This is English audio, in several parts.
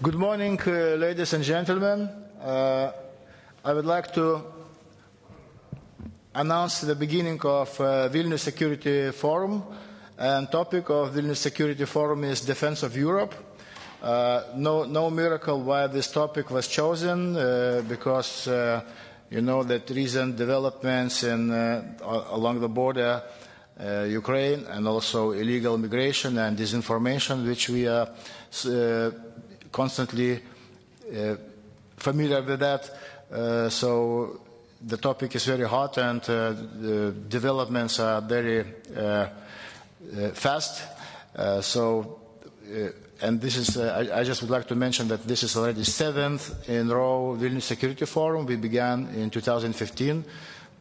Good morning, ladies and gentlemen. I would like to announce the beginning of Vilnius Security Forum, and topic of Vilnius Security Forum is Defense of Europe. No miracle why this topic was chosen, because you know that recent developments along the border, Ukraine, and also illegal migration and disinformation, which we are constantly familiar with that. So the topic is very hot, and the developments are very fast. And this is, I just would like to mention that this is already 7th in row Vilnius Security Forum. We began in 2015,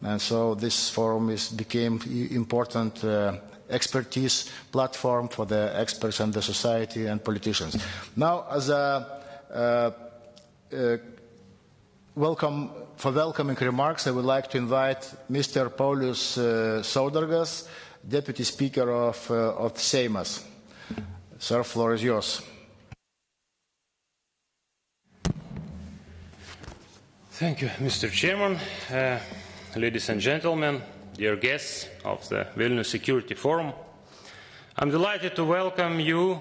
and so this forum became important expertise platform for the experts and the society and politicians. Now, as a welcoming remarks, I would like to invite Mr. Paulius Saudargas, Deputy Speaker of Seimas. Sir, floor is yours. Thank you, Mr. Chairman. Ladies and gentlemen, dear guests of the Vilnius Security Forum, I'm delighted to welcome you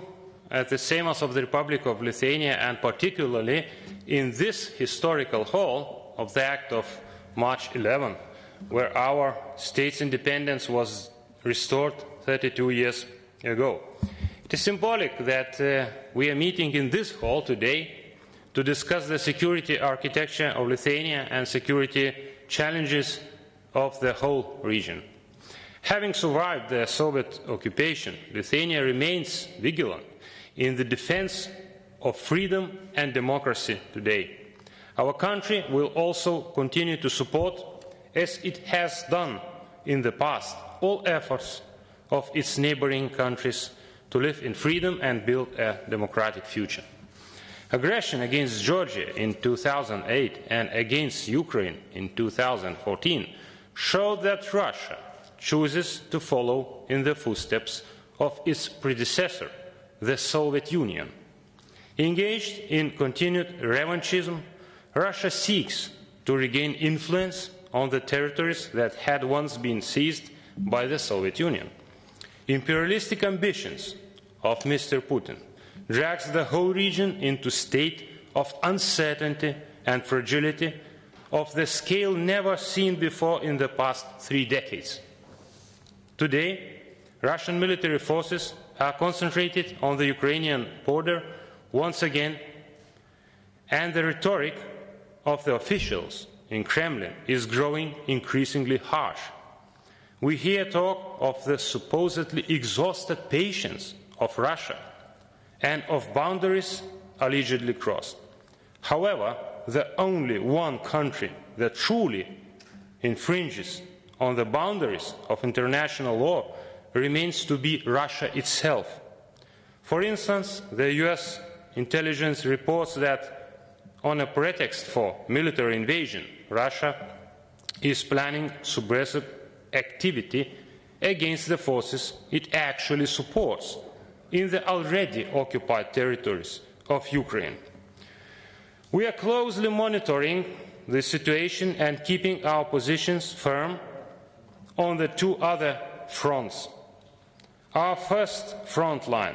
at the Seimas of the Republic of Lithuania, and particularly in this historical hall of the Act of March 11, where our state's independence was restored 32 years ago. It is symbolic that we are meeting in this hall today to discuss the security architecture of Lithuania and security challenges of the whole region. Having survived the Soviet occupation, Lithuania remains vigilant in the defense of freedom and democracy today. Our country will also continue to support, as it has done in the past, all efforts of its neighboring countries to live in freedom and build a democratic future. Aggression against Georgia in 2008 and against Ukraine in 2014 showed that Russia chooses to follow in the footsteps of its predecessor, the Soviet Union. Engaged in continued revanchism, Russia seeks to regain influence on the territories that had once been seized by the Soviet Union. Imperialistic ambitions of Mr. Putin drags the whole region into a state of uncertainty and fragility of the scale never seen before in the past 3 decades. Today, Russian military forces are concentrated on the Ukrainian border once again, and the rhetoric of the officials in Kremlin is growing increasingly harsh. We hear talk of the supposedly exhausted patience of Russia and of boundaries allegedly crossed. However, the only one country that truly infringes on the boundaries of international law remains to be Russia itself. For instance, the US intelligence reports that on a pretext for military invasion, Russia is planning subversive activity against the forces it actually supports in the already occupied territories of Ukraine. We are closely monitoring the situation and keeping our positions firm on the 2 other fronts. Our first front line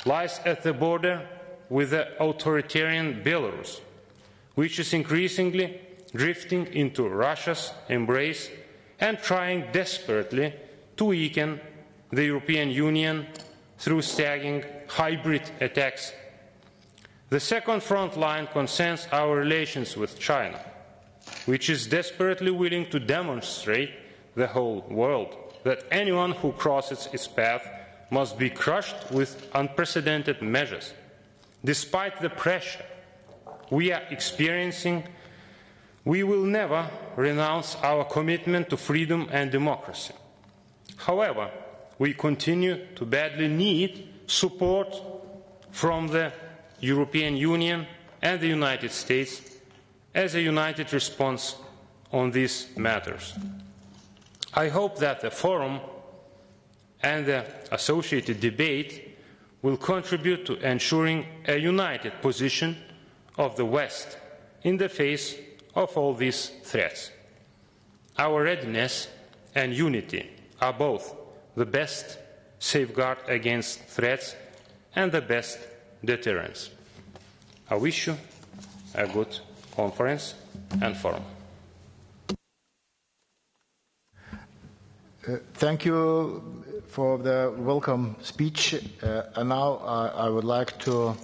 lies at the border with the authoritarian Belarus, which is increasingly drifting into Russia's embrace and trying desperately to weaken the European Union through staggering hybrid attacks. The second front line concerns our relations with China, which is desperately willing to demonstrate the whole world that anyone who crosses its path must be crushed with unprecedented measures. Despite the pressure we are experiencing, we will never renounce our commitment to freedom and democracy. However, we continue to badly need support from the European Union and the United States as a united response on these matters. I hope that the forum and the associated debate will contribute to ensuring a united position of the West in the face of all these threats. Our readiness and unity are both the best safeguard against threats and the best deterrence. I wish you a good conference and forum. Thank you for the welcome speech. And now I would like to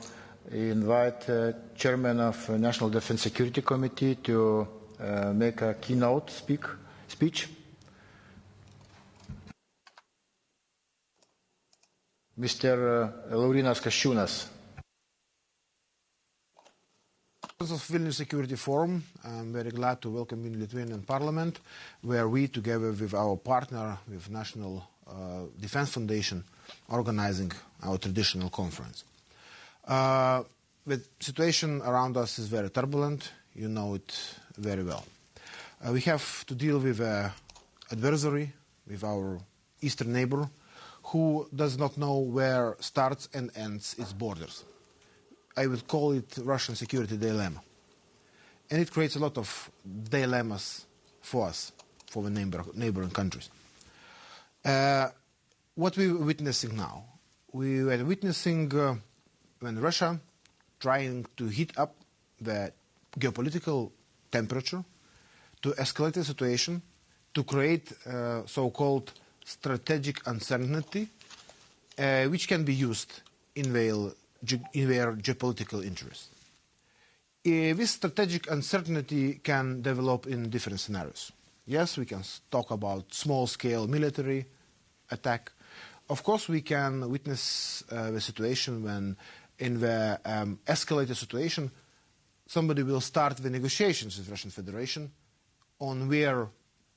invite Chairman of National Defense Security Committee to make a keynote speech. Mr. Laurynas Kasčiūnas. Of Vilnius Security Forum, I'm very glad to welcome you in Lithuanian Parliament, where we, together with our partner, with National Defense Foundation, organizing our traditional conference. The situation around us is very turbulent. You know it very well. We have to deal with an adversary, with our eastern neighbor, who does not know where starts and ends its borders. I would call it Russian security dilemma. And it creates a lot of dilemmas for us, for the neighboring countries. What we're witnessing now? We were witnessing when Russia trying to heat up the geopolitical temperature, to escalate the situation, to create so-called strategic uncertainty, which can be used in their geopolitical interests. This strategic uncertainty can develop in different scenarios. Yes, we can talk about small-scale military attack. Of course, we can witness the situation when, in the escalated situation, somebody will start the negotiations with the Russian Federation on their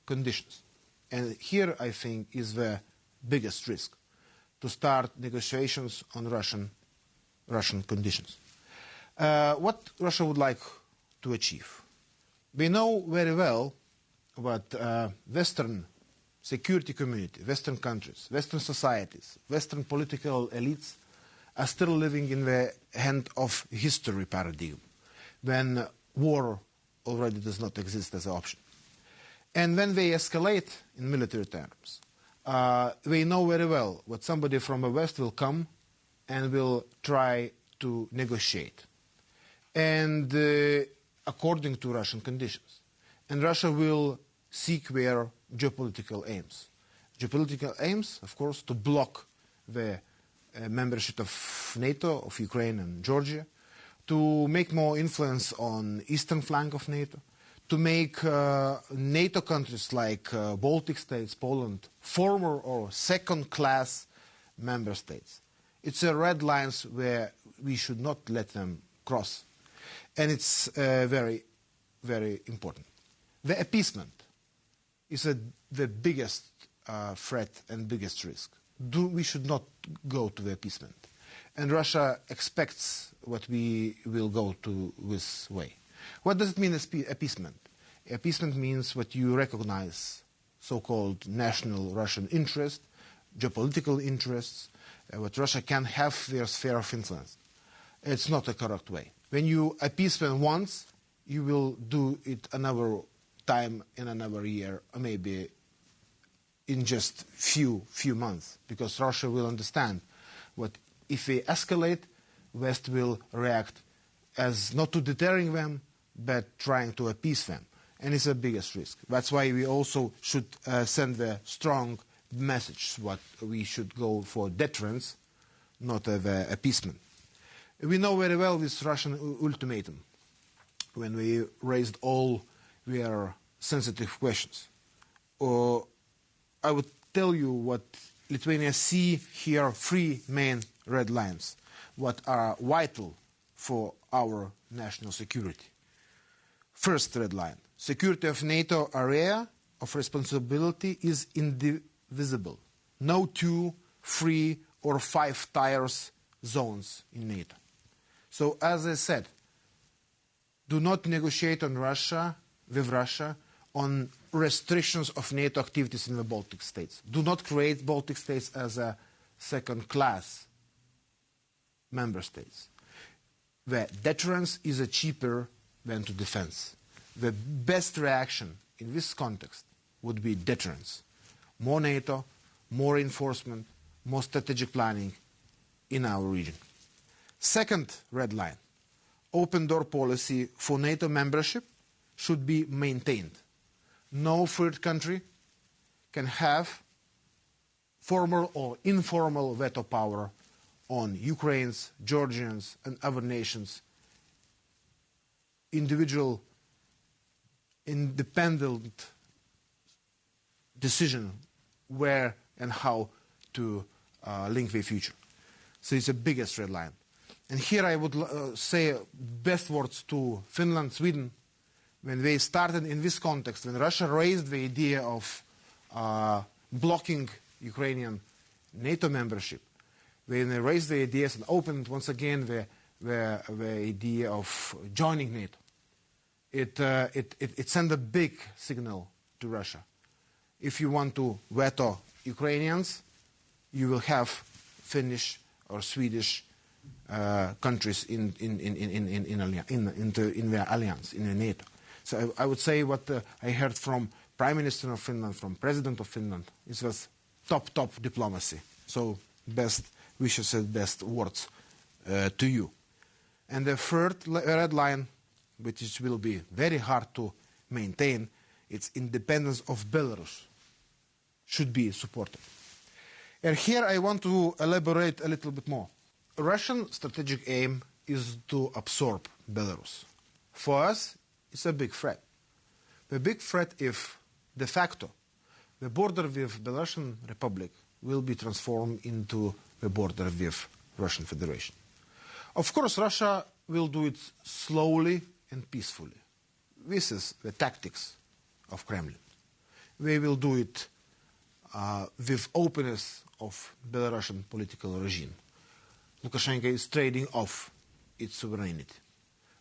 conditions. And here, I think, is the biggest risk, to start negotiations on Russian conditions. What Russia would like to achieve? We know very well what Western security community, Western countries, Western societies, Western political elites are still living in the hand of history paradigm, when war already does not exist as an option. And when they escalate in military terms, they know very well what somebody from the West will come and will try to negotiate, and according to Russian conditions. And Russia will seek their geopolitical aims. Geopolitical aims, of course, to block the membership of NATO, of Ukraine and Georgia, to make more influence on eastern flank of NATO, to make NATO countries like Baltic states, Poland, former or second-class member states. It's a red lines where we should not let them cross. And it's very, very important. The appeasement is the biggest threat and biggest risk. We should not go to the appeasement. And Russia expects what we will go to this way. What does it mean, appeasement? Appeasement means what you recognize, so-called national Russian interest, geopolitical interests, what Russia can have their sphere of influence. It's not a correct way. When you appease them once, you will do it another time in another year, or maybe in just few months, because Russia will understand what if they escalate, West will react as not to deterring them, but trying to appease them. And it's the biggest risk. That's why we also should send a strong message what we should go for deterrence, not the appeasement. We know very well this Russian ultimatum, when we raised all their sensitive questions. I would tell you what Lithuania see here three main red lines, what are vital for our national security. First red line, security of NATO area of responsibility is indivisible. No 2, 3, or 5 tiers zones in NATO. So as I said, do not negotiate with Russia on restrictions of NATO activities in the Baltic states. Do not create Baltic states as a second class member states, where deterrence is cheaper than to defense. The best reaction in this context would be deterrence. More NATO, more enforcement, more strategic planning in our region. Second red line, open door policy for NATO membership should be maintained. No third country can have formal or informal veto power on Ukraine's, Georgians, and other nations' individual, independent decision where and how to link the future. So it's the biggest red line. And here I would say best words to Finland, Sweden, when they started in this context, when Russia raised the idea of blocking Ukrainian NATO membership, when they raised the ideas and opened once again the idea of joining NATO, it sent a big signal to Russia. If you want to veto Ukrainians, you will have Finnish or Swedish countries in the alliance, in the NATO. So I would say what I heard from Prime Minister of Finland, from President of Finland, it was top diplomacy. So best wishes and best words to you. And the third red line, which will be very hard to maintain, its independence of Belarus should be supported. And here I want to elaborate a little bit more. Russian strategic aim is to absorb Belarus. For us, it's a big threat. The big threat if, de facto, the border with Belarusian Republic will be transformed into the border with Russian Federation. Of course, Russia will do it slowly and peacefully. This is the tactics of Kremlin. They will do it with openness of Belarusian political regime. Lukashenko is trading off its sovereignty.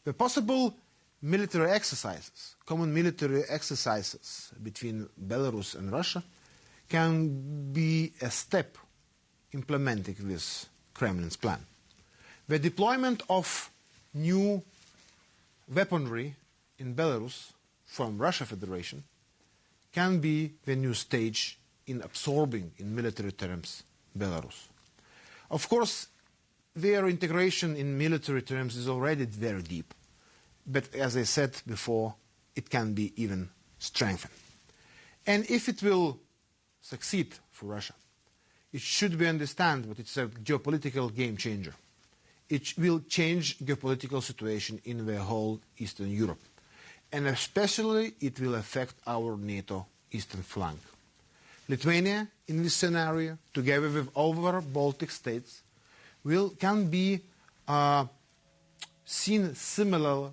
The possible military exercises, common military exercises between Belarus and Russia can be a step implementing this Kremlin's plan. The deployment of new weaponry in Belarus from Russia Federation can be the new stage in absorbing, in military terms, Belarus. Of course, their integration in military terms is already very deep. But as I said before, it can be even strengthened. And if it will succeed for Russia, it should be understood that it's a geopolitical game changer. It will change geopolitical situation in the whole Eastern Europe. And especially it will affect our NATO eastern flank. Lithuania, in this scenario, together with other Baltic states, can be seen similar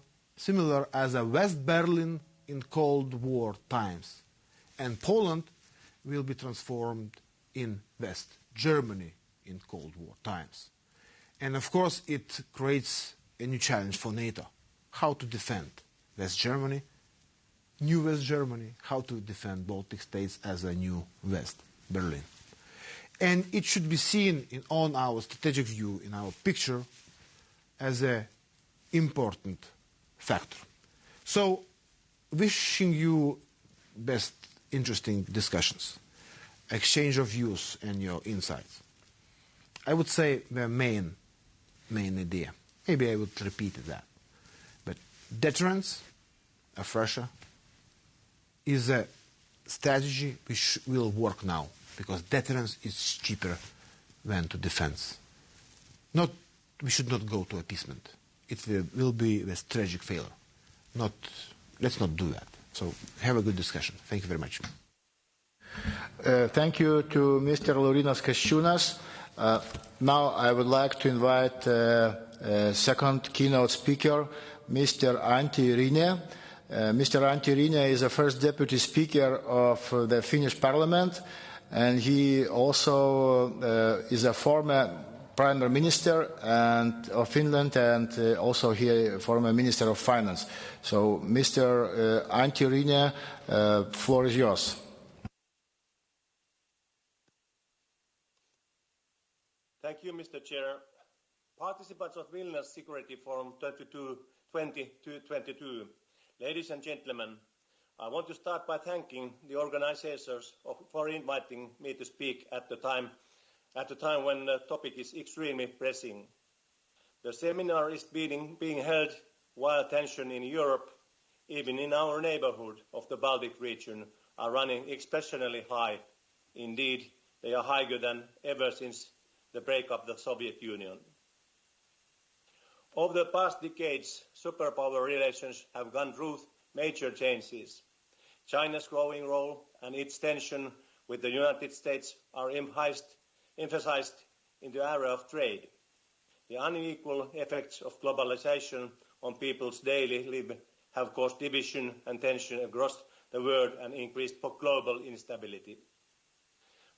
as a West Berlin in Cold War times. And Poland will be transformed in West Germany in Cold War times. And of course, it creates a new challenge for NATO. How to defend West Germany, new West Germany, how to defend Baltic states as a new West Berlin. And it should be seen on our strategic view, in our picture, as an important factor. So, wishing you best interesting discussions, exchange of views and your insights. I would say the main idea, maybe I would repeat that, but deterrence of Russia is a strategy which will work now, because deterrence is cheaper than to defense. We should not go to appeasement. It will be a tragic failure. Let's not do that. So have a good discussion. Thank you very much. Thank you to Mr. Laurynas Kasčiūnas. Now I would like to invite second keynote speaker, Mr. Antti Rinne. Mr. Antti Rinne is the first deputy speaker of the Finnish parliament, and he also is a former Prime Minister of Finland, and also here former Minister of Finance. So, Mr. Antti Rinne, floor is yours. Thank you, Mr. Chair. Participants of Vilnius Security Forum 2022, ladies and gentlemen, I want to start by thanking the organizers for inviting me to speak at the time when the topic is extremely pressing. The seminar is being held while tension in Europe, even in our neighborhood of the Baltic region, are running exceptionally high. Indeed, they are higher than ever since the breakup of the Soviet Union. Over the past decades, superpower relations have gone through major changes. China's growing role and its tension with the United States are emphasized in the area of trade. The unequal effects of globalization on people's daily life have caused division and tension across the world and increased global instability.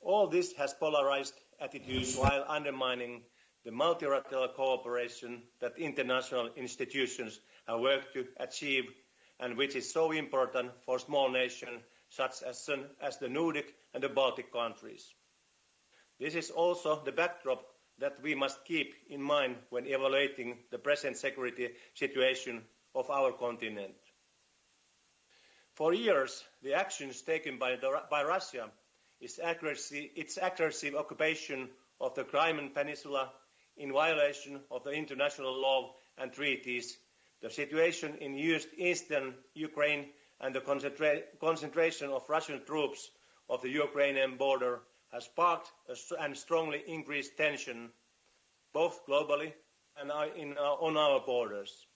All this has polarized attitudes while undermining the multilateral cooperation that international institutions have worked to achieve and which is so important for small nations such as the Nordic and the Baltic countries. This is also the backdrop that we must keep in mind when evaluating the present security situation of our continent. For years, the actions taken by Russia, its aggressive occupation of the Crimean Peninsula in violation of the international law and treaties, the situation in eastern Ukraine and the concentration of Russian troops of the Ukrainian border has sparked and strongly increased tension, both globally and on our borders.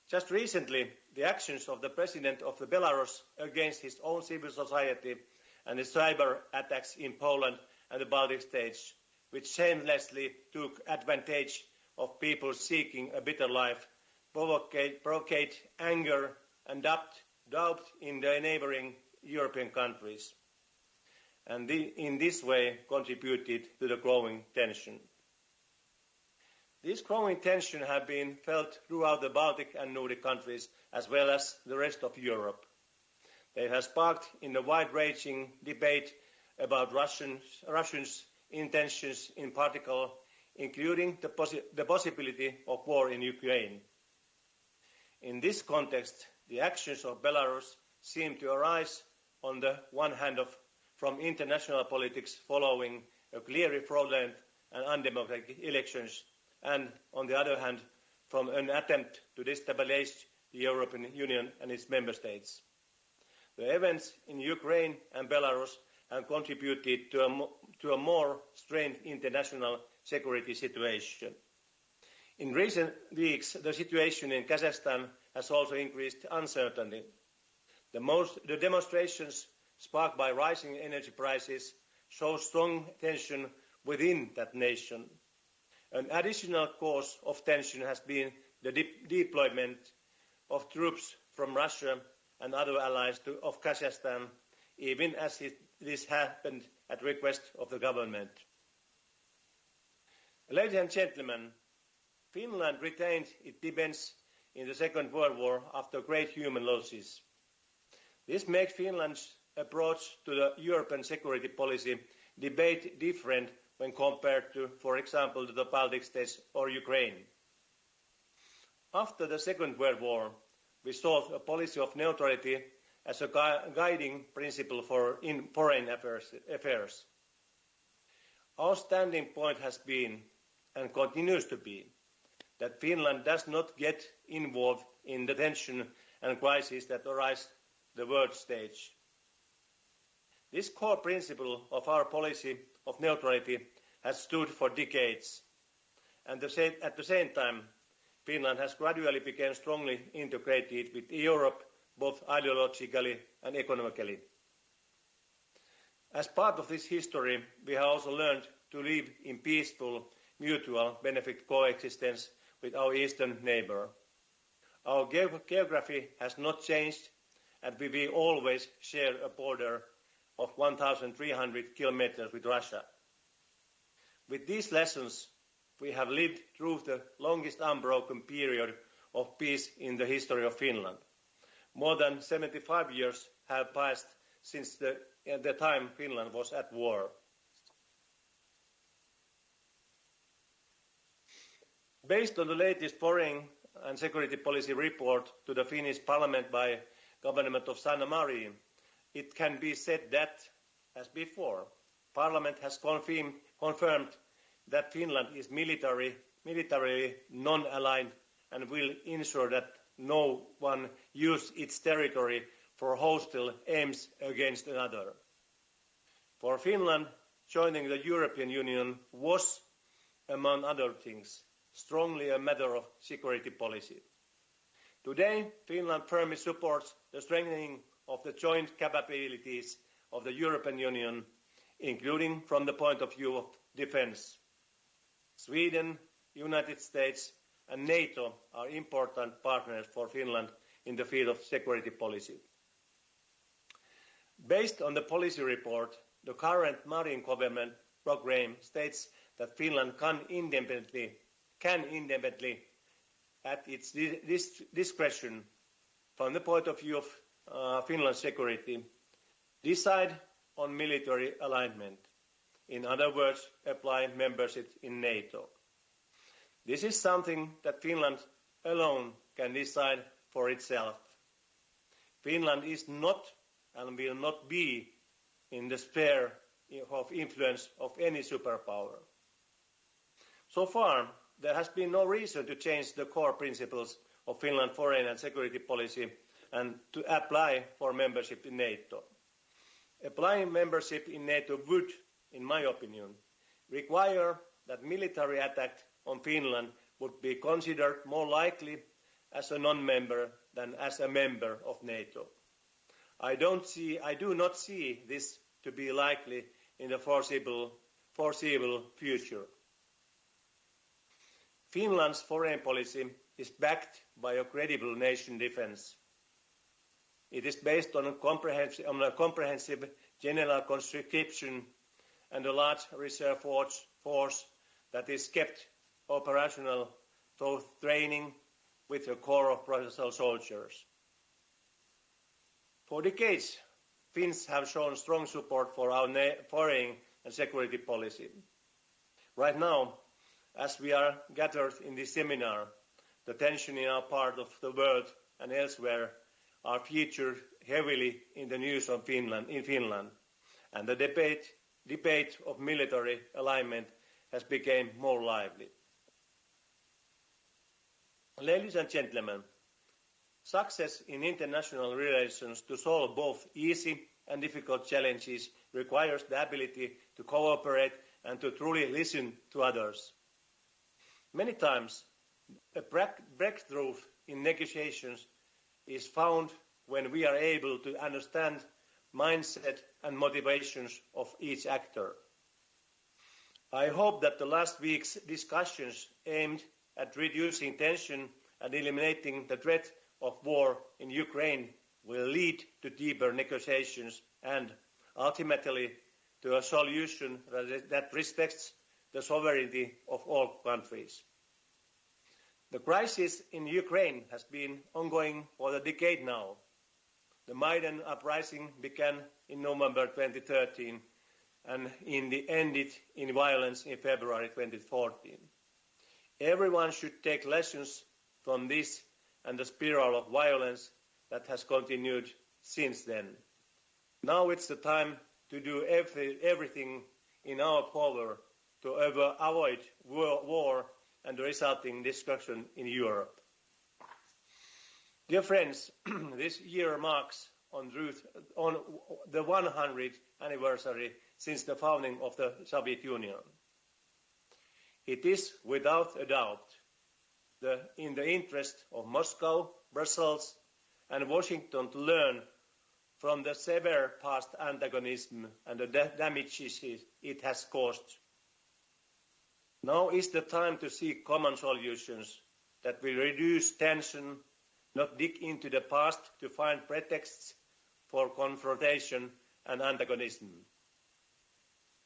Just recently, the actions of the president of Belarus against his own civil society and the cyber attacks in Poland and the Baltic states, which shamelessly took advantage of people seeking a better life, provocate anger and doubt in the neighboring European countries, and in this way contributed to the growing tension. This growing tension has been felt throughout the Baltic and Nordic countries as well as the rest of Europe. They have sparked in a wide-ranging debate about Russians' intentions in particular, including the possibility of war in Ukraine. In this context, the actions of Belarus seem to arise on the one hand from international politics following a clearly fraudulent and undemocratic elections, and on the other hand from an attempt to destabilize the European Union and its member states. The events in Ukraine and Belarus have contributed to a more strained international security situation. In recent weeks, the situation in Kazakhstan has also increased uncertainty. The demonstrations sparked by rising energy prices show strong tension within that nation. An additional cause of tension has been the deployment of troops from Russia and other allies of Kazakhstan, even as this happened at request of the government. Ladies and gentlemen, Finland retained its defence in the Second World War after great human losses. This makes Finland's approach to the European security policy debate different when compared to, for example, the Baltic states or Ukraine. After the Second World War, we saw a policy of neutrality as a guiding principle in foreign affairs. Our standing point has been, and continues to be, that Finland does not get involved in the tension and crisis that arise the world stage. This core principle of our policy of neutrality has stood for decades, and at the same time, Finland has gradually become strongly integrated with Europe, both ideologically and economically. As part of this history, we have also learned to live in peaceful, mutual benefit coexistence with our eastern neighbour. Our geography has not changed, and we will always share a border of 1,300 kilometers with Russia. With these lessons, we have lived through the longest unbroken period of peace in the history of Finland. More than 75 years have passed since the time Finland was at war. Based on the latest foreign and security policy report to the Finnish Parliament by Government of Sanna Marin, it can be said that, as before, Parliament has confirmed that Finland is militarily non-aligned and will ensure that no one uses its territory for hostile aims against another. For Finland, joining the European Union was, among other things, strongly a matter of security policy. Today, Finland firmly supports the strengthening of the joint capabilities of the European Union, including from the point of view of defence. Sweden, United States and NATO are important partners for Finland in the field of security policy. Based on the policy report, the current Marin government programme states that Finland can independently, at its discretion, from the point of view of Finland's security, decide on military alignment. In other words, apply membership in NATO. This is something that Finland alone can decide for itself. Finland is not and will not be in the sphere of influence of any superpower. So far, there has been no reason to change the core principles of Finland's foreign and security policy and to apply for membership in NATO. Applying membership in NATO would, in my opinion, require that military attack on Finland would be considered more likely as a non-member than as a member of NATO. I do not see this to be likely in the foreseeable future. Finland's foreign policy is backed by a credible nation defence. It is based on a comprehensive general conscription and a large reserve force that is kept operational through training with a core of professional soldiers. For decades, Finns have shown strong support for our foreign and security policy. Right now, as we are gathered in this seminar, the tension in our part of the world and elsewhere are featured heavily in the news in Finland, and the debate of military alignment has become more lively. Ladies and gentlemen, success in international relations to solve both easy and difficult challenges requires the ability to cooperate and to truly listen to others. Many times, a breakthrough in negotiations is found when we are able to understand mindset and motivations of each actor. I hope that the last week's discussions aimed at reducing tension and eliminating the threat of war in Ukraine will lead to deeper negotiations and ultimately to a solution that respects the sovereignty of all countries. The crisis in Ukraine has been ongoing for a decade now. The Maidan uprising began in November 2013 and ended in violence in February 2014. Everyone should take lessons from this and the spiral of violence that has continued since then. Now it's the time to do everything in our power to avoid war and the resulting destruction in Europe. Dear friends, this year marks on the 100th anniversary since the founding of the Soviet Union. It is without a doubt in the interest of Moscow, Brussels and Washington to learn from the severe past antagonism and the damages it has caused. Now is the time to seek common solutions that will reduce tension, not dig into the past to find pretexts for confrontation and antagonism.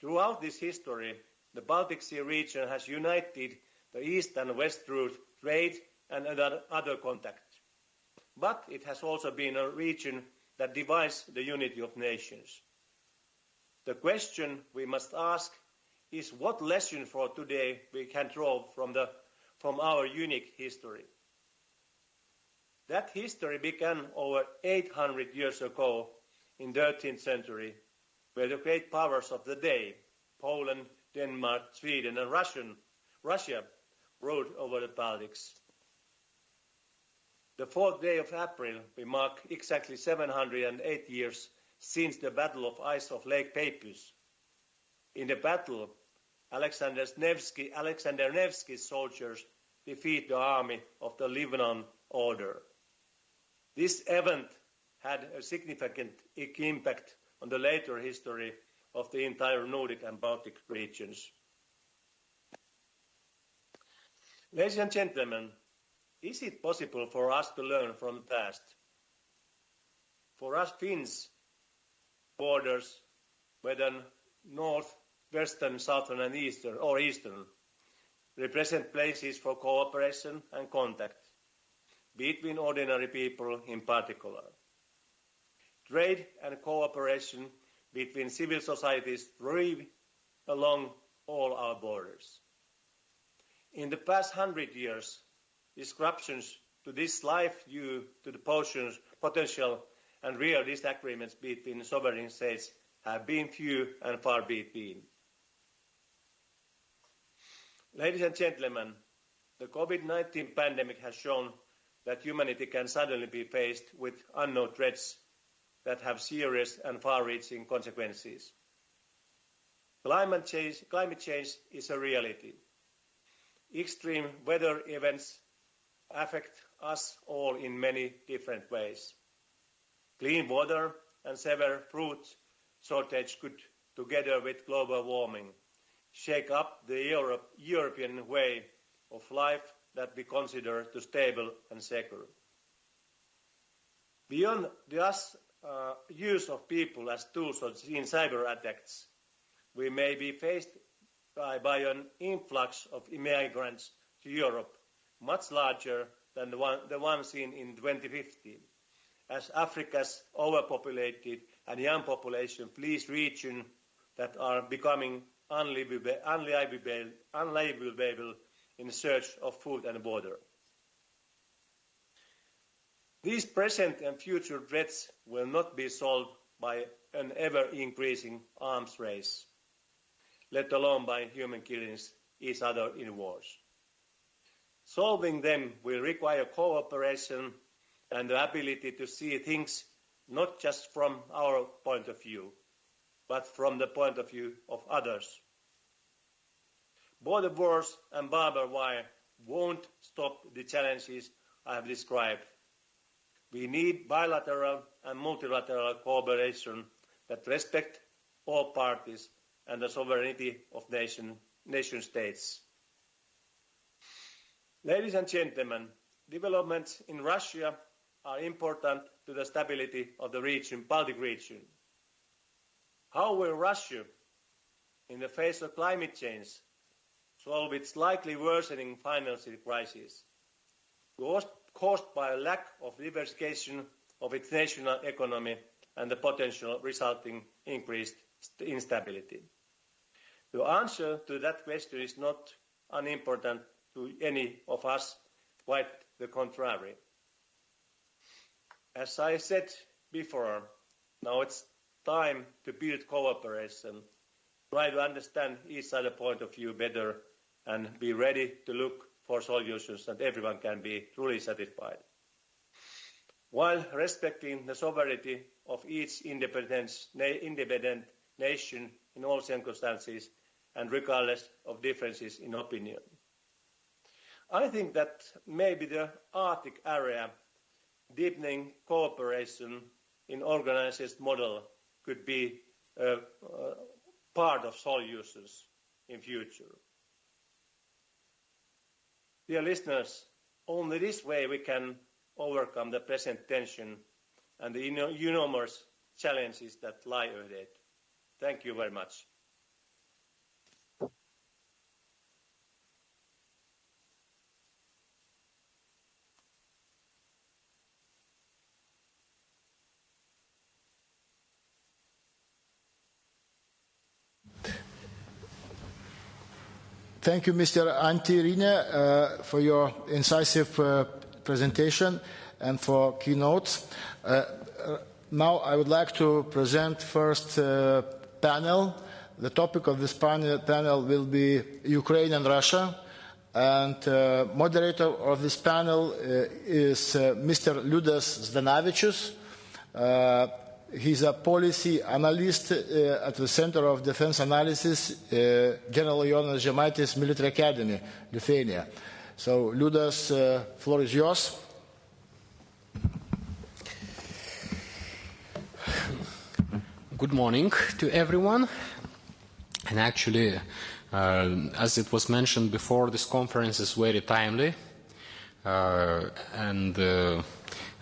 Throughout this history, the Baltic Sea region has united the east and west through trade and other contact. But it has also been a region that divides the unity of nations. The question we must ask is what lesson for today we can draw from the from our unique history. That history began over 800 years ago in the 13th century, where the great powers of the day, Poland, Denmark, Sweden, and Russia, ruled over the Baltics. The 4th day of April, we mark exactly 708 years since the Battle of Ice of Lake Peipus. In the battle, Alexander Nevsky's soldiers defeat the army of the Lebanon Order. This event had a significant impact on the later history of the entire Nordic and Baltic regions. Ladies and gentlemen, is it possible for us to learn from the past? For us Finns, borders, whether north, western, southern, and eastern, represent places for cooperation and contact between ordinary people in particular. Trade and cooperation between civil societies thrive along all our borders. In the past 100 years, disruptions to this life due to the potential and real disagreements between sovereign states have been few and far between. Ladies and gentlemen, the COVID-19 pandemic has shown that humanity can suddenly be faced with unknown threats that have serious and far-reaching consequences. Climate change is a reality. Extreme weather events affect us all in many different ways. Clean water and severe fruit shortage could, together with global warming, shake up the European way of life that we consider to stable and secure. Beyond the use of people as tools in cyber attacks, we may be faced by an influx of immigrants to Europe, much larger than the one seen in 2015, as Africa's overpopulated and young population flees regions that are becoming unlivable in search of food and water. These present and future threats will not be solved by an ever-increasing arms race, let alone by human killing each other in wars. Solving them will require cooperation and the ability to see things not just from our point of view, but from the point of view of others. Border wars and barbed wire won't stop the challenges I have described. We need bilateral and multilateral cooperation that respect all parties and the sovereignty of nation states. Ladies and gentlemen, developments in Russia are important to the stability of the Baltic region. How will Russia, in the face of climate change, solve its likely worsening financial crisis, caused by a lack of diversification of its national economy and the potential resulting increased instability? The answer to that question is not unimportant to any of us, quite the contrary. As I said before, now it's time to build cooperation, try to understand each other's point of view better, and be ready to look for solutions that everyone can be truly satisfied. While respecting the sovereignty of each independent nation in all circumstances and regardless of differences in opinion. I think that maybe the Arctic area deepening cooperation in organized model could be a part of solutions in future. Dear listeners, only this way we can overcome the present tension and the enormous challenges that lie ahead. Thank you very much. Thank you, Mr. Antti Rinne, for your incisive presentation and for keynotes. Now I would like to present first panel. The topic of this panel will be Ukraine and Russia. And moderator of this panel is Mr. Liudas Zdanavičius. He's a policy analyst at the Center of Defense Analysis, General Jonas Žemaitis Military Academy, Lithuania. So, Liudas, floor is yours. Good morning to everyone. And actually, as it was mentioned before, this conference is very timely.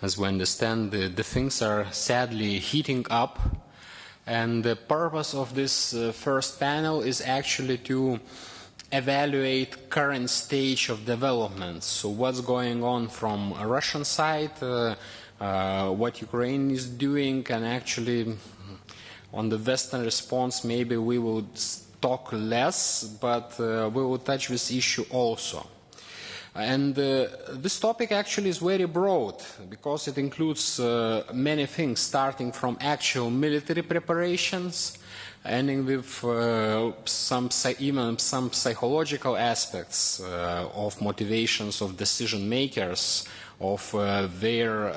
As we understand, the things are sadly heating up. And the purpose of this first panel is actually to evaluate current stage of developments. So what's going on from a Russian side, what Ukraine is doing, and actually on the Western response, maybe we will talk less, but we will touch this issue also. And this topic actually is very broad because it includes many things, starting from actual military preparations, ending with even some psychological aspects of motivations of decision makers, of their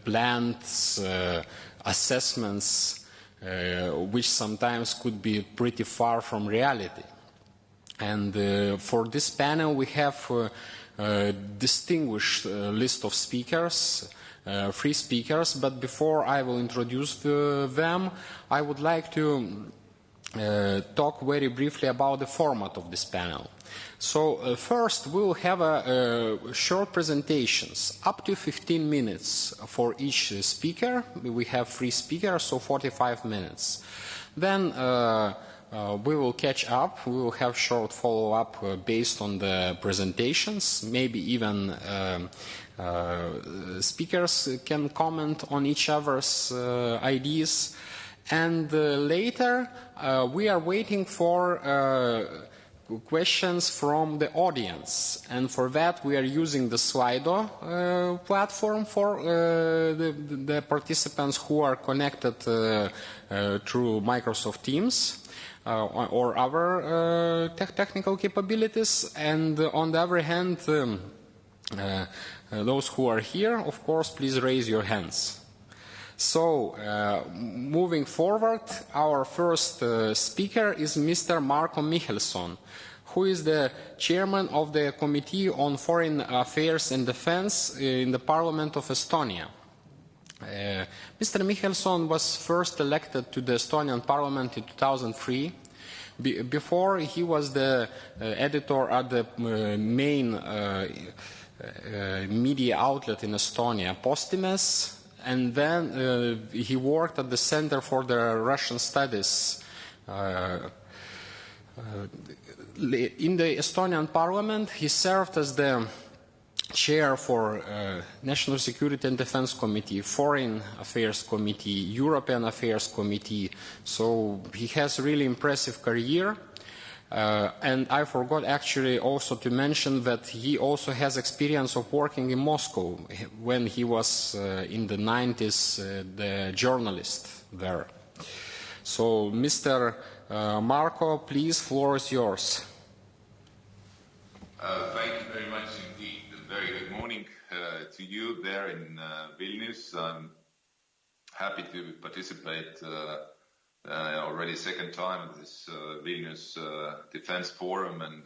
plans, assessments, which sometimes could be pretty far from reality. And for this panel, we have a distinguished list of speakers, 3 speakers, but before I will introduce them, I would like to talk very briefly about the format of this panel. So first, we will have short presentations, up to 15 minutes for each speaker. We have 3 speakers, so 45 minutes. Then we will catch up. We will have short follow-up based on the presentations. Maybe even speakers can comment on each other's ideas. And later, we are waiting for questions from the audience. And for that, we are using the Slido platform for the participants who are connected through Microsoft Teams. Or other technical capabilities, and on the other hand, those who are here, of course, please raise your hands. So, moving forward, our first speaker is Mr. Marko Mihelsson, who is the chairman of the Committee on Foreign Affairs and Defense in the Parliament of Estonia. Mr. Mihelsson was first elected to the Estonian Parliament in 2003. Before, he was the editor at the main media outlet in Estonia, Postimees, and then he worked at the Center for the Russian Studies. In the Estonian Parliament, he served as the chair for National Security and Defense Committee, Foreign Affairs Committee, European Affairs Committee. So he has a really impressive career. And I forgot actually also to mention that he also has experience of working in Moscow when he was in the 90s the journalist there. So Mr. Marko, please, floor is yours. Thank you very much indeed. Very good morning to you there in Vilnius. I'm happy to participate already second time in this Vilnius Defense Forum, and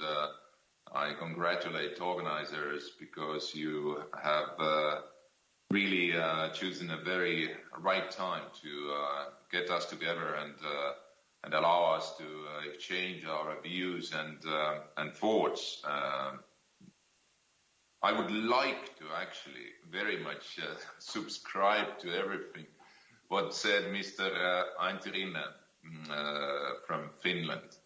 I congratulate organizers because you have really chosen a very right time to get us together and allow us to exchange our views and thoughts. I would like to actually very much subscribe to everything what said Mr. Antti Rinne from Finland.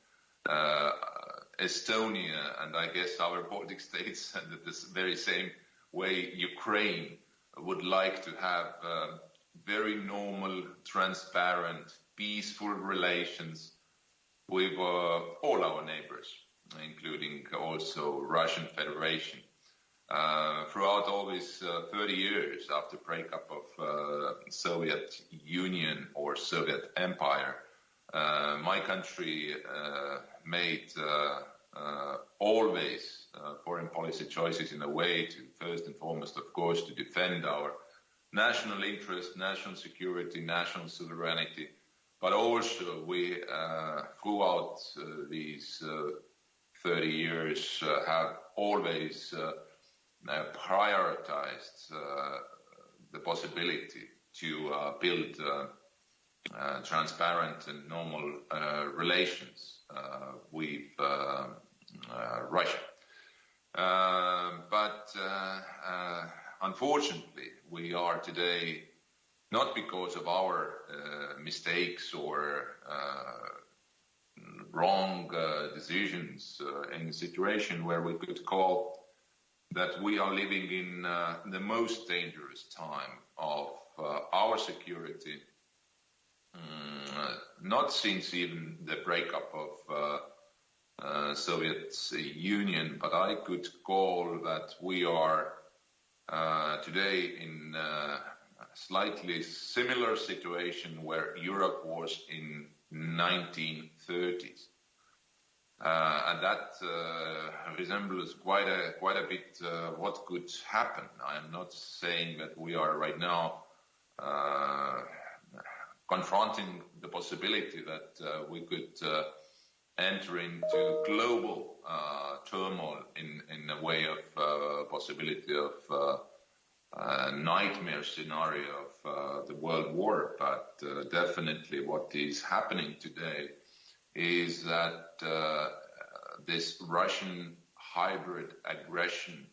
Estonia, and I guess our Baltic states, and the very same way Ukraine would like to have very normal, transparent, peaceful relations with all our neighbors. including also Russian Federation. Throughout all these 30 years after breakup of Soviet Union or Soviet Empire, my country made always foreign policy choices in a way to, first and foremost, of course, to defend our national interest, national security, national sovereignty, but also we, throughout these 30 years, have always prioritized the possibility to build transparent and normal relations with Russia. But unfortunately, we are today, not because of our mistakes or wrong decisions, in a situation where we could call that we are living in the most dangerous time of our security, not since even the breakup of Soviet Union, but I could call that we are today in a slightly similar situation where Europe was in 1930s. And that resembles quite a bit what could happen. I am not saying that we are right now confronting the possibility that we could enter into global turmoil in a way of possibility of nightmare scenario of the world war, but definitely what is happening today is that this Russian hybrid aggression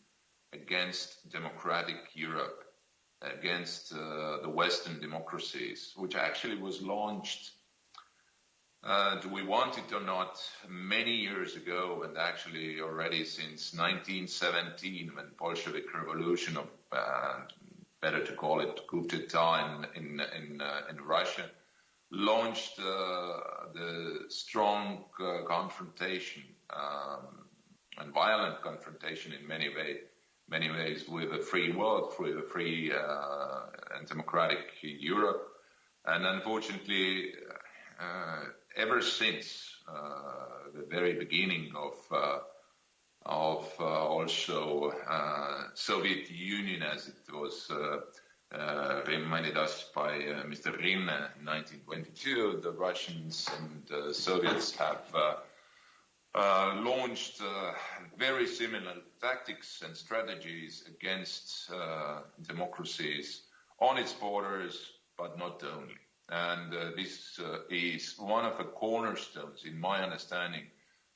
against democratic Europe, against the Western democracies, which actually was launched, do we want it or not, many years ago, and actually already since 1917, when Bolshevik Revolution, of better to call it coup d'etat in Russia, launched the strong confrontation and violent confrontation in many ways with a free world, with a free and democratic Europe. And unfortunately, ever since the very beginning of also Soviet Union, as it was reminded us by Mr. Rinne in 1922, the Russians and Soviets have launched very similar tactics and strategies against democracies on its borders, but not only. And this is one of the cornerstones, in my understanding,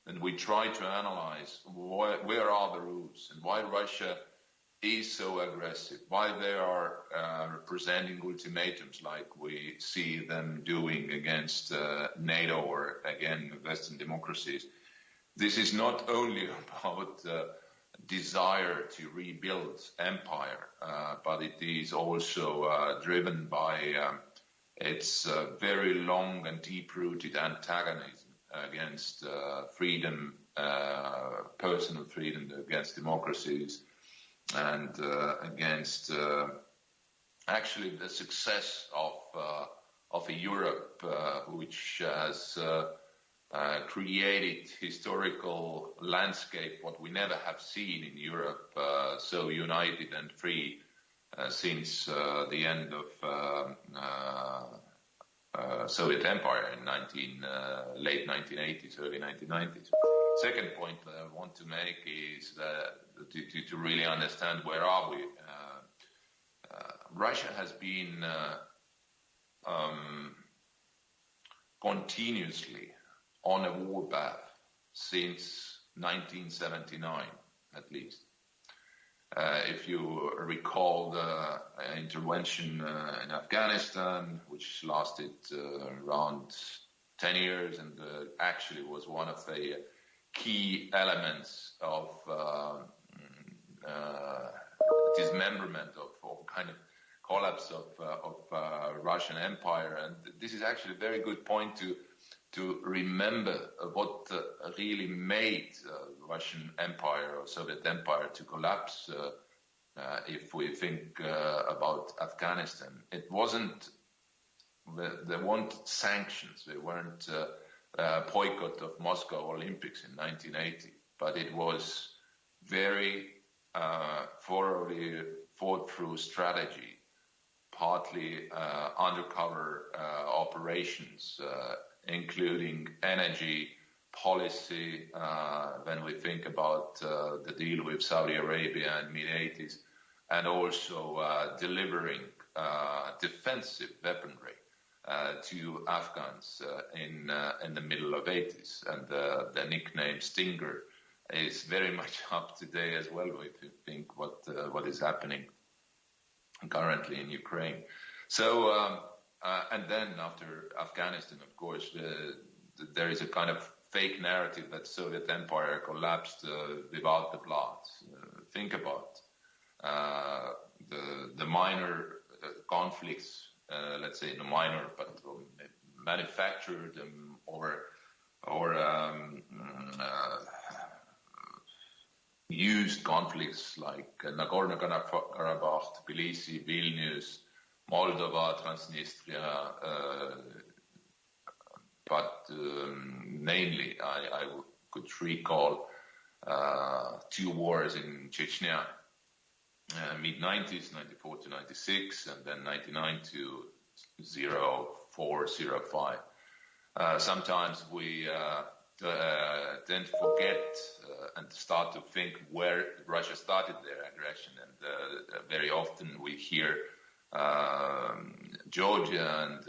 and we try to analyze where are the roots and why Russia is so aggressive, why they are presenting ultimatums like we see them doing against NATO or, again, Western democracies. This is not only about desire to rebuild empire, but it is also driven by its very long and deep-rooted antagonism against freedom, personal freedom, against democracies, and against actually the success of a Europe which has created historical landscape what we never have seen in Europe, so united and free since the end of Soviet Empire in late 1980s, early 1990s. Second point that I want to make is that to really understand where are we. Russia has been continuously on a war path since 1979, at least. If you recall the intervention in Afghanistan, which lasted around 10 years and actually was one of the key elements of dismemberment of kind of collapse of Russian Empire. And this is actually a very good point to to remember what really made Russian Empire or Soviet Empire to collapse. If we think about Afghanistan, it wasn't. There weren't sanctions. There weren't boycott of Moscow Olympics in 1980, but it was very thoroughly thought through strategy, partly undercover operations, including energy policy, when we think about the deal with Saudi Arabia in mid-80s, and also delivering defensive weaponry to Afghans in the middle of 80s, and the nickname Stinger is very much up to date as well if you think what is happening currently in Ukraine. So and then after Afghanistan, of course, there is a kind of fake narrative that Soviet Empire collapsed without the blood. Think about the minor conflicts, let's say the minor, but manufactured or used conflicts like Nagorno-Karabakh, Tbilisi, Vilnius, Moldova, Transnistria, but mainly I could recall 2 wars in Chechnya, mid-90s, 94 to 96, and then 99 to 04, 05. Sometimes we tend to forget and start to think where Russia started their aggression, and very often we hear Georgia and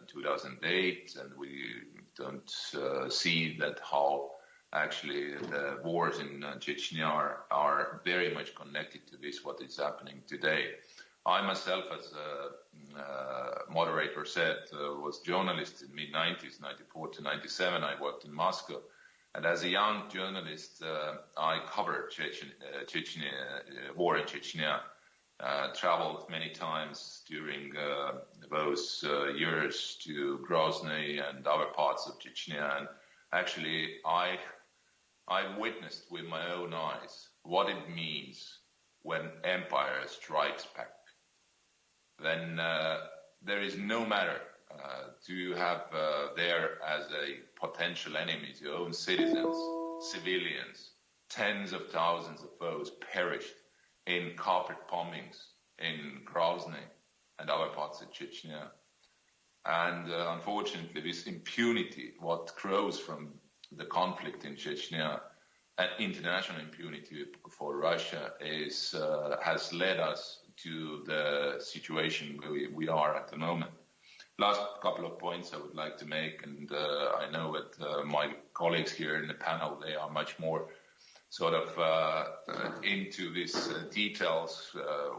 2008, and we don't see that how actually the wars in Chechnya are very much connected to this, what is happening today. I myself, as a moderator said, was journalist in mid-90s, 94 to 97. I worked in Moscow. And as a young journalist, I covered war in Chechnya, traveled many times during those years to Grozny and other parts of Chechnya. And actually, I witnessed with my own eyes what it means when empire strikes back. Then there is no matter to have there as a potential enemies your own citizens, civilians. Tens of thousands of those perished in carpet bombings in Grozny and other parts of Chechnya. And unfortunately, this impunity, what grows from the conflict in Chechnya, and international impunity for Russia has led us to the situation where we are at the moment. Last couple of points I would like to make, and I know that my colleagues here in the panel, they are much more sort of into these details,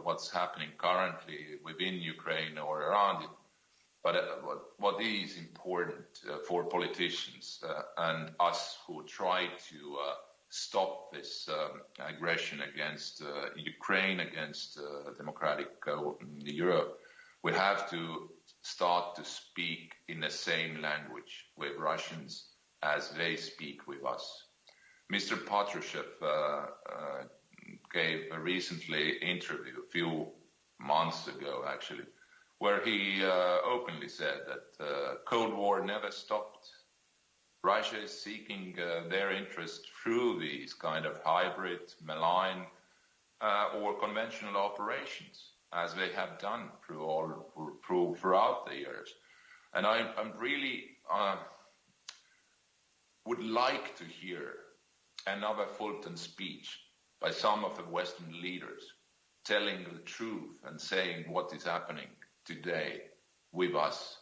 what's happening currently within Ukraine or around it. But what is important for politicians and us who try to stop this aggression against Ukraine, against democratic Europe, we have to start to speak in the same language with Russians as they speak with us. Mr. Patrushev gave a recently interview, a few months ago actually, where he openly said that Cold War never stopped. Russia is seeking their interest through these kind of hybrid, malign, or conventional operations, as they have done throughout the years. And I'm really would like to hear another Fulton speech by some of the Western leaders telling the truth and saying what is happening today with us.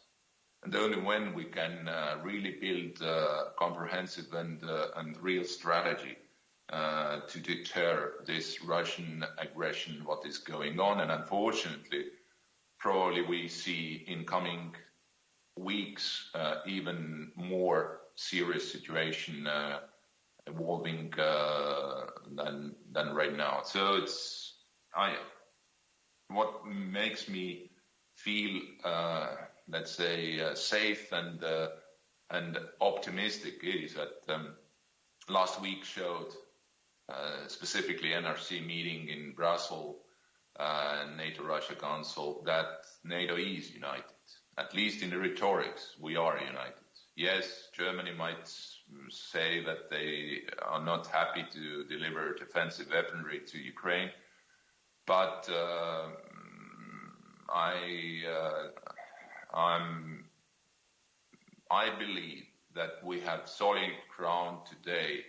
And only when we can really build a comprehensive and real strategy to deter this Russian aggression, what is going on. And unfortunately, probably we see in coming weeks even more serious situation evolving than right now. So what makes me feel, let's say, safe and and optimistic is that last week showed, specifically NRC meeting in Brussels, NATO-Russia Council, that NATO is united. At least in the rhetorics, we are united. Yes, Germany might say that they are not happy to deliver defensive weaponry to Ukraine, but I believe that we have solid ground today,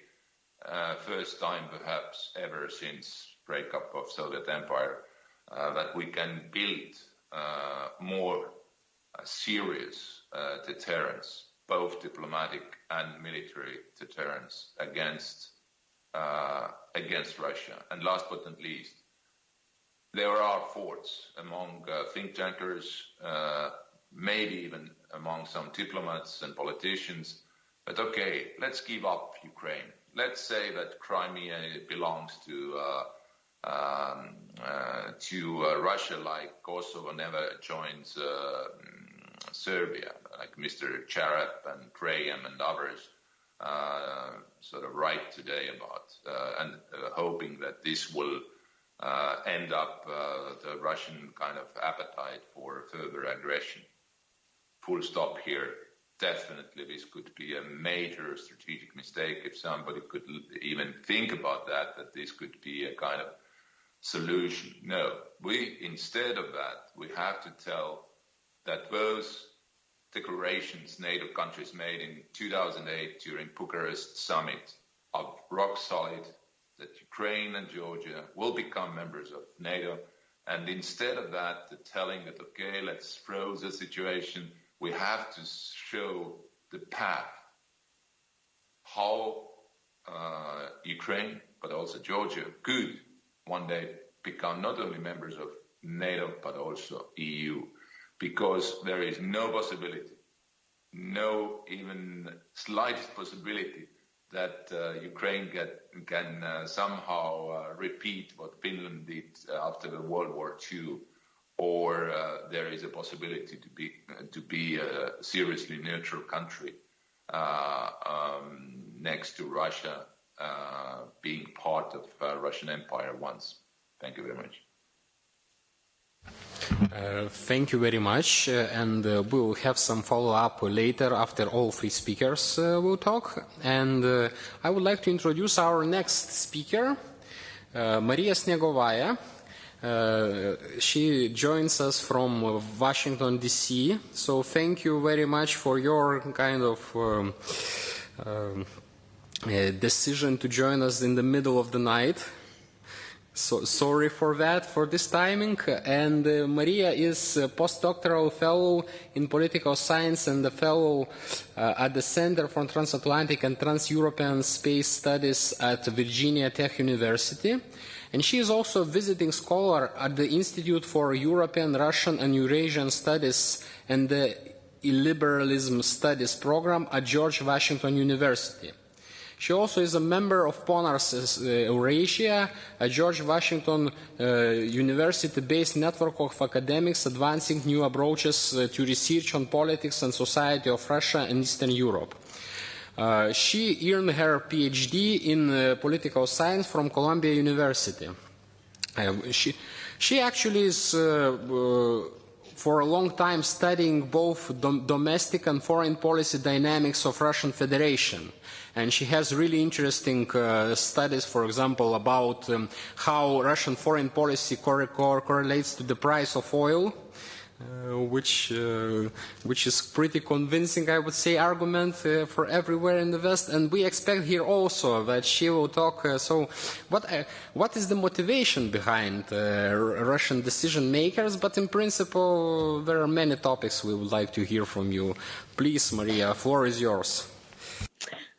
first time perhaps ever since breakup of Soviet Empire, that we can build more serious deterrence, both diplomatic and military deterrence against Russia. And last but not least, there are thoughts among think tankers, maybe even among some diplomats and politicians, that okay, let's give up Ukraine. Let's say that Crimea belongs to Russia, like Kosovo never joins Serbia, like Mr. Charep and Graham and others sort of write today about, and hoping that this will end up the Russian kind of appetite for further aggression. Full stop here. Definitely this could be a major strategic mistake if somebody could even think about that this could be a kind of solution. No, instead of that, we have to tell that those declarations NATO countries made in 2008 during Bucharest summit are rock solid, that Ukraine and Georgia will become members of NATO. And instead of that, the telling that, okay, let's freeze the situation, we have to show the path, how Ukraine, but also Georgia, could one day become not only members of NATO, but also EU. Because there is no possibility, no even slightest possibility that Ukraine can somehow repeat what Finland did after the World War II, or there is a possibility to be a seriously neutral country next to Russia, being part of Russian Empire once. Thank you very much. Thank you very much, and we will have some follow-up later after all three speakers will talk. And I would like to introduce our next speaker, Maria Snegovaya. She joins us from Washington, D.C. So thank you very much for your kind of decision to join us in the middle of the night. So sorry for that, for this timing. And Maria is a postdoctoral fellow in political science and a fellow at the Center for Transatlantic and Trans-European Space Studies at Virginia Tech University. And she is also a visiting scholar at the Institute for European, Russian and Eurasian Studies and the Illiberalism Studies program at George Washington University. She also is a member of PONARS Eurasia, a George Washington University-based network of academics advancing new approaches to research on politics and society of Russia and Eastern Europe. She earned her PhD in political science from Columbia University. She actually is for a long time studying both domestic and foreign policy dynamics of Russian Federation. And she has really interesting studies, for example, about how Russian foreign policy correlates to the price of oil, which is pretty convincing, I would say, argument for everywhere in the West. And we expect here also that she will talk. So what is the motivation behind Russian decision makers? But in principle, there are many topics we would like to hear from you. Please, Maria, the floor is yours.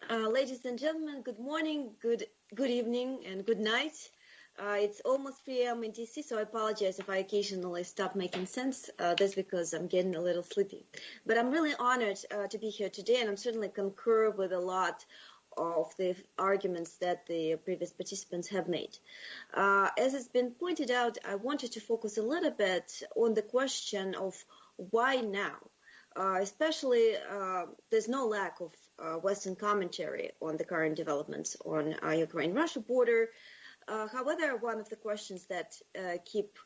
Ladies and gentlemen, good morning, good evening, and good night. It's almost 3 a.m. in DC, so I apologize if I occasionally stop making sense. That's because I'm getting a little sleepy. But I'm really honored to be here today, and I'm certainly concur with a lot of the arguments that the previous participants have made. As it's been pointed out, I wanted to focus a little bit on the question of why now. Especially, there's no lack of Western commentary on the current developments on Ukraine-Russia border. However, one of the questions that keep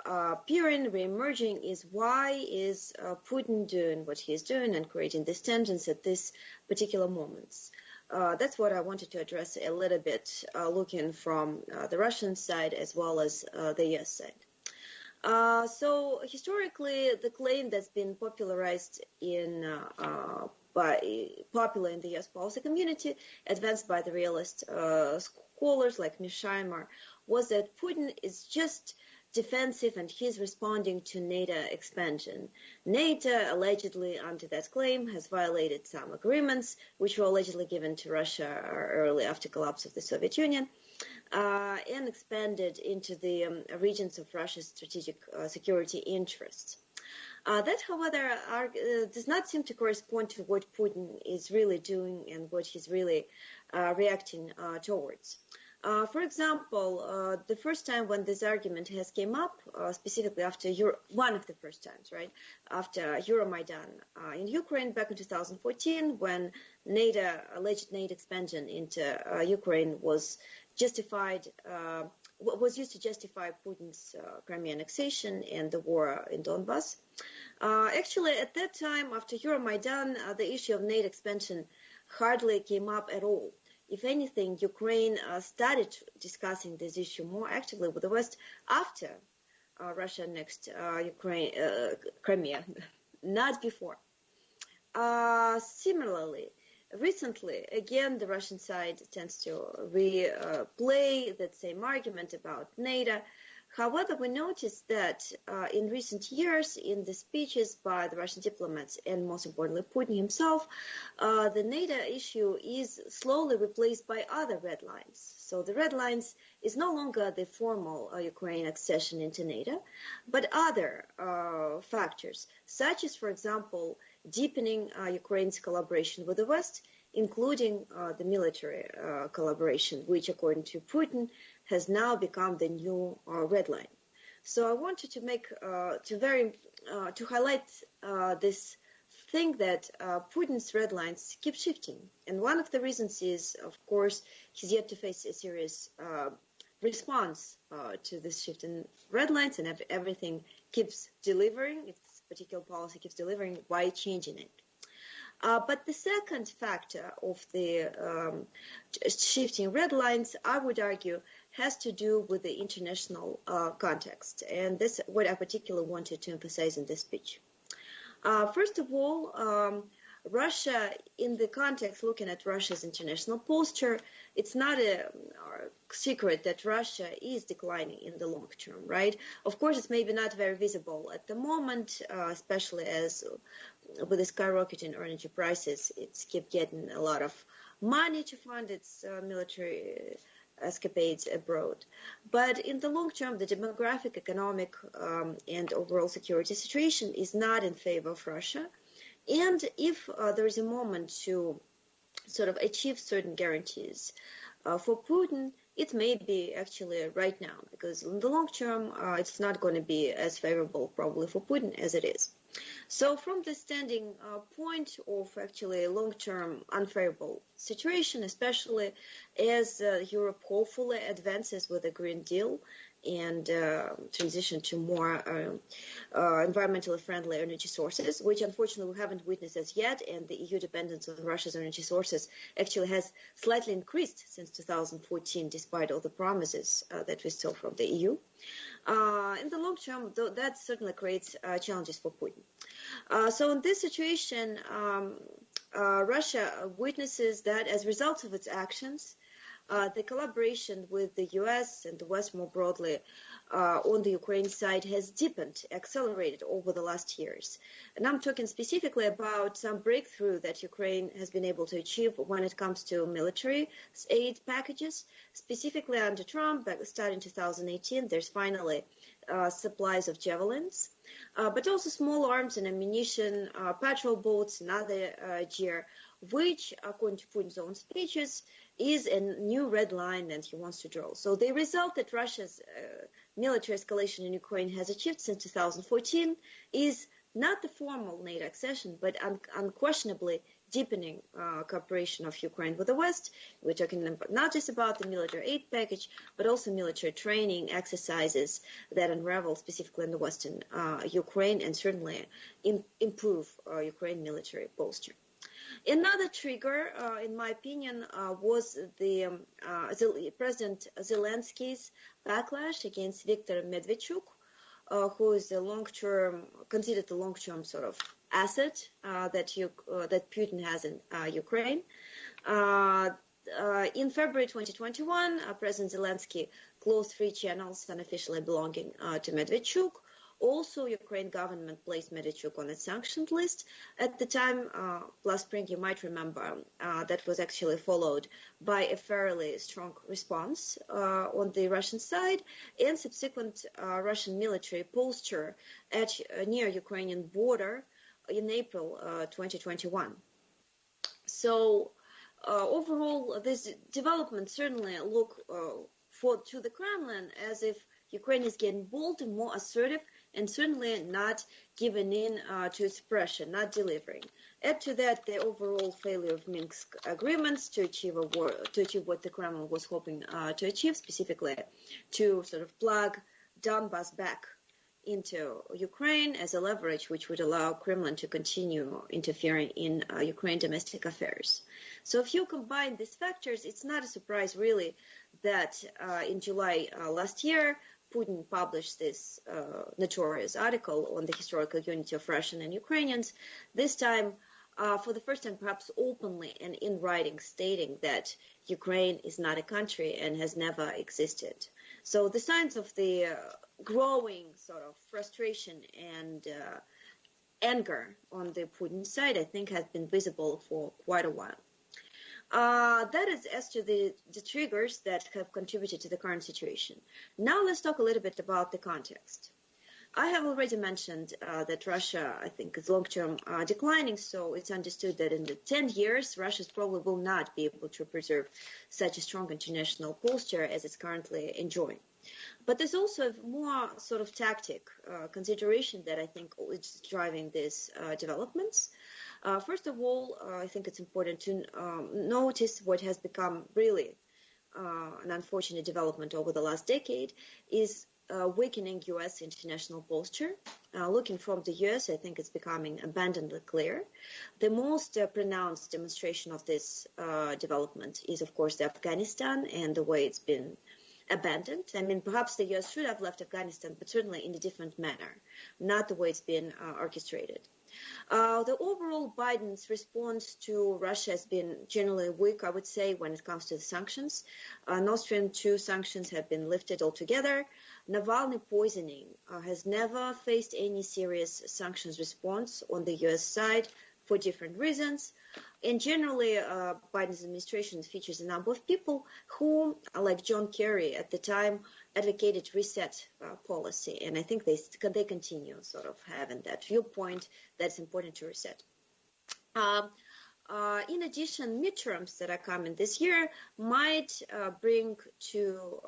appearing, re-emerging, is why is Putin doing what he's doing and creating these tensions at this particular moments? That's what I wanted to address a little bit, looking from the Russian side as well as the US side. So historically, the claim that's been popularized popular in the US policy community, advanced by the realist scholars like Mishaimer, was that Putin is just defensive and he's responding to NATO expansion. NATO, allegedly under that claim, has violated some agreements which were allegedly given to Russia early after collapse of the Soviet Union, and expanded into the regions of Russia's strategic security interests. That, however, does not seem to correspond to what Putin is really doing and what he's really reacting towards. For example, the first time when this argument has came up, specifically after one of the first times, right, after Euromaidan in Ukraine back in 2014, when alleged NATO expansion into Ukraine was justified, was used to justify Putin's Crimea annexation and the war in Donbass. Actually, at that time, after Euromaidan, the issue of NATO expansion hardly came up at all. If anything, Ukraine started discussing this issue more actively with the West after Russia annexed Crimea, not before. Similarly, recently, again, the Russian side tends to replay that same argument about NATO. However, we noticed that in recent years, in the speeches by the Russian diplomats and, most importantly, Putin himself, the NATO issue is slowly replaced by other red lines. So the red lines is no longer the formal Ukraine accession into NATO, but other factors, such as, for example, deepening Ukraine's collaboration with the West, including the military collaboration, which, according to Putin, has now become the new red line. So I wanted to make to highlight this thing that Putin's red lines keep shifting, and one of the reasons is, of course, he's yet to face a serious response to this shift in red lines, and everything keeps delivering. If this particular policy keeps delivering, why changing it? But the second factor of the shifting red lines, I would argue, has to do with the international context. And this is what I particularly wanted to emphasize in this speech. First of all, Russia, in the context, looking at Russia's international posture, it's not a secret that Russia is declining in the long term, right? Of course, it's maybe not very visible at the moment, especially as with the skyrocketing energy prices, it's kept getting a lot of money to fund its military escapades abroad. But in the long term, the demographic, economic, and overall security situation is not in favor of Russia. And if there is a moment to sort of achieve certain guarantees for Putin, it may be actually right now, because in the long term, it's not going to be as favorable probably for Putin as it is. So from the standing point of actually a long-term unfavorable situation, especially as Europe hopefully advances with the Green Deal and transition to more environmentally friendly energy sources, which unfortunately we haven't witnessed as yet, and the EU dependence on Russia's energy sources actually has slightly increased since 2014, despite all the promises that we saw from the EU. In the long term, though, that certainly creates challenges for Putin. So in this situation, Russia witnesses that as a result of its actions, the collaboration with the US and the West more broadly on the Ukraine side has deepened, accelerated over the last years. And I'm talking specifically about some breakthrough that Ukraine has been able to achieve when it comes to military aid packages. Specifically under Trump, starting 2018, there's finally supplies of javelins, but also small arms and ammunition, patrol boats and other gear, which, according to Putin's own speeches, is a new red line that he wants to draw. So the result that Russia's military escalation in Ukraine has achieved since 2014 is not the formal NATO accession, but unquestionably deepening cooperation of Ukraine with the West. We're talking not just about the military aid package, but also military training exercises that unravel specifically in the Western Ukraine and certainly improve Ukraine military posture. Another trigger, in my opinion, was the President Zelensky's backlash against Viktor Medvedchuk, who is considered the long-term sort of asset that Putin has in Ukraine. In February 2021, President Zelensky closed 3 channels unofficially belonging to Medvedchuk. Also, Ukraine government placed Medvedchuk on its sanctioned list. At the time, last spring, you might remember, that was actually followed by a fairly strong response on the Russian side and subsequent Russian military posture near Ukrainian border in April 2021. So overall, this development certainly look to the Kremlin as if Ukraine is getting bold and more assertive and certainly not giving in to its pressure, not delivering. Add to that the overall failure of Minsk agreements to achieve what the Kremlin was hoping to achieve, specifically to sort of plug Donbas back into Ukraine as a leverage which would allow Kremlin to continue interfering in Ukraine domestic affairs. So if you combine these factors, it's not a surprise really that in July last year, Putin published this notorious article on the historical unity of Russian and Ukrainians, this time for the first time perhaps openly and in writing stating that Ukraine is not a country and has never existed. So the signs of the growing sort of frustration and anger on the Putin side, I think, has been visible for quite a while. That is as to the triggers that have contributed to the current situation. Now let's talk a little bit about the context. I have already mentioned that Russia, I think, is long-term declining, so it's understood that in the 10 years, Russia probably will not be able to preserve such a strong international posture as it's currently enjoying. But there's also more sort of tactic consideration that I think is driving these developments. First of all, I think it's important to notice what has become really an unfortunate development over the last decade is weakening U.S. international posture. Looking from the U.S., I think it's becoming abundantly clear. The most pronounced demonstration of this development is, of course, Afghanistan and the way it's been abandoned. I mean, perhaps the U.S. should have left Afghanistan, but certainly in a different manner, not the way it's been orchestrated. The overall Biden's response to Russia has been generally weak, I would say, when it comes to the sanctions. Nord Stream 2 sanctions have been lifted altogether. Navalny poisoning has never faced any serious sanctions response on the U.S. side for different reasons. And generally, Biden's administration features a number of people who, like John Kerry at the time, advocated reset policy. And I think they continue sort of having that viewpoint that's important to reset. In addition, midterms that are coming this year might bring to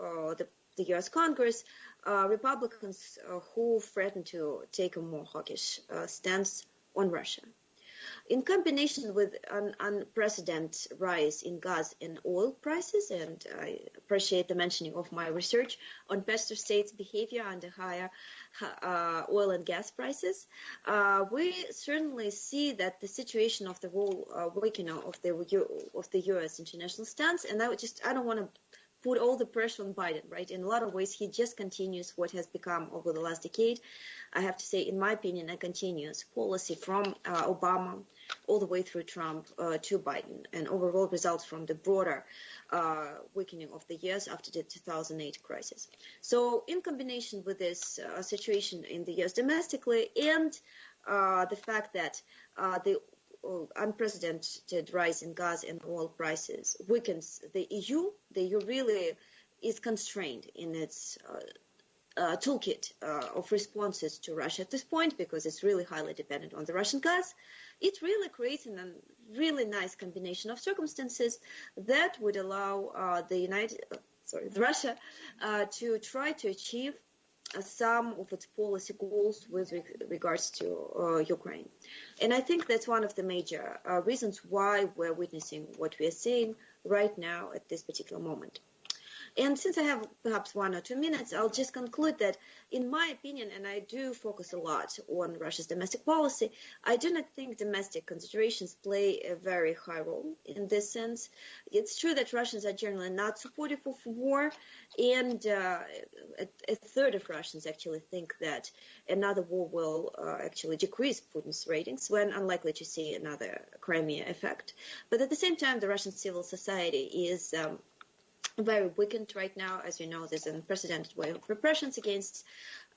the U.S. Congress Republicans who threaten to take a more hawkish stance on Russia. In combination with an unprecedented rise in gas and oil prices, and I appreciate the mentioning of my research on pastor states' behavior under higher oil and gas prices, we certainly see that the situation of the whole weakening of the U.S. international stance, and I don't want to put all the pressure on Biden, right? In a lot of ways, he just continues what has become over the last decade. I have to say, in my opinion, a continuous policy from Obama all the way through Trump to Biden, and overall results from the broader weakening of the U.S. after the 2008 crisis. So in combination with this situation in the U.S. domestically and the fact that the unprecedented rise in gas and oil prices weakens the EU. The EU really is constrained in its toolkit of responses to Russia at this point because it's really highly dependent on the Russian gas. It really creates a really nice combination of circumstances that would allow Russia to try to achieve some of its policy goals with regards to Ukraine. And I think that's one of the major reasons why we're witnessing what we are seeing right now at this particular moment. And since I have perhaps 1 or 2 minutes, I'll just conclude that, in my opinion, and I do focus a lot on Russia's domestic policy, I do not think domestic considerations play a very high role in this sense. It's true that Russians are generally not supportive of war, and a third of Russians actually think that another war will actually decrease Putin's ratings. We're unlikely to see another Crimea effect. But at the same time, the Russian civil society is very weakened right now. As you know, there's an unprecedented wave of repressions against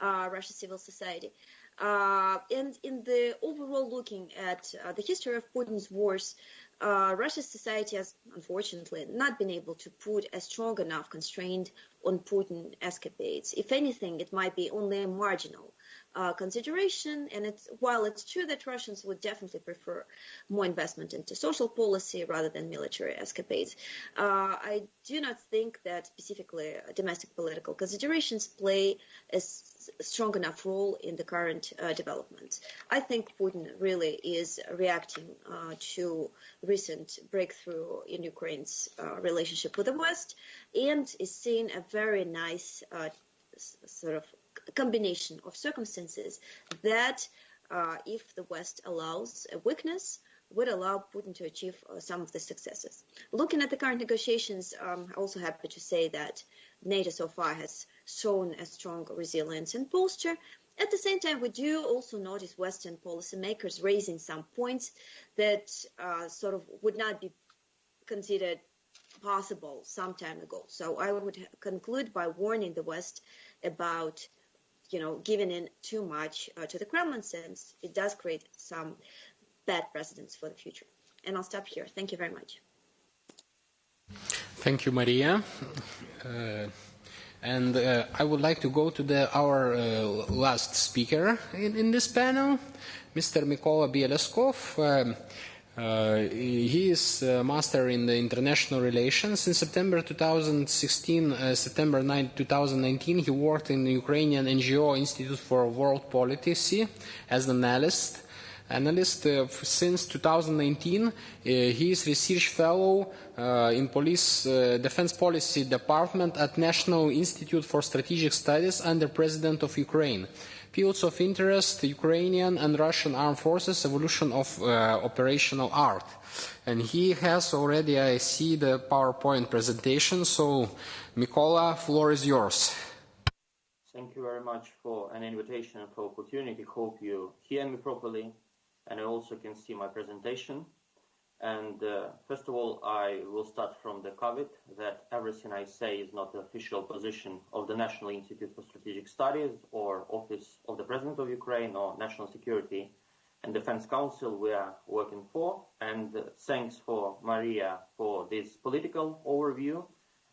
Russia's civil society. And in the overall looking at the history of Putin's wars, Russia's society has unfortunately not been able to put a strong enough constraint on Putin escapades. If anything, it might be only a marginal consideration. And while it's true that Russians would definitely prefer more investment into social policy rather than military escapades, I do not think that specifically domestic political considerations play a strong enough role in the current developments. I think Putin really is reacting to recent breakthrough in Ukraine's relationship with the West, and is seeing a very nice sort of combination of circumstances that, if the West allows a weakness, would allow Putin to achieve some of the successes. Looking at the current negotiations, I'm also happy to say that NATO so far has shown a strong resilience and posture. At the same time, we do also notice Western policymakers raising some points that sort of would not be considered possible some time ago. So I would conclude by warning the West about giving in too much to the Kremlin, since it does create some bad precedents for the future. And I'll stop here. Thank you very much. Thank you, Maria. And I would like to go to our last speaker in this panel, Mr. Mykola Bieleskov. He is a master in the international relations. In September 2016, September 9, 2019, he worked in the Ukrainian NGO Institute for World Policy as an analyst. Since 2019, he is research fellow in Police Defense Policy Department at National Institute for Strategic Studies under President of Ukraine. Fields of interest: Ukrainian and Russian armed forces, evolution of operational art. And he has already, I see, the PowerPoint presentation. So, Mykola, floor is yours. Thank you very much for an invitation and for opportunity. Hope you hear me properly, and I also can see my presentation. And first of all, I will start from the caveat that everything I say is not the official position of the National Institute for Strategic Studies or Office of the President of Ukraine or National Security and Defense Council we are working for. And thanks for Maria for this political overview.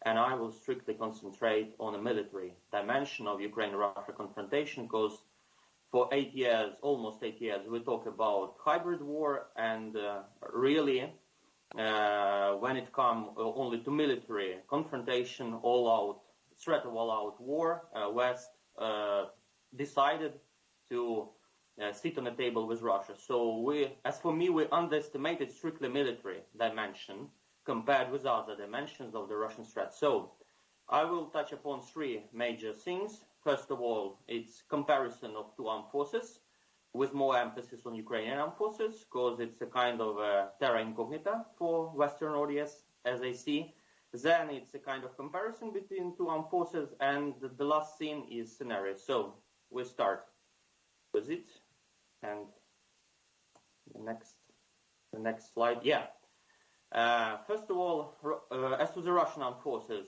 And I will strictly concentrate on the military dimension of Ukraine-Russia confrontation, because for 8 years, almost 8 years, we talk about hybrid war, and really, when it comes only to military confrontation, all-out threat of all-out war, West decided to sit on the table with Russia. So as for me, we underestimated strictly military dimension compared with other dimensions of the Russian threat. So I will touch upon three major things. First of all, it's comparison of two armed forces, with more emphasis on Ukrainian armed forces, because it's a kind of terra incognita for Western audience, as I see. Then it's a kind of comparison between two armed forces, and the last thing is scenario. So we start with it, and the next slide. Yeah. First of all, as to the Russian armed forces,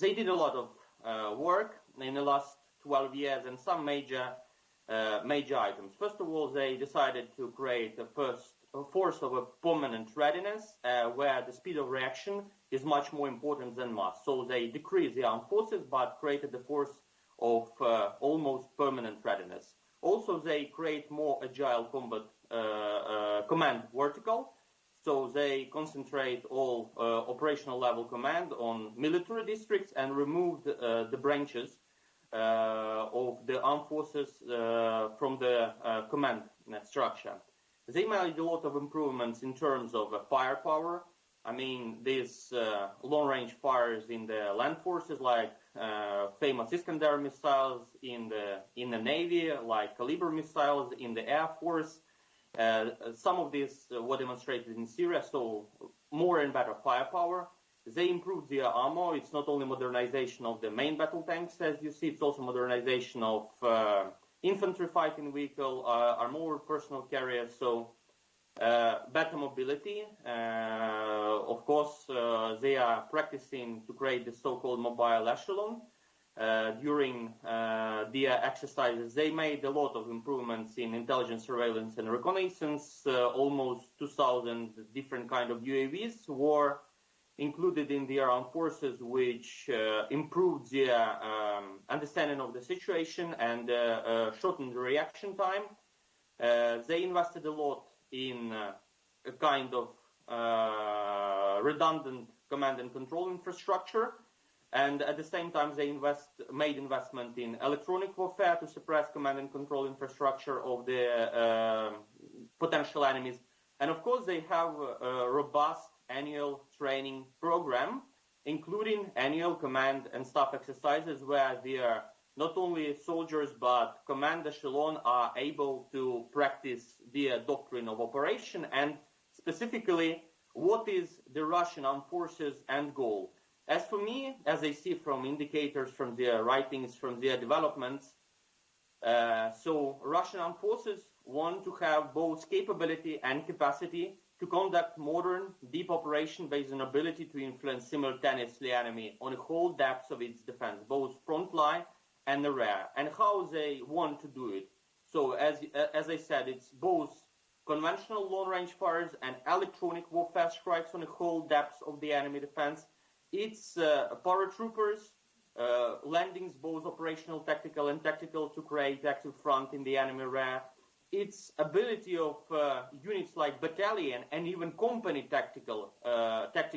they did a lot of work in the last 12 years, and some major items. First of all, they decided to create a force of a permanent readiness, where the speed of reaction is much more important than mass. So they decreased the armed forces, but created the force of almost permanent readiness. Also, they create more agile combat command vertical. So they concentrate all operational level command on military districts and removed the branches of the armed forces from the command structure. They made a lot of improvements in terms of firepower. I mean, these long-range fires in the land forces, like famous Iskander missiles in the Navy, like Caliber missiles in the Air Force. Some of these were demonstrated in Syria, so more and better firepower. They improved their armor. It's not only modernization of the main battle tanks, as you see, it's also modernization of infantry fighting vehicle, armored personal carriers, so better mobility. Of course, they are practicing to create the so-called mobile echelon. During their exercises, they made a lot of improvements in intelligence, surveillance, and reconnaissance. Almost 2,000 different kind of UAVs were included in the armed forces, which improved their understanding of the situation and shortened the reaction time. They invested a lot in a kind of redundant command and control infrastructure, and at the same time they made investment in electronic warfare to suppress command and control infrastructure of the potential enemies. And of course they have a robust annual training program, including annual command and staff exercises where their not only soldiers but command echelon are able to practice their doctrine of operation and specifically what is the Russian armed forces end goal. As for me, as I see from indicators, from their writings, from their developments, so Russian armed forces want to have both capability and capacity to conduct modern, deep operation based on ability to influence simultaneously enemy on the whole depth of its defense, both front line and the rear, and how they want to do it. So as I said, it's both conventional long-range fires and electronic warfare strikes on the whole depth of the enemy defense. It's paratroopers, landings, both operational, tactical, and tactical, to create active front in the enemy rear. Its ability of units like battalion and even company tactic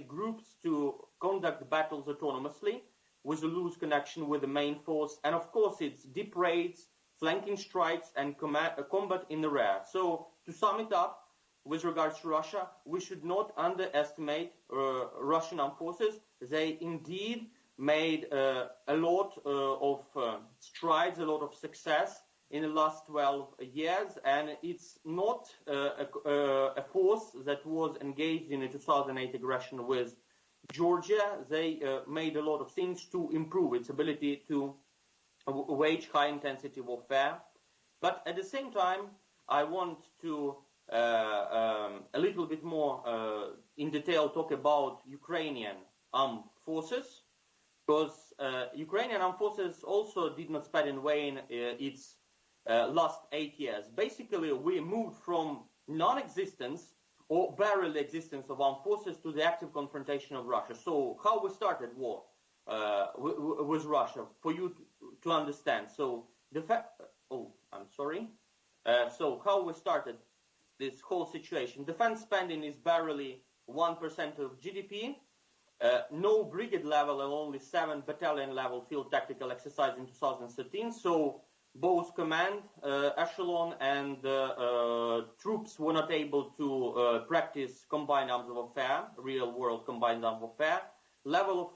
groups to conduct battles autonomously with a loose connection with the main force, and of course its deep raids, flanking strikes, and combat in the rear. So to sum it up, with regards to Russia, we should not underestimate Russian armed forces. They indeed made a lot of strides, a lot of success in the last 12 years, and it's not a force that was engaged in a 2008 aggression with Georgia. They made a lot of things to improve its ability to wage high-intensity warfare. But at the same time, I want to a little bit more in detail talk about Ukrainian armed forces, because Ukrainian armed forces also did not spend in vain its last 8 years. Basically, we moved from non-existence or barely existence of armed forces to the active confrontation of Russia. So how we started war with Russia, for you to understand. So the fact, so how we started this whole situation. Defense spending is barely 1% of GDP. No brigade level and only 7 battalion level field tactical exercise in 2013. So both command echelon and troops were not able to practice combined arms warfare, real world combined arms warfare. Level of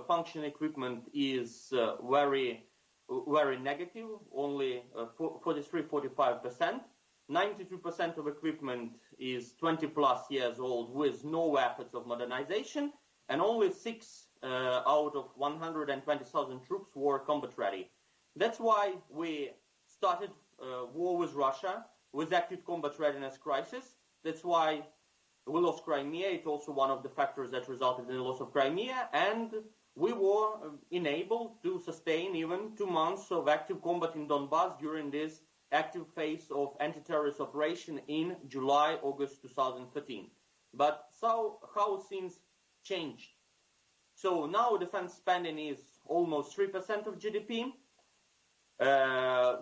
function equipment is very negative, only 43-45%. 92% of equipment is 20 plus years old with no efforts of modernization, and only 6 out of 120,000 troops were combat ready. That's why we started war with Russia with active combat readiness crisis. That's why we lost Crimea. It's also one of the factors that resulted in the loss of Crimea, and we were enabled to sustain even 2 months of active combat in Donbass during this active phase of anti-terrorist operation in July, August 2013. But so how things changed? So now defense spending is almost 3% of GDP.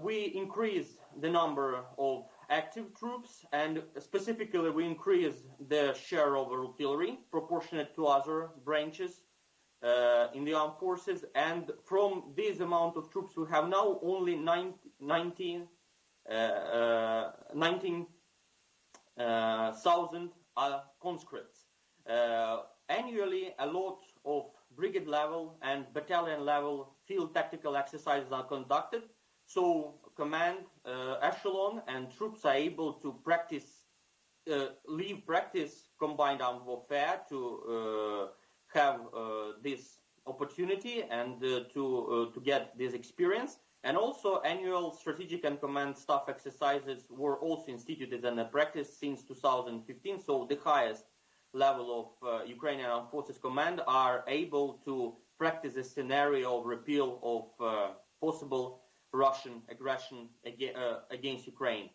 We increased the number of active troops, and specifically we increased the share of artillery proportionate to other branches. in the armed forces, and from this amount of troops we have now only 19,000 conscripts. Annually, a lot of brigade level and battalion level field tactical exercises are conducted, so command echelon and troops are able to practice combined armed warfare to have this opportunity and to get this experience. And also annual strategic and command staff exercises were also instituted and practiced since 2015, so the highest level of Ukrainian Armed Forces Command are able to practice a scenario of repeal of possible Russian aggression against Ukraine.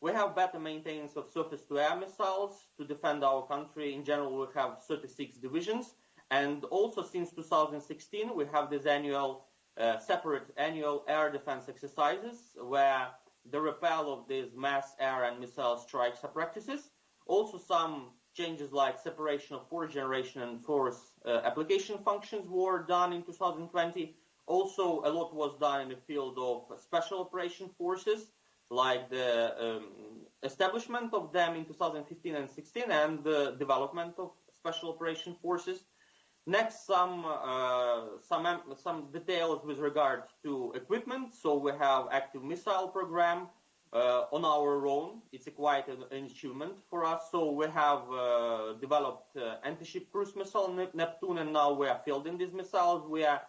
We have better maintenance of surface-to-air missiles to defend our country. In general, we have 36 divisions. And also since 2016, we have this annual, separate annual air defense exercises where the repel of these mass air and missile strikes are practices. Also some changes like separation of force generation and force application functions were done in 2020. Also, a lot was done in the field of special operation forces, like the establishment of them in 2015 and 16 and the development of special operation forces. Next, some details with regard to equipment. So we have active missile program on our own. It's quite an achievement for us. So we have developed anti-ship cruise missile Neptune, and now we are fielding these missiles. We have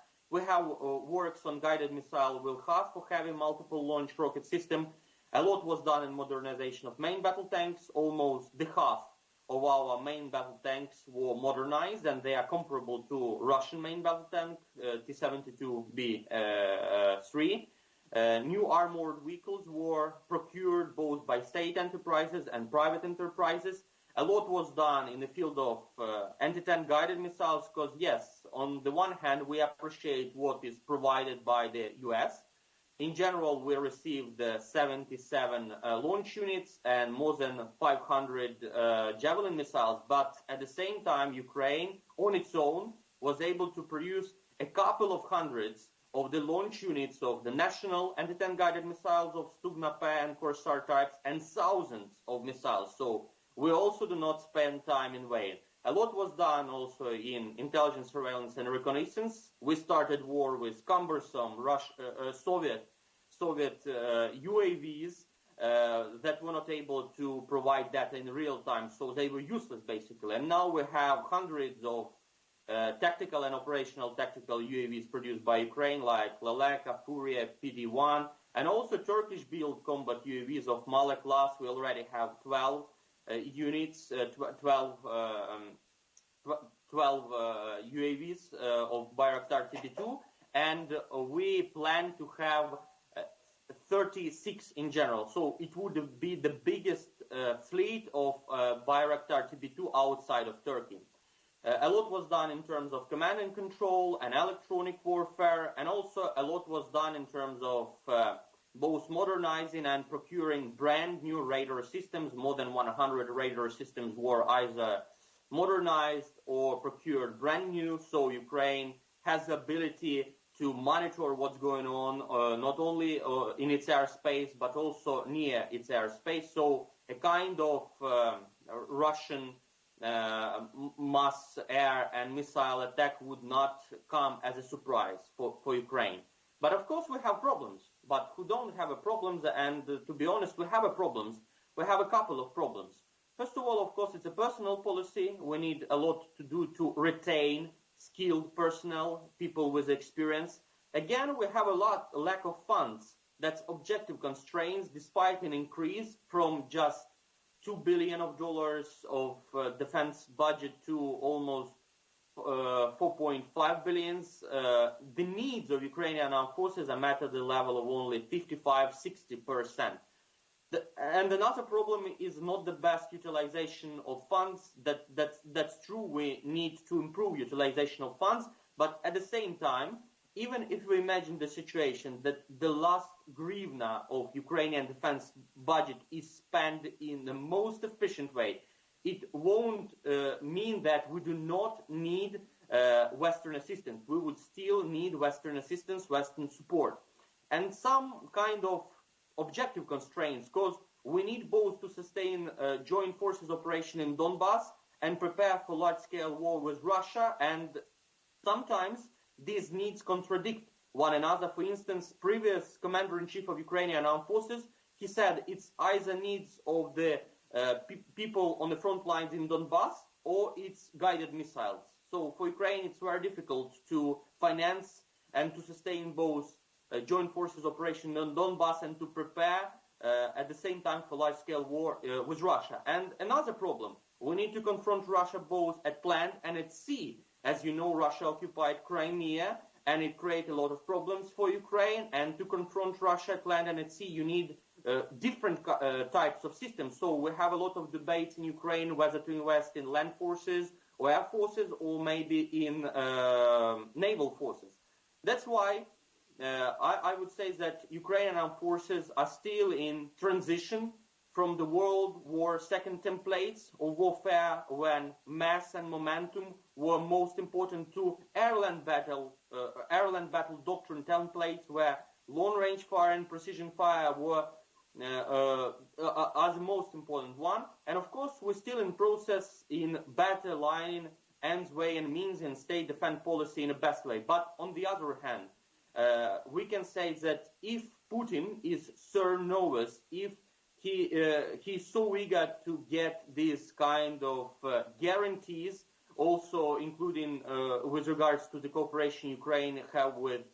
works on guided missile Vilnius for having multiple launch rocket system. A lot was done in modernization of main battle tanks. Almost the half of our main battle tanks were modernized, and they are comparable to Russian main battle tank T-72B3. New armored vehicles were procured both by state enterprises and private enterprises. A lot was done in the field of anti-tank guided missiles because, yes, on the one hand, we appreciate what is provided by the US. In general, we received 77 launch units and more than 500 Javelin missiles, but at the same time, Ukraine, on its own, was able to produce a couple of hundreds of the launch units of the national anti-tank guided missiles of Stugna P and Corsair types, and thousands of missiles. So we also do not spend time in vain. A lot was done also in intelligence, surveillance, and reconnaissance. We started war with cumbersome Soviet UAVs that were not able to provide data in real time, so they were useless basically. And now we have hundreds of tactical and operational tactical UAVs produced by Ukraine, like Leleka, Furia, PD-1, and also Turkish-built combat UAVs of Male class. We already have 12 units, 12 UAVs of Bayraktar TB2, and we plan to have 36 in general. So it would be the biggest fleet of Bayraktar TB2 outside of Turkey. A lot was done in terms of command and control and electronic warfare, and also a lot was done in terms of both modernizing and procuring brand new radar systems. More than 100 radar systems were either modernized or procured brand new, so Ukraine has the ability to monitor what's going on, not only in its airspace, but also near its airspace. So a kind of Russian mass air and missile attack would not come as a surprise for Ukraine. But of course we have problems. But who don't have a problems? And to be honest, we have a problems. We have a couple of problems. First of all, of course, it's a personal policy. We need a lot to do to retain skilled personnel, people with experience. Again, we have a lack of funds. That's objective constraints, despite an increase from just $2 billion of defense budget to almost 4.5 billion. The needs of Ukrainian armed forces are met at the level of only 55-60%. And another problem is not the best utilization of funds. That's true. We need to improve utilization of funds. But at the same time, even if we imagine the situation that the last hryvnia of Ukrainian defense budget is spent in the most efficient way, it won't mean that we do not need Western assistance. We would still need Western assistance, Western support, and some kind of objective constraints, because we need both to sustain joint forces operation in Donbass and prepare for large-scale war with Russia, and sometimes these needs contradict one another. For instance, previous commander-in-chief of Ukrainian armed forces, he said it's either needs of the people on the front lines in Donbass or it's guided missiles. So for Ukraine, it's very difficult to finance and to sustain both joint forces operation in Donbass and to prepare at the same time for large-scale war with Russia. And another problem, we need to confront Russia both at land and at sea. As you know, Russia occupied Crimea, and it created a lot of problems for Ukraine. And to confront Russia at land and at sea, you need different types of systems. So we have a lot of debates in Ukraine whether to invest in land forces or air forces or maybe in naval forces. That's why I would say that Ukrainian armed forces are still in transition from the World War II templates of warfare, when mass and momentum were most important, to airland battle doctrine templates, where long-range fire and precision fire were are the most important one. And of course, we're still in process in better aligning ends, way, and means in state defense policy in a best way. But on the other hand, we can say that if Putin is so nervous, if he's so eager to get these kind of guarantees, also including with regards to the cooperation Ukraine have with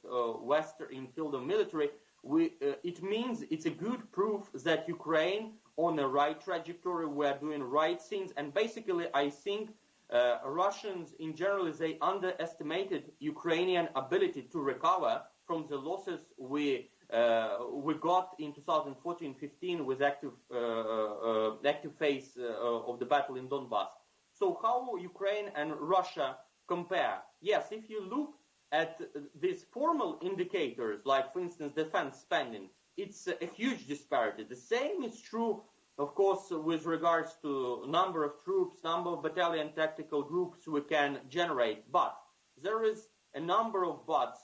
Western in field of military, it means it's a good proof that Ukraine on the right trajectory, we're doing right things. And basically, I think Russians in general, they underestimated Ukrainian ability to recover from the losses we got in 2014-15 with active phase of the battle in Donbass. So how Ukraine and Russia compare? Yes, if you look at these formal indicators, like for instance defense spending, it's a huge disparity. The same is true, of course, with regards to number of troops, number of battalion tactical groups we can generate. But there is a number of buts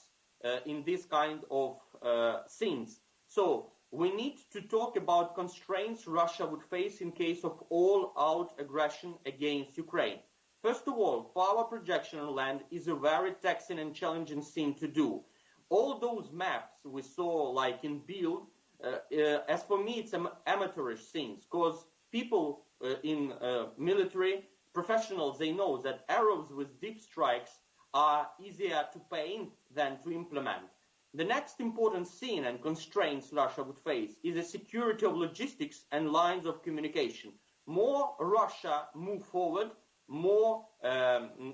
in this kind of things. So we need to talk about constraints Russia would face in case of all-out aggression against Ukraine. First of all, power projection on land is a very taxing and challenging thing to do. All those maps we saw, like in build, as for me, it's amateurish things, because people in military professionals, they know that arrows with deep strikes are easier to paint than to implement. The next important thing and constraints Russia would face is the security of logistics and lines of communication. More Russia move forward, more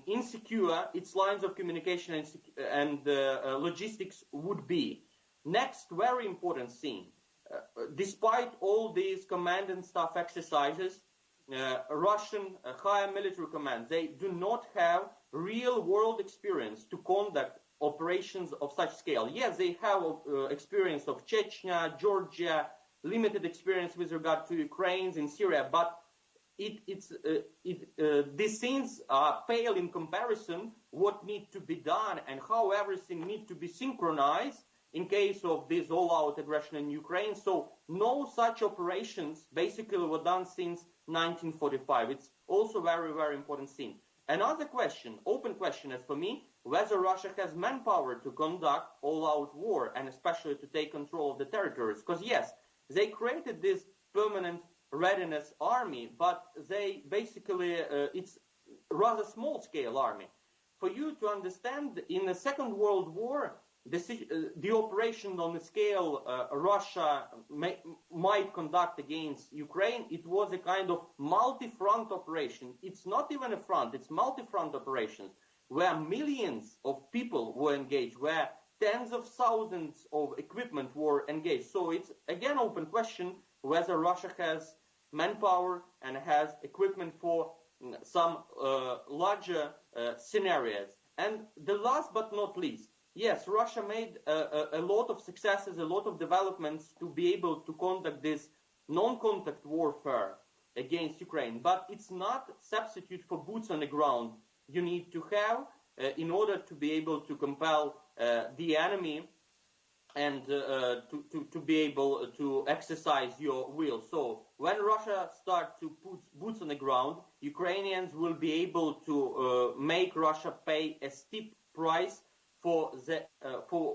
insecure its lines of communication and logistics would be. Next very important thing, despite all these command and staff exercises, Russian higher military command, they do not have real world experience to conduct operations of such scale. Yes, they have experience of Chechnya, Georgia, limited experience with regard to Ukraine in Syria, but these things pale in comparison what need to be done and how everything need to be synchronized in case of this all-out aggression in Ukraine. So no such operations basically were done since 1945. It's also very, very important thing. Another question, open question as for me, whether Russia has manpower to conduct all-out war and especially to take control of the territories. Because yes, they created this permanent readiness army, but they basically, it's rather small-scale army. For you to understand, in the Second World War, the operation on the scale Russia might conduct against Ukraine, it was a kind of multi-front operation. It's not even a front, it's multi-front operations, where millions of people were engaged, where tens of thousands of equipment were engaged. So it's again open question whether Russia has manpower and has equipment for some larger scenarios. And the last but not least, yes, Russia made a lot of successes, a lot of developments to be able to conduct this non-contact warfare against Ukraine. But it's not substitute for boots on the ground. You need to have in order to be able to compel the enemy and to be able to exercise your will. So when Russia starts to put boots on the ground, Ukrainians will be able to make Russia pay a steep price for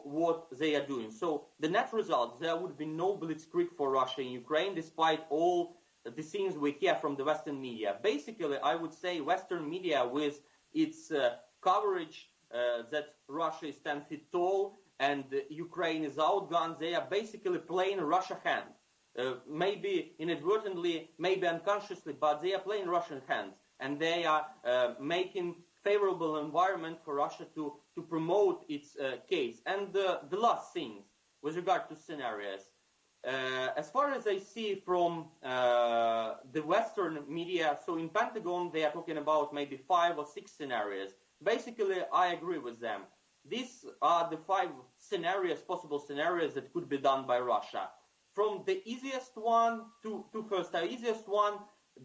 what they are doing. So the net result, there would be no blitzkrieg for Russia in Ukraine, despite all the things we hear from the Western media. Basically, I would say Western media, with its coverage that Russia is 10 feet tall and Ukraine is outgunned, they are basically playing Russia hand. Maybe inadvertently, maybe unconsciously, but they are playing Russian hand, and they are making favorable environment for Russia to promote its case. And the last thing with regard to scenarios, as far as I see from the Western media, so in Pentagon they are talking about maybe 5 or 6 scenarios. Basically, I agree with them. These are the 5 scenarios, possible scenarios that could be done by Russia. From the easiest one to first, the easiest one,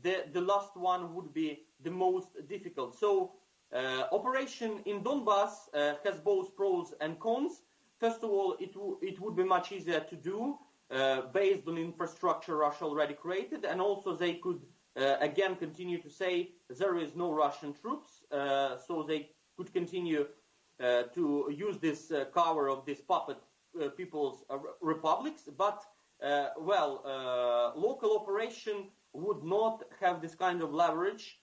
the last one would be the most difficult. So operation in Donbass has both pros and cons. First of all, it would be much easier to do based on infrastructure Russia already created, and also they could again continue to say there is no Russian troops, so they could continue to use this cover of these puppet people's republics. But local operation would not have this kind of leverage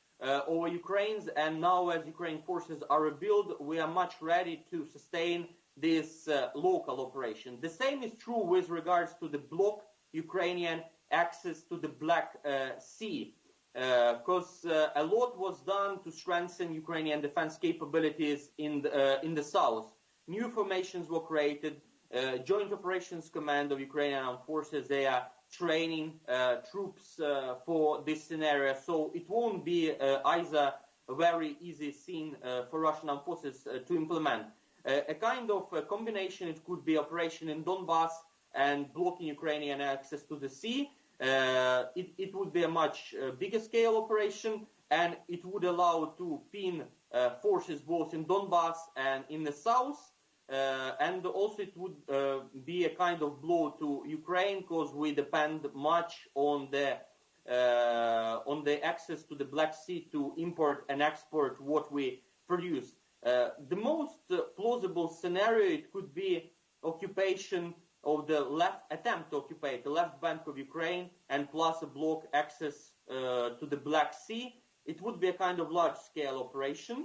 over Ukraine's, and now as Ukraine forces are rebuilt, we are much ready to sustain this local operation. The same is true with regards to the bloc Ukrainian access to the Black Sea, because a lot was done to strengthen Ukrainian defense capabilities in the south. New formations were created. Joint Operations Command of Ukrainian Armed Forces, they are training troops for this scenario, so it won't be either a very easy thing for Russian armed forces to implement. A kind of a combination, it could be operation in Donbass and blocking Ukrainian access to the sea. It would be a much bigger scale operation, and it would allow to pin forces both in Donbass and in the south. And also it would be a kind of blow to Ukraine, because we depend much on the access to the Black Sea to import and export what we produce. The most plausible scenario, it could be occupation of the attempt to occupy the left bank of Ukraine, and plus a block access to the Black Sea. It would be a kind of large-scale operation.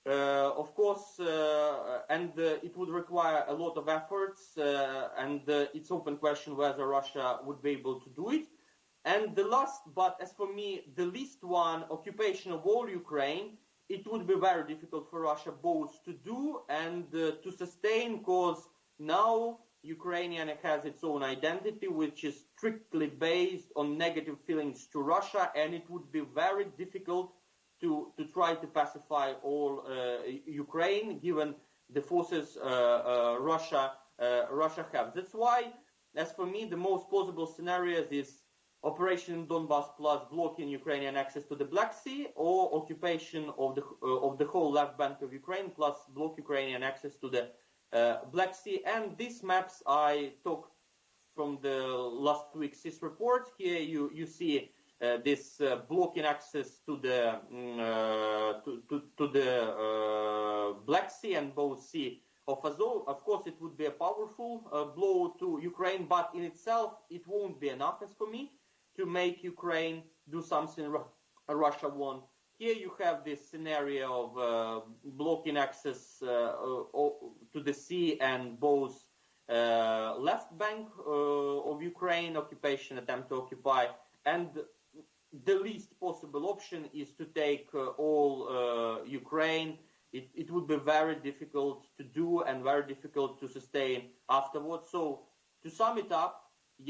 Of course, and it would require a lot of efforts, and it's open question whether Russia would be able to do it. And the last, but as for me, the least one, occupation of all Ukraine, it would be very difficult for Russia both to do and to sustain, because now Ukrainian has its own identity, which is strictly based on negative feelings to Russia, and it would be very difficult to try to pacify all Ukraine, given the forces Russia have. That's why, as for me, the most plausible scenario is operation in Donbass plus blocking Ukrainian access to the Black Sea, or occupation of the whole left bank of Ukraine plus block Ukrainian access to the Black Sea. And these maps I took from the last week's CIS report. Here you see this blocking access to the Black Sea and both Sea of Azov. Of course, it would be a powerful blow to Ukraine, but in itself, it won't be enough, as for me, to make Ukraine do something Russia wants. Here you have this scenario of blocking access to the sea and both left bank of Ukraine, occupation, attempt to occupy, and the least possible option is to take all Ukraine. It would be very difficult to do and very difficult to sustain afterwards. So to sum it up,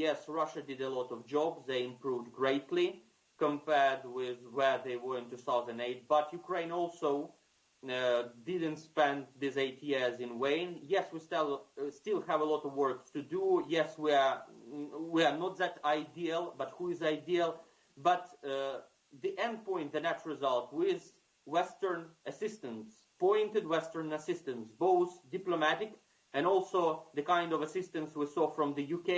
yes, Russia did a lot of jobs. They improved greatly compared with where they were in 2008. But Ukraine also didn't spend these 8 years in vain. Yes, we still have a lot of work to do. Yes, we are not that ideal, but who is ideal? But the end point, the net result, with Western assistance pointed Western assistance, both diplomatic and also the kind of assistance we saw from the UK,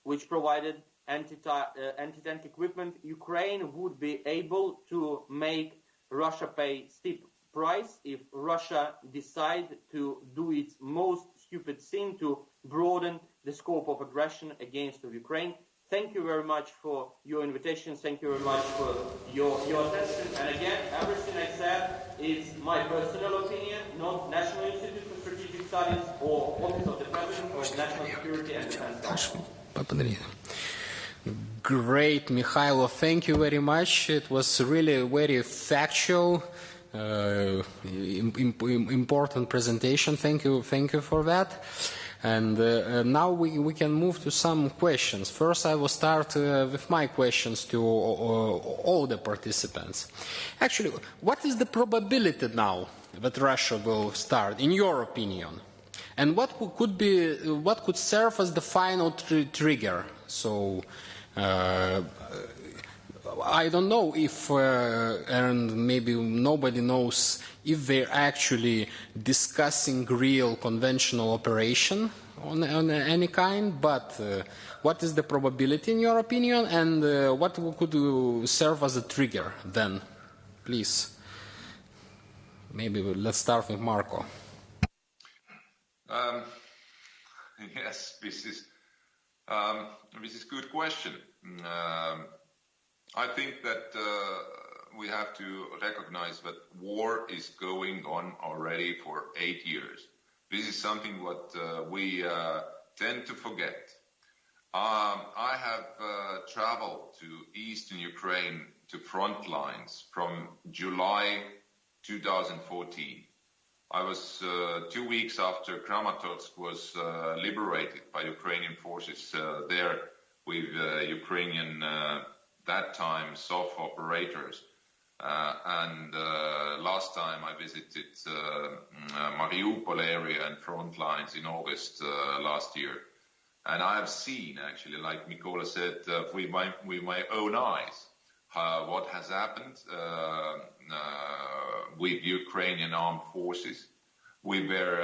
which provided anti-tank equipment. Ukraine would be able to make Russia pay steep price if Russia decide to do its most stupid thing to broaden the scope of aggression against Ukraine. Thank you very much for your invitation. Thank you very much for your attention. And again, everything I said is my personal opinion, not National Institute for Strategic Studies or Office of the President of National Security and Defense. Great, Mikhailo. Thank you very much. It was really very factual, important presentation. Thank you for that. And now we can move to some questions. First, I will start with my questions to all the participants. Actually, what is the probability now that Russia will start, in your opinion? And what could serve as the final trigger? So, I don't know if, and maybe nobody knows, if they're actually discussing real conventional operation on any kind, but what is the probability in your opinion, and what could serve as a trigger then? Please. Maybe let's start with Marco. Yes, this is a good question. I think that we have to recognize that war is going on already for 8 years. This is something what we tend to forget. I have traveled to eastern Ukraine to front lines from July 2014. I was 2 weeks after Kramatorsk was liberated by Ukrainian forces there with Ukrainian that time soft operators. And last time I visited Mariupol area and front lines in August last year. And I have seen, actually, like Mikola said, with my own eyes, what has happened with Ukrainian armed forces, with their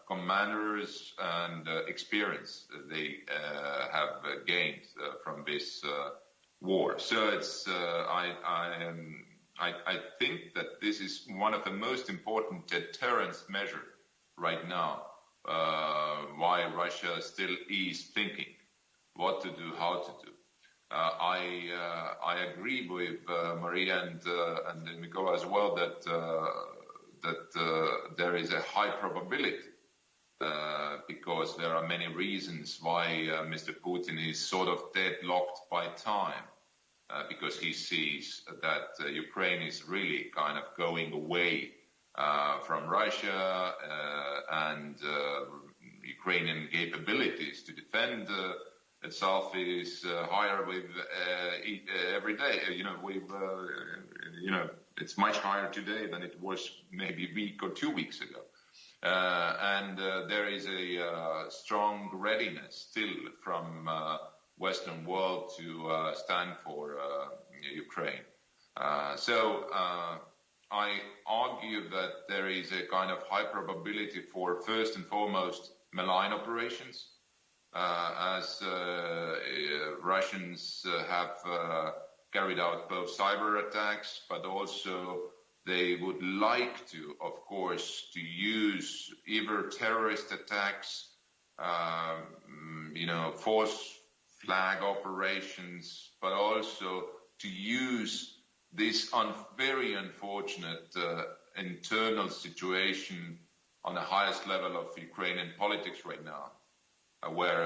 commanders and experience they have gained from this war. So it's I think that this is one of the most important deterrence measure right now. Why Russia still is thinking what to do, how to do. I agree with Maria and Mikola as well that there is a high probability because there are many reasons why Mr. Putin is sort of deadlocked by time. Because he sees that Ukraine is really kind of going away from Russia and Ukrainian capabilities to defend itself is higher with every day. It's much higher today than it was maybe a week or 2 weeks ago. And there is a strong readiness still from Western world to stand for Ukraine. So I argue that there is a kind of high probability for first and foremost malign operations, as Russians have carried out both cyber attacks, but also they would like to, of course, to use either terrorist attacks, force flag operations, but also to use this very unfortunate internal situation on the highest level of Ukrainian politics right now, where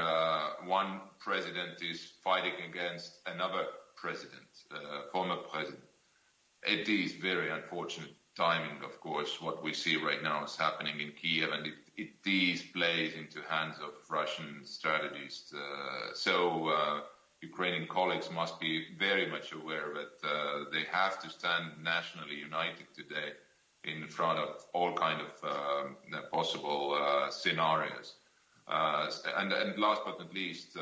one president is fighting against another president, former president. It is very unfortunate timing, of course. What we see right now is happening in Kiev, and it plays into hands of Russian strategists. So Ukrainian colleagues must be very much aware that they have to stand nationally united today in front of all kind of possible scenarios. And last but not least,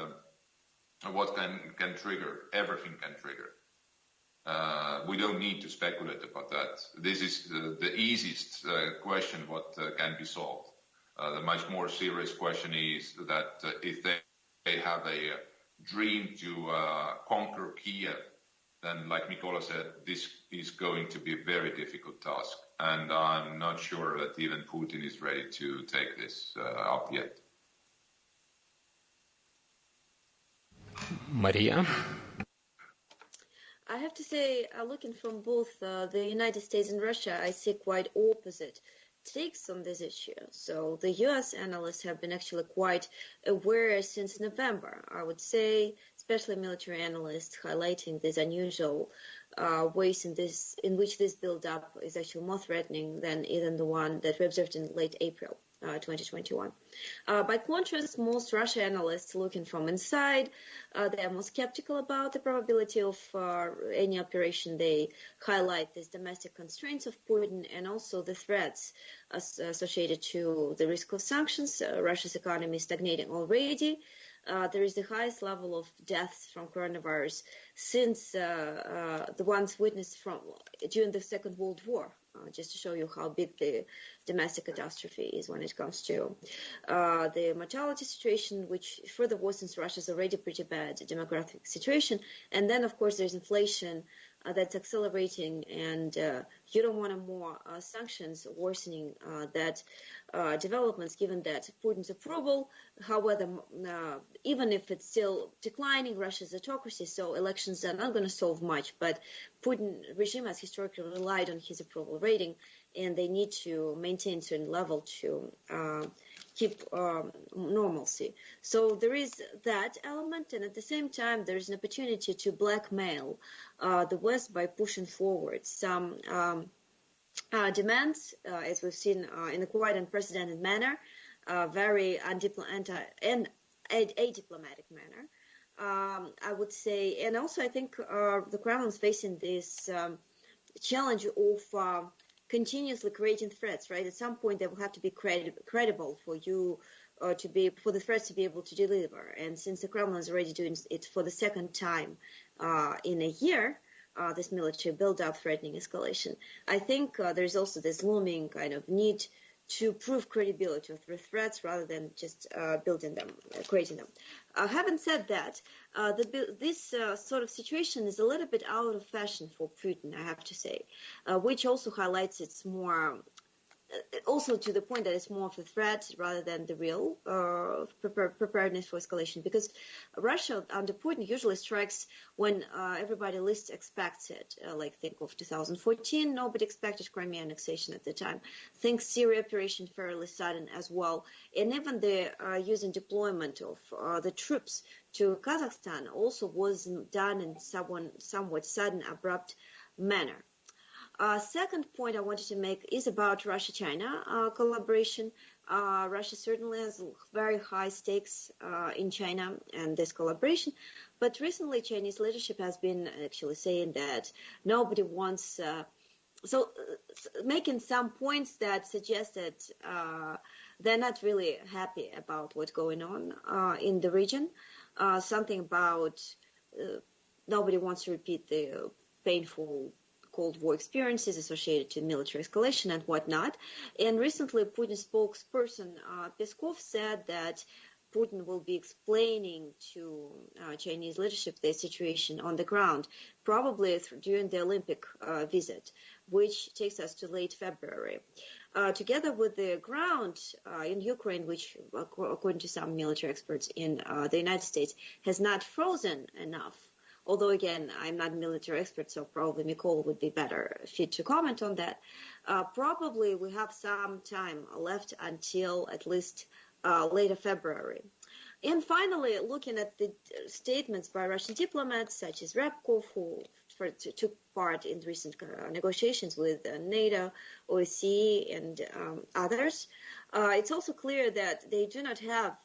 what can trigger? Everything can trigger. We don't need to speculate about that. This is the easiest question what can be solved. The much more serious question is that if they have a dream to conquer Kiev, then, like Mikola said, this is going to be a very difficult task. And I'm not sure that even Putin is ready to take this up yet. Maria? I have to say, looking from both the United States and Russia, I see quite opposite takes on this issue. So the U.S. analysts have been actually quite aware since November, I would say, especially military analysts highlighting these unusual ways in which this build-up is actually more threatening than even the one that we observed in late April 2021. By contrast, most Russia analysts looking from inside, they are more skeptical about the probability of any operation. They highlight these domestic constraints of Putin and also the threats associated to the risk of sanctions. Russia's economy is stagnating already. There is the highest level of deaths from coronavirus since the ones witnessed during the Second World War, just to show you how big the domestic catastrophe is when it comes to the mortality situation, which further worsens Russia's already pretty bad demographic situation. And then, of course, there's inflation that's accelerating, and you don't want more sanctions worsening that developments, given that Putin's approval, however, even if it's still declining, Russia's autocracy, so elections are not going to solve much, but Putin regime has historically relied on his approval rating, and they need to maintain a certain level to keep normalcy. So there is that element, and at the same time, there is an opportunity to blackmail the West by pushing forward some demands, as we've seen in a quite unprecedented manner, very undiplomatic manner, I would say. And also, I think the Kremlin is facing this challenge of continuously creating threats, right? At some point, they will have to be credible for you for the threats to be able to deliver. And since the Kremlin is already doing it for the second time in a year, this military build-up threatening escalation, I think there's also this looming kind of need to prove credibility of the threats rather than just building them, creating them. Having said that, this sort of situation is a little bit out of fashion for Putin, I have to say, which also highlights it's more, also to the point that it's more of a threat rather than the real preparedness for escalation, because Russia under Putin usually strikes when everybody least expects it. Like think of 2014, nobody expected Crimea annexation at the time. Think Syria operation, fairly sudden as well. And even the using deployment of the troops to Kazakhstan also was done in somewhat sudden, abrupt manner. Second point I wanted to make is about Russia-China collaboration. Russia certainly has very high stakes in China and this collaboration, but recently Chinese leadership has been actually saying that nobody wants, making some points that suggest that they're not really happy about what's going on in the region. Something about nobody wants to repeat the painful Cold War experiences associated to military escalation and whatnot. And recently, Putin's spokesperson, Peskov, said that Putin will be explaining to Chinese leadership the situation on the ground, probably during the Olympic visit, which takes us to late February. Together with the ground in Ukraine, which, according to some military experts in the United States, has not frozen enough. Although, again, I'm not a military expert, so probably Mikola would be better fit to comment on that. Probably we have some time left until at least later February. And finally, looking at the statements by Russian diplomats, such as Ryabkov, who took part in recent negotiations with NATO, OSCE, and others, it's also clear that they do not have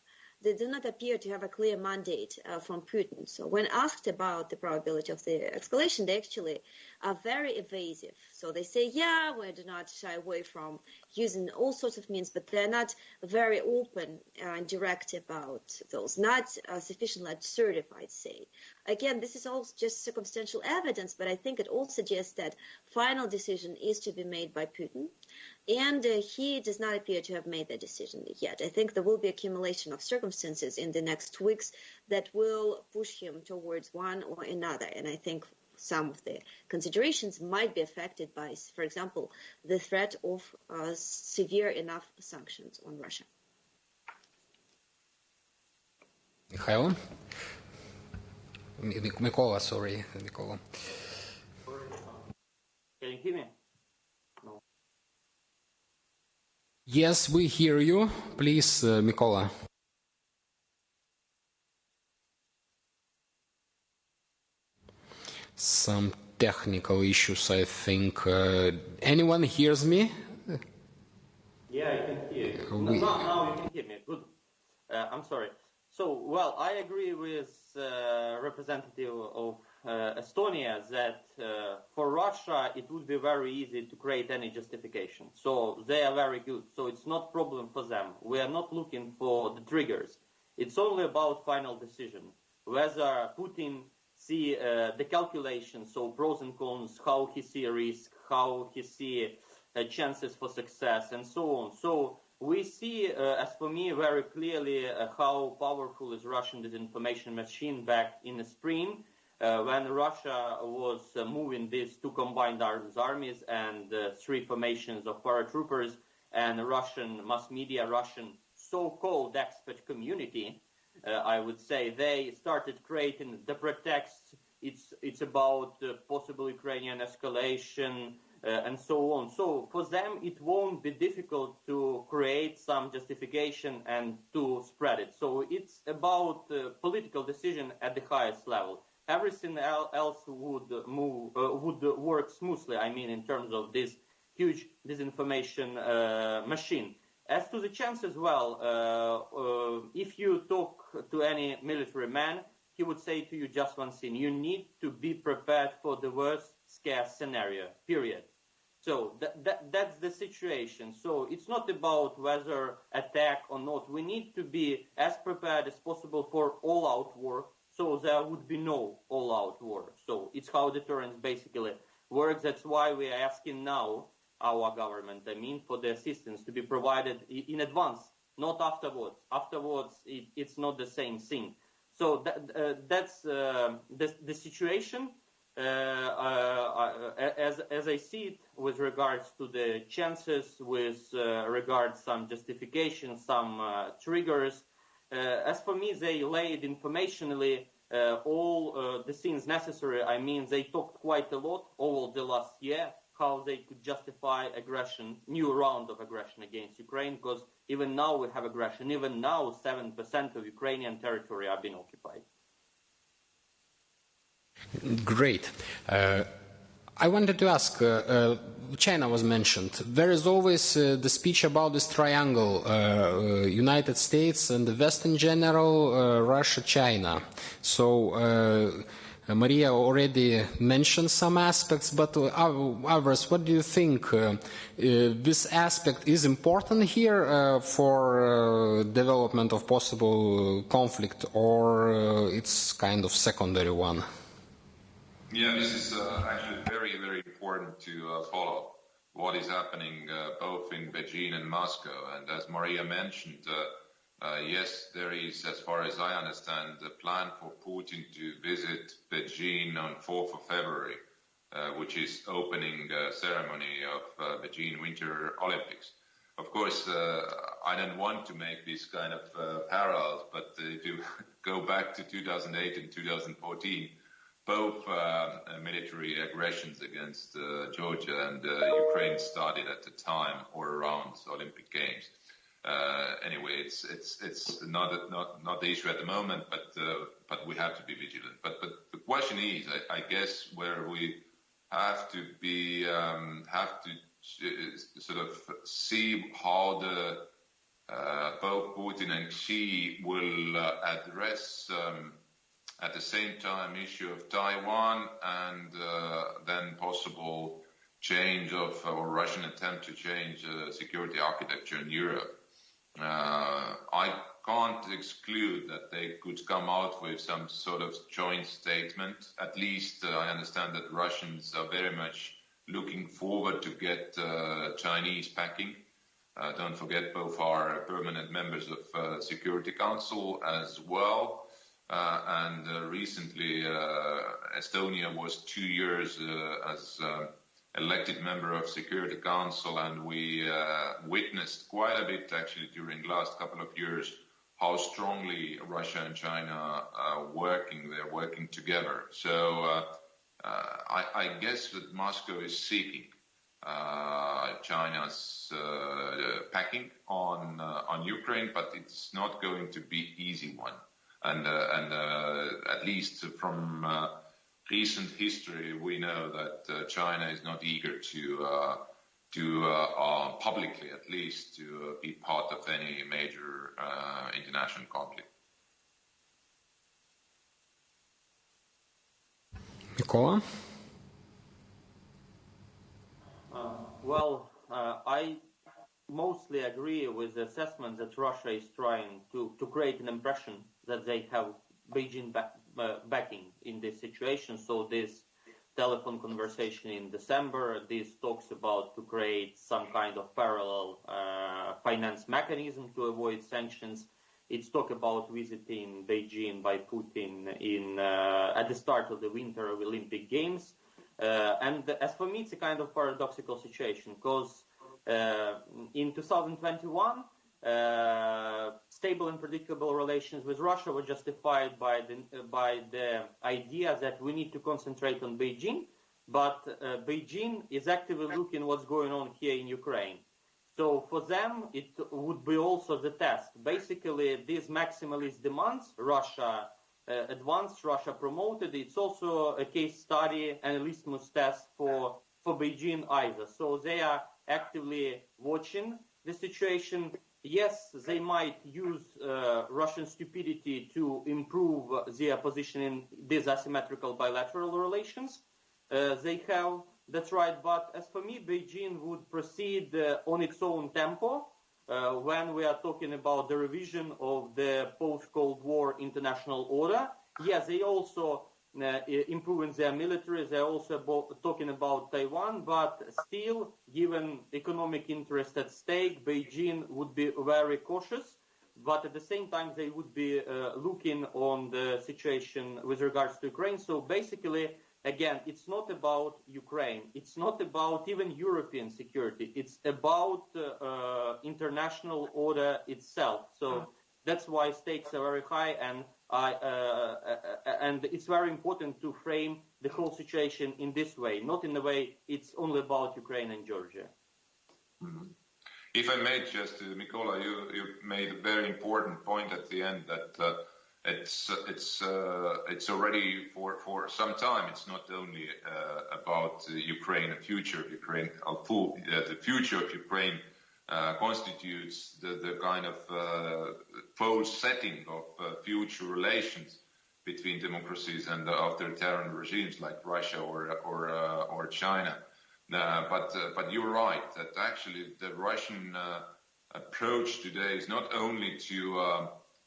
they do not appear to have a clear mandate from Putin. So when asked about the probability of the escalation, they actually are very evasive. So they say, yeah, we do not shy away from using all sorts of means, but they're not very open and direct about those, not sufficiently certified, say. Again, this is all just circumstantial evidence, but I think it all suggests that final decision is to be made by Putin. And he does not appear to have made that decision yet. I think there will be accumulation of circumstances in the next weeks that will push him towards one or another. And I think some of the considerations might be affected by, for example, the threat of severe enough sanctions on Russia. Mikhailo? Mykola, sorry, Mykola. Can you hear me? Yes, we hear you. Please, Mykola. Some technical issues, I think. Anyone hears me? Yeah, I can hear you. Now you can hear me. Good. I'm sorry. So, well, I agree with representative of Estonia that for Russia it would be very easy to create any justification. So they are very good. So it's not problem for them. We are not looking for the triggers. It's only about final decision. Whether Putin see the calculation, so pros and cons, how he see risk, how he see chances for success, and so on. So we see, as for me, very clearly how powerful is Russian disinformation machine back in the spring, when Russia was moving these two combined armies and 3 formations of paratroopers, and Russian mass media, Russian so-called expert community, I would say, they started creating the pretext. It's about possible Ukrainian escalation and so on. So for them, it won't be difficult to create some justification and to spread it. So it's about political decision at the highest level. Everything else would work smoothly. I mean, in terms of this huge disinformation machine. As to the chances, well, if you talk to any military man, he would say to you just one thing: you need to be prepared for the worst case scenario, period. So that's the situation. So it's not about whether attack or not. We need to be as prepared as possible for all-out war, so there would be no all-out war. So it's how deterrence basically works. That's why we are asking now our government, I mean, for the assistance to be provided in advance, not afterwards. Afterwards, it's not the same thing. So that's the situation. As I see it, with regards to the chances, with regards some justification, some triggers. As for me, they laid informationally all the things necessary. I mean, they talked quite a lot over the last year how they could justify aggression, new round of aggression against Ukraine, because even now we have aggression. Even now, 7% of Ukrainian territory are being occupied. Great. I wanted to ask, China was mentioned. There is always the speech about this triangle, United States and the West in general, Russia, China. So Maria already mentioned some aspects, but others, what do you think? This aspect is important here for development of possible conflict, or it's kind of secondary one? Yeah, this is actually very, very important to follow what is happening both in Beijing and Moscow. And as Maria mentioned, yes, there is, as far as I understand, a plan for Putin to visit Beijing on 4th of February, which is opening ceremony of Beijing Winter Olympics. Of course, I don't want to make this kind of parallels, but if you go back to 2008 and 2014, both military aggressions against Georgia and Ukraine started at the time or around the Olympic Games. Anyway, it's not the issue at the moment, but we have to be vigilant. But the question is, I guess, where we have to be sort of see how the both Putin and Xi will address at the same time issue of Taiwan and then possible change of or Russian attempt to change security architecture in Europe. I can't exclude that they could come out with some sort of joint statement. At least I understand that Russians are very much looking forward to get Chinese backing. Don't forget, both are permanent members of Security Council as well. And recently, Estonia was 2 years as elected member of Security Council, and we witnessed quite a bit actually during the last couple of years how strongly Russia and China are working. They're working together. So I guess that Moscow is seeking China's backing on Ukraine, but it's not going to be easy one. And at least from recent history, we know that China is not eager to publicly, at least, to be part of any major international conflict. Mikola? I mostly agree with the assessment that Russia is trying to create an impression that they have Beijing backing in this situation. So this telephone conversation in December, this talks about to create some kind of parallel finance mechanism to avoid sanctions. It's talk about visiting Beijing by Putin at the start of the Winter Olympic Games. And as for me, it's a kind of paradoxical situation, because in 2021, stable and predictable relations with Russia were justified by the idea that we need to concentrate on Beijing, but Beijing is actively looking what's going on here in Ukraine. So for them, it would be also the test. Basically, these maximalist demands Russia advanced, Russia promoted. It's also a case study and a litmus test for Beijing either. So they are actively watching the situation. Yes, they might use Russian stupidity to improve their position in these asymmetrical bilateral relations they have. That's right. But as for me, Beijing would proceed on its own tempo when we are talking about the revision of the post-Cold War international order. Yes, they also improving their military. They're also talking about Taiwan, but still, given economic interest at stake, Beijing would be very cautious. But at the same time, they would be looking on the situation with regards to Ukraine. So basically, again, it's not about Ukraine. It's not about even European security. It's about international order itself. So that's why stakes are very high, and it's very important to frame the whole situation in this way, not in the way it's only about Ukraine and Georgia. Mm-hmm. If I may just, Mikola, you made a very important point at the end that it's already for some time. It's not only about Ukraine, the future of Ukraine. The future of Ukraine constitutes the kind of false setting of future relations between democracies and authoritarian regimes like Russia or China. But you're right that actually the Russian approach today is not only to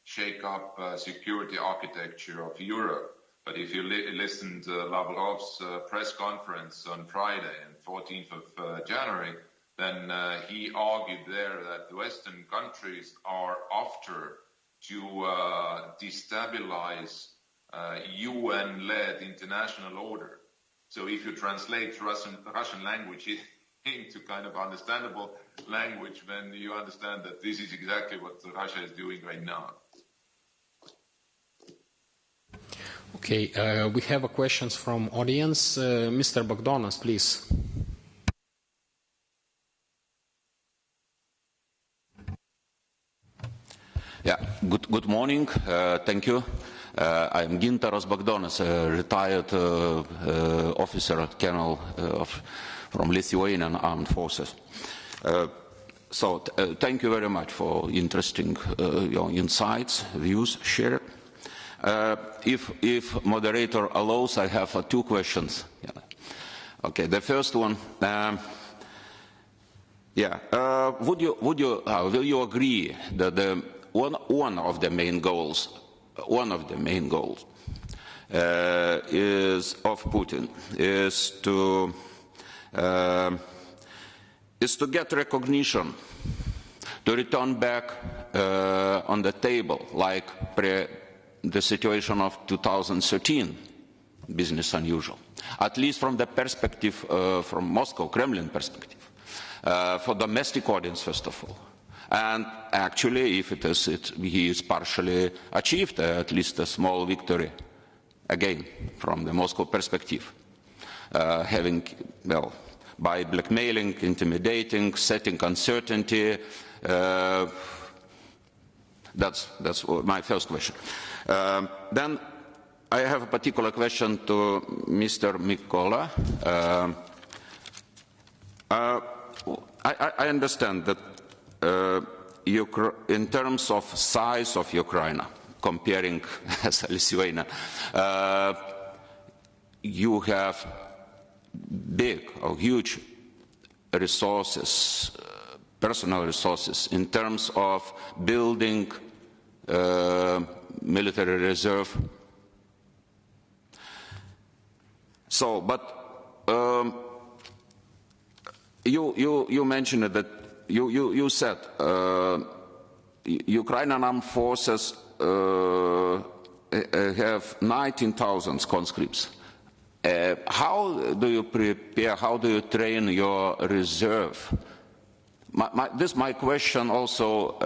shake up security architecture of Europe, but if you listened to Lavrov's press conference on Friday, and 14th of January, then he argued there that the Western countries are after to destabilize UN-led international order. So if you translate Russian language into kind of understandable language, then you understand that this is exactly what Russia is doing right now. Okay, we have questions from audience. Mr. Bogdanas, please. Yeah, good morning. Thank you. I'm Gintaras Bogdanas, a retired officer, colonel from Lithuanian Armed Forces. So thank you very much for interesting your insights, views shared. If moderator allows, I have 2 questions. Yeah. Okay, the first one. Will you agree that one of the main goals is of Putin is to get recognition, to return back on the table, like the situation of 2013, business unusual, at least from the perspective, from Moscow, Kremlin perspective, for domestic audience, first of all. And actually, if he is partially achieved, at least a small victory, again, from the Moscow perspective, by blackmailing, intimidating, setting uncertainty. That's my first question. Then I have a particular question to Mr. Mikola. I understand that in terms of size of Ukraine, comparing as Lithuania, you have big or huge resources, personal resources, in terms of building military reserve. So, but you mentioned that you said Ukrainian armed forces have 19,000 conscripts. How do you prepare, how do you train your reserve? My question also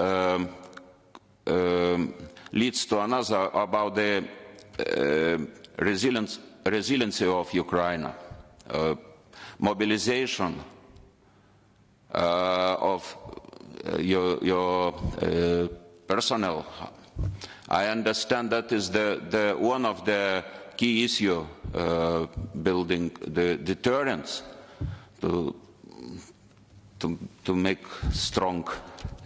leads to another about the resiliency of Ukraine, mobilization of your personnel. I understand that is the one of the key issue, building the deterrence to make strong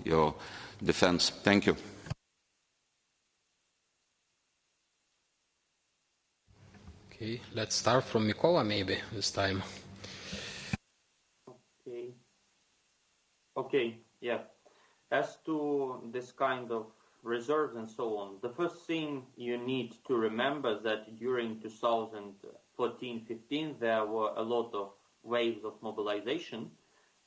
your defense. Thank you. Okay, let's start from Mikola maybe this time. Okay, yeah. As to this kind of reserves and so on, the first thing you need to remember that during 2014-15 there were a lot of waves of mobilization,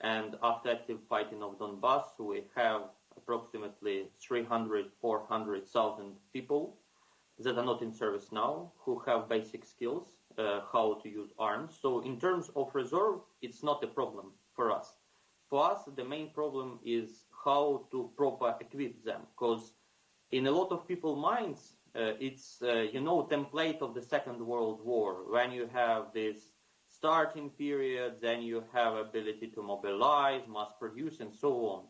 and after active fighting of Donbass we have approximately 300,000-400,000 people that are not in service now, who have basic skills, how to use arms. So in terms of reserve, it's not a problem for us. For us, the main problem is how to proper equip them, because in a lot of people's minds, it's, template of the Second World War, when you have this starting period, then you have ability to mobilize, mass produce, and so on.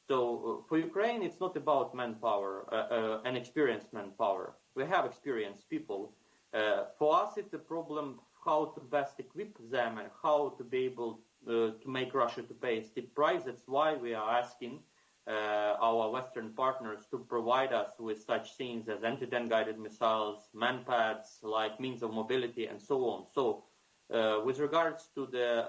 So for Ukraine, it's not about manpower, and experienced manpower. We have experienced people. For us, it's a problem how to best equip them and how to be able to make Russia to pay a steep price. That's why we are asking our Western partners to provide us with such things as anti-tank guided missiles, manpads, like means of mobility, and so on. So with regards to the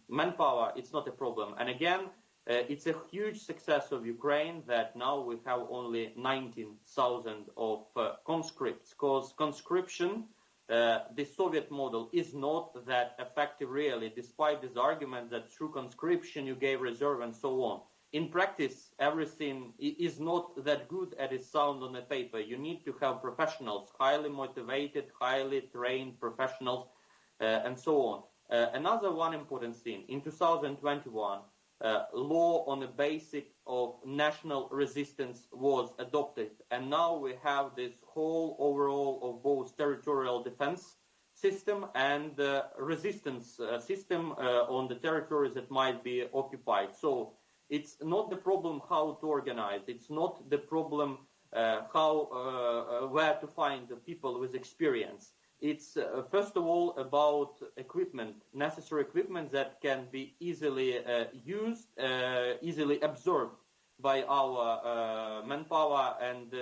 manpower, it's not a problem. And again, it's a huge success of Ukraine that now we have only 19,000 of conscripts, because conscription, the Soviet model, is not that effective really, despite this argument that through conscription you gave reserve and so on. In practice, everything is not that good as it sounds on the paper. You need to have professionals, highly motivated, highly trained professionals, and so on. Another one important thing, in 2021, law on the basic of national resistance was adopted, and now we have this whole overall of both territorial defense system and resistance system on the territories that might be occupied. So it's not the problem how to organize, it's not the problem where to find the people with experience. It's first of all about equipment, necessary equipment that can be easily used, easily absorbed by our manpower and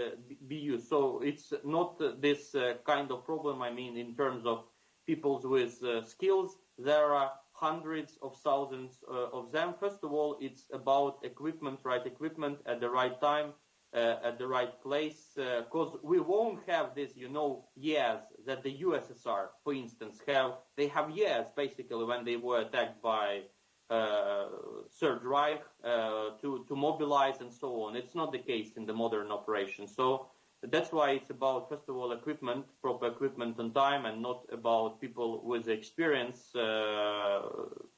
be used. So it's not this kind of problem, I mean, in terms of people with skills. There are hundreds of thousands of them. First of all, it's about equipment, right equipment at the right time, at the right place, because we won't have this, years that the USSR, for instance, have. They have years, basically, when they were attacked by Third Reich, to mobilize and so on. It's not the case in the modern operation. So that's why it's about, first of all, equipment, proper equipment on time, and not about people with experience,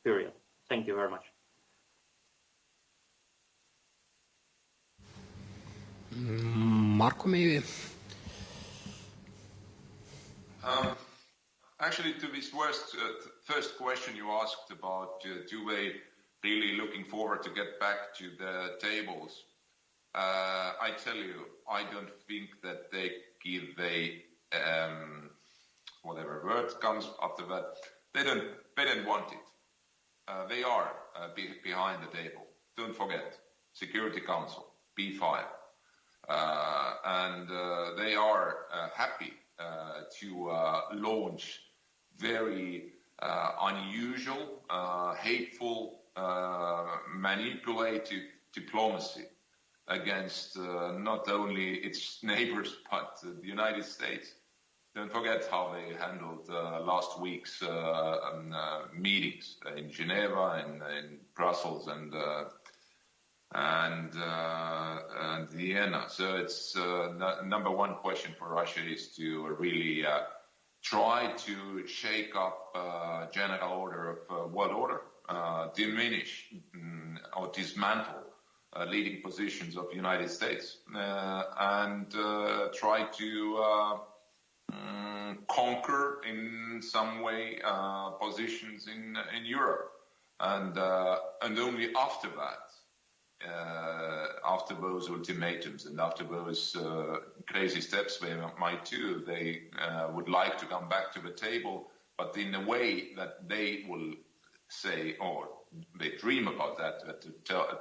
period. Thank you very much. Marco, maybe? Actually, to this first question you asked about, do they really looking forward to get back to the tables? I tell you, I don't think that they give whatever word comes after that. They don't want it. They are behind the table. Don't forget, Security Council, B5. And they are happy to launch very unusual, hateful, manipulative diplomacy against not only its neighbors but the United States. Don't forget how they handled last week's meetings in Geneva and in Brussels and Vienna. So it's number one question for Russia is to really try to shake up general order of world order, diminish or dismantle leading positions of the United States, and try to conquer in some way positions in Europe, and only after that, after those ultimatums and after those crazy steps they might do, they would like to come back to the table, but in a way that they will say, or they dream about that, to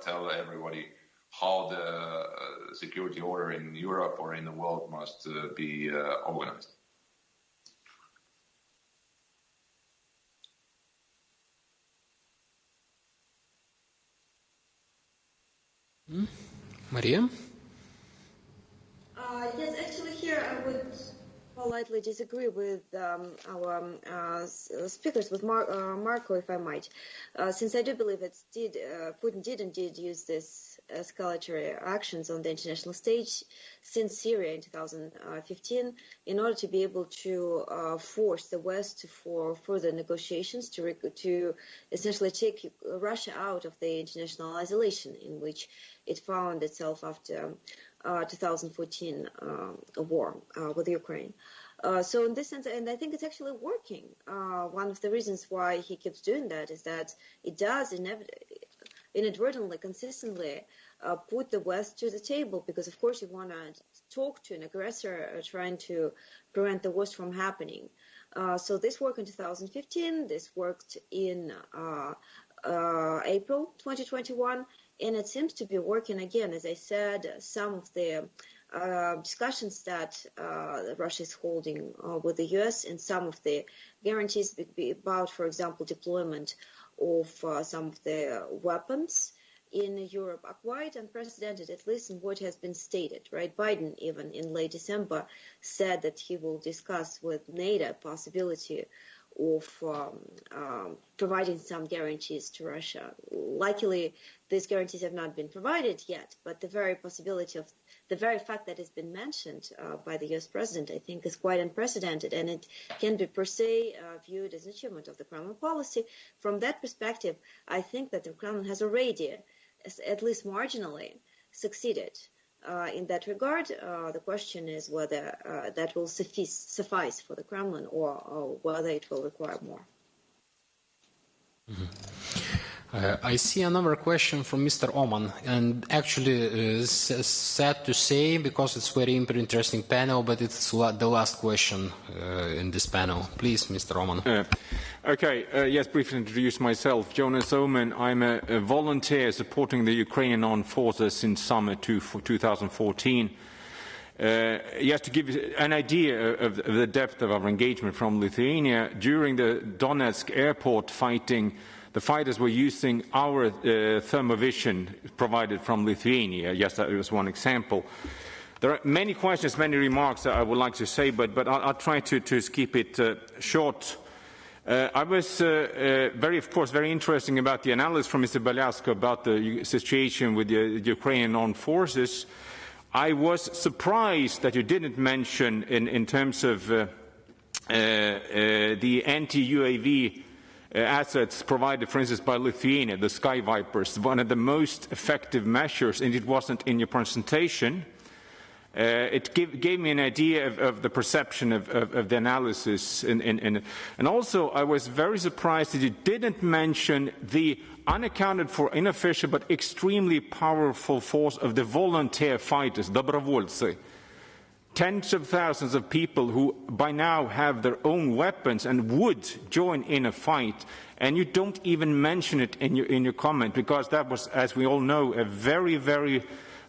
tell everybody how the security order in Europe or in the world must be organized. Maria? Yes, actually here I would politely disagree with our speakers, with Marco, if I might, since I do believe that Putin did indeed use this escalatory actions on the international stage since Syria in 2015 in order to be able to force the West for further negotiations to essentially take Russia out of the international isolation in which it found itself after 2014 war with Ukraine. So in this sense, and I think it's actually working. One of the reasons why he keeps doing that is that it does inadvertently, consistently put the West to the table, because of course you want to talk to an aggressor trying to prevent the worst from happening. So this worked in 2015, this worked in April 2021, and it seems to be working again. As I said, some of the discussions that Russia is holding with the US and some of the guarantees about, for example, deployment of some of the weapons in Europe are quite unprecedented, at least in what has been stated, right? Biden, even in late December, said that he will discuss with NATO possibility of providing some guarantees to Russia. Luckily, these guarantees have not been provided yet, but the very possibility of the very fact that it's been mentioned by the US president, I think, is quite unprecedented, and it can be per se viewed as an achievement of the Kremlin policy. From that perspective, I think that the Kremlin has already, at least marginally, succeeded in that regard. The question is whether that will suffice for the Kremlin or whether it will require more. Mm-hmm. I see another question from Mr. Oman, and actually sad to say because it's very interesting panel, but it's the last question in this panel. Please, Mr. Oman. Yes, briefly introduce myself. Jonas Oman, I'm a volunteer supporting the Ukrainian armed forces since summer 2014. Just to give you an idea of the depth of our engagement from Lithuania, during the Donetsk airport fighting, the fighters were using our thermovision provided from Lithuania. Yes, that was one example. There are many questions, many remarks that I would like to say, but I'll try to keep it short. I was of course, very interesting about the analysis from Mr. Belasko about the situation with the Ukrainian armed forces. I was surprised that you didn't mention, in terms of the anti-UAV assets provided, for instance, by Lithuania, the Sky Vipers, one of the most effective measures, and it wasn't in your presentation. It gave me an idea of the perception of the analysis. And also, I was very surprised that you didn't mention the unaccounted for, unofficial, but extremely powerful force of the volunteer fighters, dobrovolцы. Tens of thousands of people who by now have their own weapons and would join in a fight, and you don't even mention it in your comment, because that was, as we all know, a very, very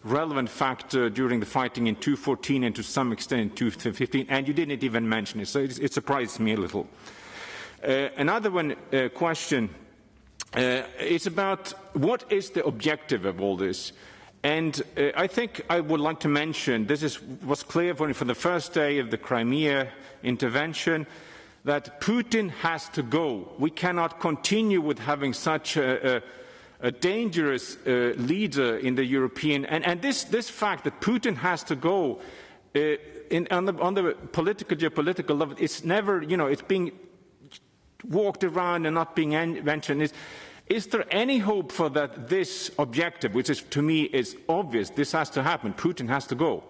relevant factor during the fighting in 2014 and to some extent in 2015, and you didn't even mention it, so it surprised me a little. Another question is about what is the objective of all this. And I think I would like to mention, was clear for the first day of the Crimea intervention, that Putin has to go. We cannot continue with having such a dangerous leader in the European... And this fact that Putin has to go on the political, geopolitical level, it's never, it's being walked around and not being mentioned. Is there any hope for that this objective, which is, to me is obvious, this has to happen, Putin has to go,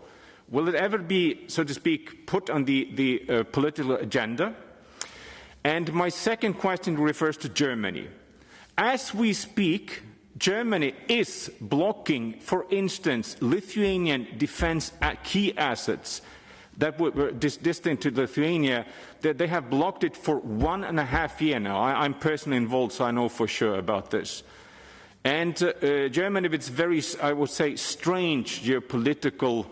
will it ever be, so to speak, put on the political agenda? And my second question refers to Germany. As we speak, Germany is blocking, for instance, Lithuanian defense key assets that were distant to Lithuania, that they have blocked it for 1.5 years now. I'm personally involved, so I know for sure about this. And Germany, with its very, I would say, strange geopolitical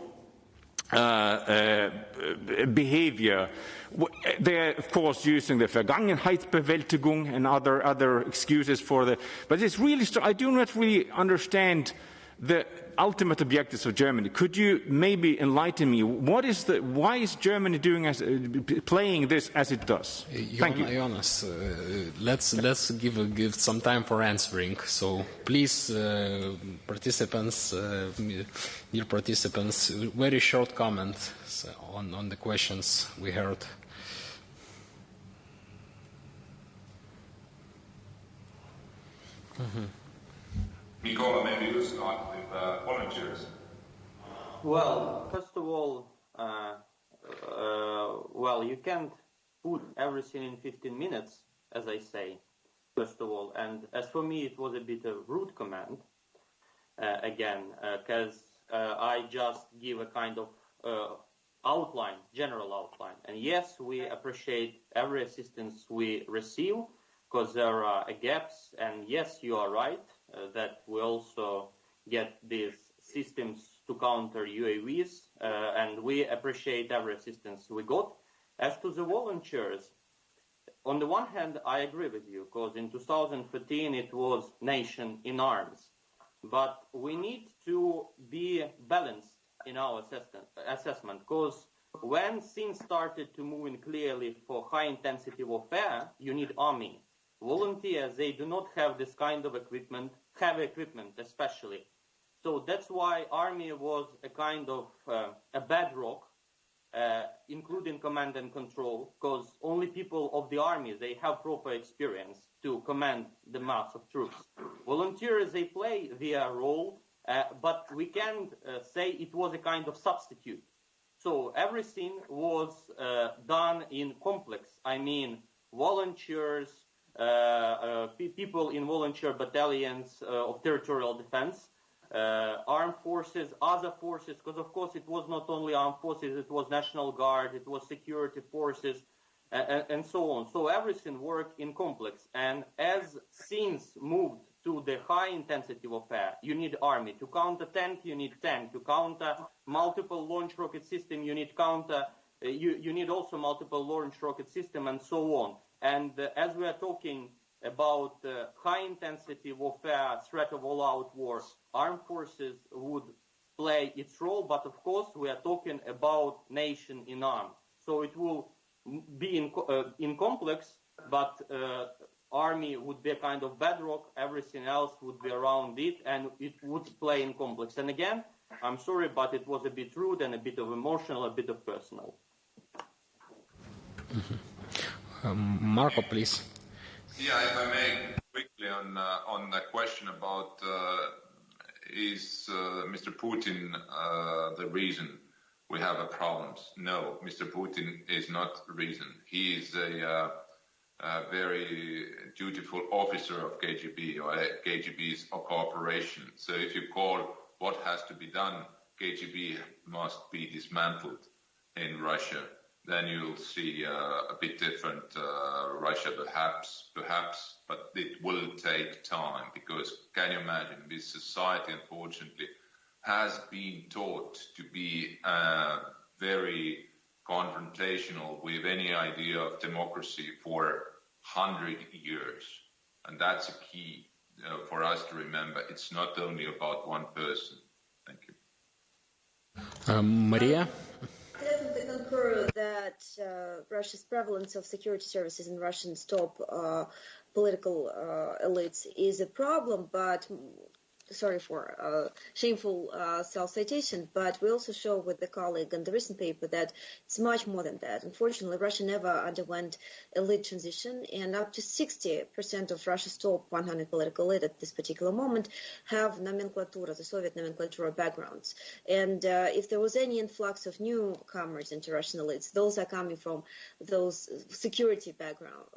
behavior, they're, of course, using the Vergangenheitsbewältigung and other excuses for the... But it's really... I do not really understand the ultimate objectives of Germany. Could you maybe enlighten me? Why is Germany playing this as it does? Thank you. Jonas, let's give some time for answering. So please, participants, dear participants, very short comment on the questions we heard. Mikola, maybe you start with volunteers. Well, first of all, you can't put everything in 15 minutes, as I say, first of all. And as for me, it was a bit of rude comment, again, because I just give a kind of outline, general outline. And yes, we appreciate every assistance we receive, because there are gaps. And yes, you are right, that we also get these systems to counter UAVs, and we appreciate every assistance we got. As to the volunteers, on the one hand, I agree with you, because in 2013 it was nation in arms. But we need to be balanced in our assessment, because when things started to move in clearly for high-intensity warfare, you need army. Volunteers, they do not have this kind of equipment, heavy equipment especially. So that's why army was a kind of a bedrock, including command and control, because only people of the army, they have proper experience to command the mass of troops. Volunteers, they play their role, but we can't say it was a kind of substitute. So everything was done in complex. I mean, volunteers, people in volunteer battalions of territorial defense, armed forces, other forces, because of course it was not only armed forces, it was National Guard, it was security forces, and so on. So everything worked in complex. And as things moved to the high intensity warfare, you need army. To counter tank, you need tank. To counter multiple launch rocket system, you need counter. You need also multiple launch rocket system, and so on. And as we are talking about high intensity warfare, threat of all-out war, armed forces would play its role. But of course, we are talking about nation in arms. So it will be in complex, but army would be a kind of bedrock, everything else would be around it, and it would play in complex. And again, I'm sorry, but it was a bit rude and a bit of emotional, a bit of personal. Marco, please. Yeah, if I may, quickly on the question about is Mr. Putin the reason we have problems? No, Mr. Putin is not the reason. He is a very dutiful officer of KGB or KGB's cooperation. So if you call what has to be done, KGB must be dismantled in Russia, then you'll see a bit different Russia perhaps, but it will take time because can you imagine this society unfortunately has been taught to be very confrontational with any idea of democracy for 100 years. And that's a key for us to remember. It's not only about one person. Thank you. Maria? I definitely concur that Russia's prevalence of security services in Russian top political elites is a problem, but sorry for shameful self-citation, but we also show with the colleague in the recent paper that it's much more than that. Unfortunately, Russia never underwent elite transition, and up to 60% of Russia's top 100 political elite at this particular moment have nomenclatura, the Soviet nomenclatura backgrounds. And if there was any influx of newcomers into Russian elites, those are coming from those security background.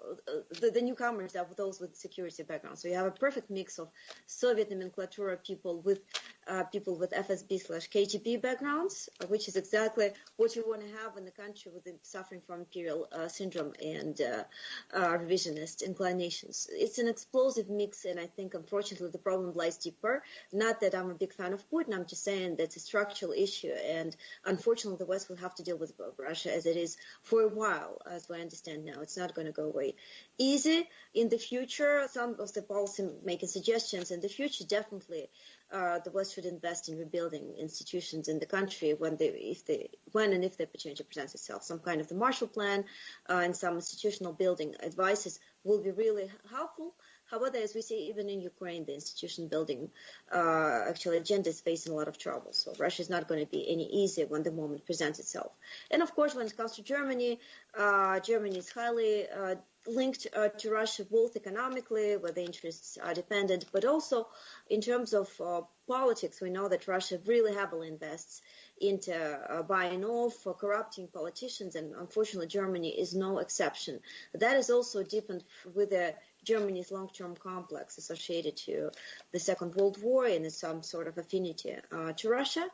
The newcomers are those with security background. So you have a perfect mix of Soviet nomenclatura people with FSB/KGB backgrounds, which is exactly what you want to have in the country with suffering from imperial syndrome and revisionist inclinations. It's an explosive mix, and I think, unfortunately, the problem lies deeper. Not that I'm a big fan of Putin, I'm just saying that's a structural issue, and unfortunately, the West will have to deal with Russia as it is for a while, as we understand now. It's not going to go away easy in the future. Some of the policy-making suggestions in the future definitely the West should invest in rebuilding institutions in the country when if the opportunity presents itself. Some kind of the Marshall Plan and some institutional building advices will be really helpful. However, as we see, even in Ukraine, the institution building actually agenda is facing a lot of trouble. So Russia is not going to be any easier when the moment presents itself. And of course, when it comes to Germany, Germany is highly linked to Russia, both economically, where the interests are dependent, but also in terms of politics. We know that Russia really heavily invests into buying off, corrupting politicians, and unfortunately Germany is no exception. That is also deepened with Germany's long-term complex associated to the Second World War and some sort of affinity to Russia.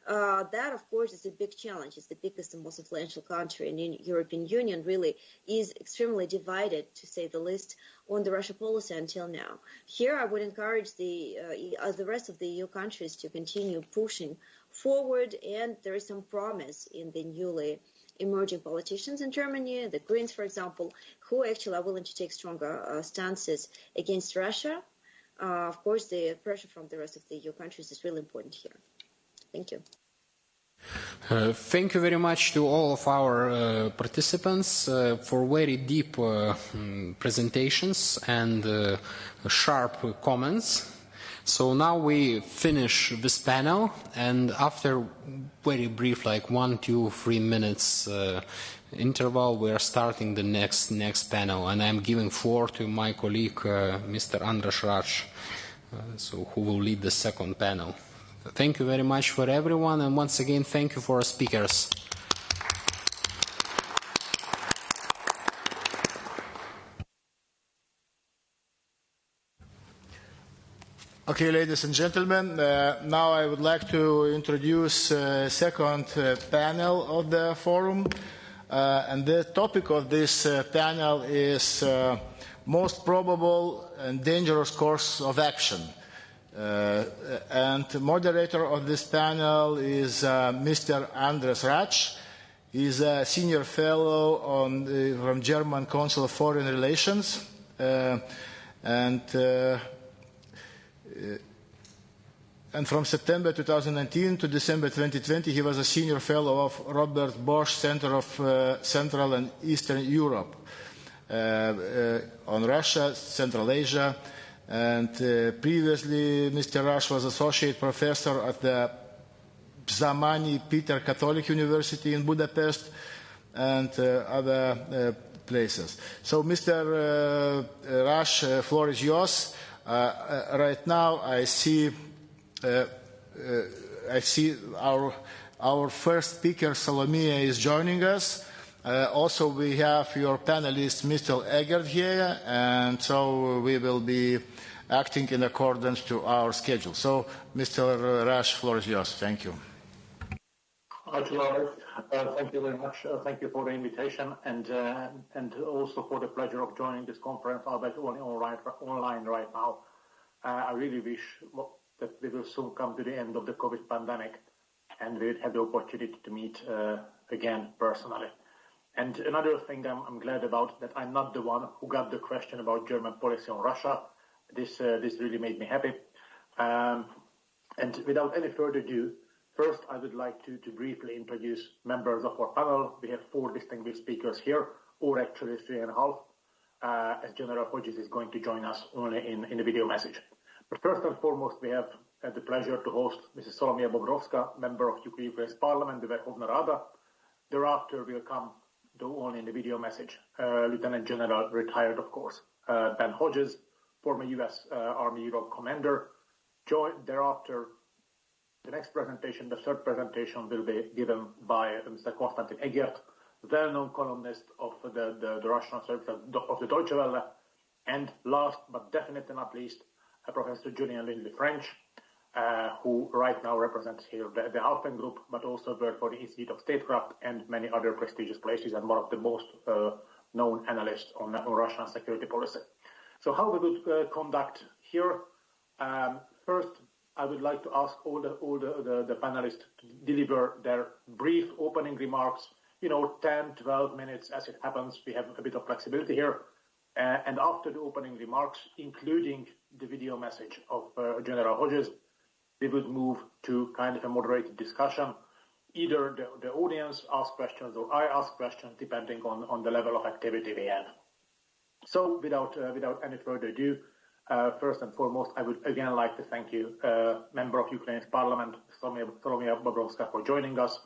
That, of course, is a big challenge. It's the biggest and most influential country in the European Union, really is extremely divided, to say the least, on the Russia policy until now. Here, I would encourage the rest of the EU countries to continue pushing forward, and there is some promise in the newly emerging politicians in Germany, the Greens, for example, who actually are willing to take stronger stances against Russia. Of course, the pressure from the rest of the EU countries is really important here. Thank you. Thank you very much to all of our participants for very deep presentations and sharp comments. So now we finish this panel, and after very brief, like 1, 2, 3 minutes interval, we are starting the next panel, and I'm giving floor to my colleague, Mr. Andras Raj, who will lead the second panel. Thank you very much for everyone, and once again, thank you for our speakers. Okay, ladies and gentlemen, now I would like to introduce second panel of the forum. And the topic of this panel is most probable and dangerous course of action. And the moderator of this panel is Mr. Andres Rach. He's a senior fellow from German Council of Foreign Relations. And from September 2019 to December 2020, he was a senior fellow of Robert Bosch Center of Central and Eastern Europe on Russia, Central Asia. And previously, Mr. Rasch was associate professor at the Zamani Peter Catholic University in Budapest and other places. So, Mr. Rasch, floor is yours. Right now, I see our first speaker, Salomia, is joining us. Also, we have your panelist, Mr. Egert, here, and so we will be acting in accordance to our schedule. So, Mr. Rasch, floor is yours. Thank you. Thank you very much. Thank you for the invitation and also for the pleasure of joining this conference, albeit only online right now. I really wish that we will soon come to the end of the COVID pandemic and we'll have the opportunity to meet again personally. And another thing I'm glad about, that I'm not the one who got the question about German policy on Russia. This really made me happy. And without any further ado, first I would like to briefly introduce members of our panel. We have 4 distinguished speakers here, or actually 3.5, as General Hodges is going to join us only in the video message. But first and foremost, we have the pleasure to host Mrs. Solomia Bobrovska, member of Ukraine's Parliament, the Verkhovna Rada. Thereafter will come, though only in the video message, Lieutenant General, retired of course, Ben Hodges, former U.S. Army Europe commander. Thereafter, the next presentation, the third presentation, will be given by Mr. Konstantin Egert, well-known columnist of the Russian service of the Deutsche Welle, and last but definitely not least, Professor Julian Lindley-French, who right now represents here the Alpen Group, but also worked for the Institute of Statecraft and many other prestigious places, and one of the most known analysts on Russian security policy. So how we would conduct here? First, I would like to ask all the panelists to deliver their brief opening remarks, 10, 12 minutes as it happens. We have a bit of flexibility here. And after the opening remarks, including the video message of General Hodges, we would move to kind of a moderated discussion. Either the audience asks questions or I ask questions, depending on the level of activity we have. So without any further ado, first and foremost, I would again like to thank you, member of Ukraine's Parliament, Solomia Bobrovska, for joining us.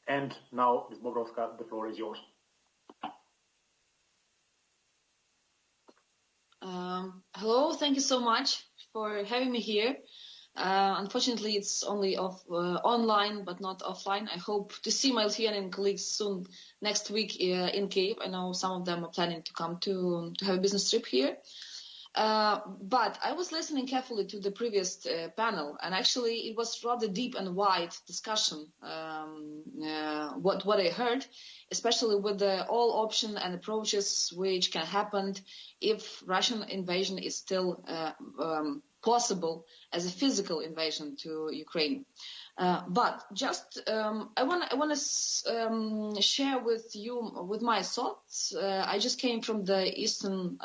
And now, Ms. Bobrovska, the floor is yours. Hello, thank you so much for having me here. Unfortunately, it's only online, but not offline. I hope to see my Lithuanian colleagues soon next week in Kyiv. I know some of them are planning to come to have a business trip here. But I was listening carefully to the previous panel, and actually it was rather deep and wide discussion, what I heard, especially with all options and approaches which can happen if Russian invasion is still possible as a physical invasion to Ukraine. But just I want to share with my thoughts. I just came from the eastern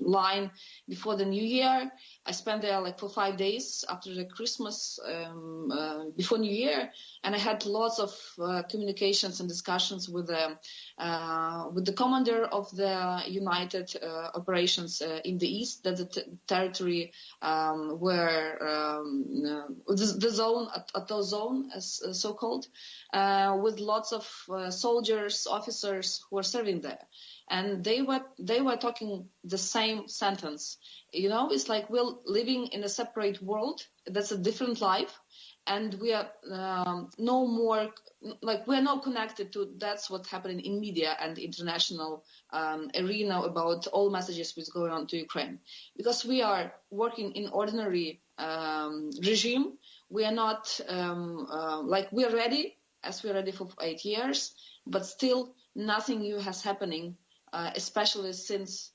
line before the New Year. I spent there for 5 days after the Christmas before New Year, and I had lots of communications and discussions with the commander of the United Operations in the East, that the territory where the zone, Atto zone, as so-called, with lots of soldiers, officers who are serving there. And they were talking the same sentence. It's like we're living in a separate world. That's a different life. and we are no more, like, we are not connected to that's what's happening in media and international arena about all messages which going on to Ukraine, because we are working in ordinary regime. We are not like, we are ready, as we are ready for 8 years, but still nothing new has happening, especially since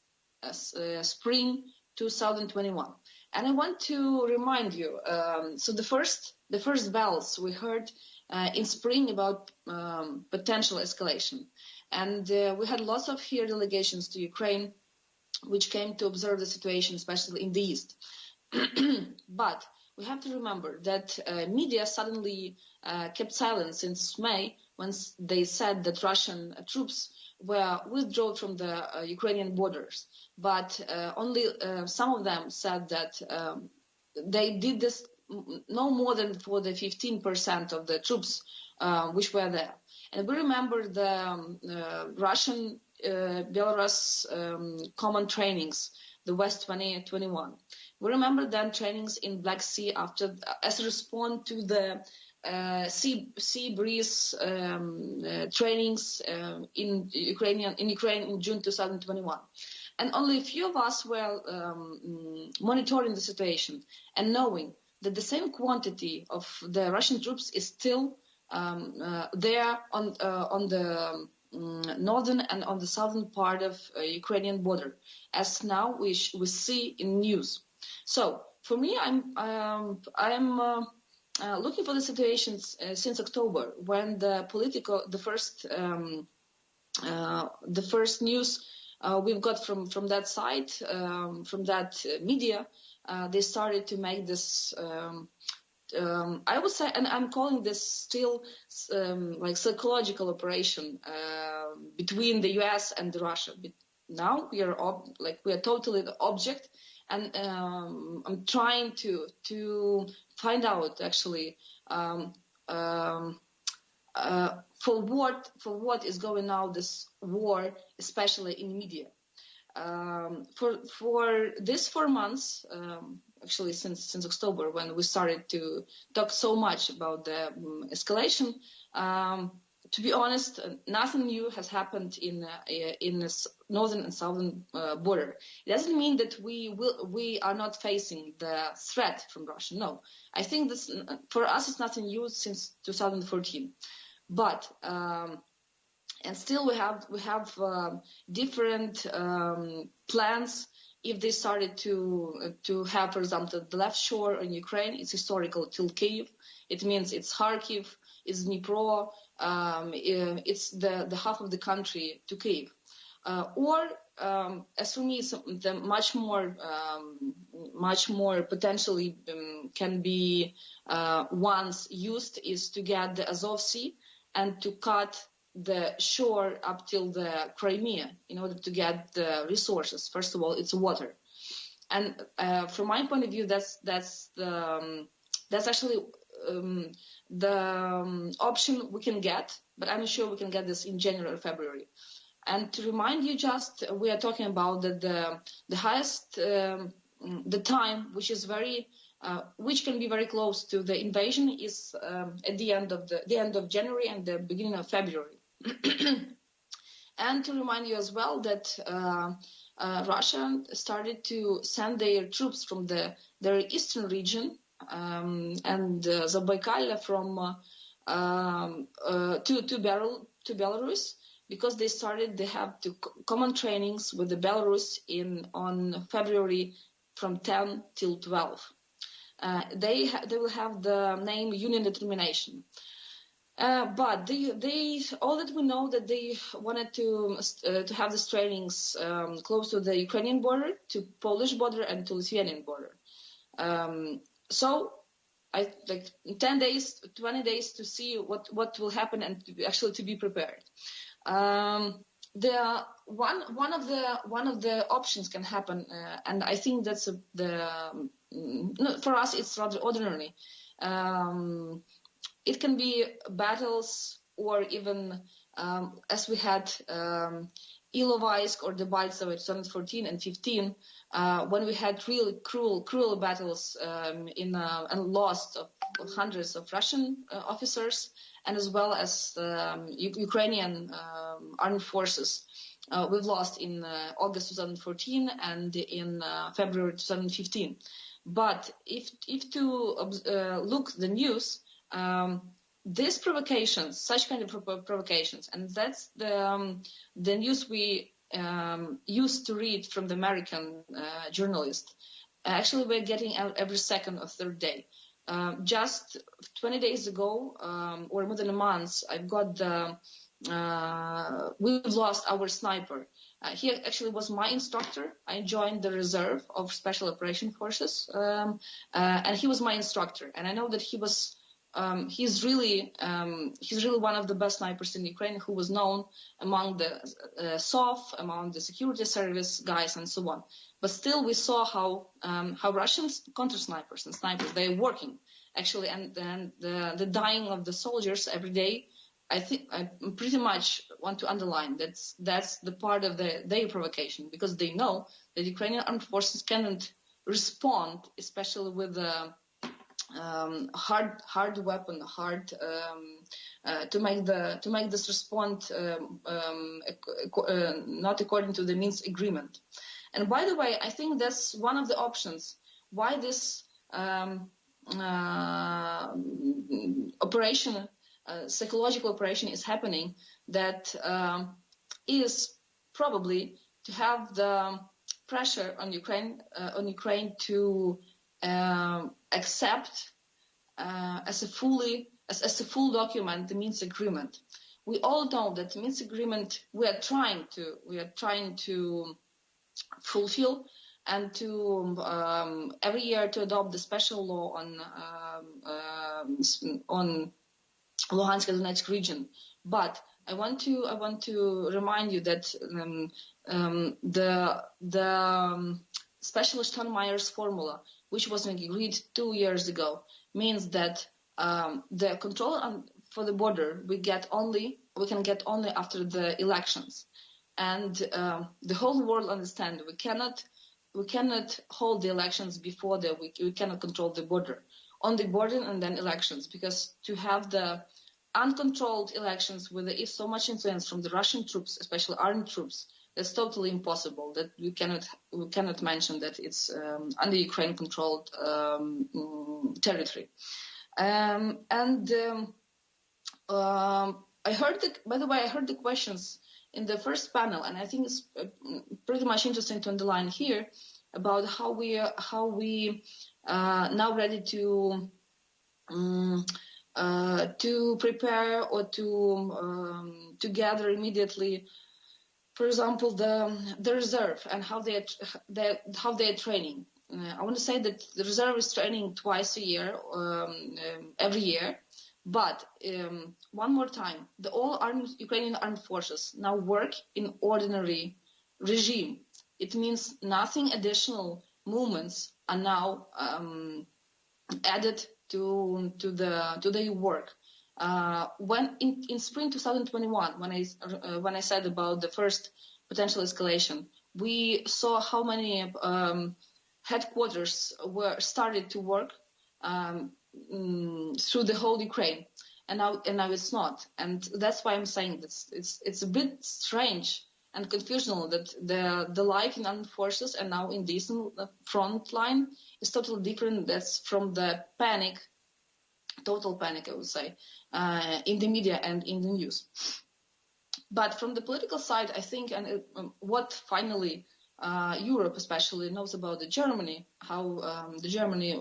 spring 2021. And I want to remind you, so the first bells we heard in spring about potential escalation, and we had lots of here delegations to Ukraine, which came to observe the situation, especially in the east. But we have to remember that media suddenly kept silent since May, when they said that Russian troops were withdrawn from the Ukrainian borders. But only some of them said that they did this no more than for the 15% of the troops which were there. And we remember the Russian Belarus common trainings, the West 2021. We remember then trainings in Black Sea after, as a response to the sea breeze trainings in Ukraine in June 2021. And only a few of us were monitoring the situation and knowing that the same quantity of the Russian troops is still there on the northern and on the southern part of Ukrainian border, as now we see in news. So for me, I'm looking for the situations since October, when the first news we've got from that side, from that media, they started to make this. I would say, and I'm calling this still like psychological operation between the U.S. and Russia. But now we are totally the object, and I'm trying to find out actually for what is going now this war, especially in media. For this 4 months, actually since October, when we started to talk so much about the escalation, to be honest, nothing new has happened in the northern and southern border. It doesn't mean that we are not facing the threat from Russia. No, I think this, for us, it's nothing new since 2014. But and still we have different plans. If they started to have, for example, the left shore in Ukraine, it's historical till Kyiv. It means it's Kharkiv, it's Dnipro, it's the half of the country to Kyiv. Or as for me, the much more potentially can be once used is to get the Azov Sea and to cut the shore up till the Crimea in order to get the resources. First of all, it's water, and from my point of view, that's actually the option we can get. But I'm not sure we can get this in January or February. And to remind you, just we are talking about that the highest the time which is very which can be very close to the invasion is at the end of January and the beginning of February. And to remind you as well that Russia started to send their troops from their eastern region and Zabaikal from to Belarus, because they have common trainings with the Belarus on February from 10 till 12. They will have the name Union Determination. But they all that we know that they wanted to have these trainings close to the Ukrainian border, to Polish border, and to Lithuanian border. So I like 10 days, 20 days to see what will happen and to be prepared. The one of the options can happen, and I think that's for us it's rather ordinary. It can be battles, or even as we had Ilovaisk or Debaltseve 2014 and 15, when we had really cruel battles and lost of hundreds of Russian officers, and as well as Ukrainian armed forces. We've lost in August 2014 and in February 2015. But if to look the news, these provocations, such kind of provocations, and that's the news we used to read from the American journalists. Actually, we're getting out every second or third day. Just 20 days ago, or more than a month, I've got the we've lost our sniper. He actually was my instructor. I joined the reserve of Special Operation Forces, and he was my instructor. And I know that he was. He's really one of the best snipers in Ukraine, who was known among the SOF, among the security service guys, and so on. But still, we saw how Russian counter snipers and snipers, they're working actually, and the dying of the soldiers every day. I think I pretty much want to underline that's the part of their provocation, because they know that Ukrainian armed forces cannot respond, especially with hard weapon, to make this respond not according to the Minsk agreement. And by the way, I think that's one of the options why this operation, psychological operation, is happening. That is probably to have the pressure on Ukraine to accept as a full document the Minsk agreement. We all know that the Minsk agreement we are trying to fulfill, and to every year to adopt the special law on Luhansk and Donetsk region. But I want to remind you that the special Steinmeier's formula, which was agreed 2 years ago, means that the control for the border we can get only after the elections, and the whole world understands we cannot hold the elections before that. We cannot control the border, on the border and then elections, because to have the uncontrolled elections with so much influence from the Russian troops, especially armed troops, that's totally impossible. That we cannot mention that it's under Ukraine controlled territory. I heard the questions in the first panel, and I think it's pretty much interesting to underline here about how we now ready to prepare or to gather immediately. For example, the reserve and how they're training. I want to say that the reserve is training twice a year, every year. But one more time, all Ukrainian armed forces now work in ordinary regime. It means nothing additional movements are now added to their work. When in spring 2021, when I said about the first potential escalation, we saw how many headquarters started to work through the whole Ukraine, and now it's not, and that's why I'm saying this. It's a bit strange and confusional that the life in armed forces and now in this front line is totally different. That's from the panic, total panic, I would say, in the media and in the news. But from the political side, I think, and what finally Europe especially knows about Germany, how the Germany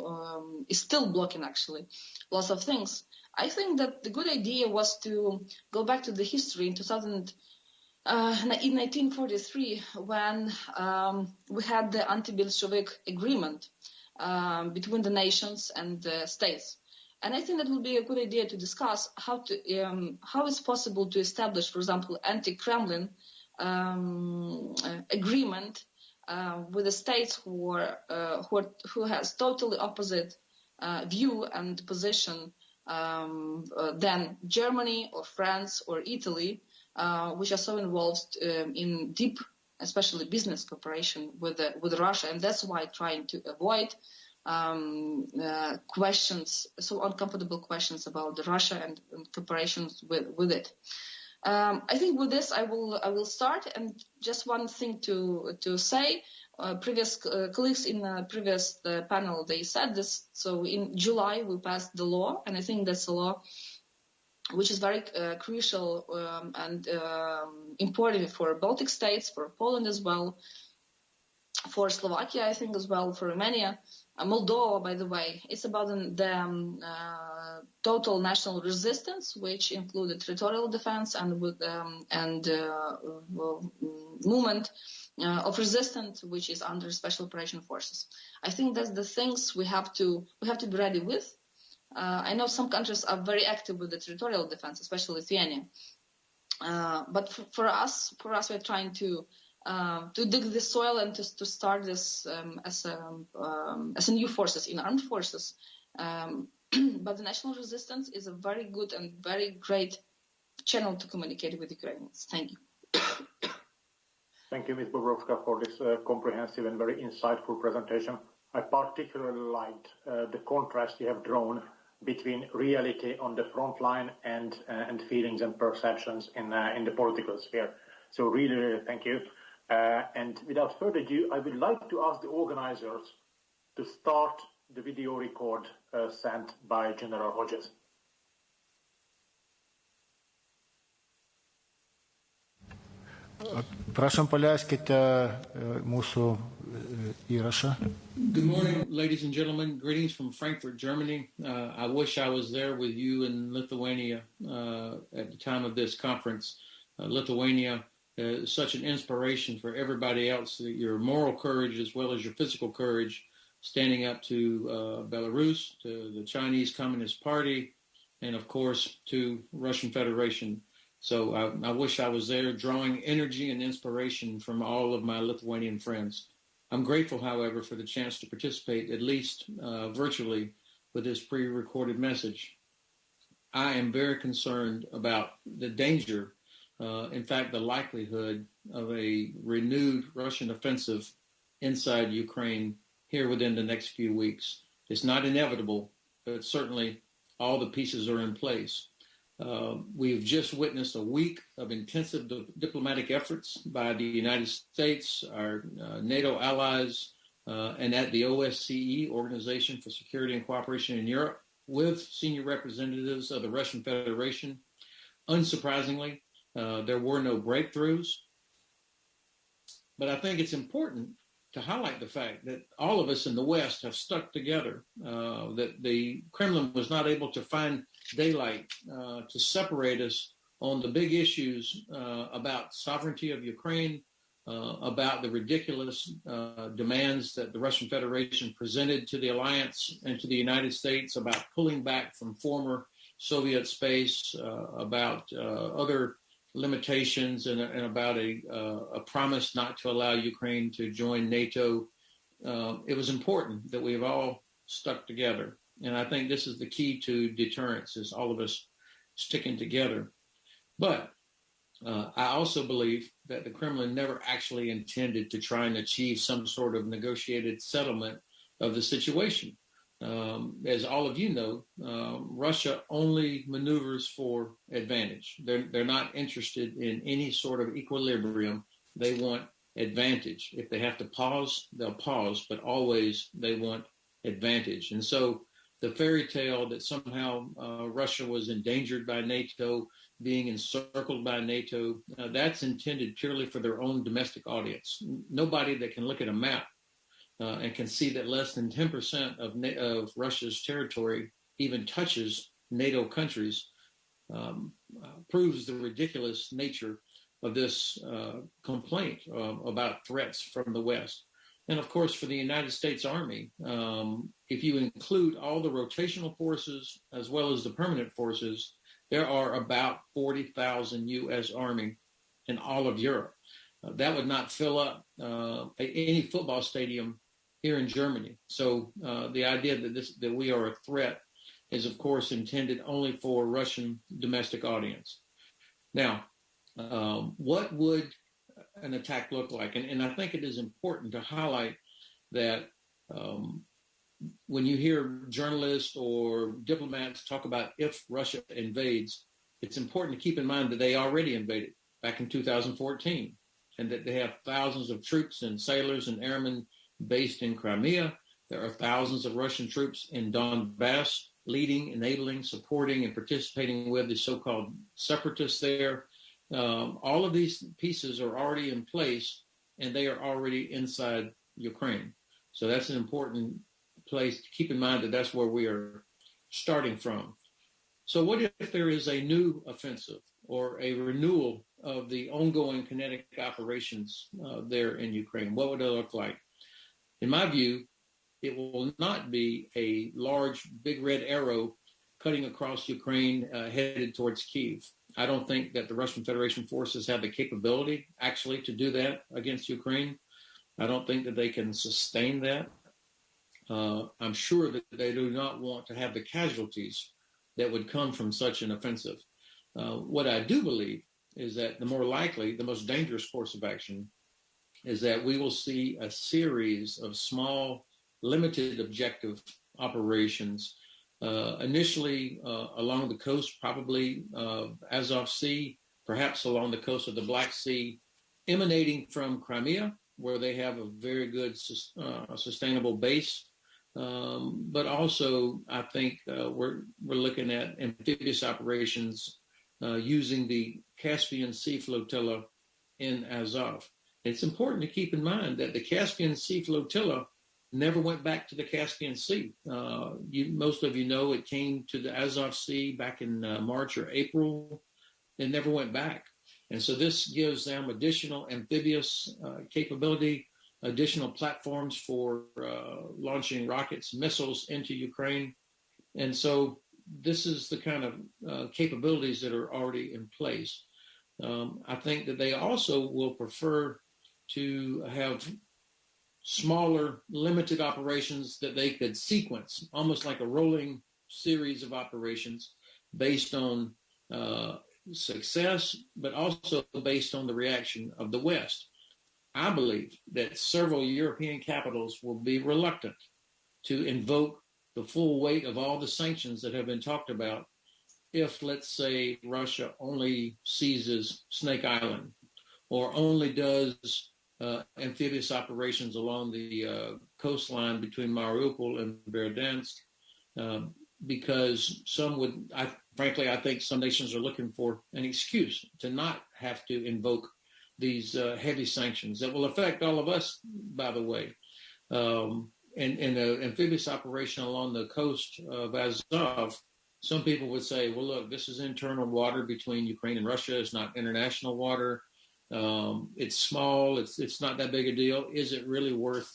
is still blocking actually lots of things. I think that the good idea was to go back to the history in 1943, when we had the anti-Bolshevik agreement between the nations and the states. And I think that would be a good idea to discuss how it's possible to establish, for example, anti-Kremlin agreement with the states who has totally opposite view and position than Germany or France or Italy. which are so involved in deep, especially business cooperation with Russia, and that's why trying to avoid questions, so uncomfortable questions about Russia and cooperations with it. I think with this I will start, and just one thing to say. Previous colleagues in the previous panel, they said this. So in July we passed the law, and I think that's a law which is very crucial and important for Baltic states, for Poland as well, for Slovakia, I think as well, for Romania, Moldova, by the way. It's about the total national resistance, which included territorial defense and movement of resistance, which is under special operation forces. I think that's the things we have to be ready with. I know some countries are very active with the territorial defense, especially Lithuania. But for us, we're trying to dig the soil and to start this as a new forces in armed forces. But the national resistance is a very good and very great channel to communicate with Ukrainians. Thank you. Thank you, Ms. Bobrovska, for this comprehensive and very insightful presentation. I particularly liked the contrast you have drawn between reality on the front line and feelings and perceptions in the political sphere. So really, really thank you. And without further ado, I would like to ask the organizers to start the video record sent by General Hodges. Prašom, paleiskite mūsų įrašą. Good morning, ladies and gentlemen. Greetings from Frankfurt, Germany. I wish I was there with you in Lithuania at the time of this conference. Lithuania is such an inspiration for everybody else. Your moral courage as well as your physical courage, standing up to Belarus, to the Chinese Communist Party, and of course to Russian Federation. So I wish I was there, drawing energy and inspiration from all of my Lithuanian friends. I'm grateful, however, for the chance to participate, at least virtually, with this pre-recorded message. I am very concerned about the danger, in fact, the likelihood of a renewed Russian offensive inside Ukraine here within the next few weeks. It's not inevitable, but certainly all the pieces are in place. We've just witnessed a week of intensive diplomatic efforts by the United States, our NATO allies, and at the OSCE, Organization for Security and Cooperation in Europe, with senior representatives of the Russian Federation. Unsurprisingly, there were no breakthroughs. But I think it's important to highlight the fact that all of us in the West have stuck together, that the Kremlin was not able to find daylight to separate us on the big issues about sovereignty of Ukraine, about the ridiculous demands that the Russian Federation presented to the alliance and to the United States about pulling back from former Soviet space, about other limitations and about a promise not to allow Ukraine to join NATO. It was important that we've all stuck together. And I think this is the key to deterrence, is all of us sticking together. But I also believe that the Kremlin never actually intended to try and achieve some sort of negotiated settlement of the situation. As all of you know, Russia only maneuvers for advantage. They're not interested in any sort of equilibrium. They want advantage. If they have to pause, they'll pause, but always they want advantage. And so the fairy tale that somehow Russia was endangered by NATO, being encircled by NATO, that's intended purely for their own domestic audience. Nobody that can look at a map and can see that less than 10% of Russia's territory even touches NATO countries proves the ridiculous nature of this complaint about threats from the West. And of course, for the United States Army, if you include all the rotational forces as well as the permanent forces, there are about 40,000 U.S. Army in all of Europe. That would not fill up any football stadium here in Germany. So the idea that we are a threat is, of course, intended only for Russian domestic audience. Now, What would an attack look like? And I think it is important to highlight that when you hear journalists or diplomats talk about if Russia invades, it's important to keep in mind that they already invaded back in 2014, and that they have thousands of troops and sailors and airmen based in Crimea. There are thousands of Russian troops in Donbass, leading, enabling, supporting, and participating with the so-called separatists there. All of these pieces are already in place, and they are already inside Ukraine. So that's an important place to keep in mind, that that's where we are starting from. So what if there is a new offensive or a renewal of the ongoing kinetic operations there in Ukraine? What would it look like? In my view, it will not be a large, big red arrow cutting across Ukraine headed towards Kyiv. I don't think that the Russian Federation forces have the capability actually to do that against Ukraine. I don't think that they can sustain that. I'm sure that they do not want to have the casualties that would come from such an offensive. What I do believe is that the more likely, the most dangerous course of action is that we will see a series of small, limited objective operations, initially along the coast, probably Azov Sea, perhaps along the coast of the Black Sea, emanating from Crimea, where they have a very good sustainable base. But also, I think we're looking at amphibious operations using the Caspian Sea flotilla in Azov. It's important to keep in mind that the Caspian Sea flotilla never went back to the Caspian Sea. Most of you know it came to the Azov Sea back in March or April. It never went back. And so this gives them additional amphibious capability, additional platforms for launching rockets, missiles into Ukraine. And so this is the kind of capabilities that are already in place. I think that they also will prefer to have smaller, limited operations that they could sequence, almost like a rolling series of operations based on success, but also based on the reaction of the West. I believe that several European capitals will be reluctant to invoke the full weight of all the sanctions that have been talked about if, let's say, Russia only seizes Snake Island or only does amphibious operations along the coastline between Mariupol and Berdansk, because some would, frankly, I think some nations are looking for an excuse to not have to invoke these heavy sanctions that will affect all of us, by the way. And an amphibious operation along the coast of Azov, some people would say, well, look, this is internal water between Ukraine and Russia. It's not international water. It's small. It's not that big a deal. Is it really worth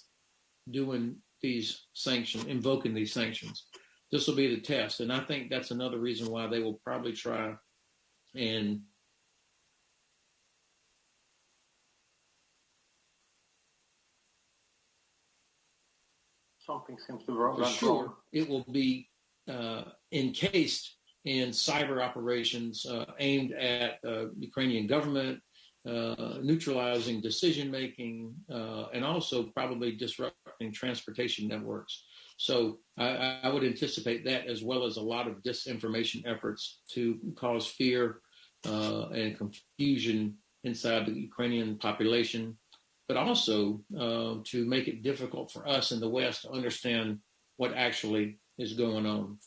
doing these sanctions, invoking these sanctions? This will be the test. And I think that's another reason why they will probably try and something seems to run for sure. It will be encased in cyber operations aimed at Ukrainian government, neutralizing decision-making, and also probably disrupting transportation networks. So I would anticipate that, as well as a lot of disinformation efforts to cause fear and confusion inside the Ukrainian population, but also to make it difficult for us in the West to understand what actually is going on.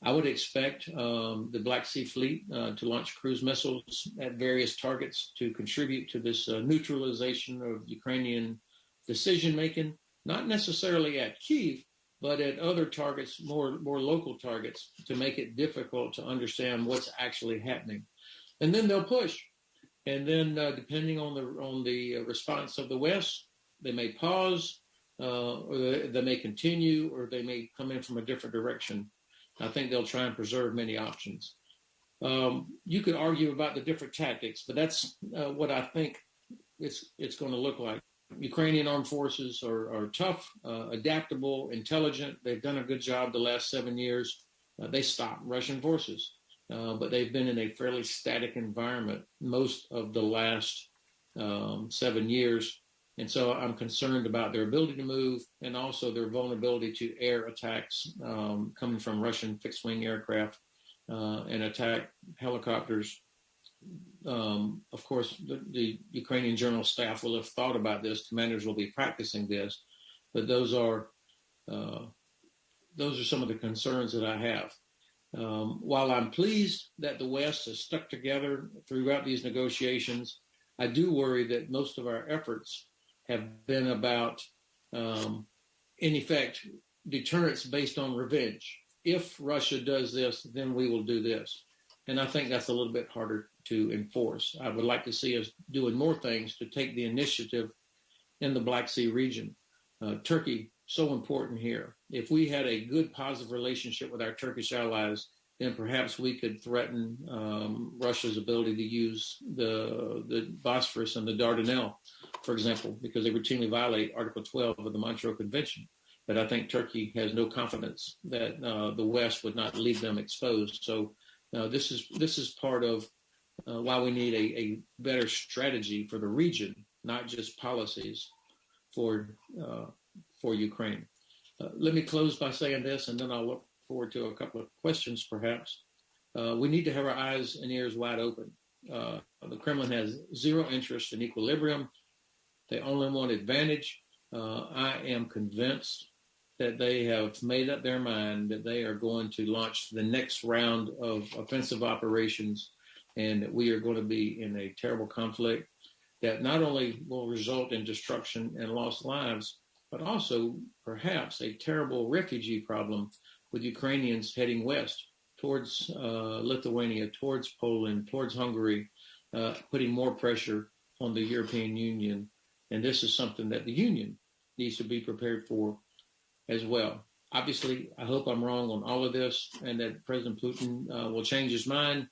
I would expect the Black Sea Fleet to launch cruise missiles at various targets to contribute to this neutralization of Ukrainian decision-making, not necessarily at Kyiv, but at other targets, more local targets, to make it difficult to understand what's actually happening. And then they'll push. And then depending on the response of the West, they may pause, or they may continue, or they may come in from a different direction. I think they'll try and preserve many options. You could argue about the different tactics, but that's what I think it's going to look like. Ukrainian armed forces are tough, adaptable, intelligent. They've done a good job the last 7 years. They stopped Russian forces. but they've been in a fairly static environment most of the last 7 years. And so I'm concerned about their ability to move and also their vulnerability to air attacks coming from Russian fixed-wing aircraft and attack helicopters. Of course, the Ukrainian general staff will have thought about this. Commanders will be practicing this, but those are some of the concerns that I have. While I'm pleased that the West has stuck together throughout these negotiations, I do worry that most of our efforts have been about, in effect, deterrence based on revenge. If Russia does this, then we will do this. And I think that's a little bit harder to enforce. I would like to see us doing more things to take the initiative in the Black Sea region. Turkey, so important here. If we had a good, positive relationship with our Turkish allies, then perhaps we could threaten Russia's ability to use the Bosphorus and the Dardanelles, for example, because they routinely violate Article 12 of the Montreux Convention. But I think Turkey has no confidence that the West would not leave them exposed. So this is part of why we need a better strategy for the region, not just policies for Ukraine. Let me close by saying this, and then I'll look forward to a couple of questions, perhaps. We need to have our eyes and ears wide open. The Kremlin has zero interest in equilibrium. They only want advantage. I am convinced that they have made up their mind that they are going to launch the next round of offensive operations, and that we are going to be in a terrible conflict that not only will result in destruction and lost lives, but also perhaps a terrible refugee problem with Ukrainians heading west towards Lithuania, towards Poland, towards Hungary, putting more pressure on the European Union. And this is something that the Union needs to be prepared for as well. Obviously, I hope I'm wrong on all of this and that President Putin will change his mind.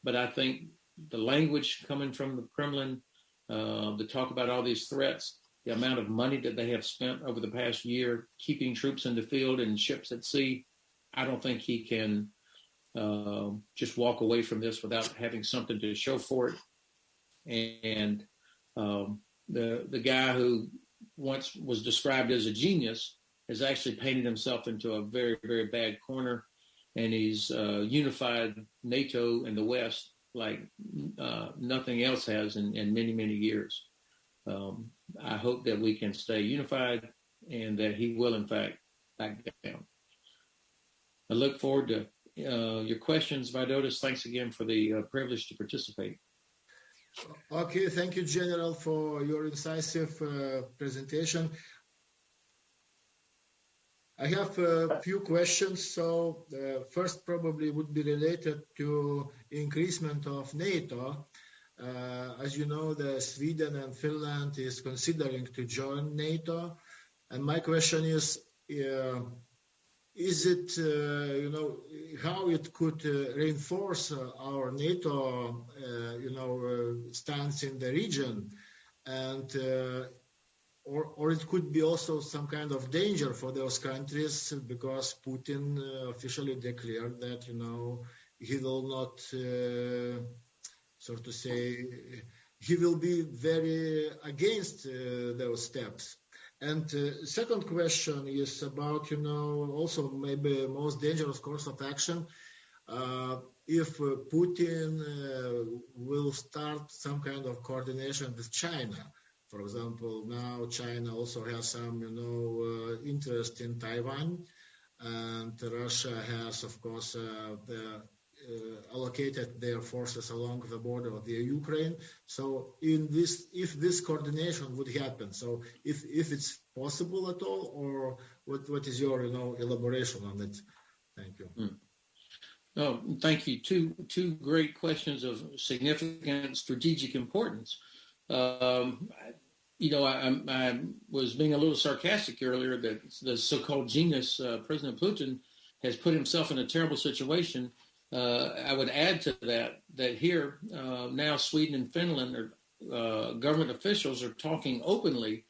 But I think the language coming from the Kremlin, the talk about all these threats, the amount of money that they have spent over the past year keeping troops in the field and ships at sea, I don't think he can just walk away from this without having something to show for it. And the guy who once was described as a genius has actually painted himself into a very, very bad corner. And he's unified NATO and the West like nothing else has in many, many years. I hope that we can stay unified and that he will, in fact, back down. I look forward to your questions, Vaidotas. Thanks again for the privilege to participate. Okay, thank you, General, for your incisive presentation. I have a few questions. So first probably would be related to increasement of NATO. As you know, Sweden and Finland is considering to join NATO. And my question is it, how it could reinforce our NATO, stance in the region? And or it could be also some kind of danger for those countries because Putin officially declared that, he will not, so to say, he will be very against those steps. And second question is about, also maybe most dangerous course of action. If Putin will start some kind of coordination with China. For example, now China also has some, interest in Taiwan, and Russia has, of course, allocated their forces along the border of the Ukraine. So, if this coordination would happen, so if it's possible at all, or what is your, elaboration on it? Thank you. Oh, thank you. Two great questions of significant strategic importance. I was being a little sarcastic earlier that the so-called genius, President Putin, has put himself in a terrible situation. I would add to that here now Sweden and Finland are government officials are talking openly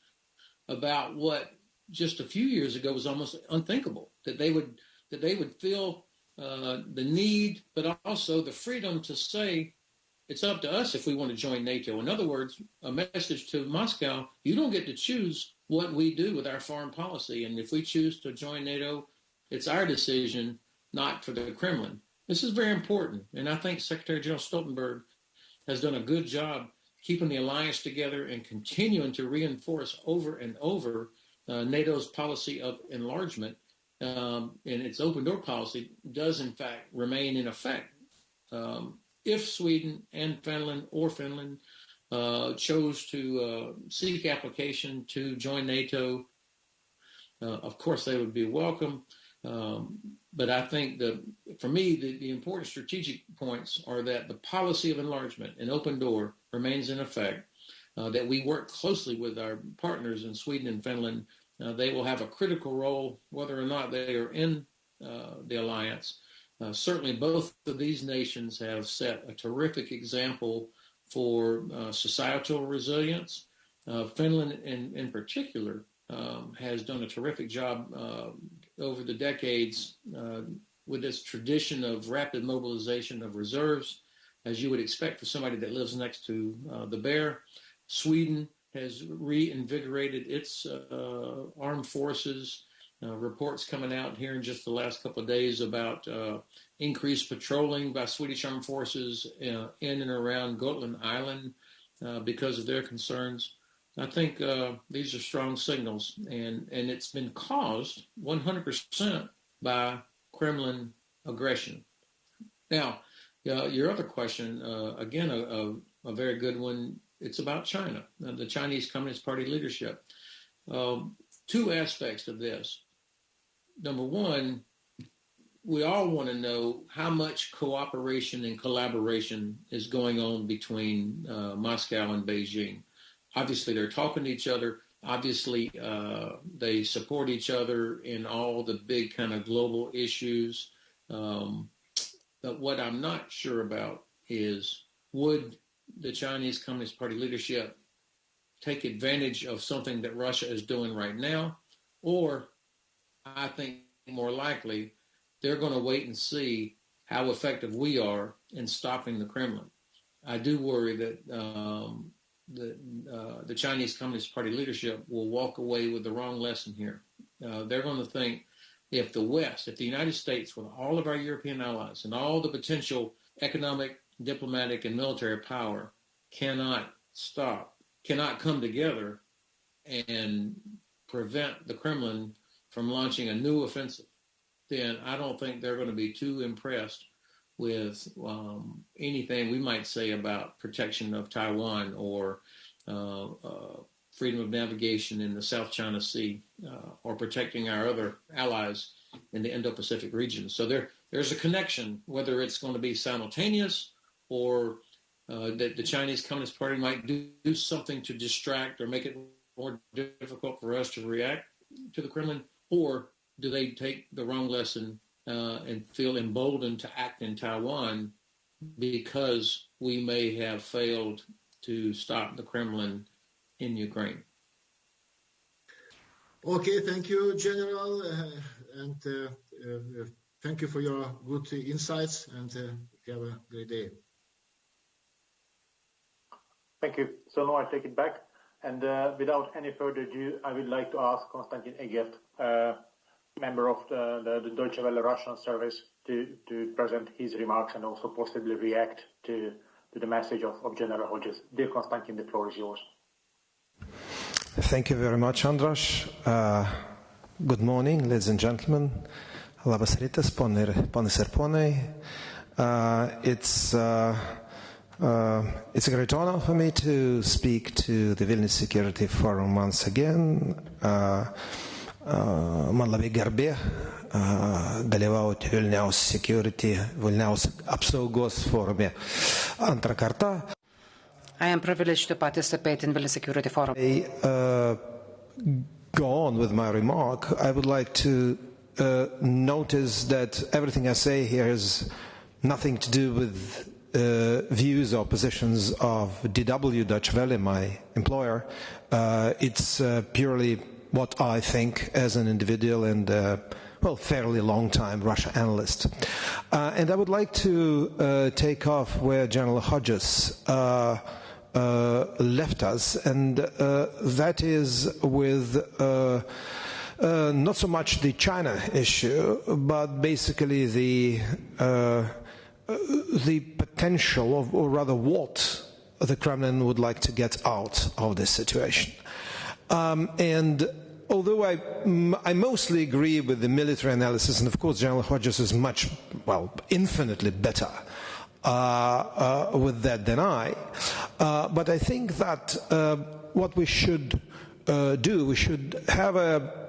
about what just a few years ago was almost unthinkable, that they would feel the need, but also the freedom to say it's up to us if we want to join NATO. In other words, a message to Moscow, you don't get to choose what we do with our foreign policy. And if we choose to join NATO, it's our decision, not for the Kremlin. This is very important. And I think Secretary General Stoltenberg has done a good job keeping the alliance together and continuing to reinforce over and over NATO's policy of enlargement. And its open door policy does, in fact, remain in effect. If Sweden and Finland chose to seek application to join NATO, of course they would be welcome. But I think for me, the important strategic points are that the policy of enlargement and open door remains in effect, that we work closely with our partners in Sweden and Finland. They will have a critical role whether or not they are in the alliance. Certainly both of these nations have set a terrific example for societal resilience. Finland in particular has done a terrific job over the decades with this tradition of rapid mobilization of reserves, as you would expect for somebody that lives next to the bear. Sweden has reinvigorated its armed forces. Reports coming out here in just the last couple of days about increased patrolling by Swedish armed forces in and around Gotland Island because of their concerns. I think these are strong signals, and it's been caused 100% by Kremlin aggression. Now, your other question, again, a very good one. It's about China, the Chinese Communist Party leadership. Two aspects of this. Number one, we all want to know how much cooperation and collaboration is going on between Moscow and Beijing. Obviously, they're talking to each other. Obviously, they support each other in all the big kind of global issues. But what I'm not sure about is, would the Chinese Communist Party leadership take advantage of something that Russia is doing right now? Or I think more likely they're going to wait and see how effective we are in stopping the Kremlin. I do worry that the Chinese Communist Party leadership will walk away with the wrong lesson here. They're going to think if the West, if the United States, with all of our European allies and all the potential economic, diplomatic, and military power cannot come together and prevent the Kremlin from launching a new offensive, then I don't think they're going to be too impressed with anything we might say about protection of Taiwan or freedom of navigation in the South China Sea or protecting our other allies in the Indo-Pacific region. So there's a connection, whether it's going to be simultaneous or that the Chinese Communist Party might do something to distract or make it more difficult for us to react to the Kremlin, or do they take the wrong lesson and feel emboldened to act in Taiwan because we may have failed to stop the Kremlin in Ukraine? Okay, thank you, General, and thank you for your good insights, and have a great day. Thank you. So now I take it back, and without any further ado, I would like to ask Konstantin Egert, member of the Deutsche Welle Russian service, to present his remarks and also possibly react to the message of General Hodges. Dear Konstantin, the floor is yours. Thank you very much, Andras. Good morning, ladies and gentlemen. Labas rytas, ponas ir ponai. It's a great honor for me to speak to the Vilnius Security Forum once again. Man labai garbė dalyvauti Vilniaus apsaugos forume antrą kartą. I am privileged to participate in Vilnius Security Forum. Go on with my remark. I would like to notice that everything I say here has nothing to do with views or positions of DW, Deutsche Welle, my employer. It's purely what I think as an individual and well, fairly long-time Russia analyst. And I would like to take off where General Hodges left us, and that is with not so much the China issue, but basically the potential of, or rather what the Kremlin would like to get out of this situation. And although I mostly agree with the military analysis, and of course General Hodges is much, well, infinitely better with that than I, but I think that what we should do, we should have a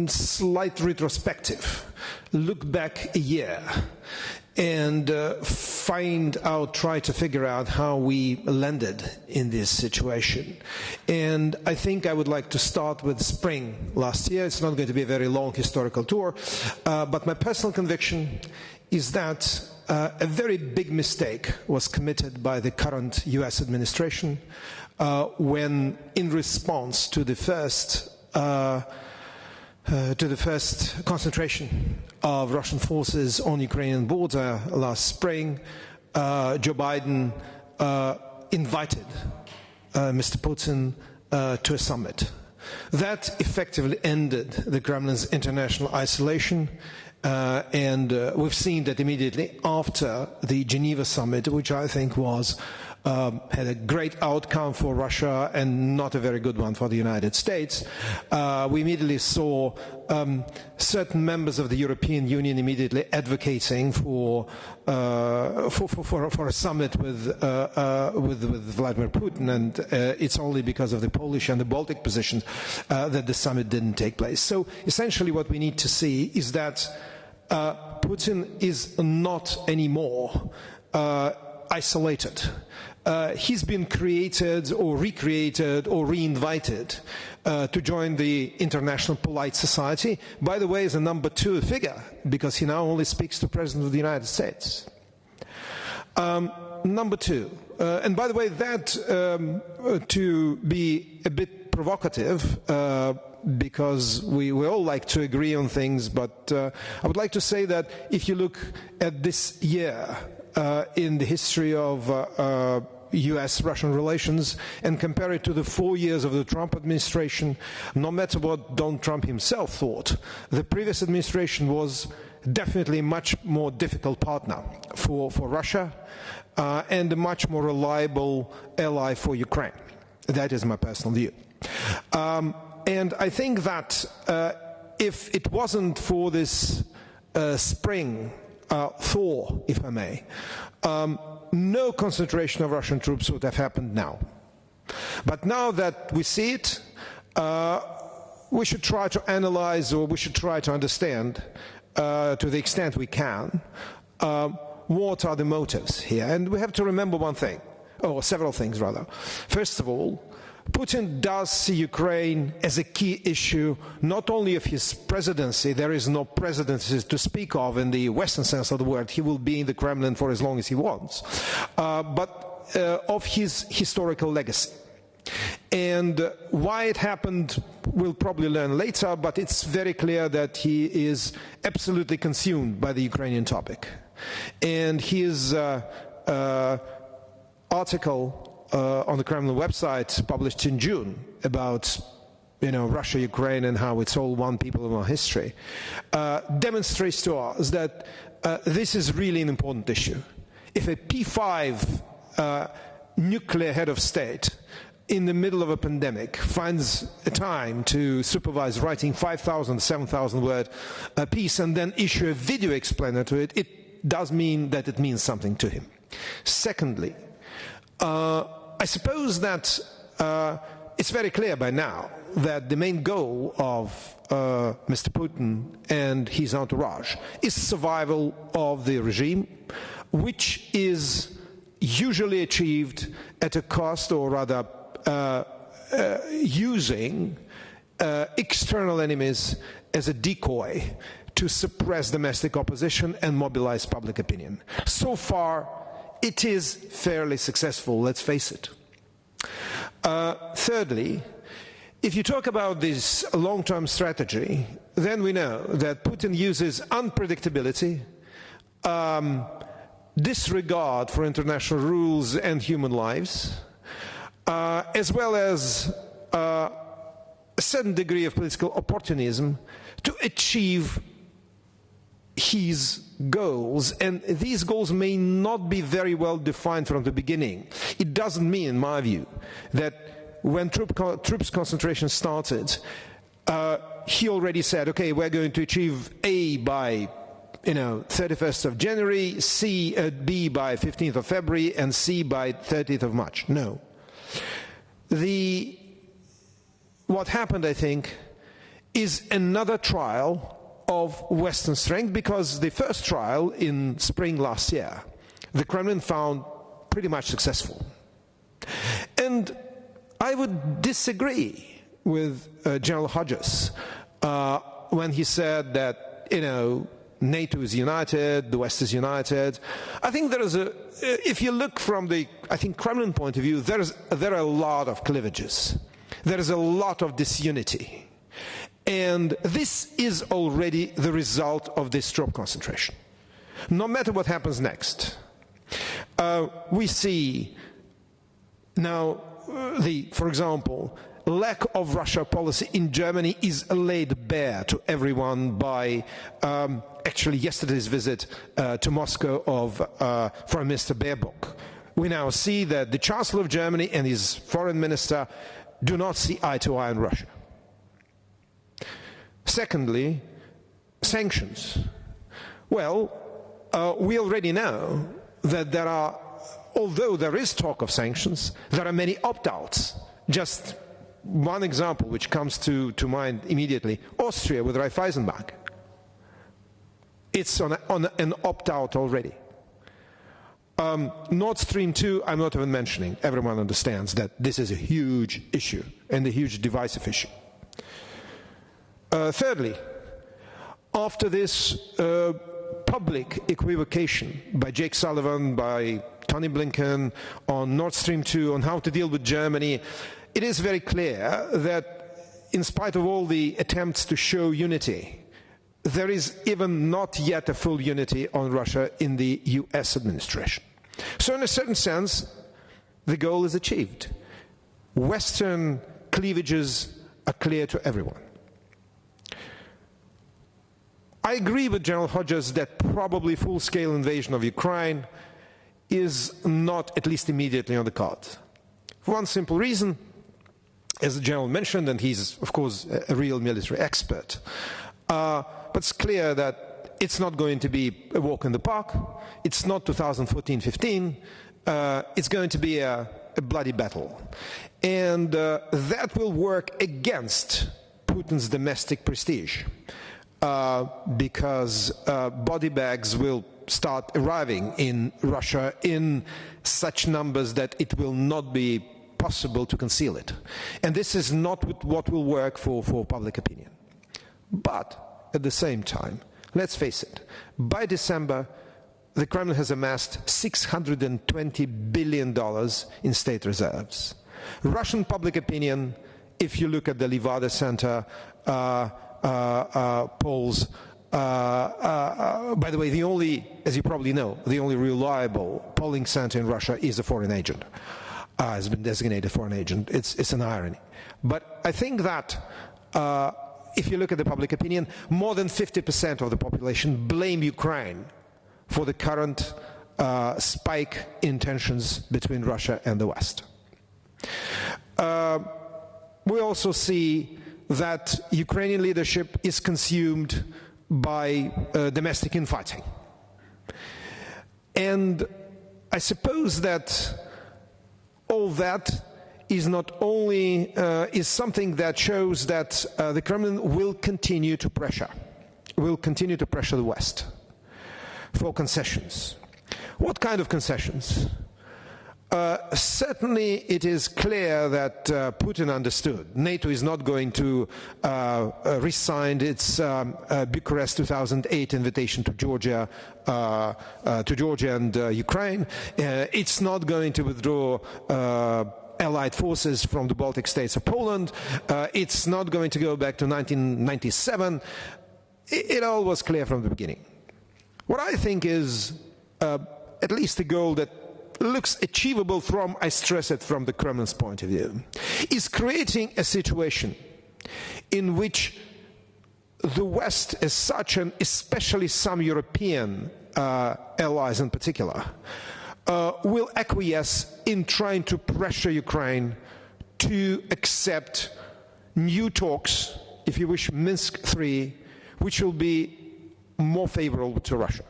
slight retrospective, look back a year, and try to figure out how we landed in this situation. And I think I would like to start with spring last year. It's not going to be a very long historical tour, but my personal conviction is that a very big mistake was committed by the current US administration when, in response to the first concentration of Russian forces on Ukrainian border last spring, Joe Biden invited Mr. Putin to a summit. That effectively ended the Kremlin's international isolation, and we've seen that immediately after the Geneva summit, which I think was had a great outcome for Russia and not a very good one for the United States. We immediately saw certain members of the European Union immediately advocating for a summit with Vladimir Putin, and it's only because of the Polish and the Baltic positions that the summit didn't take place. So essentially what we need to see is that Putin is not anymore isolated. He's been created or recreated or re-invited to join the international polite society, by the way, as a number 2 figure, because he now only speaks to the President of the United States. Number 2, and by the way, that to be a bit provocative, because we all like to agree on things, but I would like to say that if you look at this year in the history of US-Russian relations and compare it to the 4 years of the Trump administration, no matter what Donald Trump himself thought, the previous administration was definitely a much more difficult partner for Russia and a much more reliable ally for Ukraine. That is my personal view. And I think that if it wasn't for this spring thaw, if I may, no concentration of Russian troops would have happened now. But now that we see it, we should try to analyze, or we should try to understand, to the extent we can, what are the motives here. And we have to remember one thing, or several things rather. First of all, Putin does see Ukraine as a key issue, not only of his presidency. There is no presidency to speak of in the Western sense of the word. He will be in the Kremlin for as long as he wants, but of his historical legacy. And why it happened, we'll probably learn later, but it's very clear that he is absolutely consumed by the Ukrainian topic. And his article on the Kremlin website published in June about Russia, Ukraine, and how it's all one people and one history, demonstrates to us that this is really an important issue. If a P5 nuclear head of state in the middle of a pandemic finds a time to supervise writing 5,000, 7,000 word piece and then issue a video explainer to it, it does mean that it means something to him. Secondly, I suppose that it's very clear by now that the main goal of Mr. Putin and his entourage is survival of the regime, which is usually achieved at a cost, or rather using external enemies as a decoy to suppress domestic opposition and mobilize public opinion. So far, it is fairly successful, let's face it. Thirdly, if you talk about this long-term strategy, then we know that Putin uses unpredictability, disregard for international rules and human lives, as well as a certain degree of political opportunism to achieve his goals. And these goals may not be very well defined from the beginning. It doesn't mean, in my view, that when troops concentration started, he already said, okay, we're going to achieve A by 31st of January, B by 15th of February, and C by 30th of March. No. What happened, I think, is another trial of Western strength, because the first trial in spring last year, the Kremlin found pretty much successful. And I would disagree with General Hodges when he said that, NATO is united, the West is united. I think there is if you look from the, Kremlin point of view, there are a lot of cleavages. There is a lot of disunity. And this is already the result of this troop concentration. No matter what happens next, we see now for example, lack of Russia policy in Germany is laid bare to everyone by actually yesterday's visit to Moscow of Foreign Minister Baerbock. We now see that the Chancellor of Germany and his foreign minister do not see eye to eye on Russia. Secondly, sanctions. Well, we already know that although there is talk of sanctions, there are many opt-outs. Just one example which comes to mind immediately, Austria with Raiffeisenbank. It's on an opt-out already. Nord Stream 2, I'm not even mentioning. Everyone understands that this is a huge issue and a huge divisive issue. Thirdly, after this public equivocation by Jake Sullivan, by Tony Blinken on Nord Stream 2, on how to deal with Germany, it is very clear that in spite of all the attempts to show unity, there is even not yet a full unity on Russia in the US administration. So in a certain sense, the goal is achieved. Western cleavages are clear to everyone. I agree with General Hodges that probably full-scale invasion of Ukraine is not, at least immediately, on the cards. For one simple reason, as the General mentioned, and he's, of course, a real military expert, but it's clear that it's not going to be a walk in the park. It's not 2014-15. It's going to be a bloody battle. And that will work against Putin's domestic prestige. Because body bags will start arriving in Russia in such numbers that it will not be possible to conceal it. And this is not what will work for public opinion. But at the same time, let's face it, by December, the Kremlin has amassed $620 billion in state reserves. Russian public opinion, if you look at the Levada Center polls, by the way, as you probably know, the only reliable polling center in Russia is a foreign agent, has been designated a foreign agent. It's an irony. But I think that if you look at the public opinion, more than 50% of the population blame Ukraine for the current spike in tensions between Russia and the West. We also see that Ukrainian leadership is consumed by domestic infighting. And I suppose that all that is not only is something that shows that the Kremlin will continue to pressure the West for concessions. What kind of concessions? Certainly it is clear that Putin understood NATO is not going to re-sign its Bucharest 2008 invitation to Georgia and Ukraine. It's not going to withdraw allied forces from the Baltic states or Poland. It's not going to go back to 1997. It all was clear from the beginning. What I think is at least a goal that looks achievable from, I stress it, from the Kremlin's point of view, is creating a situation in which the West as such, and especially some European allies in particular, will acquiesce in trying to pressure Ukraine to accept new talks, if you wish, Minsk III, which will be more favorable to Russia.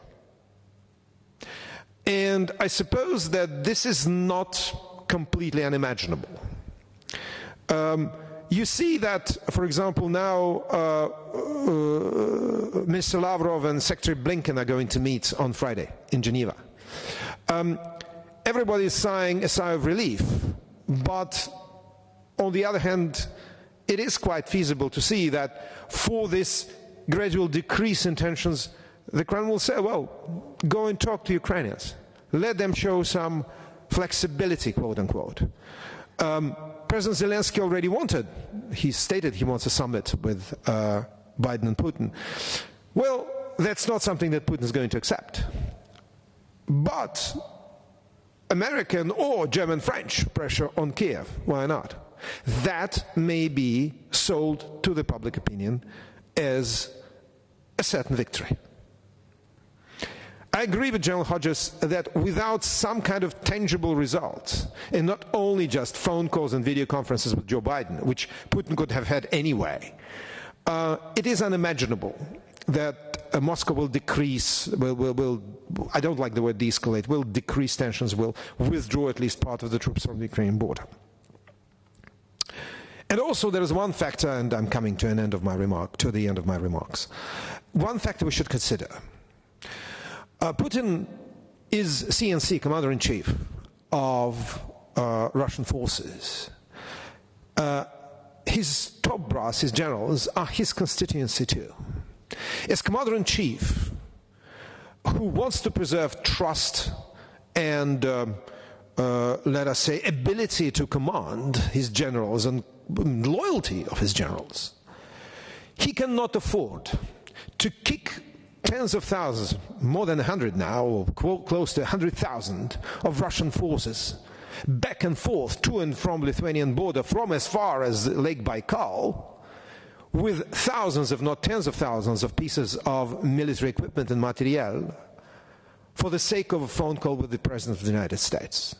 And I suppose that this is not completely unimaginable. You see that, for example, now Mr. Lavrov and Secretary Blinken are going to meet on Friday in Geneva. Everybody is sighing a sigh of relief, but on the other hand, it is quite feasible to see that for this gradual decrease in tensions, the Kremlin will say, well, go and talk to Ukrainians. Let them show some flexibility, quote unquote. President Zelensky already wanted, he stated he wants a summit with Biden and Putin. Well, that's not something that Putin is going to accept. But American or German French pressure on Kiev, why not? That may be sold to the public opinion as a certain victory. I agree with General Hodges that without some kind of tangible results, and not only just phone calls and video conferences with Joe Biden, which Putin could have had anyway, it is unimaginable that Moscow will decrease, I don't like the word de-escalate, will decrease tensions, will withdraw at least part of the troops from the Ukrainian border. And also there is one factor, and I'm coming to the end of my remarks. One factor we should consider. Putin is CNC, Commander-in-Chief of Russian forces. His top brass, his generals, are his constituency too. As Commander-in-Chief, who wants to preserve trust and, let us say, ability to command his generals and loyalty of his generals, he cannot afford to kick tens of thousands, more than 100 now, or close to 100,000 of Russian forces back and forth to and from Lithuanian border, from as far as Lake Baikal, with thousands, if not tens of thousands, of pieces of military equipment and materiel, for the sake of a phone call with the President of the United States.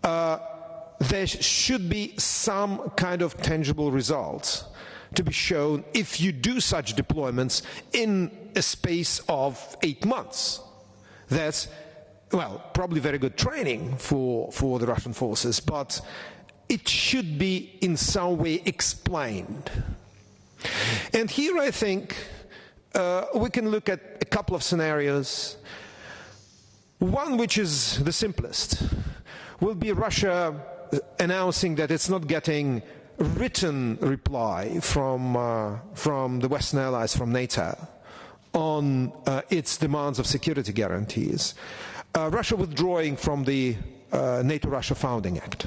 There should be some kind of tangible results to be shown if you do such deployments in a space of 8 months. That's, well, probably very good training for the Russian forces, but it should be in some way explained. And here I think we can look at a couple of scenarios. One, which is the simplest, will be Russia announcing that it's not getting written reply from the Western allies, from NATO, on its demands of security guarantees. Russia withdrawing from the NATO-Russia Founding Act.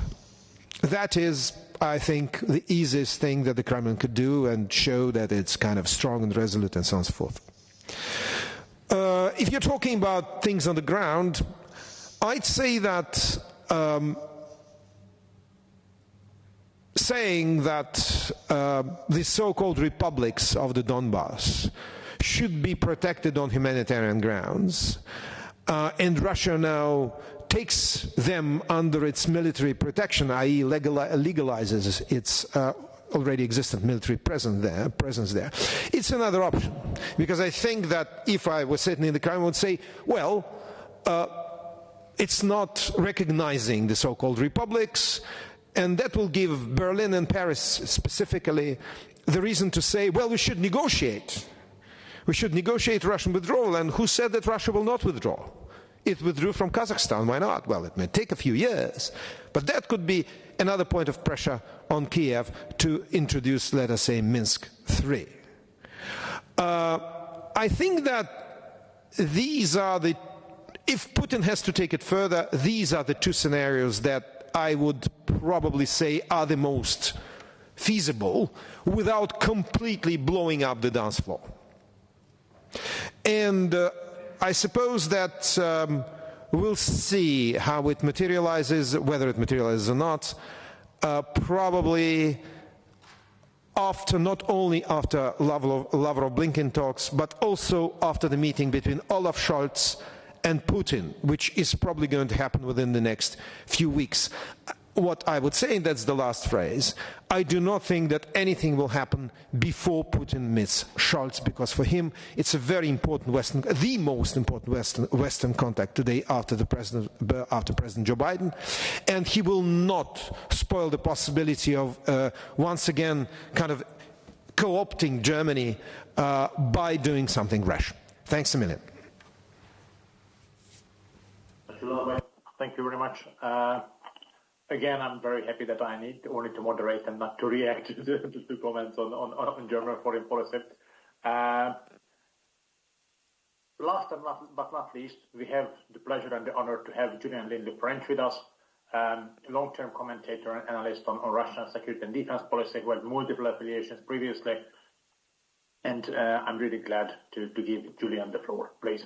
That is, I think, the easiest thing that the Kremlin could do and show that it's kind of strong and resolute and so on and so forth. If you're talking about things on the ground, I'd say that saying that the so-called republics of the Donbass should be protected on humanitarian grounds, and Russia now takes them under its military protection, i.e. legalizes its already existent military presence there. It's another option, because I think that if I was sitting in the Kremlin, I would say, well, it's not recognizing the so-called republics, and that will give Berlin and Paris specifically the reason to say, well, we should negotiate. We should negotiate Russian withdrawal. And who said that Russia will not withdraw? It withdrew from Kazakhstan. Why not? Well, it may take a few years, but that could be another point of pressure on Kiev to introduce, let us say, Minsk III. I think that these are the, if Putin has to take it further, these are the two scenarios that I would probably say are the most feasible without completely blowing up the dance floor. And I suppose that we'll see how it materializes, whether it materializes or not, probably after, not only after Lavrov-Blinken talks, but also after the meeting between Olaf Scholz and Putin, which is probably going to happen within the next few weeks. What I would say, and that's the last phrase, I do not think that anything will happen before Putin meets Scholz, because for him it's a very important the most important Western contact today after President Joe Biden, and he will not spoil the possibility of once again kind of co-opting Germany by doing something rash. Thanks a million. Thank you very much. Again, I'm very happy that I need only to moderate and not to react to comments on German foreign policy. Last but not least, we have the pleasure and the honor to have Julian Lindley-French with us, long-term commentator and analyst on Russian security and defense policy, who had multiple affiliations previously. And I'm really glad to give Julian the floor, please.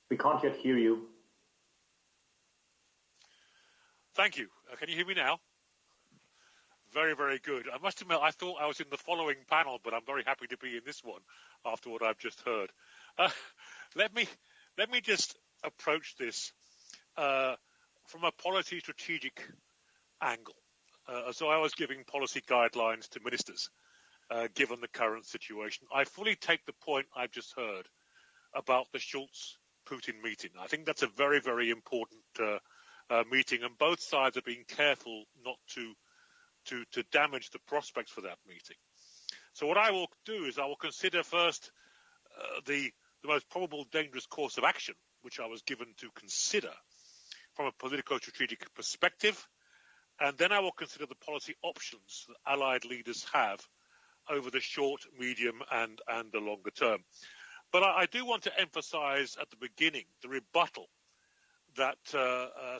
We can't yet hear you. Thank you. Can you hear me now? Very, very good. I must admit, I thought I was in the following panel, but I'm very happy to be in this one after what I've just heard. Let me just approach this from a policy strategic angle, as though I was giving policy guidelines to ministers, given the current situation. I fully take the point I've just heard about the Schultz-Putin meeting. I think that's a very, very important meeting, and both sides are being careful not to damage the prospects for that meeting. So what I will do is I will consider first the most probable dangerous course of action, which I was given to consider from a politico-strategic perspective, and then I will consider the policy options that Allied leaders have over the short, medium, and the longer term. But I do want to emphasize at the beginning the rebuttal that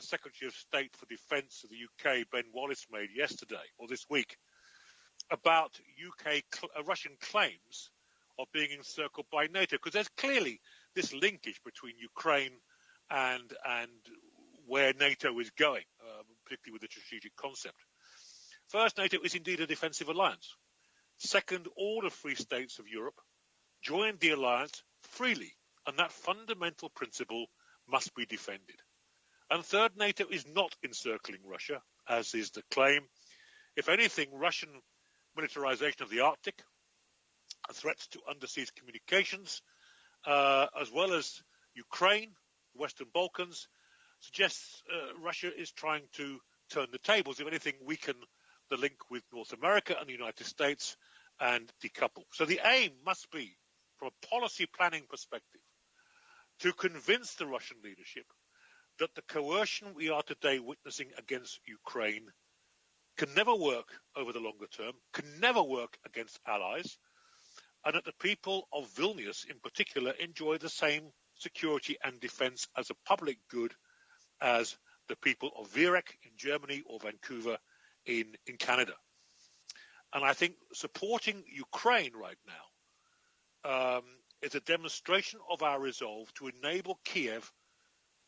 Secretary of State for Defence of the UK, Ben Wallace, made yesterday or this week about Russian claims of being encircled by NATO, because there's clearly this linkage between Ukraine and where NATO is going, particularly with the strategic concept. First, NATO is indeed a defensive alliance. Second, all the free states of Europe joined the alliance freely, and that fundamental principle must be defended. And third, NATO is not encircling Russia, as is the claim. If anything, Russian militarization of the Arctic, threats to undersea communications, as well as Ukraine, the Western Balkans, suggests Russia is trying to turn the tables, if anything, weaken the link with North America and the United States and decouple. So the aim must be, from a policy planning perspective, to convince the Russian leadership that the coercion we are today witnessing against Ukraine can never work over the longer term, can never work against allies, and that the people of Vilnius in particular enjoy the same security and defense as a public good as the people of Vierek in Germany or Vancouver in Canada. And I think supporting Ukraine right now is a demonstration of our resolve to enable Kiev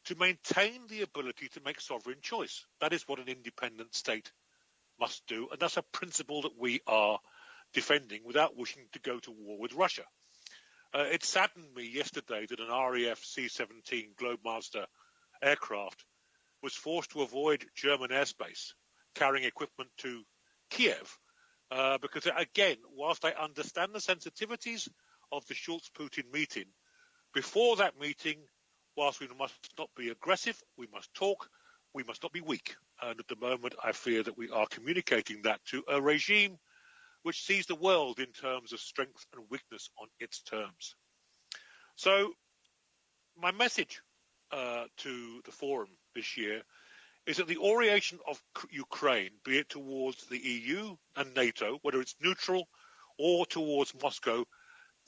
to maintain the ability to make sovereign choice. That is what an independent state must do, and that's a principle that we are defending without wishing to go to war with Russia. It saddened me yesterday that an RAF C-17 Globemaster aircraft was forced to avoid German airspace carrying equipment to Kiev because, again, whilst I understand the sensitivities of the Schultz-Putin meeting, before that meeting, whilst we must not be aggressive, we must talk, we must not be weak. And at the moment, I fear that we are communicating that to a regime which sees the world in terms of strength and weakness on its terms. So my message to the forum this year is that the orientation of Ukraine, be it towards the EU and NATO, whether it's neutral or towards Moscow,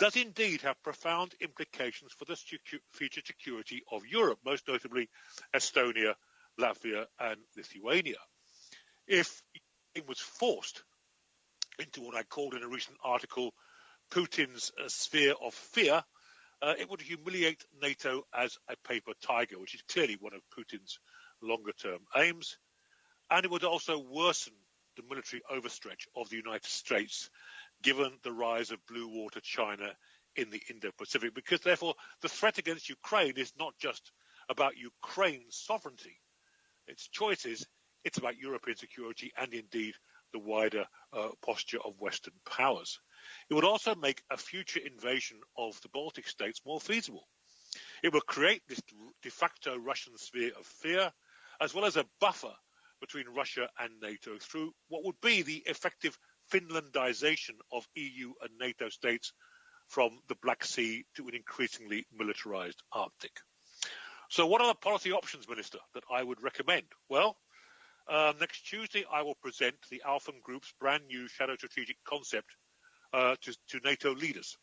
does indeed have profound implications for the future security of Europe, most notably Estonia, Latvia and Lithuania. If it was forced into what I called in a recent article Putin's sphere of fear, it would humiliate NATO as a paper tiger, which is clearly one of Putin's longer-term aims, and it would also worsen the military overstretch of the United States, given the rise of blue water China in the Indo-Pacific, because therefore the threat against Ukraine is not just about Ukraine's sovereignty, its choices, it's about European security and indeed the wider posture of Western powers. It would also make a future invasion of the Baltic states more feasible. It would create this de facto Russian sphere of fear, as well as a buffer between Russia and NATO through what would be the effective Finlandization of EU and NATO states from the Black Sea to an increasingly militarized Arctic. So what are the policy options, Minister, that I would recommend? Well, next Tuesday I will present the Alphen Group's brand new shadow strategic concept to NATO leaders,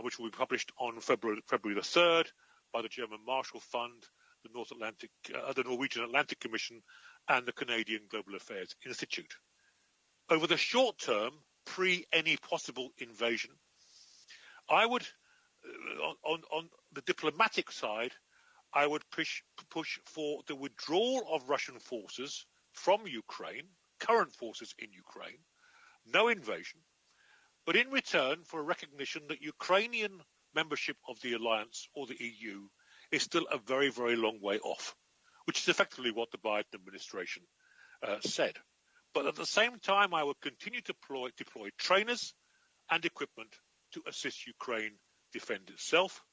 which will be published on February the 3rd by the German Marshall Fund, the Norwegian Atlantic Commission and the Canadian Global Affairs Institute. Over the short term, pre any possible invasion, I would, on the diplomatic side, I would push for the withdrawal of Russian forces from Ukraine, current forces in Ukraine, no invasion, but in return for a recognition that Ukrainian membership of the alliance or the EU is still a very, very long way off, which is effectively what the Biden administration said. But at the same time, I would continue to deploy trainers and equipment to assist Ukraine defend itself.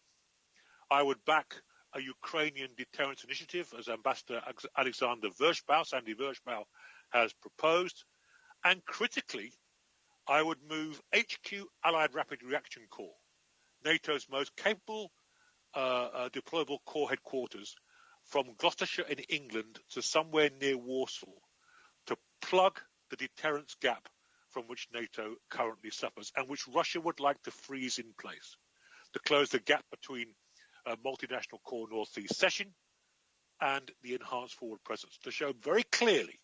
I would back a Ukrainian deterrence initiative, as Ambassador Alexander Vershbow, Sandy Vershbow, has proposed. And critically, I would move HQ Allied Rapid Reaction Corps, NATO's most capable deployable corps headquarters, from Gloucestershire in England to somewhere near Warsaw to plug the deterrence gap from which NATO currently suffers and which Russia would like to freeze in place, to close the gap between multinational core North Sea cession and the enhanced forward presence, to show very clearly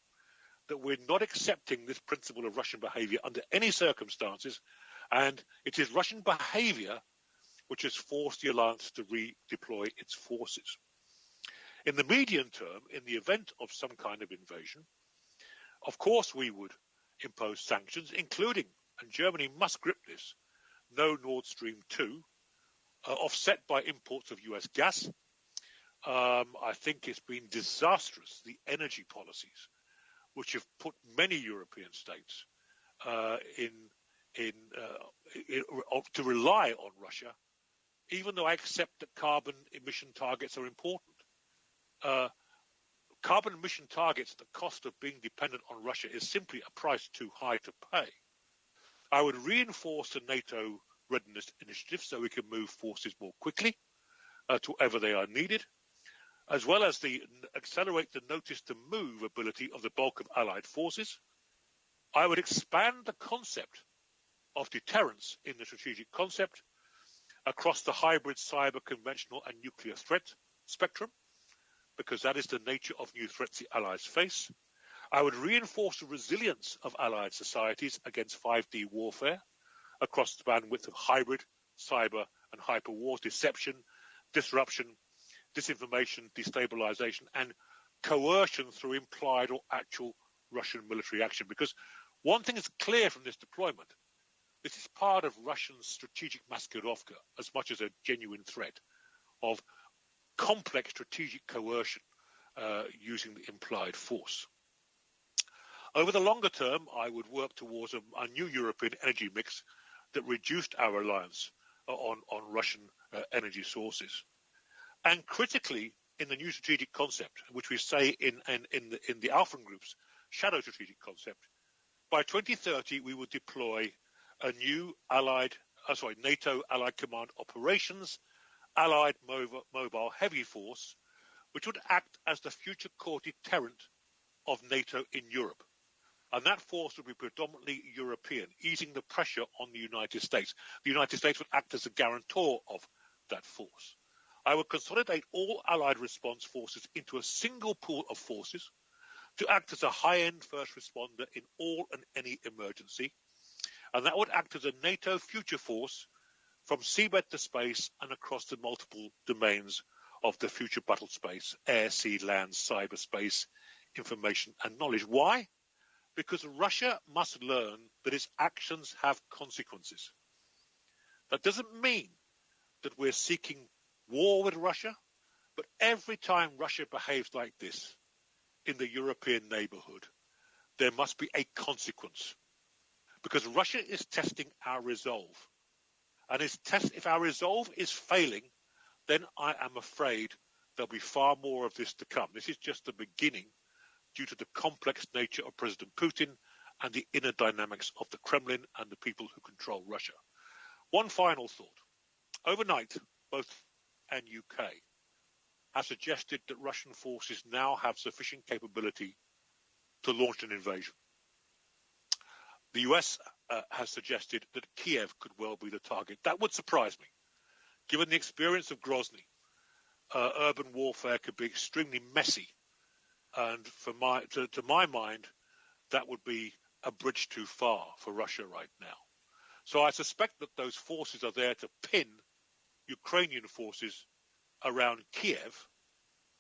that we're not accepting this principle of Russian behavior under any circumstances, and it is Russian behavior which has forced the alliance to redeploy its forces. In the medium term, in the event of some kind of invasion, of course we would impose sanctions, including, and Germany must grip this, no Nord Stream 2, offset by imports of US gas. I think it's been disastrous, the energy policies, which have put many European states to rely on Russia, even though I accept that carbon emission targets are important. Carbon emission targets at the cost of being dependent on Russia is simply a price too high to pay. I would reinforce the NATO readiness initiative so we can move forces more quickly to wherever they are needed, as well as accelerate the notice to move ability of the bulk of allied forces. I would expand the concept of deterrence in the strategic concept across the hybrid, cyber, conventional and nuclear threat spectrum, because that is the nature of new threats the allies face. I would reinforce the resilience of allied societies against 5D warfare across the bandwidth of hybrid, cyber and hyper wars, deception, disruption, disinformation, destabilization and coercion through implied or actual Russian military action. Because one thing is clear from this deployment, this is part of Russia's strategic maskirovka as much as a genuine threat of complex strategic coercion using the implied force. Over the longer term, I would work towards a new European energy mix that reduced our reliance on Russian energy sources. And critically, in the new strategic concept, which we say in the Alphen Group's shadow strategic concept, by 2030 we would deploy a new NATO Allied Command Operations Allied Mobile Heavy Force, which would act as the future core deterrent of NATO in Europe. And that force would be predominantly European, easing the pressure on the United States. The United States would act as a guarantor of that force. I would consolidate all Allied response forces into a single pool of forces to act as a high-end first responder in all and any emergency. And that would act as a NATO future force from seabed to space and across the multiple domains of the future battle space: air, sea, land, cyberspace, information and knowledge. Why? Because Russia must learn that its actions have consequences. That doesn't mean that we're seeking war with Russia, but every time Russia behaves like this in the European neighborhood, there must be a consequence. Because Russia is testing our resolve. And if our resolve is failing, then I am afraid there'll be far more of this to come. This is just the beginning due to the complex nature of President Putin and the inner dynamics of the Kremlin and the people who control Russia. One final thought. Overnight, both and UK have suggested that Russian forces now have sufficient capability to launch an invasion. The US has suggested that Kiev could well be the target. That would surprise me. Given the experience of Grozny, urban warfare could be extremely messy. And to my mind, that would be a bridge too far for Russia right now. So I suspect that those forces are there to pin Ukrainian forces around Kiev,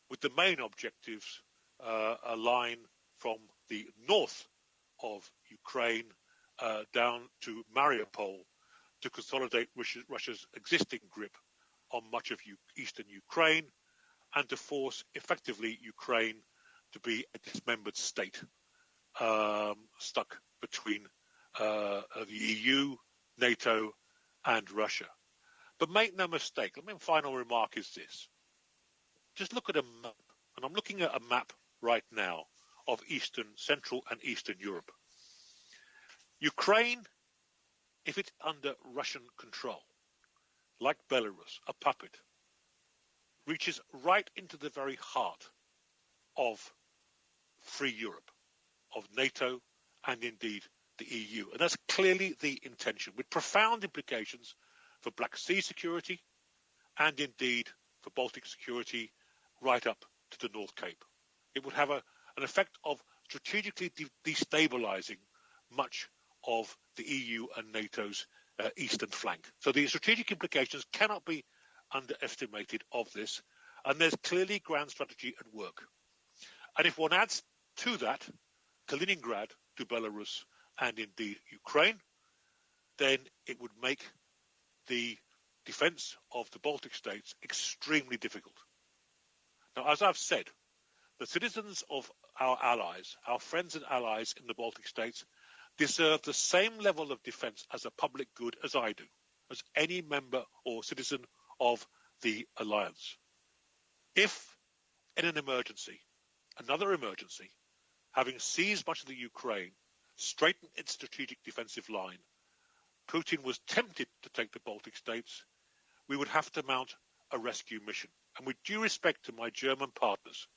with the main objectives a line from the north of Ukraine down to Mariupol to consolidate Russia's existing grip on much of eastern Ukraine and to force effectively Ukraine to be a dismembered state stuck between the EU, NATO and Russia. But make no mistake, my final remark is this. Just look at a map, and I'm looking at a map right now of Central and Eastern Europe. Ukraine, if it's under Russian control, like Belarus, a puppet, reaches right into the very heart of free Europe, of NATO and indeed the EU. And that's clearly the intention, with profound implications for Black Sea security and indeed for Baltic security right up to the North Cape. It would have an effect of strategically destabilizing much of the EU and NATO's eastern flank. So the strategic implications cannot be underestimated of this, and there's clearly grand strategy at work. And if one adds to that Kaliningrad to Belarus and indeed Ukraine, then it would make the defense of the Baltic states extremely difficult. Now, as I've said, the citizens of our allies, our friends and allies in the Baltic states, deserve the same level of defense as a public good as I do, as any member or citizen of the alliance. If, in an emergency, another emergency, having seized much of the Ukraine, straightened its strategic defensive line, Putin was tempted to take the Baltic states, we would have to mount a rescue mission. And with due respect to my German partners,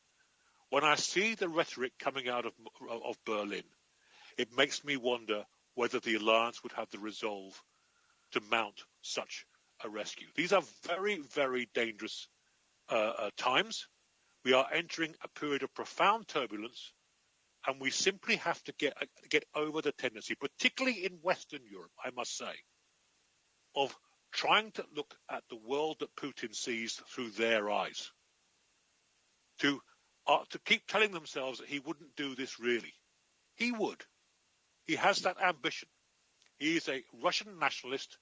when I see the rhetoric coming out of Berlin, it makes me wonder whether the alliance would have the resolve to mount such a rescue. These are very, very dangerous times. We are entering a period of profound turbulence, and we simply have to get over the tendency, particularly in Western Europe, I must say, of trying to look at the world that Putin sees through their eyes, to keep telling themselves that he wouldn't do this really. He would. He has that ambition. He is a Russian nationalist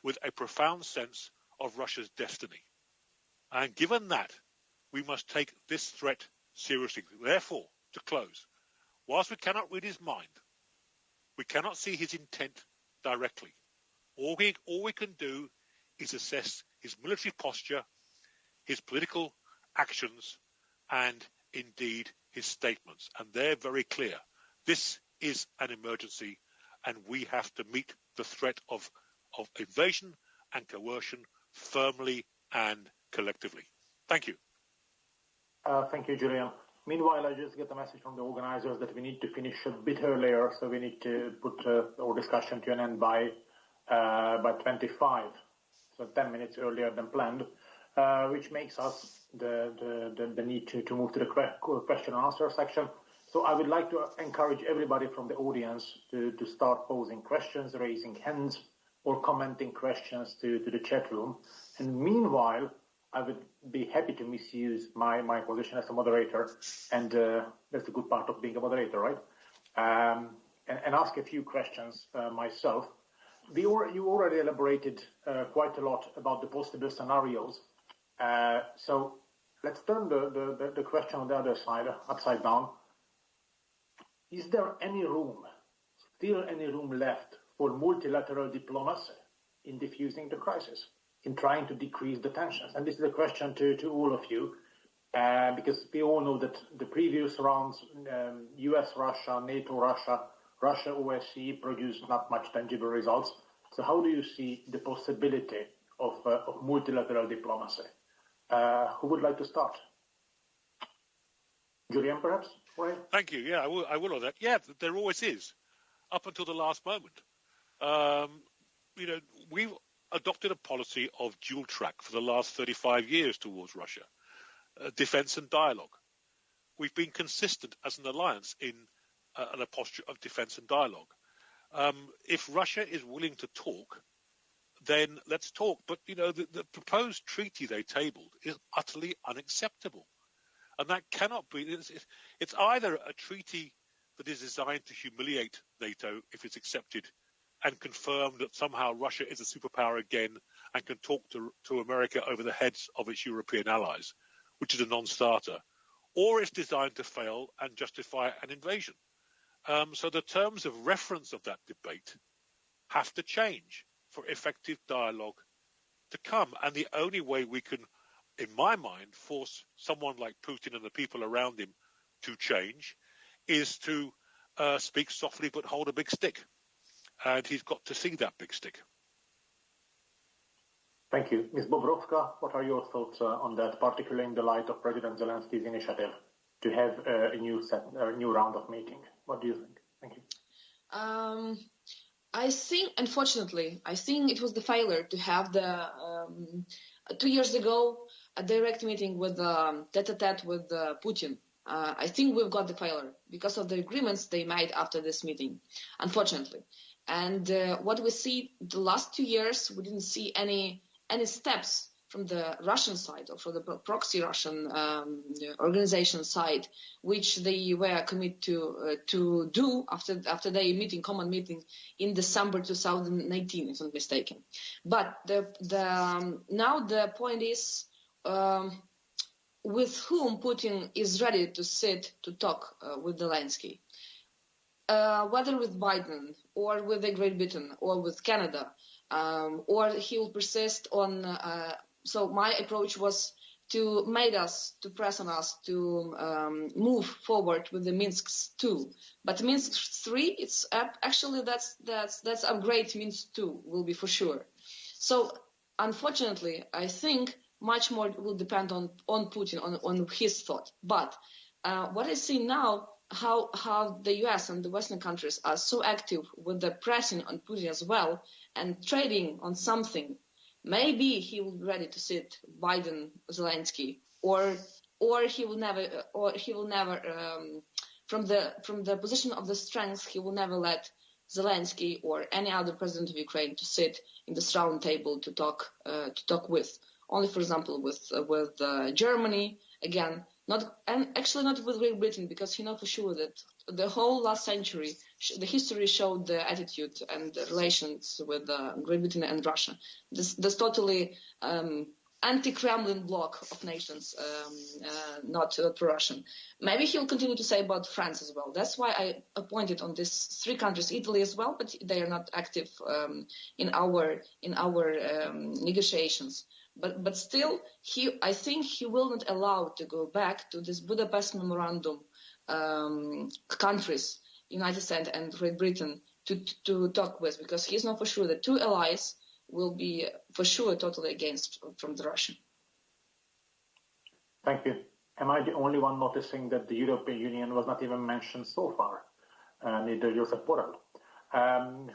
with a profound sense of Russia's destiny. And given that, we must take this threat seriously. Therefore, to close, whilst we cannot read his mind, we cannot see his intent directly. All we can do is assess his military posture, his political actions, and indeed his statements. And they're very clear. This is an emergency, and we have to meet the threat of invasion and coercion firmly and collectively. Thank you. Thank you, Julian. Meanwhile, I just get a message from the organizers that we need to finish a bit earlier, so we need to put our discussion to an end by 25, so 10 minutes earlier than planned, which makes us the need to move to the question and answer section. So I would like to encourage everybody from the audience to start posing questions, raising hands, or commenting questions to the chat room. And meanwhile, I would be happy to misuse my position as a moderator, and that's the good part of being a moderator, right? And ask a few questions myself. You already elaborated quite a lot about the possible scenarios. So let's turn the question on the other side, upside down. Is there still any room left for multilateral diplomacy in diffusing the crisis, in trying to decrease the tensions? And this is a question to all of you, because we all know that the previous rounds, US-Russia, NATO-Russia, Russia-OSCE produced not much tangible results. So how do you see the possibility of multilateral diplomacy? Who would like to start? Julian, perhaps? Right. Thank you. Yeah, I will on that. Yeah, there always is, up until the last moment. We've adopted a policy of dual track for the last 35 years towards Russia, defense and dialogue. We've been consistent as an alliance in a posture of defense and dialogue. If Russia is willing to talk, then let's talk. But, the proposed treaty they tabled is utterly unacceptable. And that cannot be. It's either a treaty that is designed to humiliate NATO if it's accepted and confirm that somehow Russia is a superpower again and can talk to America over the heads of its European allies, which is a non-starter, or it's designed to fail and justify an invasion. So the terms of reference of that debate have to change for effective dialogue to come. And the only way we can, in my mind, force someone like Putin and the people around him to change is to speak softly but hold a big stick. And he's got to see that big stick. Thank you. Ms. Bobrovska, what are your thoughts on that, particularly in the light of President Zelensky's initiative to have a new round of meeting? What do you think? Thank you. I think, unfortunately, it was the failure to have the 2 years ago a direct meeting with tete-a-tete with Putin. I think we've got the failure because of the agreements they made after this meeting, unfortunately. And what we see the last 2 years, we didn't see any steps from the Russian side or from the proxy Russian organization side, which they were committed to do after their common meeting in December 2019, if I'm not mistaken. But now the point is with whom Putin is ready to sit to talk with Zelensky, whether with Biden or with the Great Britain or with Canada, or he will persist on. So my approach was to press on us to move forward with the Minsk 2. But Minsk 3, it's actually that's upgrade Minsk 2 will be for sure. So unfortunately, I think much more will depend on Putin, on his thought. But what I see now, how the US and the Western countries are so active with the pressing on Putin as well and trading on something. Maybe he will be ready to sit Biden, Zelensky, or he will never, from the position of the strength, he will never let Zelensky or any other president of Ukraine to sit in this round table to talk with. Only, for example, with Germany again, not with Great Britain, because he knows for sure that the whole last century, the history showed the attitude and the relations with Great Britain and Russia. This totally anti-Kremlin bloc of nations, not pro-Russian. Maybe he'll continue to say about France as well. That's why I appointed on these 3 countries, Italy as well, but they are not active in our negotiations. But still, I think he will not allow to go back to this Budapest Memorandum countries, United States and Great Britain, to talk with, because he's not for sure that 2 allies will be for sure totally against from the Russian. Thank you. am I the only one noticing that the European Union was not even mentioned so far? Neither Joseph Borrell.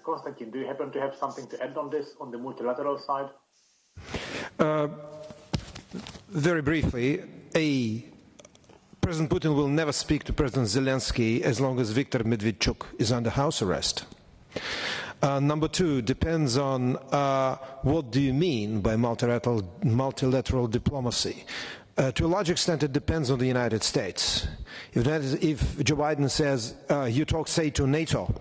Konstantin, do you happen to have something to add on this, on the multilateral side? Very briefly, President Putin will never speak to President Zelensky as long as Viktor Medvedchuk is under house arrest. Number two, depends on what do you mean by multilateral diplomacy. To a large extent, it depends on the United States. If Joe Biden says, you talk, say, to NATO,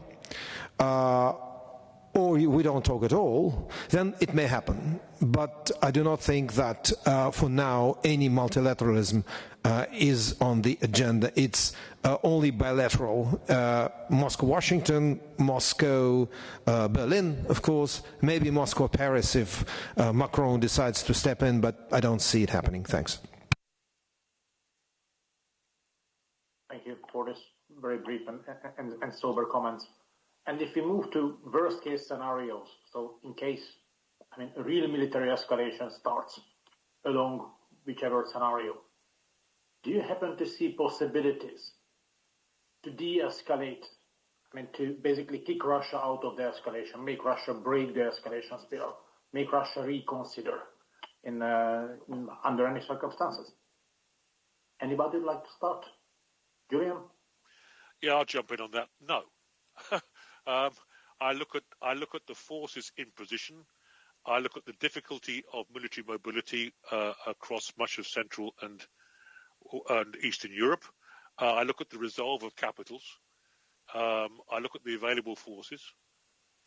or we don't talk at all, then it may happen. But I do not think that for now any multilateralism is on the agenda. It's only bilateral. Moscow-Washington, Moscow-Berlin, of course, maybe Moscow-Paris if Macron decides to step in, but I don't see it happening. Thanks. Thank you for this very brief and sober comments. And if we move to worst case scenarios, so in case, a real military escalation starts along whichever scenario, do you happen to see possibilities to de-escalate, to basically kick Russia out of the escalation, make Russia break the escalation spiral, make Russia reconsider under any circumstances? Anybody would like to start? Julian? Yeah, I'll jump in on that. No. I look at the forces in position. I look at the difficulty of military mobility across much of Central and Eastern Europe. I look at the resolve of capitals. I look at the available forces.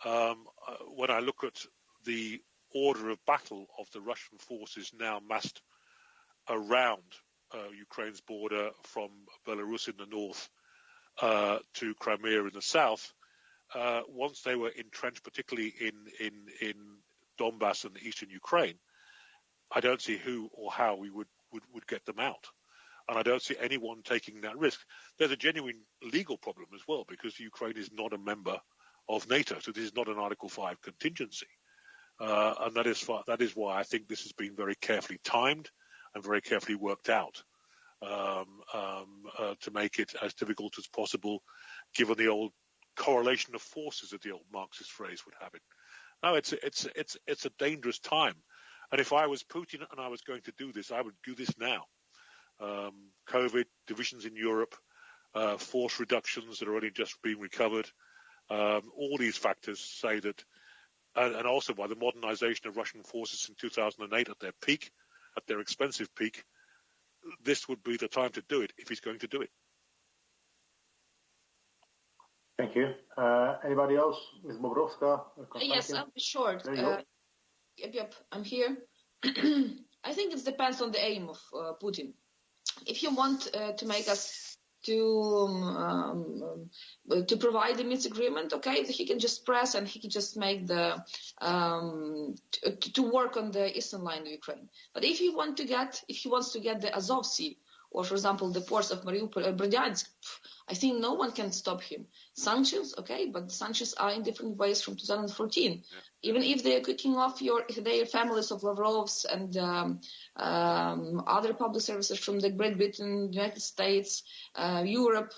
When I look at the order of battle of the Russian forces now massed around Ukraine's border from Belarus in the north to Crimea in the south, once they were entrenched, particularly in Donbass and eastern Ukraine, I don't see who or how we would get them out. And I don't see anyone taking that risk. There's a genuine legal problem as well, because Ukraine is not a member of NATO, so this is not an Article 5 contingency. And that is why I think this has been very carefully timed and very carefully worked out to make it as difficult as possible, given the old correlation of forces, as the old Marxist phrase would have it. No, it's a dangerous time. And if I was Putin and I was going to do this, I would do this now. COVID, divisions in Europe, force reductions that are only just being recovered, all these factors say that, and also by the modernization of Russian forces in 2008 at their peak, at their expensive peak, this would be the time to do it if he's going to do it. Thank you. Anybody else? Ms. Bobrovska? Yes, I'll be short. Yep, I'm here. I think it depends on the aim of Putin. If you want to make us to provide the Minsk agreement, okay, he can just press and he can just make the to work on the eastern line of Ukraine. But if he wants to get the Azov Sea, or for example the ports of Mariupol or Bryansk, I think no one can stop him. Sanctions, okay, but the sanctions are in different ways from 2014. Yeah. Even if they are kicking off their families of Lavrovs and other public services from the Great Britain, United States, Europe,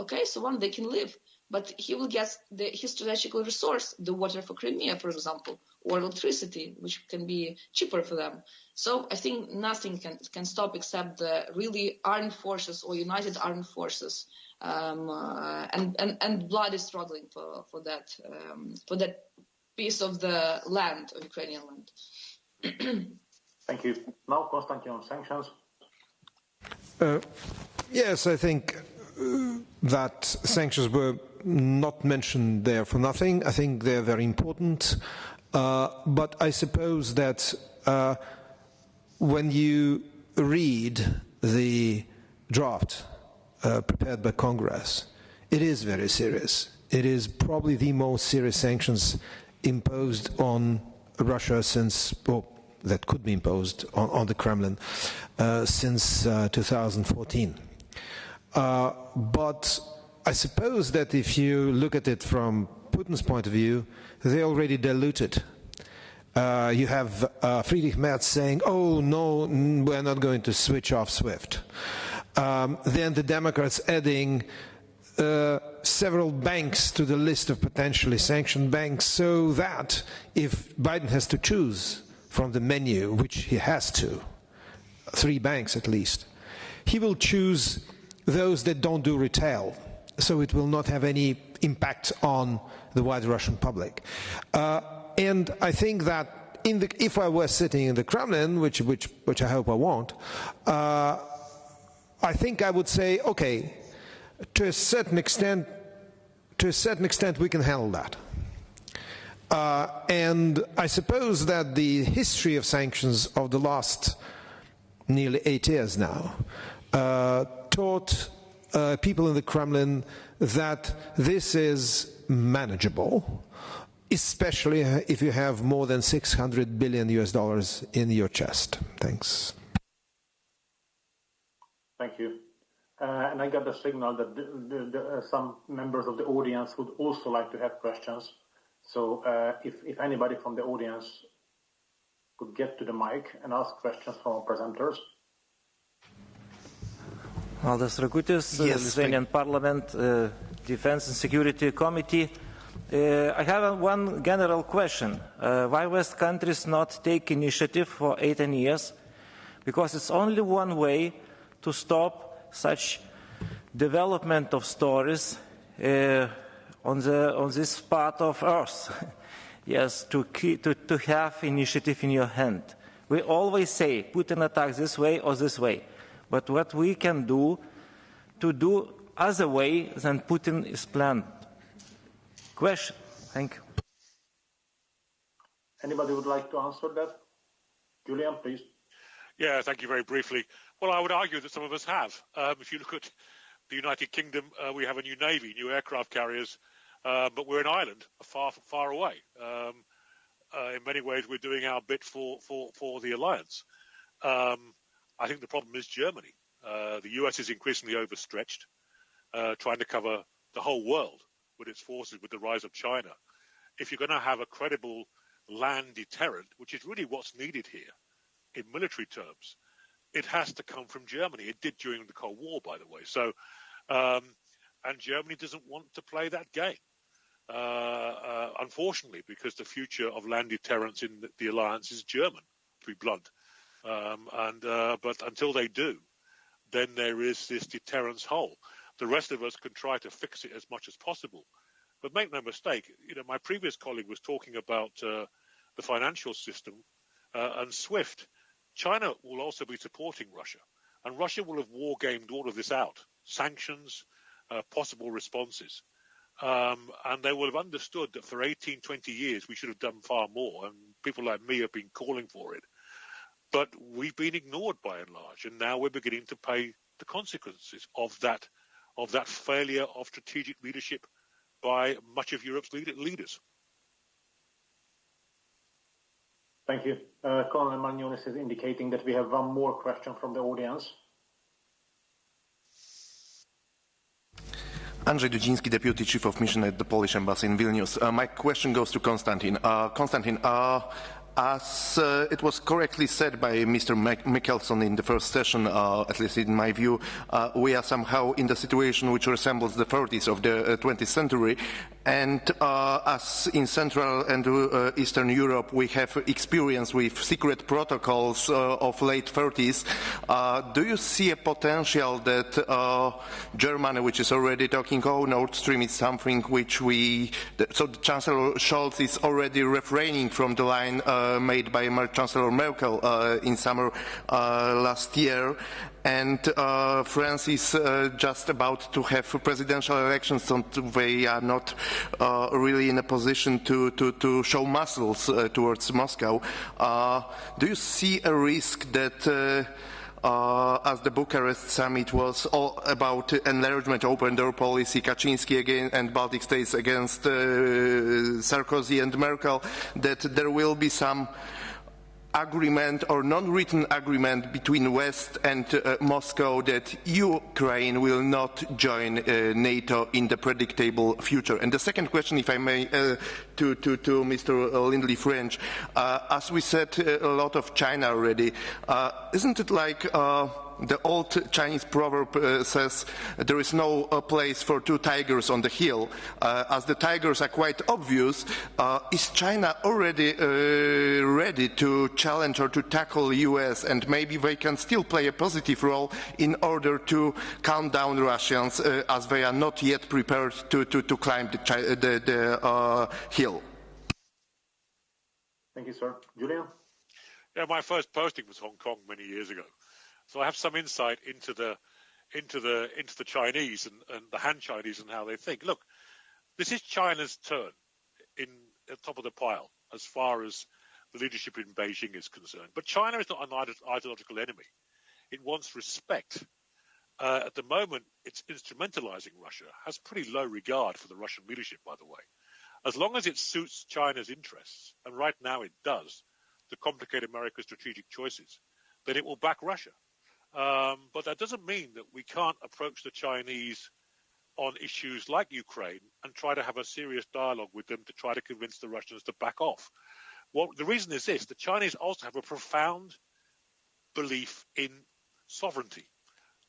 okay, so on, they can live. But he will get his strategic resource, the water for Crimea, for example, or electricity, which can be cheaper for them. So I think nothing can stop except the really armed forces or united armed forces, and blood is struggling for that piece of the land, of Ukrainian land. Thank you. Now, Konstantin, on sanctions. Yes, I think that sanctions were not mentioned there for nothing. I think they're very important. But I suppose that when you read the draft prepared by Congress, it is very serious. It is probably the most serious sanctions imposed on Russia since, well, that could be imposed on the Kremlin since 2014. But I suppose that if you look at it from Putin's point of view, they already diluted. You have Friedrich Merz saying, oh, no, we're not going to switch off SWIFT. Then the Democrats adding several banks to the list of potentially sanctioned banks, so that if Biden has to choose from the menu, which he has to, 3 banks at least, he will choose those that don't do retail, so it will not have any impact on the wide Russian public. And I think that if I were sitting in the Kremlin, which I hope I won't, I think I would say, okay, to a certain extent we can handle that. And I suppose that the history of sanctions of the last nearly 8 years now taught people in the Kremlin that this is manageable, especially if you have more than $600 billion in your chest. Thanks. Thank you. And I got the signal that some members of the audience would also like to have questions. So if anybody from the audience could get to the mic and ask questions from our presenters. Valdas Rakutis, Lithuanian Parliament, Defense and Security Committee. I have one general question. Why West countries not take initiative for 18 years? Because it's only one way to stop such development of stories on this part of Earth. Yes, to have initiative in your hand. We always say Putin attacks this way or this way, but what we can do to do other way than Putin is planned. Question. Thank you. Anybody would like to answer that? Julian, please. Yeah, thank you very briefly. Well, I would argue that some of us have. If you look at the United Kingdom, we have a new navy, new aircraft carriers, but we're an island, far, far away. In many ways, we're doing our bit for the alliance. I think the problem is Germany. The US is increasingly overstretched, trying to cover the whole world with its forces, with the rise of China. If you're going to have a credible land deterrent, which is really what's needed here in military terms, it has to come from Germany. It did during the Cold War, by the way. So, and Germany doesn't want to play that game, unfortunately, because the future of land deterrence in the alliance is German, to be blunt. But until they do, then there is this deterrence hole. The rest of us can try to fix it as much as possible. But make no mistake, my previous colleague was talking about the financial system and SWIFT. China will also be supporting Russia, and Russia will have war-gamed all of this out, sanctions, possible responses. And they will have understood that for 18, 20 years we should have done far more, and people like me have been calling for it. But we've been ignored by and large, and now we're beginning to pay the consequences of that failure of strategic leadership by much of Europe's leaders. Thank you. Colonel Magnonis is indicating that we have one more question from the audience. Andrzej Dudziński, Deputy Chief of Mission at the Polish Embassy in Vilnius. My question goes to Konstantin. Konstantin, as it was correctly said by Mr. Mickelson in the first session, at least in my view, we are somehow in the situation which resembles the 30s of the 20th century. And as in Central and Eastern Europe we have experience with secret protocols of late 30s, do you see a potential that Germany, which is already talking, oh, Nord Stream is something which so Chancellor Scholz is already refraining from the line made by Chancellor Merkel in summer last year, and France is just about to have presidential elections, so they are not really in a position to show muscles towards Moscow. Do you see a risk that as the Bucharest summit was all about enlargement, open door policy, Kaczynski again and Baltic states against Sarkozy and Merkel, that there will be some agreement or non-written agreement between West and Moscow that Ukraine will not join NATO in the predictable future? And the second question, if I may, to Mr. Lindley French, as we said a lot of China already, isn't it like the old Chinese proverb says there is no place for two tigers on the hill? As the tigers are quite obvious, is China already ready to challenge or to tackle the US, and maybe they can still play a positive role in order to calm down Russians as they are not yet prepared to climb the hill? Thank you, sir. Julian? Yeah, my first posting was Hong Kong many years ago. So I have some insight into the Chinese and the Han Chinese and how they think. Look, this is China's turn at the top of the pile as far as the leadership in Beijing is concerned. But China is not an ideological enemy. It wants respect. At the moment, it's instrumentalizing Russia, has pretty low regard for the Russian leadership, by the way. As long as it suits China's interests, and right now it does, to complicate America's strategic choices, then it will back Russia. But that doesn't mean that we can't approach the Chinese on issues like Ukraine and try to have a serious dialogue with them to try to convince the Russians to back off. Well, the reason is this. The Chinese also have a profound belief in sovereignty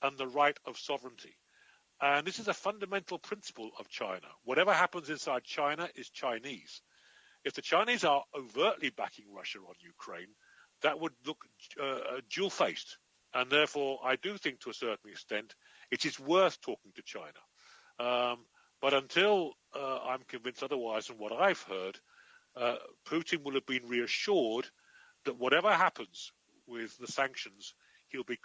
and the right of sovereignty. And this is a fundamental principle of China. Whatever happens inside China is Chinese. If the Chinese are overtly backing Russia on Ukraine, that would look dual-faced. And therefore, I do think to a certain extent, it is worth talking to China. But until I'm convinced otherwise from what I've heard, Putin will have been reassured that whatever happens with the sanctions, he'll be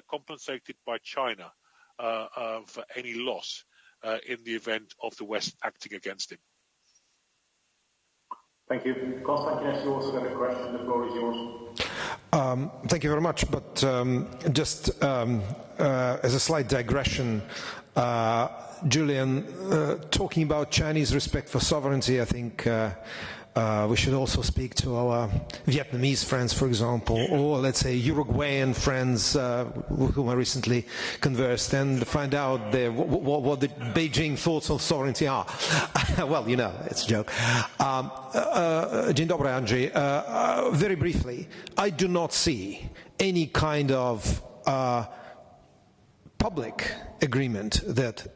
compensated by China for any loss in the event of the West acting against him. Thank you. Konstantinos, you also got a question. The floor is yours. Thank you very much. But just as a slight digression, Julian, talking about Chinese respect for sovereignty, I think we should also speak to our Vietnamese friends, for example, or let's say Uruguayan friends with whom I recently conversed, and find out what the Beijing thoughts of sovereignty are. Well, you know, it's a joke. Dzień dobry, Andrzej. Very briefly, I do not see any kind of public agreement that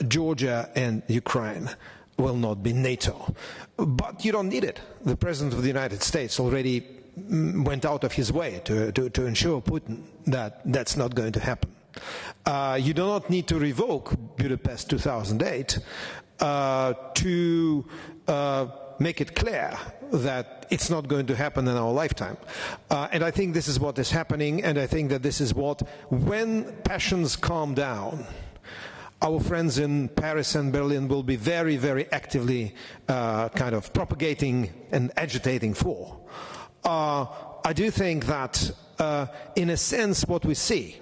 Georgia and Ukraine will not be NATO. But you don't need it. The President of the United States already went out of his way to ensure Putin that that's not going to happen. You do not need to revoke Budapest 2008 to make it clear that it's not going to happen in our lifetime. And I think this is what is happening, and I think that this is what, when passions calm down, our friends in Paris and Berlin will be very, very actively kind of propagating and agitating for. I do think that, in a sense, what we see,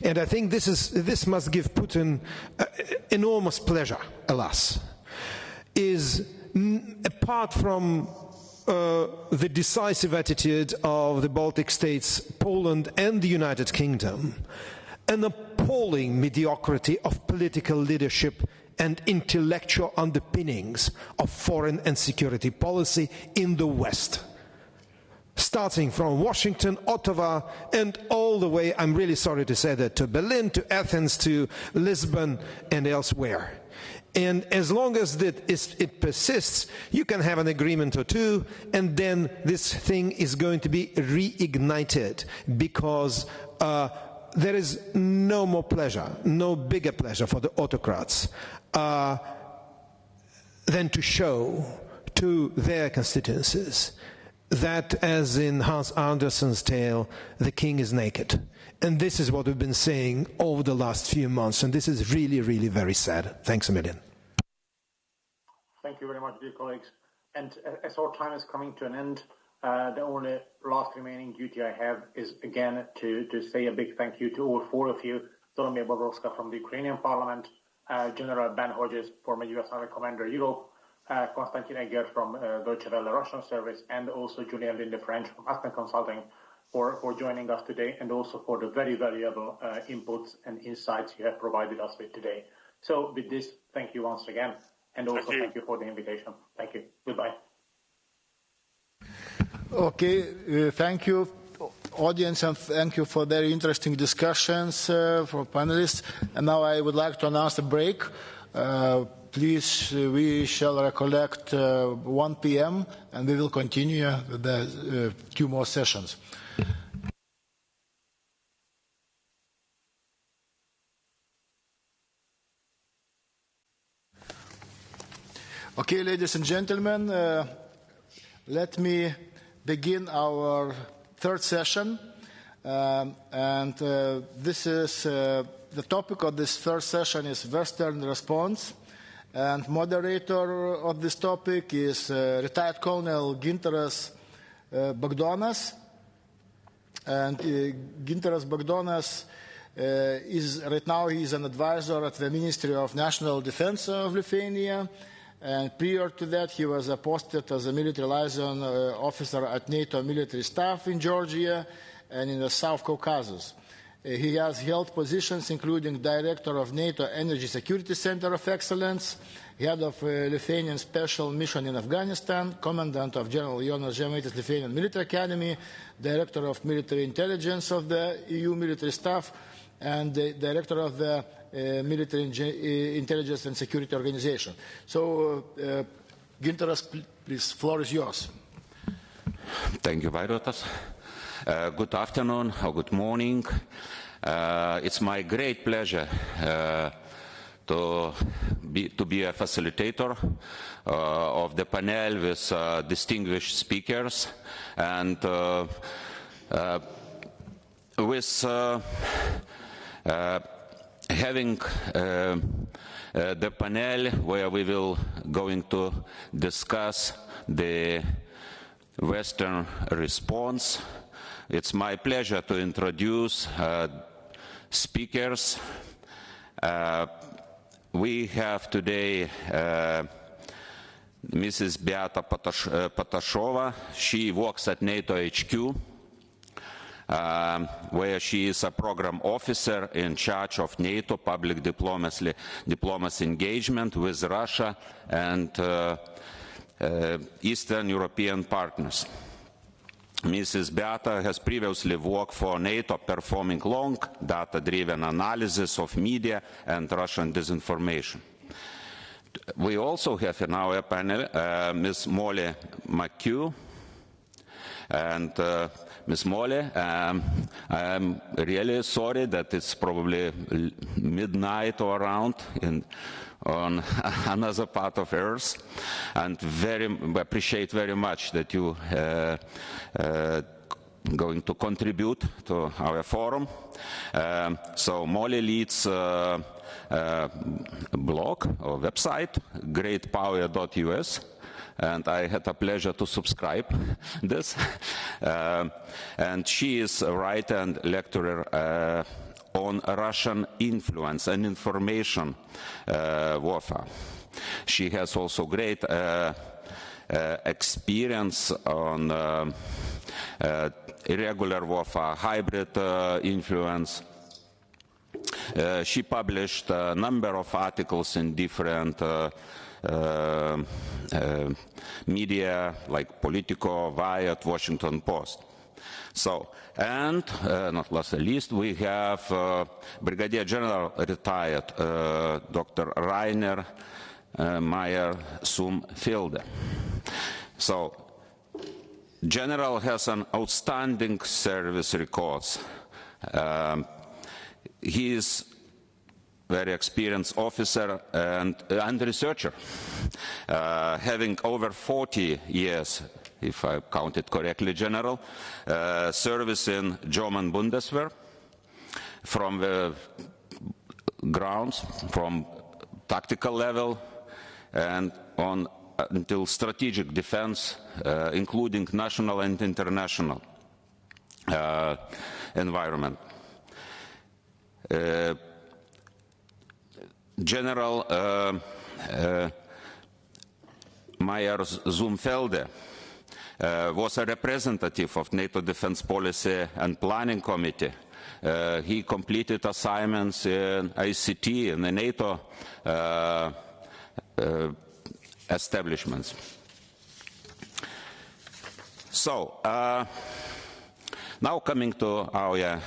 and I think this must give Putin enormous pleasure, alas, is apart from the decisive attitude of the Baltic states, Poland and the United Kingdom, an appalling mediocrity of political leadership and intellectual underpinnings of foreign and security policy in the West. Starting from Washington, Ottawa, and all the way, I'm really sorry to say that, to Berlin, to Athens, to Lisbon, and elsewhere. And as long as it persists, you can have an agreement or two, and then this thing is going to be reignited, because there is no more pleasure, no bigger pleasure for the autocrats than to show to their constituencies that, as in Hans Andersen's tale, the king is naked. And this is what we've been saying over the last few months, and this is really, really very sad. Thanks a million. Thank you very much, dear colleagues. And as our time is coming to an end, the only last remaining duty I have is again to say a big thank you to all four of you. Solomia Bobrovska from the Ukrainian Parliament, General Ben Hodges, former US Army Commander Europe, Konstantin Eger from Deutsche Welle Russian service, and also Julien Linde French from Aspen Consulting for joining us today, and also for the very valuable inputs and insights you have provided us with today. So with this, thank you once again, and also thank you for the invitation. Thank you. Goodbye. Okay, thank you, audience, and thank you for very interesting discussions for panelists. And now I would like to announce a break. Please, we shall recollect 1 p.m. and we will continue with the 2 more sessions. Okay, ladies and gentlemen, let me begin our 3rd session. This is the topic of this 3rd session is Western response. And moderator of this topic is retired Colonel Gintaras Bagdonas. And Gintaras Bagdonas is right now he is an advisor at the Ministry of National Defense of Lithuania. And prior to that, he was posted as a military liaison officer at NATO military staff in Georgia and in the South Caucasus. He has held positions including Director of NATO Energy Security Center of Excellence, Head of Lithuanian Special Mission in Afghanistan, Commandant of General Jonas Žemaitis Lithuanian Military Academy, Director of Military Intelligence of the EU Military Staff, and the Director of the Military Intelligence and Security Organization. So, Gintaras, please, floor is yours. Thank you, Vaidotas. Good afternoon or good morning. It's my great pleasure to be a facilitator of the panel with distinguished speakers, and with having the panel where we will going to discuss the Western response. It's my pleasure to introduce speakers. We have today Mrs. Beata Patashova. She works at NATO HQ, where she is a program officer in charge of NATO public diplomacy engagement with Russia and Eastern European partners. Mrs. Beata has previously worked for NATO, performing long data-driven analysis of media and Russian disinformation. We also have in our panel Ms. Molly McHugh. And Ms. Molly, I'm really sorry that it's probably midnight or around on another part of Earth, and appreciate very much that you going to contribute to our forum. So Molly leads a blog or website, greatpower.us. And I had a pleasure to subscribe this. And she is a writer and lecturer on Russian influence and information warfare. She has also great experience on irregular warfare, hybrid influence. She published a number of articles in different media like Politico, Wired, Washington Post. So, and not last but least, we have Brigadier General retired Dr. Rainer Meyer Sumfelde. So, General has an outstanding service records. He is very experienced officer and researcher, having over 40 years, if I counted correctly, General, service in German Bundeswehr, from the grounds, from tactical level, and on until strategic defense, including national and international environment. General Myers-Zumfelde was a representative of NATO Defense Policy and Planning Committee. He completed assignments in ICT and the NATO establishments. So, now coming to our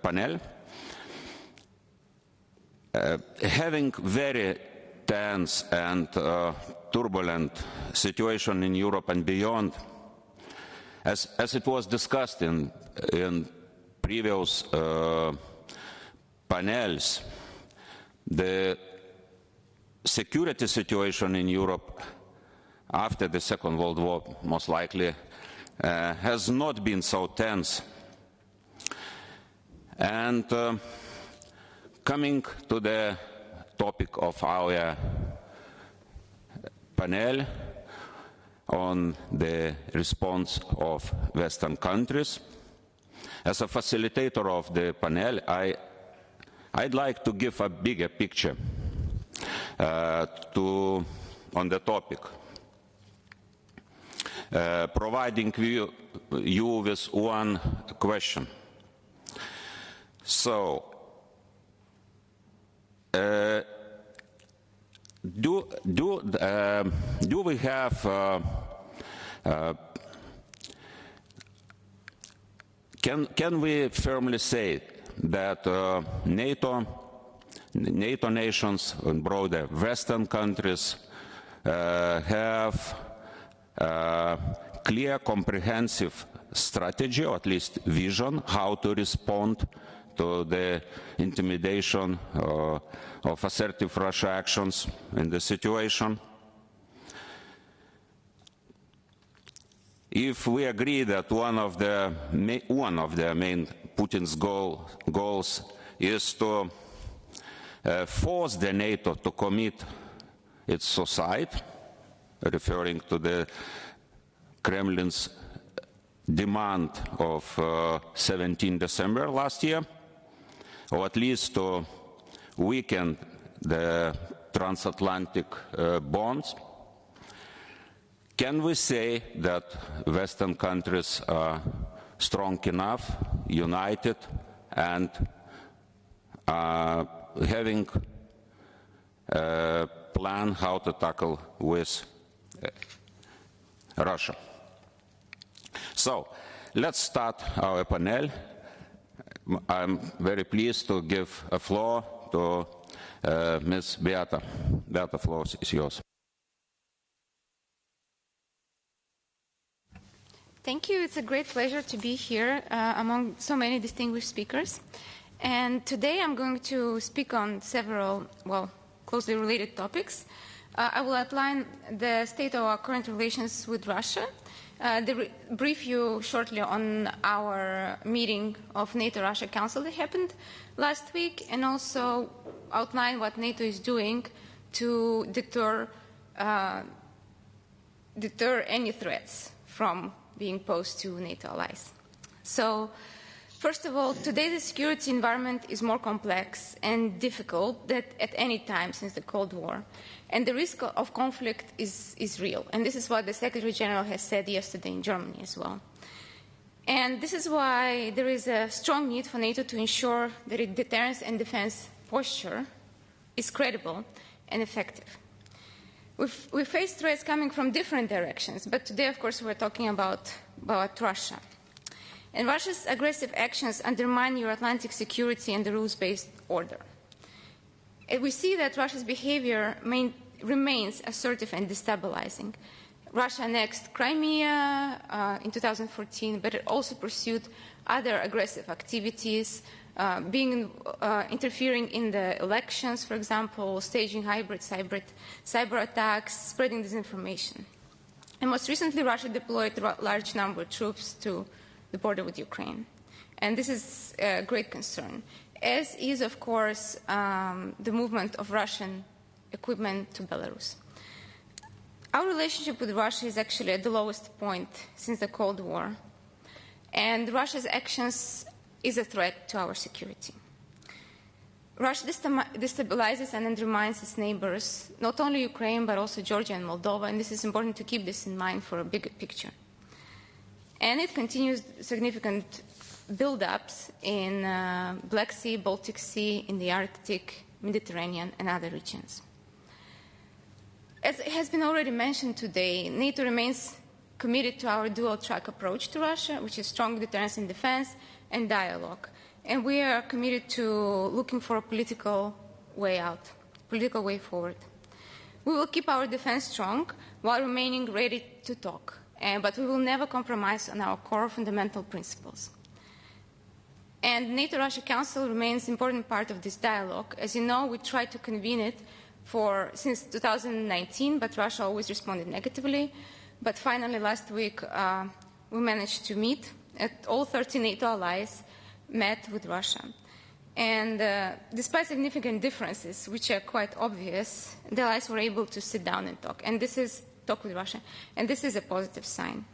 panel. Having very tense and turbulent situation in Europe and beyond, as it was discussed in previous panels, the security situation in Europe after the Second World War, most likely, has not been so tense. And coming to the topic of our panel on the response of Western countries, as a facilitator of the panel, I'd like to give a bigger picture on the topic, providing you with one question. So, do we have can we firmly say that NATO nations and broader Western countries have a clear, comprehensive strategy, or at least vision, how to respond to the intimidation of assertive Russia actions in the situation? If we agree that one of the main Putin's goals is to force the NATO to commit its suicide, referring to the Kremlin's demand of 17 December last year, or at least to weaken the transatlantic bonds, can we say that Western countries are strong enough, united, and having a plan how to tackle with Russia? So, let's start our panel. I'm very pleased to give a floor to Ms. Beata. Beata, the floor is yours. Thank you. It's a great pleasure to be here among so many distinguished speakers. And today I'm going to speak on several, closely related topics. I will outline the state of our current relations with Russia, brief you shortly on our meeting of NATO-Russia Council that happened last week, and also outline what NATO is doing to deter any threats from being posed to NATO allies. So, first of all, today the security environment is more complex and difficult than at any time since the Cold War. And the risk of conflict is real. And this is what the Secretary General has said yesterday in Germany as well. And this is why there is a strong need for NATO to ensure that its deterrence and defense posture is credible and effective. We face threats coming from different directions, but today, of course, we're talking about Russia. And Russia's aggressive actions undermine Euro-Atlantic security and the rules-based order. And we see that Russia's behavior remains assertive and destabilizing. Russia annexed Crimea in 2014, but it also pursued other aggressive activities, interfering in the elections, for example, staging hybrid cyber attacks, spreading disinformation. And most recently, Russia deployed a large number of troops to the border with Ukraine. And this is a great concern, as is, of course, the movement of Russian equipment to Belarus. Our relationship with Russia is actually at the lowest point since the Cold War, and Russia's actions is a threat to our security. Russia destabilizes and undermines its neighbors, not only Ukraine, but also Georgia and Moldova, and this is important to keep this in mind for a bigger picture. And it continues significant build-ups in Black Sea, Baltic Sea, in the Arctic, Mediterranean, and other regions. As has been already mentioned today, NATO remains committed to our dual-track approach to Russia, which is strong deterrence and defense and dialogue. And we are committed to looking for a political way out, political way forward. We will keep our defense strong while remaining ready to talk, but we will never compromise on our core fundamental principles. And NATO-Russia Council remains an important part of this dialogue. As you know, we tried to convene it since 2019, but Russia always responded negatively. But finally, last week, we managed to meet. All 30 NATO allies met with Russia. And despite significant differences, which are quite obvious, the allies were able to sit down and talk. And this is talk with Russia. And this is a positive sign.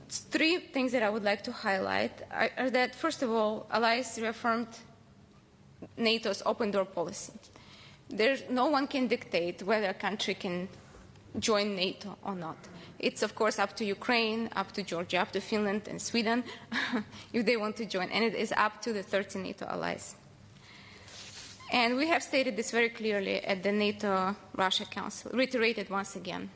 Three things that I would like to highlight are that, first of all, allies reaffirmed NATO's open door policy. No one can dictate whether a country can join NATO or not. It's, of course, up to Ukraine, up to Georgia, up to Finland and Sweden if they want to join. And it is up to the 30 NATO allies. And we have stated this very clearly at the NATO-Russia Council, reiterated once again.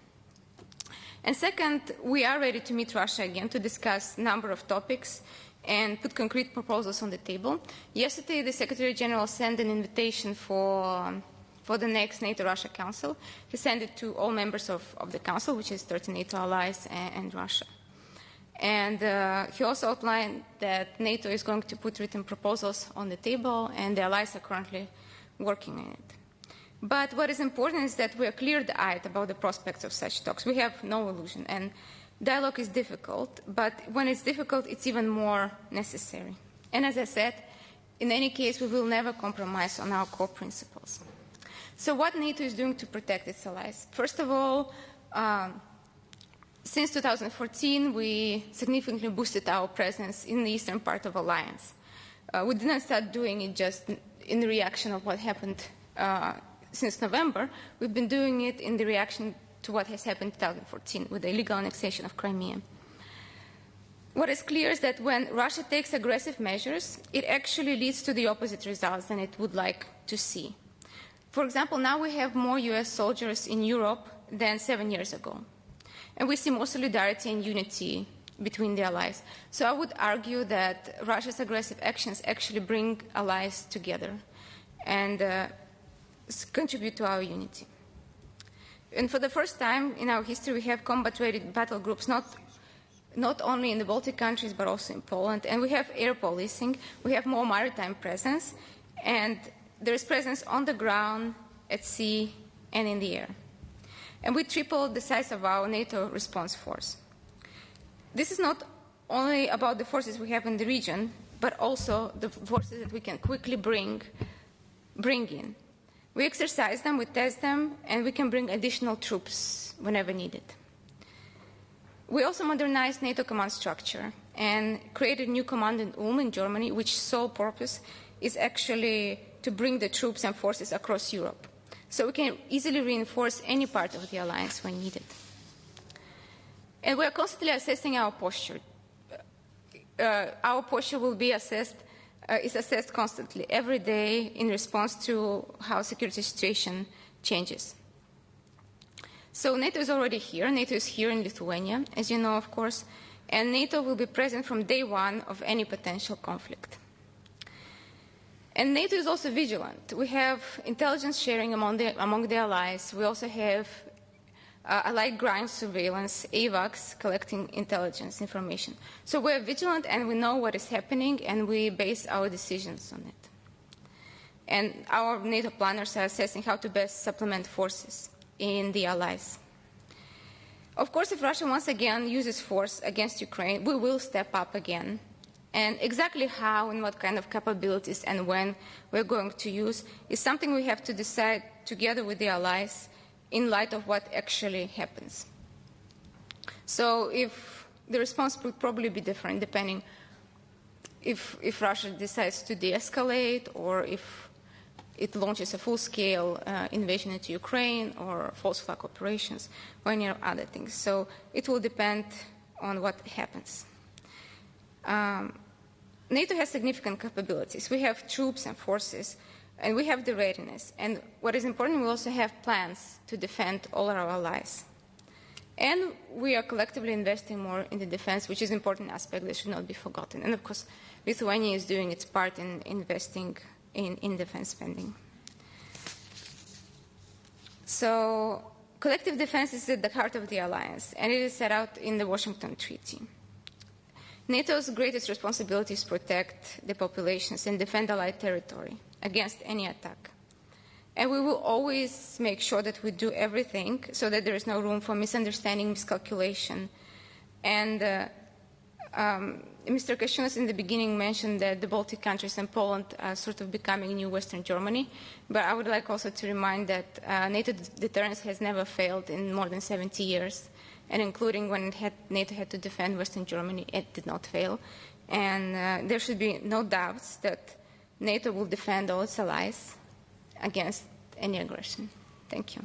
And second, we are ready to meet Russia again to discuss a number of topics and put concrete proposals on the table. Yesterday, the Secretary General sent an invitation for the next NATO-Russia Council. He sent it to all members of the Council, which is 30 NATO allies and Russia. And he also outlined that NATO is going to put written proposals on the table, and the allies are currently working on it. But what is important is that we are clear-eyed about the prospects of such talks. We have no illusion, and dialogue is difficult, but when it's difficult, it's even more necessary. And as I said, in any case, we will never compromise on our core principles. So what NATO is doing to protect its allies? First of all, since 2014, we significantly boosted our presence in the eastern part of the alliance. We didn't start doing it just in the reaction of what happened since November. We've been doing it in the reaction to what has happened in 2014 with the illegal annexation of Crimea. What is clear is that when Russia takes aggressive measures, it actually leads to the opposite results than it would like to see. For example, now we have more US soldiers in Europe than 7 years ago. And we see more solidarity and unity between the allies. So I would argue that Russia's aggressive actions actually bring allies together and contribute to our unity. And for the first time in our history, we have combat-ready battle groups, not only in the Baltic countries, but also in Poland. And we have air policing, we have more maritime presence, and there is presence on the ground, at sea, and in the air. And we tripled the size of our NATO response force. This is not only about the forces we have in the region, but also the forces that we can quickly bring in. We exercise them, we test them, and we can bring additional troops whenever needed. We also modernized NATO command structure and created a new command in Ulm in Germany, which sole purpose is actually to bring the troops and forces across Europe. So we can easily reinforce any part of the alliance when needed. And we are constantly assessing our posture. Our posture will be assessed is assessed constantly, every day, in response to how security situation changes. So NATO is already here. NATO is here in Lithuania, as you know, of course, and NATO will be present from day one of any potential conflict. And NATO is also vigilant. We have intelligence sharing among the allies. We also have allied ground surveillance, AVACs, collecting intelligence information. So we're vigilant and we know what is happening and we base our decisions on it. And our NATO planners are assessing how to best supplement forces in the allies. Of course, if Russia once again uses force against Ukraine, we will step up again. And exactly how and what kind of capabilities and when we're going to use is something we have to decide together with the allies in light of what actually happens. So if the response will probably be different depending if Russia decides to de-escalate or if it launches a full-scale invasion into Ukraine or false flag operations or any other things. So it will depend on what happens. NATO has significant capabilities. We have troops and forces, and we have the readiness. And what is important, we also have plans to defend all our allies. And we are collectively investing more in the defense, which is an important aspect that should not be forgotten. And of course, Lithuania is doing its part in investing in defense spending. So collective defense is at the heart of the alliance, and it is set out in the Washington Treaty. NATO's greatest responsibility is to protect the populations and defend allied territory against any attack. And we will always make sure that we do everything so that there is no room for misunderstanding, miscalculation. And Mr. Kashunas in the beginning mentioned that the Baltic countries and Poland are sort of becoming new Western Germany. But I would like also to remind that NATO deterrence has never failed in more than 70 years. And including when NATO had to defend Western Germany, it did not fail. And there should be no doubts that NATO will defend all its allies against any aggression. Thank you.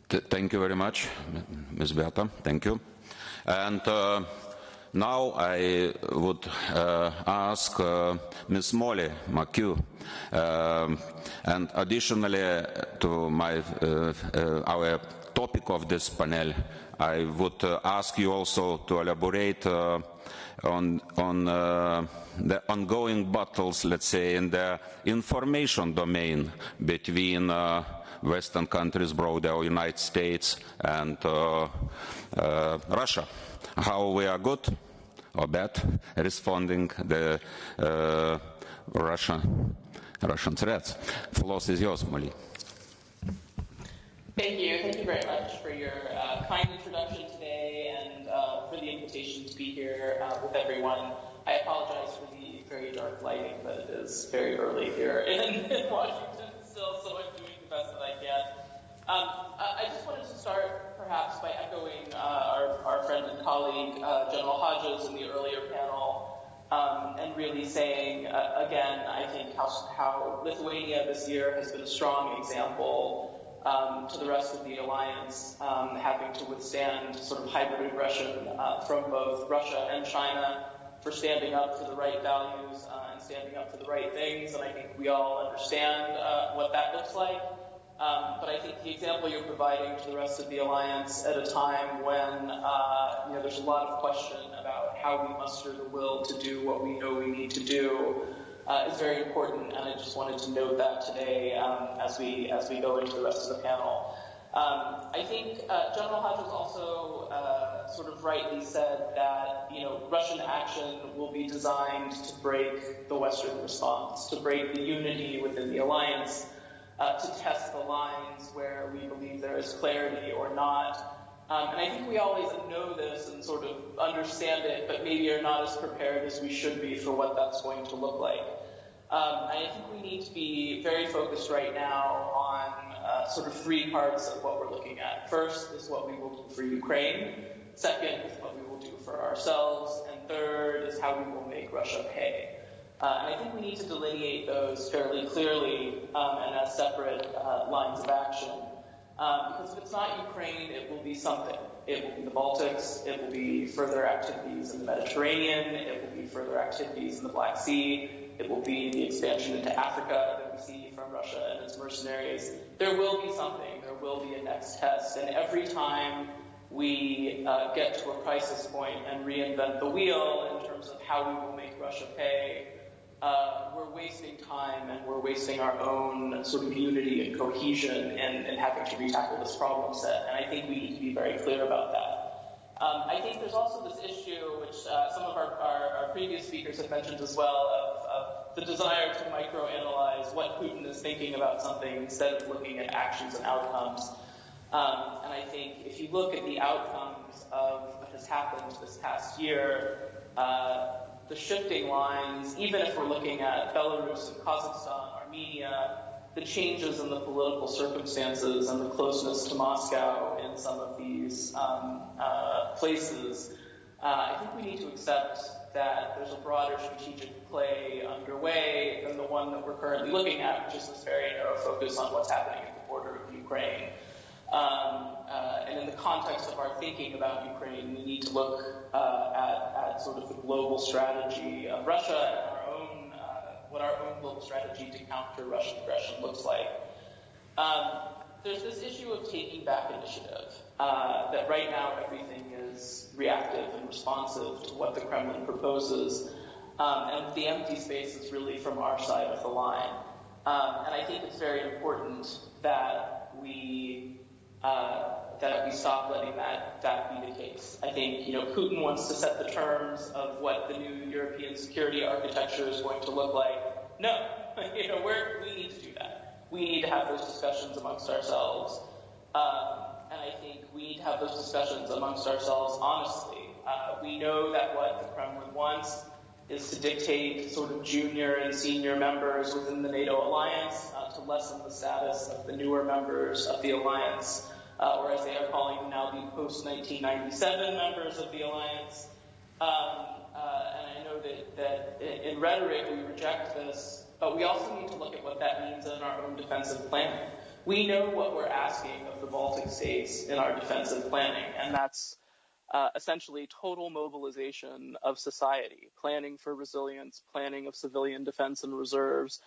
Thank you very much, Ms. Beata. Thank you. And now I would ask Ms. Molly McHugh, and additionally to our topic of this panel, I would ask you also to elaborate on the ongoing battles, let's say, in the information domain between Western countries, broader United States, and Russia. How we are good or bad responding the Russian threats. The floor is yours, Molly. Thank you very much for your kind introduction today and for the invitation to be here with everyone. I apologize for the very dark lighting, but it is very early here in Washington still, so I'm doing the best that I can. I just wanted to start perhaps by echoing our friend and colleague, General Hodges, in the earlier panel, and really saying, again, I think how Lithuania this year has been a strong example to the rest of the alliance, having to withstand sort of hybrid aggression from both Russia and China, for standing up for the right values and standing up for the right things. And I think we all understand what that looks like. But I think the example you're providing to the rest of the alliance at a time when there's a lot of question about how we muster the will to do what we know we need to do is very important, and I just wanted to note that today as we go into the rest of the panel. I think General Hodges also sort of rightly said that Russian action will be designed to break the Western response, to break the unity within the alliance, to test the lines where we believe there is clarity or not. And I think we always know this and sort of understand it, but maybe are not as prepared as we should be for what that's going to look like. I think we need to be very focused right now on sort of three parts of what we're looking at. First is what we will do for Ukraine. Second is what we will do for ourselves. And third is how we will make Russia pay. And I think we need to delineate those fairly clearly and as separate lines of action. Because if it's not Ukraine, it will be something. It will be the Baltics, it will be further activities in the Mediterranean, it will be further activities in the Black Sea, it will be the expansion into Africa that we see from Russia and its mercenaries. There will be something, there will be a next test, and every time we get to a crisis point and reinvent the wheel in terms of how we will make Russia pay, we're wasting time and we're wasting our own sort of unity and cohesion in having to retackle this problem set. And I think we need to be very clear about that. I think there's also this issue, which some of our previous speakers have mentioned as well, of the desire to microanalyze what Putin is thinking about something instead of looking at actions and outcomes. And I think if you look at the outcomes of what has happened this past year, the shifting lines, even if we're looking at Belarus and Kazakhstan, Armenia, the changes in the political circumstances and the closeness to Moscow in some of these places I think we need to accept that there's a broader strategic play underway than the one that we're currently looking at, which is this very narrow focus on what's happening at the border of Ukraine. And in the context of our thinking about Ukraine, we need to look at sort of the global strategy of Russia and what our own global strategy to counter Russian aggression looks like. There's this issue of taking back initiative, that right now everything is reactive and responsive to what the Kremlin proposes, and the empty space is really from our side of the line. And I think it's very important that we stop letting that be the case. I think, Putin wants to set the terms of what the new European security architecture is going to look like. No, we need to do that. We need to have those discussions amongst ourselves. And I think we need to have those discussions amongst ourselves honestly. We know that what the Kremlin wants is to dictate sort of junior and senior members within the NATO alliance to lessen the status of the newer members of the alliance, or as they are calling them now, the post-1997 members of the alliance. And I know that in rhetoric we reject this, but we also need to look at what that means in our own defensive planning. We know what we're asking of the Baltic states in our defensive planning, and that's essentially total mobilization of society, planning for resilience, planning of civilian defense and reserves,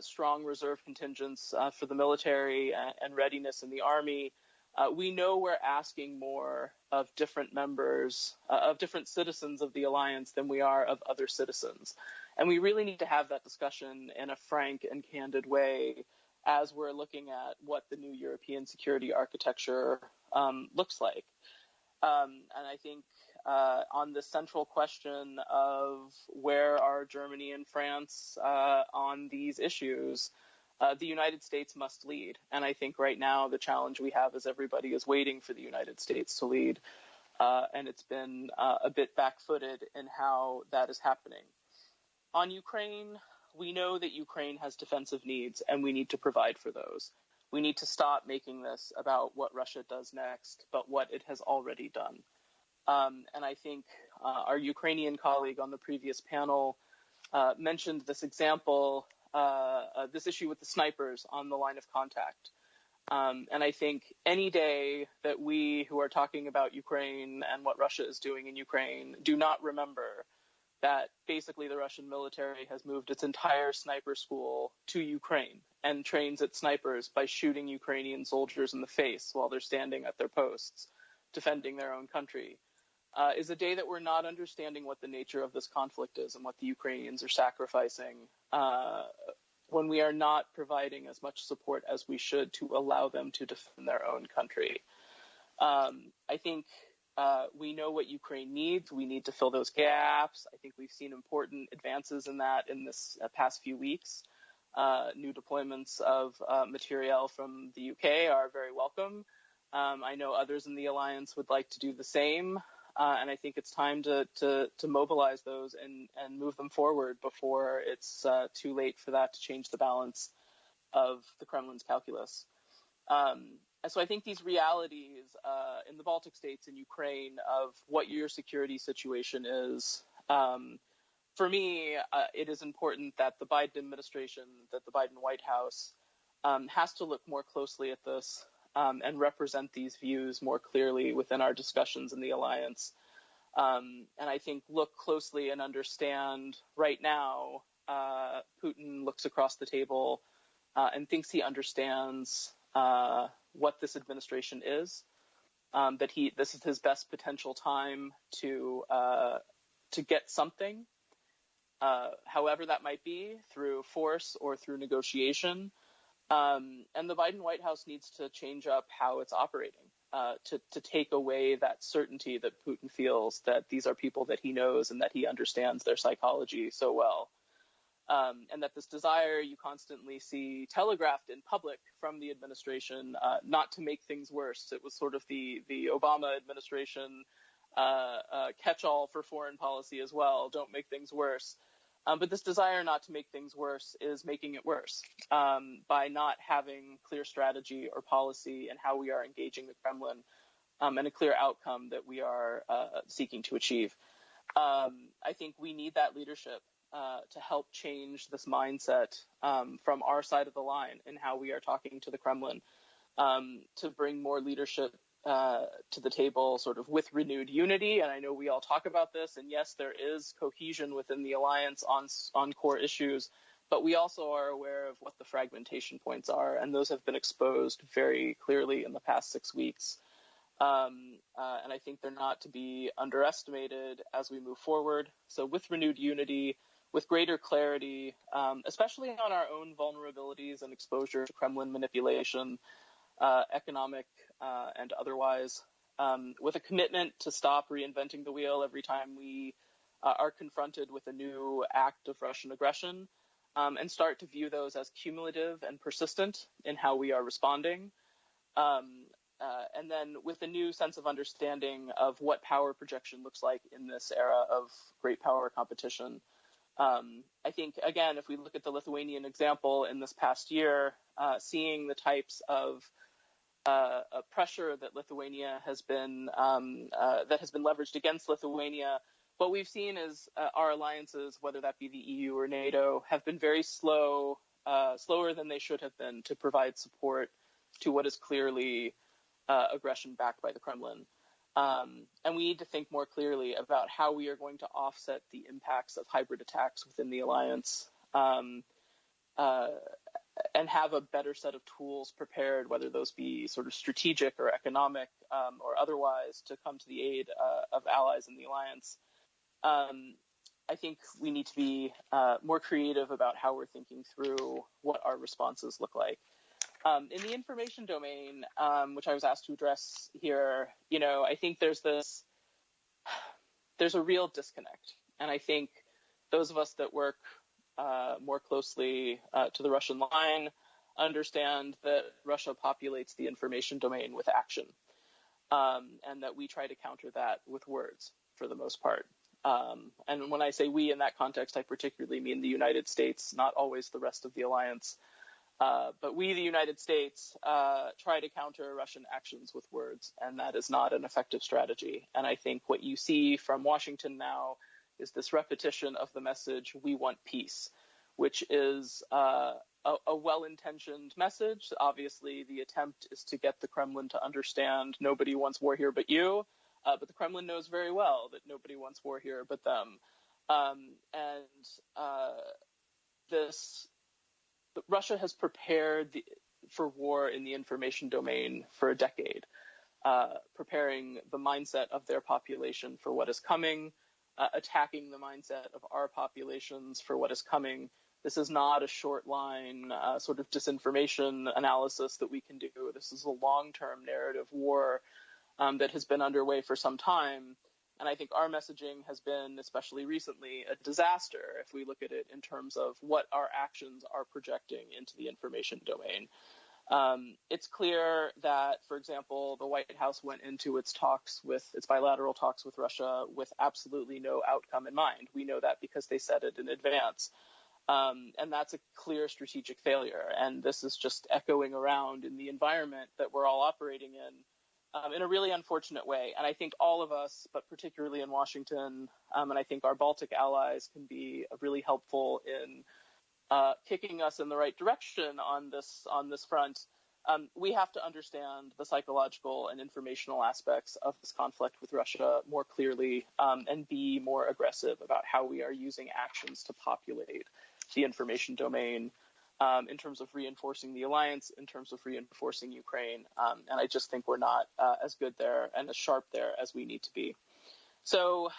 strong reserve contingents for the military and readiness in the army. We know we're asking more of different members, of different citizens of the alliance than we are of other citizens. And we really need to have that discussion in a frank and candid way as we're looking at what the new European security architecture looks like. And I think on the central question of where are Germany and France on these issues, the United States must lead. And I think right now the challenge we have is everybody is waiting for the United States to lead. And it's been a bit back-footed in how that is happening. On Ukraine, we know that Ukraine has defensive needs, and we need to provide for those. We need to stop making this about what Russia does next, but what it has already done. And I think our Ukrainian colleague on the previous panel mentioned this example, this issue with the snipers on the line of contact. And I think any day that we who are talking about Ukraine and what Russia is doing in Ukraine do not remember that basically the Russian military has moved its entire sniper school to Ukraine and trains its snipers by shooting Ukrainian soldiers in the face while they're standing at their posts, defending their own country, is a day that we're not understanding what the nature of this conflict is and what the Ukrainians are sacrificing when we are not providing as much support as we should to allow them to defend their own country. I think we know what Ukraine needs. We need to fill those gaps. I think we've seen important advances in that in this past few weeks. New deployments of materiel from the UK are very welcome. I know others in the alliance would like to do the same. And I think it's time to mobilize those and move them forward before it's too late for that to change the balance of the Kremlin's calculus. And so I think these realities in the Baltic states and Ukraine of what your security situation is, for me, it is important that the Biden administration, that the Biden White House has to look more closely at this and represent these views more clearly within our discussions in the alliance. And I think look closely and understand right now, Putin looks across the table and thinks he understands what this administration is, that this is his best potential time to get something, however that might be, through force or through negotiation. And the Biden White House needs to change up how it's operating, to take away that certainty that Putin feels that these are people that he knows and that he understands their psychology so well. And that this desire you constantly see telegraphed in public from the administration, not to make things worse. It was sort of the Obama administration catch-all for foreign policy as well. Don't make things worse. But this desire not to make things worse is making it worse by not having clear strategy or policy and how we are engaging the Kremlin. and a clear outcome that we are seeking to achieve. I think we need that leadership to help change this mindset from our side of the line in how we are talking to the Kremlin, to bring more leadership to the table sort of with renewed unity. And I know we all talk about this, and yes, there is cohesion within the alliance on core issues, but we also are aware of what the fragmentation points are, and those have been exposed very clearly in the past 6 weeks. And I think they're not to be underestimated as we move forward. So with renewed unity, with greater clarity, especially on our own vulnerabilities and exposure to Kremlin manipulation, economic and otherwise, with a commitment to stop reinventing the wheel every time we are confronted with a new act of Russian aggression, and start to view those as cumulative and persistent in how we are responding. And then with a new sense of understanding of what power projection looks like in this era of great power competition. I think, again, if we look at the Lithuanian example in this past year, seeing the types of pressure that Lithuania has been leveraged against Lithuania, what we've seen is our alliances, whether that be the EU or NATO, have been very slower than they should have been to provide support to what is clearly aggression backed by the Kremlin. And we need to think more clearly about how we are going to offset the impacts of hybrid attacks within the alliance, and have a better set of tools prepared, whether those be sort of strategic or economic or otherwise, to come to the aid of allies in the alliance. I think we need to be more creative about how we're thinking through what our responses look like. In the information domain, which I was asked to address here, I think there's a real disconnect. And I think those of us that work more closely to the Russian line understand that Russia populates the information domain with action, and that we try to counter that with words for the most part. And when I say we in that context, I particularly mean the United States, not always the rest of the alliance. But we, the United States, try to counter Russian actions with words, and that is not an effective strategy. And I think what you see from Washington now is this repetition of the message, "We want peace," which is a well-intentioned message. Obviously, the attempt is to get the Kremlin to understand nobody wants war here but you, but the Kremlin knows very well that nobody wants war here but them. Russia has prepared for war in the information domain for a decade, preparing the mindset of their population for what is coming, attacking the mindset of our populations for what is coming. This is not a short line sort of disinformation analysis that we can do. This is a long-term narrative war that has been underway for some time. And I think our messaging has been, especially recently, a disaster if we look at it in terms of what our actions are projecting into the information domain. It's clear that, for example, the White House went into its bilateral talks with Russia with absolutely no outcome in mind. We know that because they said it in advance. And that's a clear strategic failure. And this is just echoing around in the environment that we're all operating in a really unfortunate way. And I think all of us, but particularly in Washington, and I think our Baltic allies can be really helpful in kicking us in the right direction on this front. We have to understand the psychological and informational aspects of this conflict with Russia more clearly, and be more aggressive about how we are using actions to populate the information domain, in terms of reinforcing the alliance, in terms of reinforcing Ukraine. And I just think we're not as good there and as sharp there as we need to be. So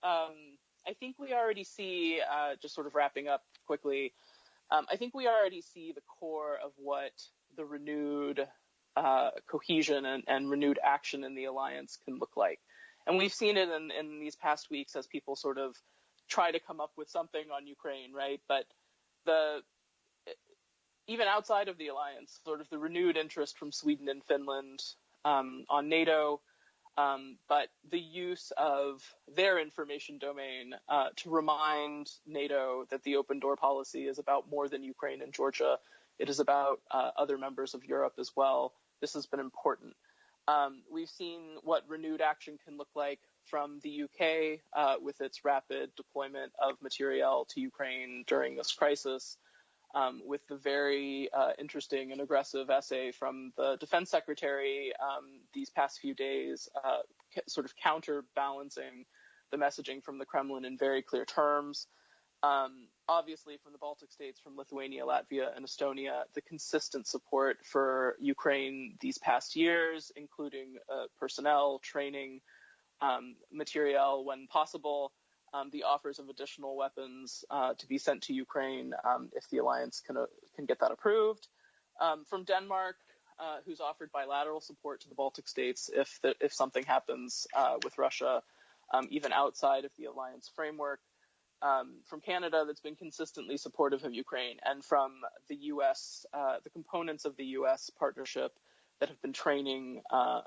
I think we already see, just sort of wrapping up quickly, I think we already see the core of what the renewed cohesion and renewed action in the alliance can look like. And we've seen it in these past weeks as people sort of try to come up with something on Ukraine, right? But even outside of the alliance, sort of the renewed interest from Sweden and Finland on NATO, but the use of their information domain to remind NATO that the open door policy is about more than Ukraine and Georgia. It is about other members of Europe as well. This has been important. We've seen what renewed action can look like from the UK with its rapid deployment of materiel to Ukraine during this crisis, with the very interesting and aggressive essay from the Defense Secretary these past few days, sort of counterbalancing the messaging from the Kremlin in very clear terms. Obviously, from the Baltic states, from Lithuania, Latvia, and Estonia, the consistent support for Ukraine these past years, including personnel, training, material when possible, the offers of additional weapons to be sent to Ukraine if the alliance can get that approved. From Denmark, who's offered bilateral support to the Baltic states if something happens with Russia, even outside of the alliance framework. From Canada, that's been consistently supportive of Ukraine, and from the U.S., the components of the U.S. partnership that have been training,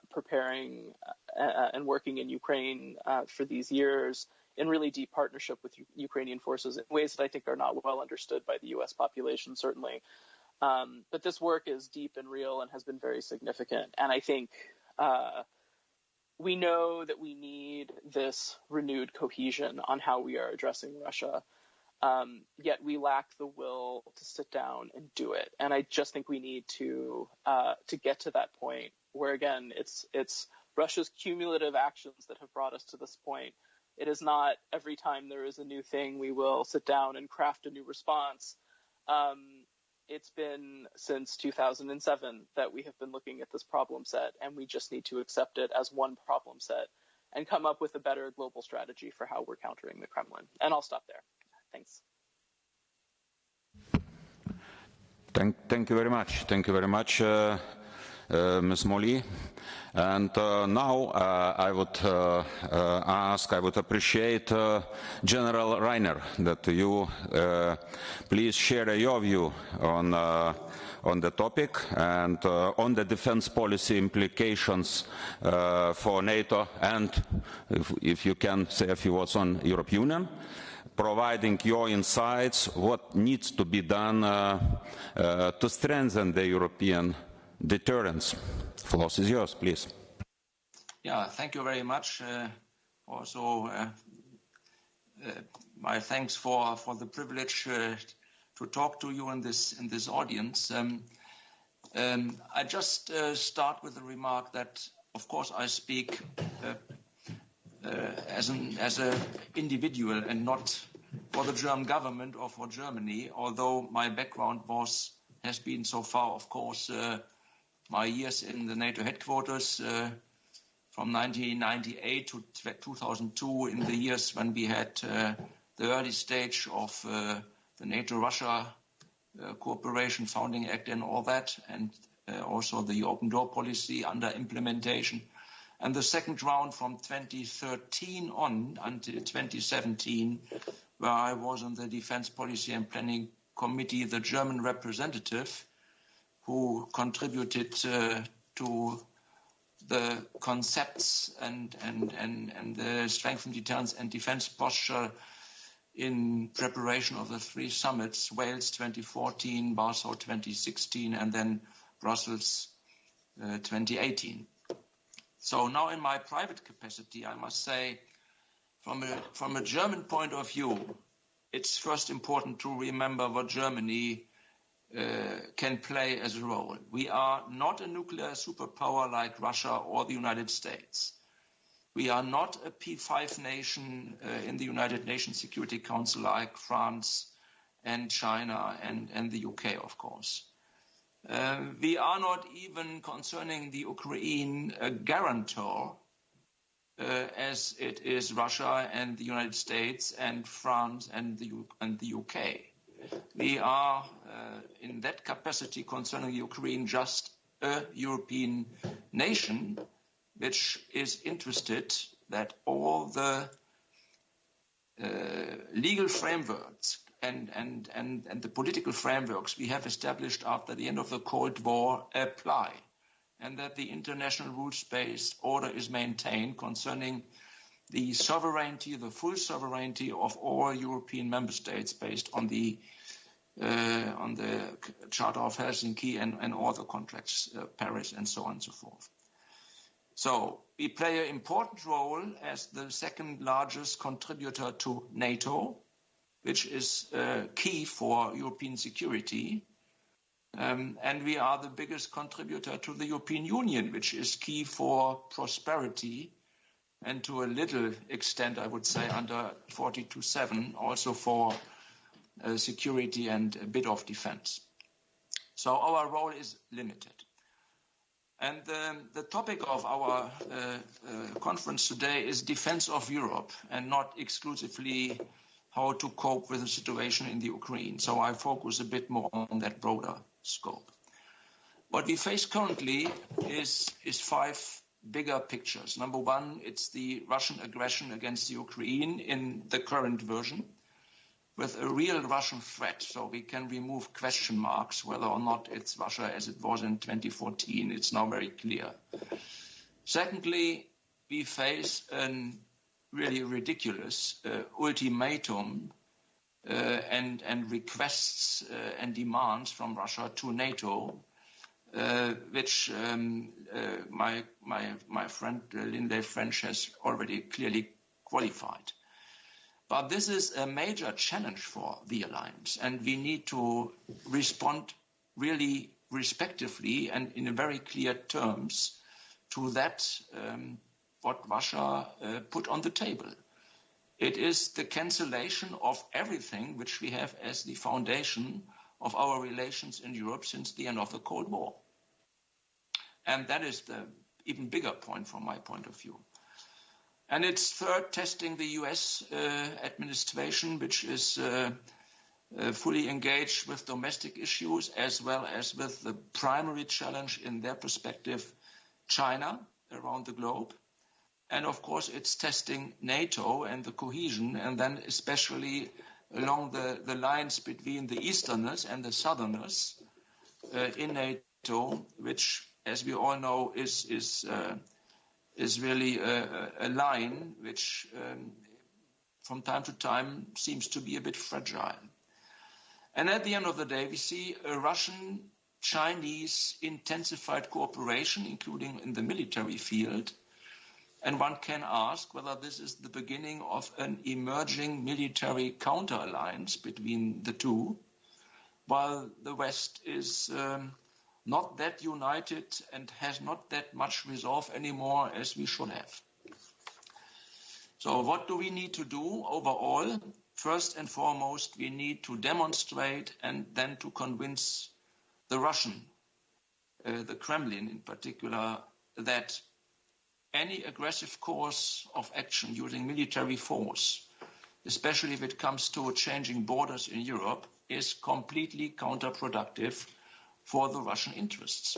preparing, and working in Ukraine for these years in really deep partnership with Ukrainian forces in ways that I think are not well understood by the U.S. population, certainly. But this work is deep and real and has been very significant. And I think we know that we need this renewed cohesion on how we are addressing Russia, yet we lack the will to sit down and do it. And I just think we need to get to that point where, again, it's Russia's cumulative actions that have brought us to this point. It is not every time there is a new thing we will sit down and craft a new response. It's been since 2007 that we have been looking at this problem set, and we just need to accept it as one problem set and come up with a better global strategy for how we're countering the Kremlin. And I'll stop there. Thanks. Thank you very much. Thank you very much, Ms. Molly. And now I would appreciate General Reiner that you please share your view on the topic and on the defense policy implications for NATO, and if you can say a few words on European Union, providing your insights, what needs to be done to strengthen the European deterrence. The floor is yours, please. Yeah, thank you very much. Also, my thanks for the privilege to talk to you in this audience. I just start with the remark that, of course, I speak as an individual and not for the German government or for Germany, although my background has been so far, of course, my years in the NATO headquarters from 1998 to 2002, in the years when we had the early stage of the NATO-Russia cooperation, founding act and all that, and also the open door policy under implementation. And the second round from 2013 on until 2017, where I was on the Defense Policy and Planning Committee, the German representative, who contributed to the concepts and the strengthened deterrence and defense posture in preparation of the three summits, Wales 2014, Warsaw 2016, and then Brussels 2018. So now in my private capacity, I must say, from a German point of view, it's first important to remember what Germany can play as a role. We are not a nuclear superpower like Russia or the United States. We are not a P5 nation in the United Nations Security Council like France and China and the UK, of course. We are not even, concerning the Ukraine, a guarantor, as it is Russia and the United States and France and the UK. We are, in that capacity concerning Ukraine, just a European nation which is interested that all the legal frameworks and the political frameworks we have established after the end of the Cold War apply, and that the international rules-based order is maintained concerning the sovereignty, the full sovereignty of all European member states based on the Charter of Helsinki and all the contracts, Paris and so on and so forth. So we play an important role as the second largest contributor to NATO, which is key for European security. And we are the biggest contributor to the European Union, which is key for prosperity and to a little extent, I would say, under 42.7, also for security and a bit of defense. So our role is limited. And the topic of our conference today is defense of Europe and not exclusively how to cope with the situation in the Ukraine. So I focus a bit more on that broader scope. What we face currently is five bigger pictures. Number one, it's the Russian aggression against the Ukraine in the current version with a real Russian threat. So we can remove question marks whether or not it's Russia as it was in 2014. It's now very clear. Secondly, we face a really ridiculous ultimatum and requests and demands from Russia to NATO, which my friend Lindley French has already clearly qualified. But this is a major challenge for the alliance, and we need to respond really respectively and in very clear terms to that what Russia put on the table. It is the cancellation of everything which we have as the foundation of our relations in Europe since the end of the Cold War. And that is the even bigger point from my point of view. And it's third, testing the US administration, which is fully engaged with domestic issues as well as with the primary challenge in their perspective, China around the globe. And of course, it's testing NATO and the cohesion, and then especially along the lines between the Easterners and the Southerners in NATO, which, as we all know, is really a line which from time to time seems to be a bit fragile. And at the end of the day, we see a Russian-Chinese intensified cooperation, including in the military field. And one can ask whether this is the beginning of an emerging military counter-alliance between the two, while the West is not that united and has not that much resolve anymore as we should have. So what do we need to do overall? First and foremost, we need to demonstrate and then to convince the Russian, the Kremlin in particular, that any aggressive course of action using military force, especially if it comes to changing borders in Europe, is completely counterproductive for the Russian interests.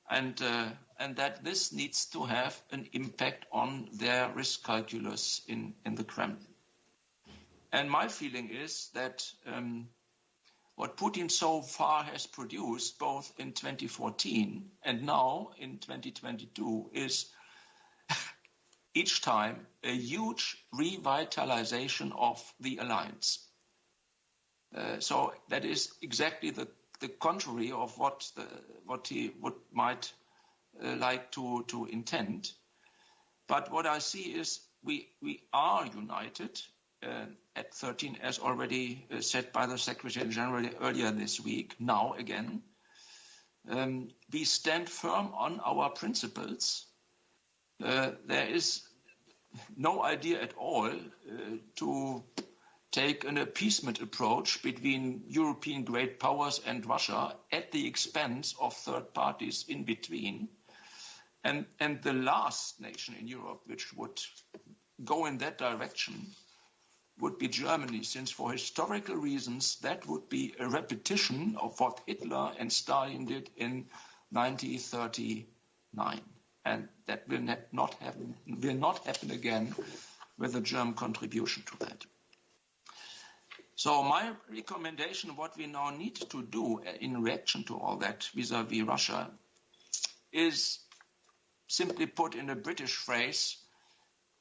And that this needs to have an impact on their risk calculus in the Kremlin. And my feeling is that what Putin so far has produced, both in 2014 and now in 2022, is each time a huge revitalization of the alliance. So that is exactly the contrary of what he might like to intend. But what I see is we are united at 13, as already said by the Secretary General earlier this week, now again. We stand firm on our principles. There is no idea at all to take an appeasement approach between European great powers and Russia at the expense of third parties in between. And the last nation in Europe which would go in that direction would be Germany, since for historical reasons that would be a repetition of what Hitler and Stalin did in 1939. And that will not happen again with a German contribution to that. So my recommendation, what we now need to do in reaction to all that vis-à-vis Russia, is simply put in a British phrase,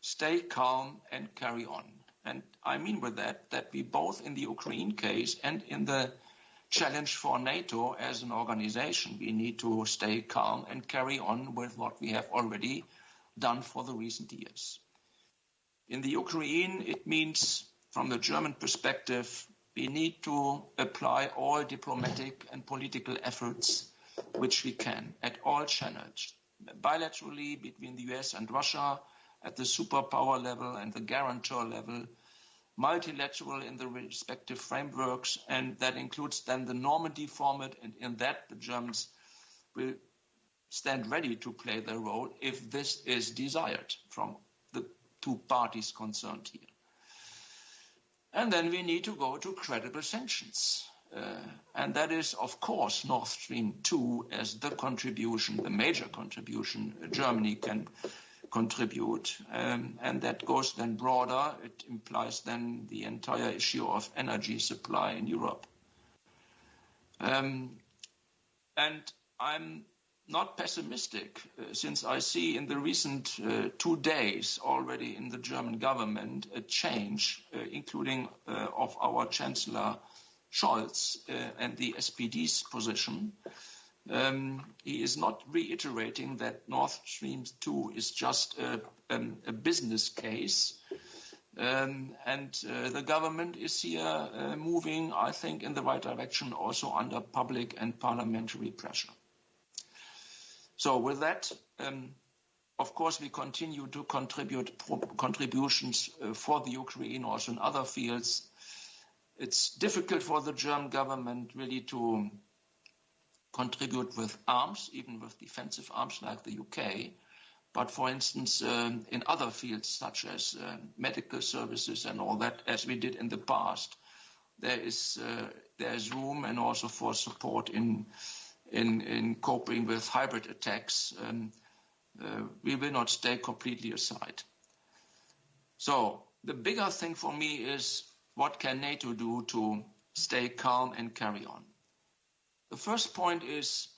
stay calm and carry on. And I mean with that we both in the Ukraine case and in the challenge for NATO as an organization. We need to stay calm and carry on with what we have already done for the recent years. In the Ukraine, it means, from the German perspective, we need to apply all diplomatic and political efforts which we can at all channels, bilaterally between the US and Russia, at the superpower level and the guarantor level, multilateral in the respective frameworks, and that includes then the Normandy format, and in that the Germans will stand ready to play their role if this is desired from the two parties concerned here. And then we need to go to credible sanctions. And that is, of course, Nord Stream 2 as the contribution, the major contribution Germany can contribute. And that goes then broader. It implies then the entire issue of energy supply in Europe. And I'm not pessimistic, since I see in the recent 2 days already in the German government a change, including of our Chancellor Scholz and the SPD's position. He is not reiterating that Nord Stream 2 is just a business case. And the government is here moving, I think, in the right direction, also under public and parliamentary pressure. So with that, of course, we continue to contribute contributions for the Ukraine, also in other fields. It's difficult for the German government really to contribute with arms, even with defensive arms like the UK. But for instance, in other fields such as medical services and all that, as we did in the past, there is room and also for support in coping with hybrid attacks. We will not stay completely aside. So the bigger thing for me is, what can NATO do to stay calm and carry on? The first point is,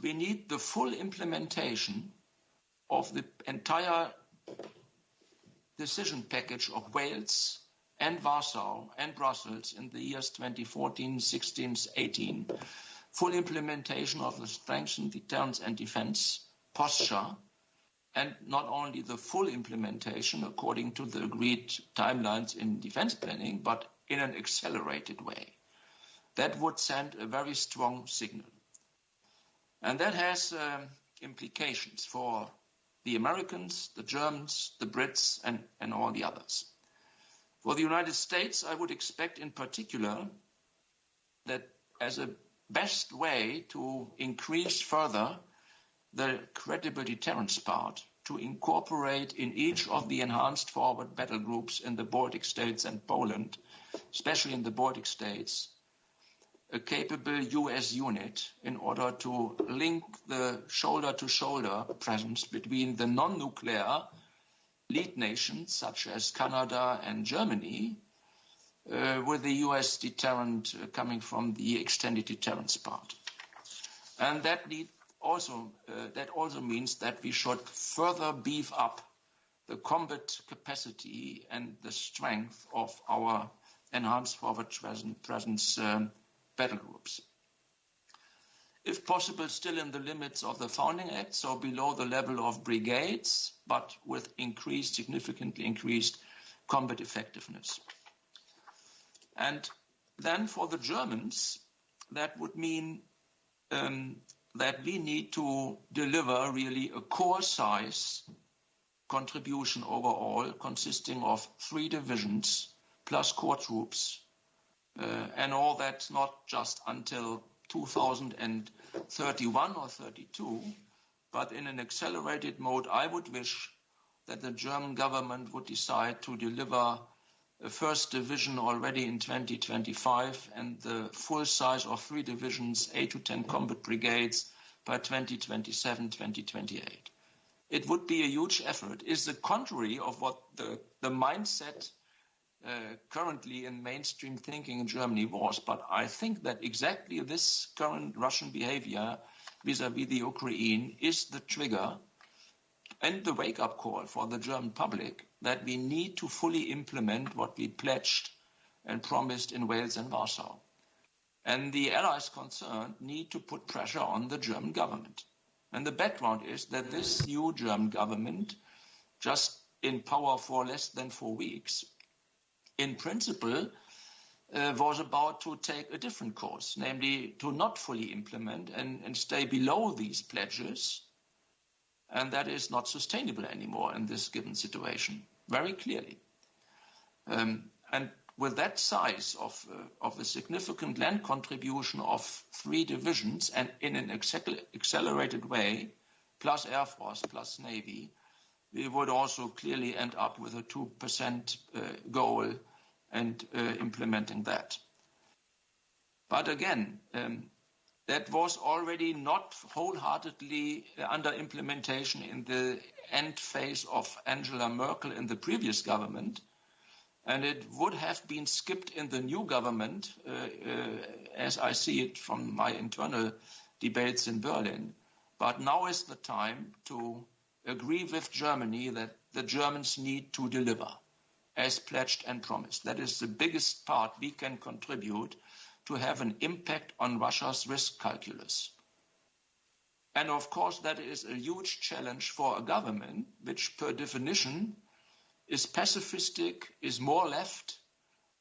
we need the full implementation of the entire decision package of Wales and Warsaw and Brussels in the years 2014, 16, 18, full implementation of the strengthened deterrence and defense posture, and not only the full implementation according to the agreed timelines in defense planning, but in an accelerated way. That would send a very strong signal. And that has implications for the Americans, the Germans, the Brits, and all the others. For the United States, I would expect in particular that as a best way to increase further the credible deterrence part, to incorporate in each of the enhanced forward battle groups in the Baltic states and Poland, especially in the Baltic states, a capable US unit in order to link the shoulder-to-shoulder presence between the non-nuclear lead nations such as Canada and Germany with the US deterrent coming from the extended deterrence part. And that also means that we should further beef up the combat capacity and the strength of our enhanced forward presence battle groups. If possible, still in the limits of the Founding Act, so below the level of brigades, but with significantly increased combat effectiveness. And then for the Germans, that would mean that we need to deliver really a core size contribution overall, consisting of 3 divisions plus core troops, and all that not just until 2031 or 32, but in an accelerated mode. I would wish that the German government would decide to deliver a first division already in 2025 and the full size of 3 divisions, 8 to 10 combat brigades by 2027, 2028. It would be a huge effort. It's the contrary of what the mindset currently in mainstream thinking in Germany was. But I think that exactly this current Russian behavior vis-à-vis the Ukraine is the trigger and the wake-up call for the German public that we need to fully implement what we pledged and promised in Wales and Warsaw. And the allies concerned need to put pressure on the German government. And the background is that this new German government, just in power for less than 4 weeks, in principle, was about to take a different course, namely to not fully implement and stay below these pledges. And that is not sustainable anymore in this given situation, very clearly. And with that size of a significant land contribution of 3 divisions and in an accelerated way, plus Air Force, plus Navy, we would also clearly end up with a 2% goal and implementing that. But again, that was already not wholeheartedly under implementation in the end phase of Angela Merkel in the previous government, and it would have been skipped in the new government, as I see it from my internal debates in Berlin. But now is the time to agree with Germany that the Germans need to deliver, as pledged and promised. That is the biggest part we can contribute to have an impact on Russia's risk calculus. And of course, that is a huge challenge for a government which, per definition, is pacifistic, is more left,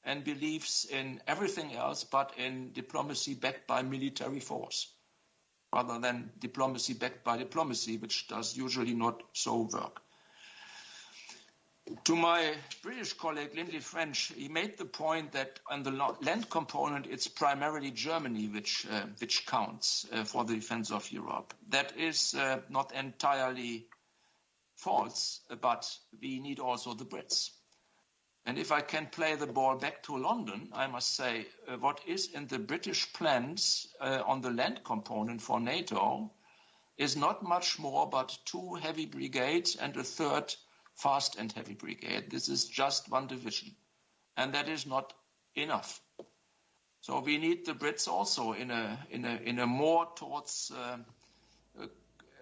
and believes in everything else but in diplomacy backed by military force, rather than diplomacy backed by diplomacy, which does usually not so work. To my British colleague, Lindley French, he made the point that on the land component, it's primarily Germany which counts for the defense of Europe. That is not entirely false, but we need also the Brits. And if I can play the ball back to London, I must say what is in the British plans on the land component for NATO is not much more but 2 heavy brigades and a 3rd fast and heavy brigade. This is just 1 division, and that is not enough. So we need the Brits also in a more towards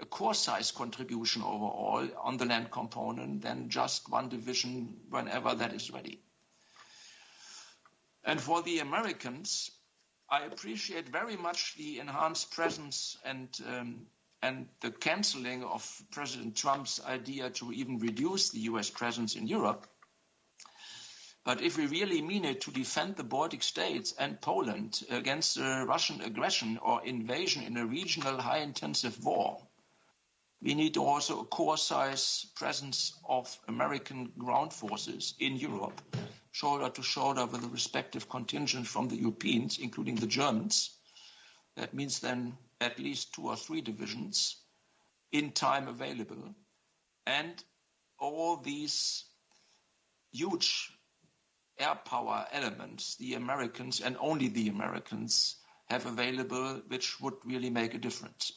a core size contribution overall on the land component than just 1 division whenever that is ready. And for the Americans, I appreciate very much the enhanced presence and the cancelling of President Trump's idea to even reduce the US presence in Europe. But if we really mean it to defend the Baltic states and Poland against Russian aggression or invasion in a regional high-intensive war, we need also a core-size presence of American ground forces in Europe, shoulder to shoulder with the respective contingent from the Europeans, including the Germans. That means then at least 2 or 3 divisions in time available. And all these huge air power elements the Americans and only the Americans have available, which would really make a difference.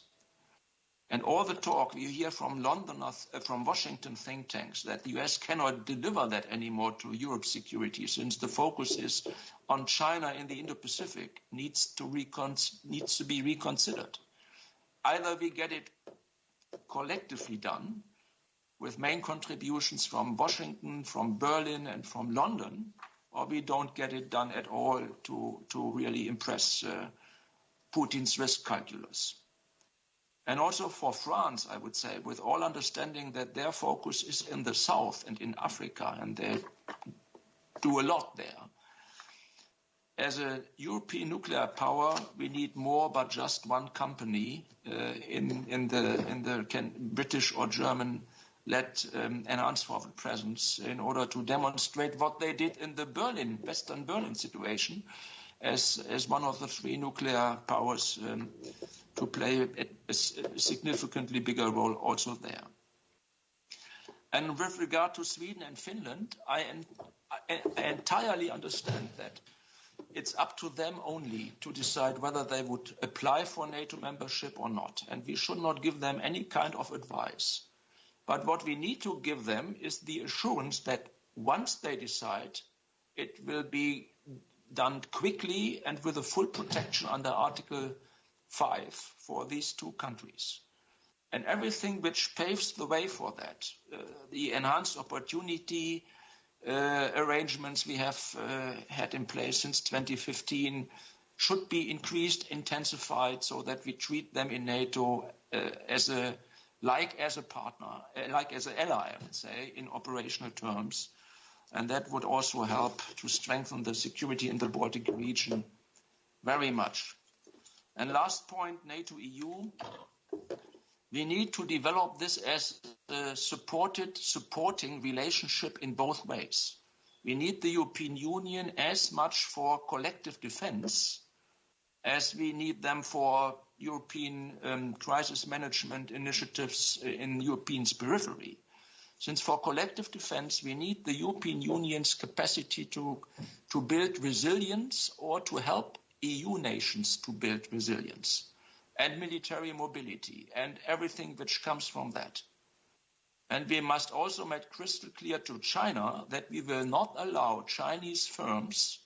And all the talk you hear from London, from Washington think tanks, that the US cannot deliver that anymore to Europe's security, since the focus is on China in the Indo-Pacific, needs to be reconsidered. Either we get it collectively done, with main contributions from Washington, from Berlin, and from London, or we don't get it done at all to really impress Putin's risk calculus. And also for France, I would say, with all understanding that their focus is in the south and in Africa, and they do a lot there. As a European nuclear power, we need more but just 1 company in the British or German-led enhanced forward presence in order to demonstrate what they did in the Western Berlin situation as one of the 3 nuclear powers to play a significantly bigger role also there. And with regard to Sweden and Finland, I entirely understand that it's up to them only to decide whether they would apply for NATO membership or not. And we should not give them any kind of advice. But what we need to give them is the assurance that once they decide, it will be done quickly and with a full protection under Article 5 for these 2 countries. And everything which paves the way for that, the enhanced opportunity arrangements we have had in place since 2015, should be increased, intensified, so that we treat them in NATO as a partner, like as an ally, I would say, in operational terms. And that would also help to strengthen the security in the Baltic region very much. And last point, NATO-EU. We need to develop this as a supporting relationship in both ways. We need the European Union as much for collective defense as we need them for European crisis management initiatives in Europe's periphery. Since for collective defense, we need the European Union's capacity to build resilience or to help EU nations to build resilience and military mobility and everything which comes from that. And we must also make crystal clear to China that we will not allow Chinese firms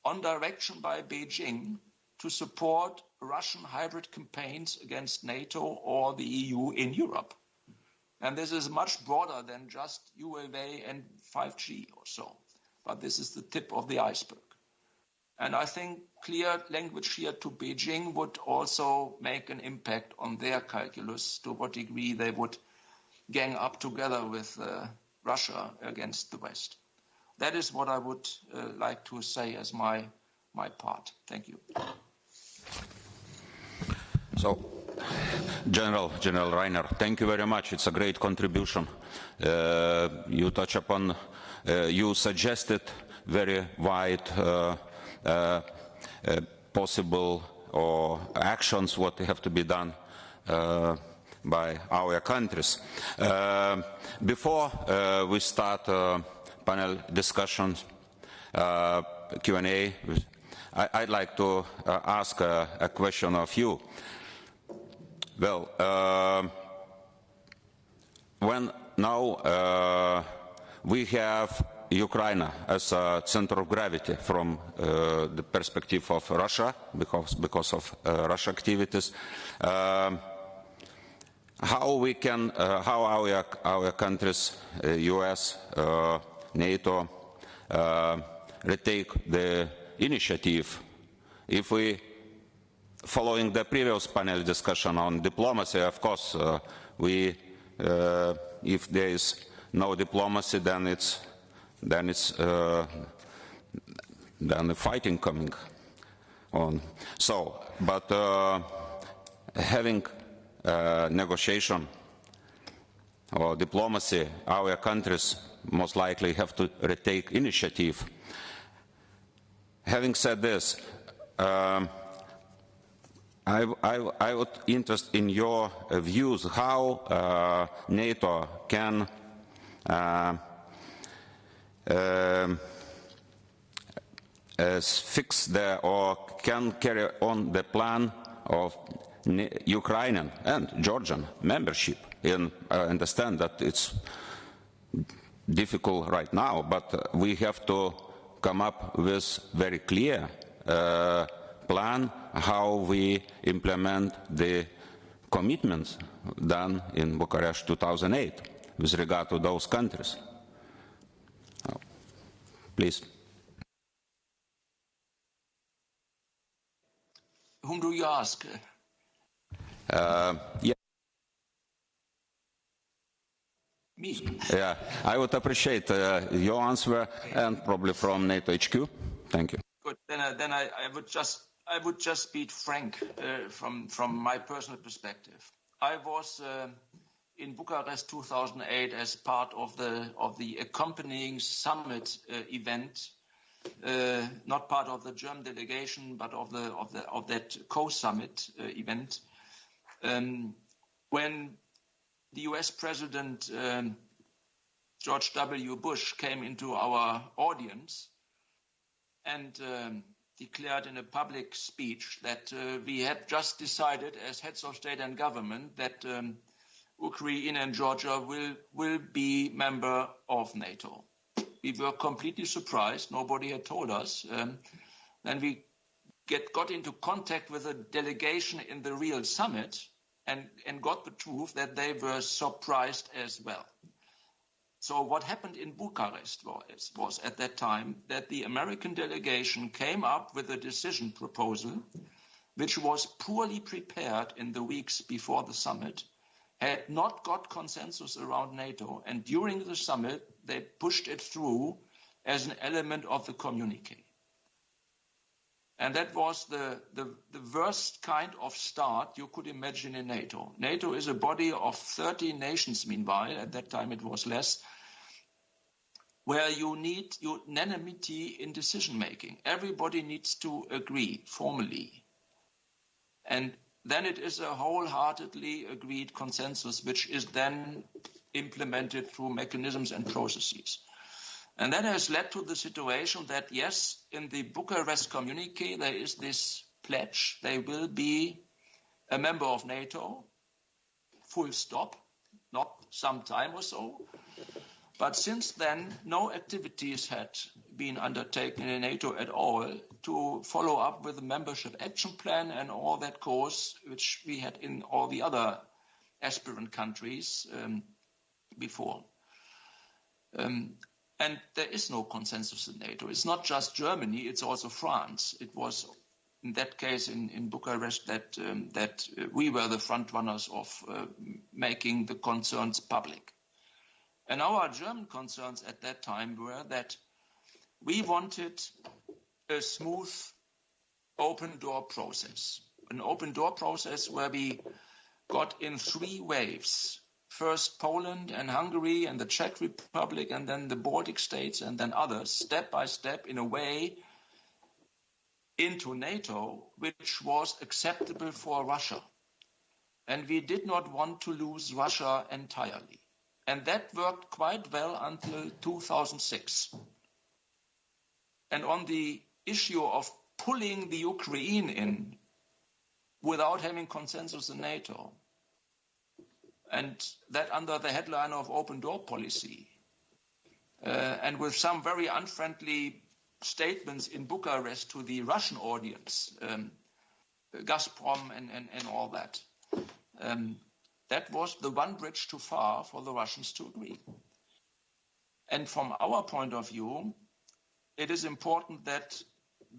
on direction by Beijing to support Russian hybrid campaigns against NATO or the EU in Europe. And this is much broader than just UAV and 5G or so. But this is the tip of the iceberg. And I think clear language here to Beijing would also make an impact on their calculus, to what degree they would gang up together with Russia against the West. That is what I would like to say as my part. Thank you. So, General Reiner, thank you very much. It's a great contribution. You touch upon, you suggested very wide possible or actions what have to be done by our countries. Before we start panel discussions, Q&A, I'd like to ask a question of you. Well, when now we have Ukraine as a center of gravity from the perspective of Russia, because of Russia activities, how we can, how our countries, US, NATO, retake the initiative if we, following the previous panel discussion on diplomacy, of course, if there is no diplomacy, then the fighting coming on. So, but having negotiation or diplomacy, our countries most likely have to retake initiative. Having said this, I would interest in your views how NATO can fix or can carry on the plan of Ukrainian and Georgian membership. And I understand that it's difficult right now, but we have to come up with very clear plan how we implement the commitments done in Bucharest 2008 with regard to those countries. Please. Whom do you ask? Yeah. Me. Yeah, I would appreciate your answer and probably from NATO HQ. Thank you. Good. Then I would just be frank from my personal perspective. I was in Bucharest 2008 as part of the accompanying summit event, not part of the German delegation, but of that co-summit event, when the US President George W. Bush came into our audience and declared in a public speech that we had just decided as heads of state and government that Ukraine and Georgia will be member of NATO. We were completely surprised. Nobody had told us. Then we got into contact with a delegation in the real summit and got the truth that they were surprised as well. So what happened in Bucharest was at that time that the American delegation came up with a decision proposal which was poorly prepared in the weeks before the summit, had not got consensus around NATO, and during the summit they pushed it through as an element of the communique. And that was the worst kind of start you could imagine in NATO. NATO is a body of 30 nations, meanwhile, at that time it was less, where you need unanimity in decision-making. Everybody needs to agree formally. And then it is a wholeheartedly agreed consensus, which is then implemented through mechanisms and processes. And that has led to the situation that, yes, in the Bucharest communique, there is this pledge. They will be a member of NATO, full stop, not some time or so. But since then, no activities had been undertaken in NATO at all to follow up with the membership action plan and all that course, which we had in all the other aspirant countries before. And there is no consensus in NATO. It's not just Germany, it's also France. It was, in that case, in Bucharest, that we were the front runners of making the concerns public. And our German concerns at that time were that we wanted a smooth open door process. An open door process where we got in 3 waves. First Poland and Hungary and the Czech Republic, and then the Baltic states, and then others, step by step, in a way into NATO, which was acceptable for Russia. And we did not want to lose Russia entirely. And that worked quite well until 2006. And on the issue of pulling the Ukraine in without having consensus in NATO, and that under the headline of open door policy, and with some very unfriendly statements in Bucharest to the Russian audience, Gazprom and all that. That was the one bridge too far for the Russians to agree. And from our point of view, it is important that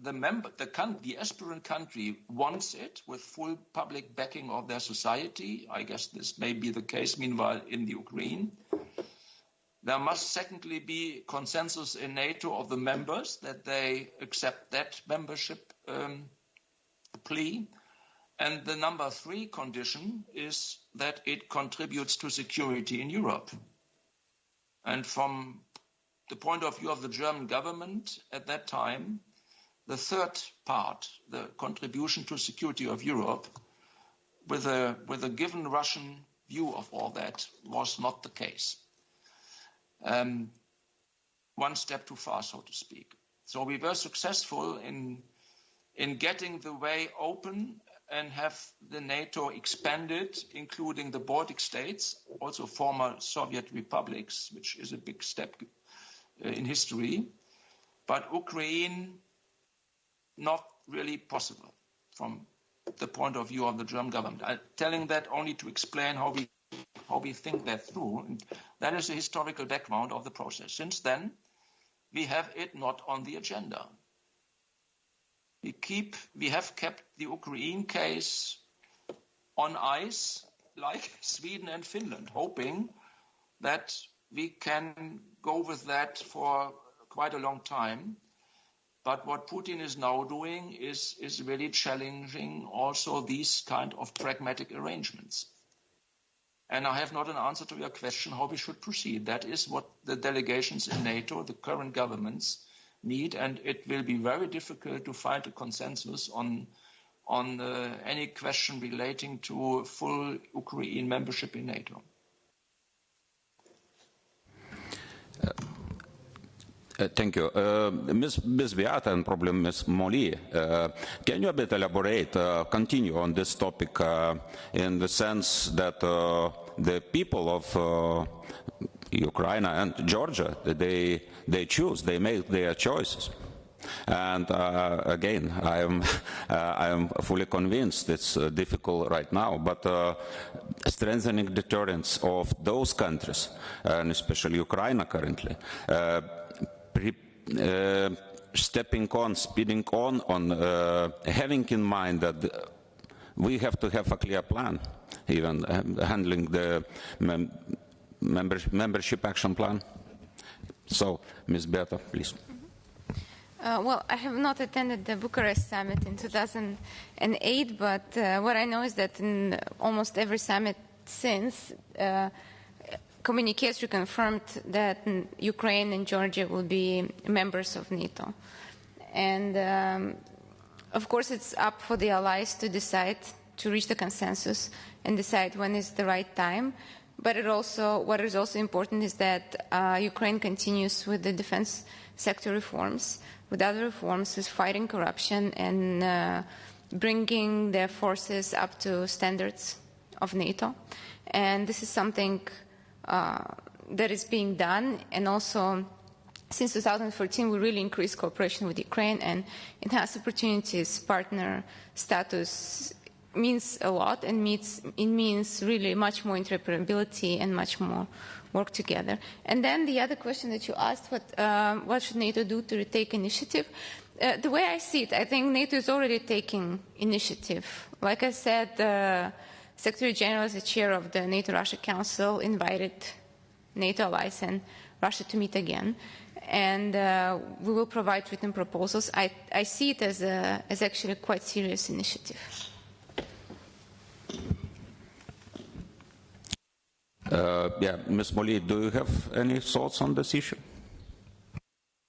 the aspirant country wants it with full public backing of their society. I guess this may be the case, meanwhile, in the Ukraine. There must secondly be consensus in NATO of the members that they accept that membership plea. And the number 3 condition is that it contributes to security in Europe. And from the point of view of the German government at that time, the third part, the contribution to security of Europe, with a given Russian view of all that, was not the case. One step too far, so to speak. So we were successful in getting the way open and have the NATO expanded, including the Baltic states, also former Soviet republics, which is a big step in history. But Ukraine, not really possible from the point of view of the German government. I'm telling that only to explain how we think that through. And that is the historical background of the process. Since then, we have it not on the agenda. We have kept the Ukraine case on ice, like Sweden and Finland, hoping that we can go with that for quite a long time. But what Putin is now doing is really challenging also these kind of pragmatic arrangements. And I have not an answer to your question how we should proceed. That is what the delegations in NATO, the current governments, need, and it will be very difficult to find a consensus on any question relating to full Ukraine membership in NATO. Thank you. Ms. Beata and probably Ms. Molly, can you a bit elaborate, continue on this topic in the sense that the people of Ukraine and Georgia, they choose, they make their choices. And again, I am fully convinced it's difficult right now, but strengthening deterrence of those countries, and especially Ukraine currently, stepping on, speeding on having in mind that we have to have a clear plan, even handling the membership action plan. So, Ms. Beata, please. Well, I have not attended the Bucharest summit in 2008, but what I know is that in almost every summit since, communiques reconfirmed that Ukraine and Georgia will be members of NATO. And of course, it's up for the allies to decide, to reach the consensus and decide when is the right time. But what is also important is that Ukraine continues with the defense sector reforms, with other reforms, with fighting corruption and bringing their forces up to standards of NATO. And this is something that is being done. And also, since 2014, we really increased cooperation with Ukraine, and enhanced opportunities, partner status means a lot, and it means really much more interoperability and much more work together. And then the other question that you asked, what should NATO do to retake initiative? The way I see it, I think NATO is already taking initiative. Like I said, the Secretary General, as the chair of the NATO-Russia Council, invited NATO allies and Russia to meet again. And we will provide written proposals. I see it as actually a quite serious initiative. Yeah, Ms. Molly, do you have any thoughts on this issue?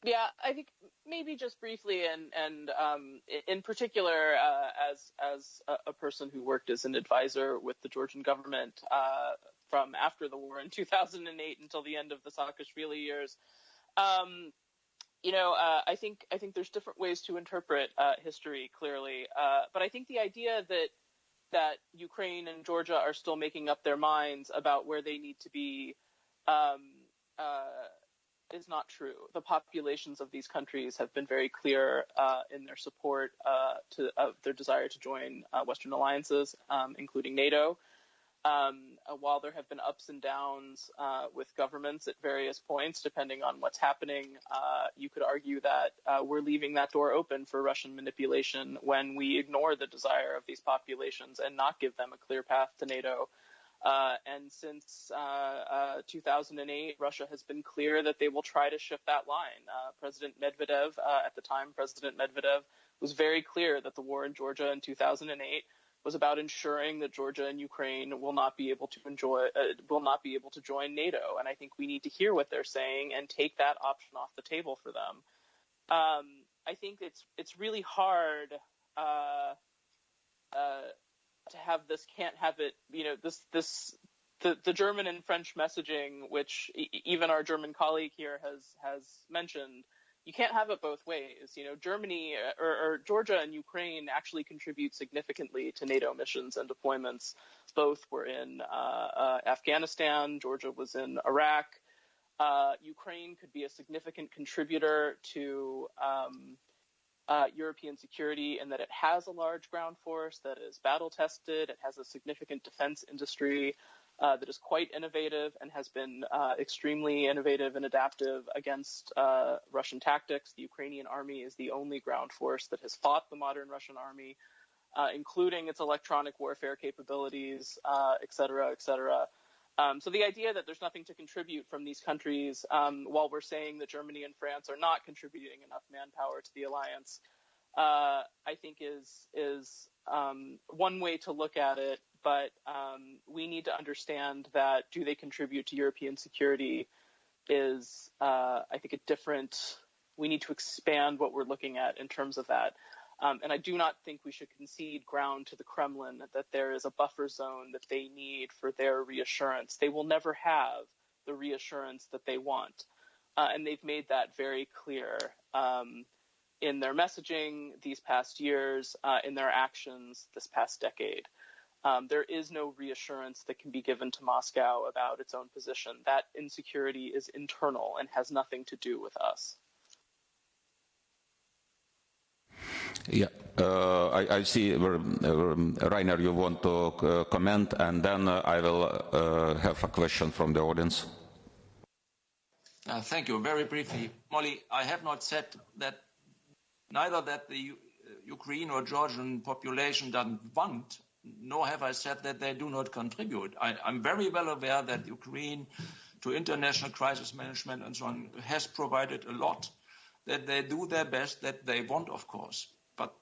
Yeah, I think maybe just briefly, and in particular, as a person who worked as an advisor with the Georgian government from after the war in 2008 until the end of the Saakashvili years, I think there's different ways to interpret history clearly, but I think the idea that Ukraine and Georgia are still making up their minds about where they need to be is not true. The populations of these countries have been very clear in their support of their desire to join Western alliances, including NATO. While there have been ups and downs with governments at various points, depending on what's happening, you could argue that we're leaving that door open for Russian manipulation when we ignore the desire of these populations and not give them a clear path to NATO. And since 2008, Russia has been clear that they will try to shift that line. President Medvedev, at the time, President Medvedev was very clear that the war in Georgia in 2008 was about ensuring that Georgia and Ukraine will not be able to join NATO. And I think we need to hear what they're saying and take that option off the table for them. I think it's really hard to have this, can't have it, the German and French messaging, which even our German colleague here has mentioned. You can't have it both ways. Germany or Georgia and Ukraine actually contribute significantly to NATO missions and deployments. Both were in Afghanistan. Georgia was in Iraq. Ukraine could be a significant contributor to European security in that it has a large ground force that is battle tested. It has a significant defense industry that is quite innovative and has been extremely innovative and adaptive against Russian tactics. The Ukrainian army is the only ground force that has fought the modern Russian army, including its electronic warfare capabilities, et cetera, et cetera. So the idea that there's nothing to contribute from these countries, while we're saying that Germany and France are not contributing enough manpower to the alliance, I think is one way to look at it. But we need to understand that do they contribute to European security is, I think, we need to expand what we're looking at in terms of that. And I do not think we should concede ground to the Kremlin that there is a buffer zone that they need for their reassurance. They will never have the reassurance that they want. And they've made that very clear in their messaging these past years, in their actions this past decade. There is no reassurance that can be given to Moscow about its own position. That insecurity is internal and has nothing to do with us. Yeah, I see, Rainer, you want to comment, and then I will have a question from the audience. Thank you. Very briefly, Molly, I have not said that neither that the Ukraine or Georgian population doesn't want, nor have I said that they do not contribute. I'm very well aware that Ukraine, to international crisis management and so on, has provided a lot, that they do their best, that they want, of course. But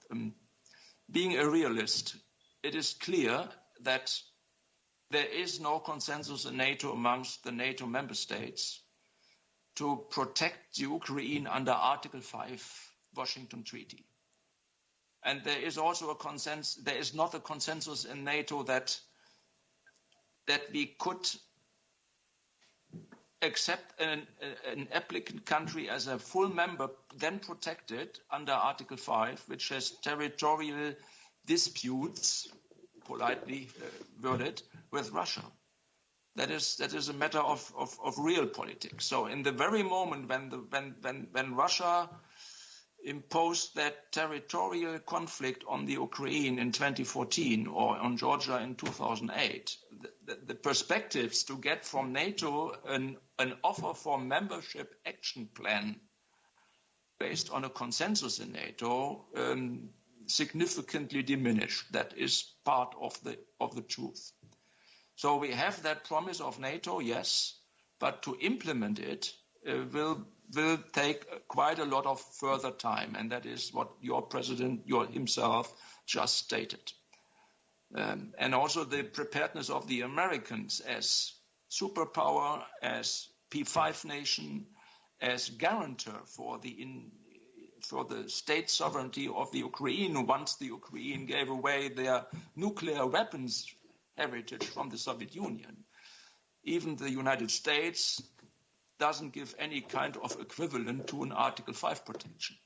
being a realist, it is clear that there is no consensus in NATO amongst the NATO member states to protect Ukraine under Article 5 Washington Treaty. And there is also a consensus, there is not a consensus in NATO that we could accept an applicant country as a full member, then protected under Article 5, which has territorial disputes, politely worded, with Russia. That is a matter of real politics. So in the very moment when Russia imposed that territorial conflict on the Ukraine in 2014 or on Georgia in 2008, the perspectives to get from NATO an offer for membership action plan based on a consensus in NATO significantly diminished. That is part of the truth. So we have that promise of NATO, yes, but to implement it will take quite a lot of further time, and that is what your president himself just stated. And also the preparedness of the Americans as superpower, as P5 nation, as guarantor for the state sovereignty of the Ukraine once the Ukraine gave away their nuclear weapons heritage from the Soviet Union. Even the United States doesn't give any kind of equivalent to an Article 5 protection.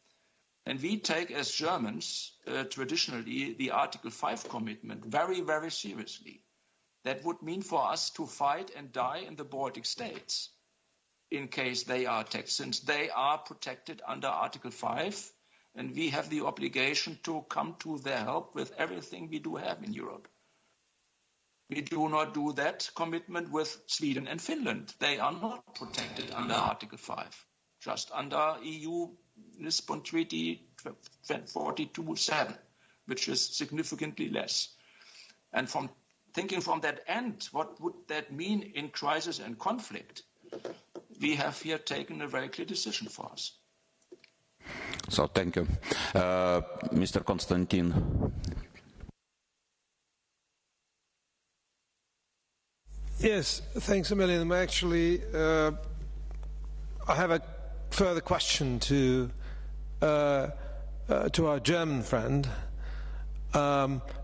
And we take, as Germans, traditionally, the Article 5 commitment very, very seriously. That would mean for us to fight and die in the Baltic states in case they are attacked, since they are protected under Article 5, and we have the obligation to come to their help with everything we do have in Europe. We do not do that commitment with Sweden and Finland. They are not protected under Article 5, just under EU Lisbon Treaty 42.7, which is significantly less. And from thinking from that end, what would that mean in crisis and conflict? We have here taken a very clear decision for us. So thank you. Mr. Konstantin. Yes, thanks a million. Actually, I have a further question to our German friend.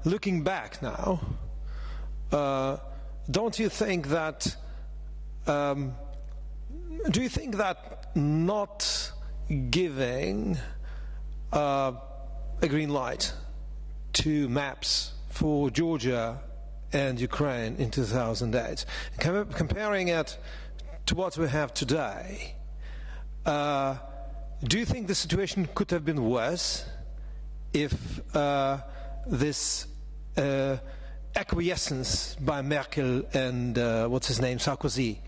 Looking back now, don't you think that? Do you think that not giving a green light to maps for Georgia and Ukraine in 2008, comparing it to what we have today, do you think the situation could have been worse if this acquiescence by Merkel and Sarkozy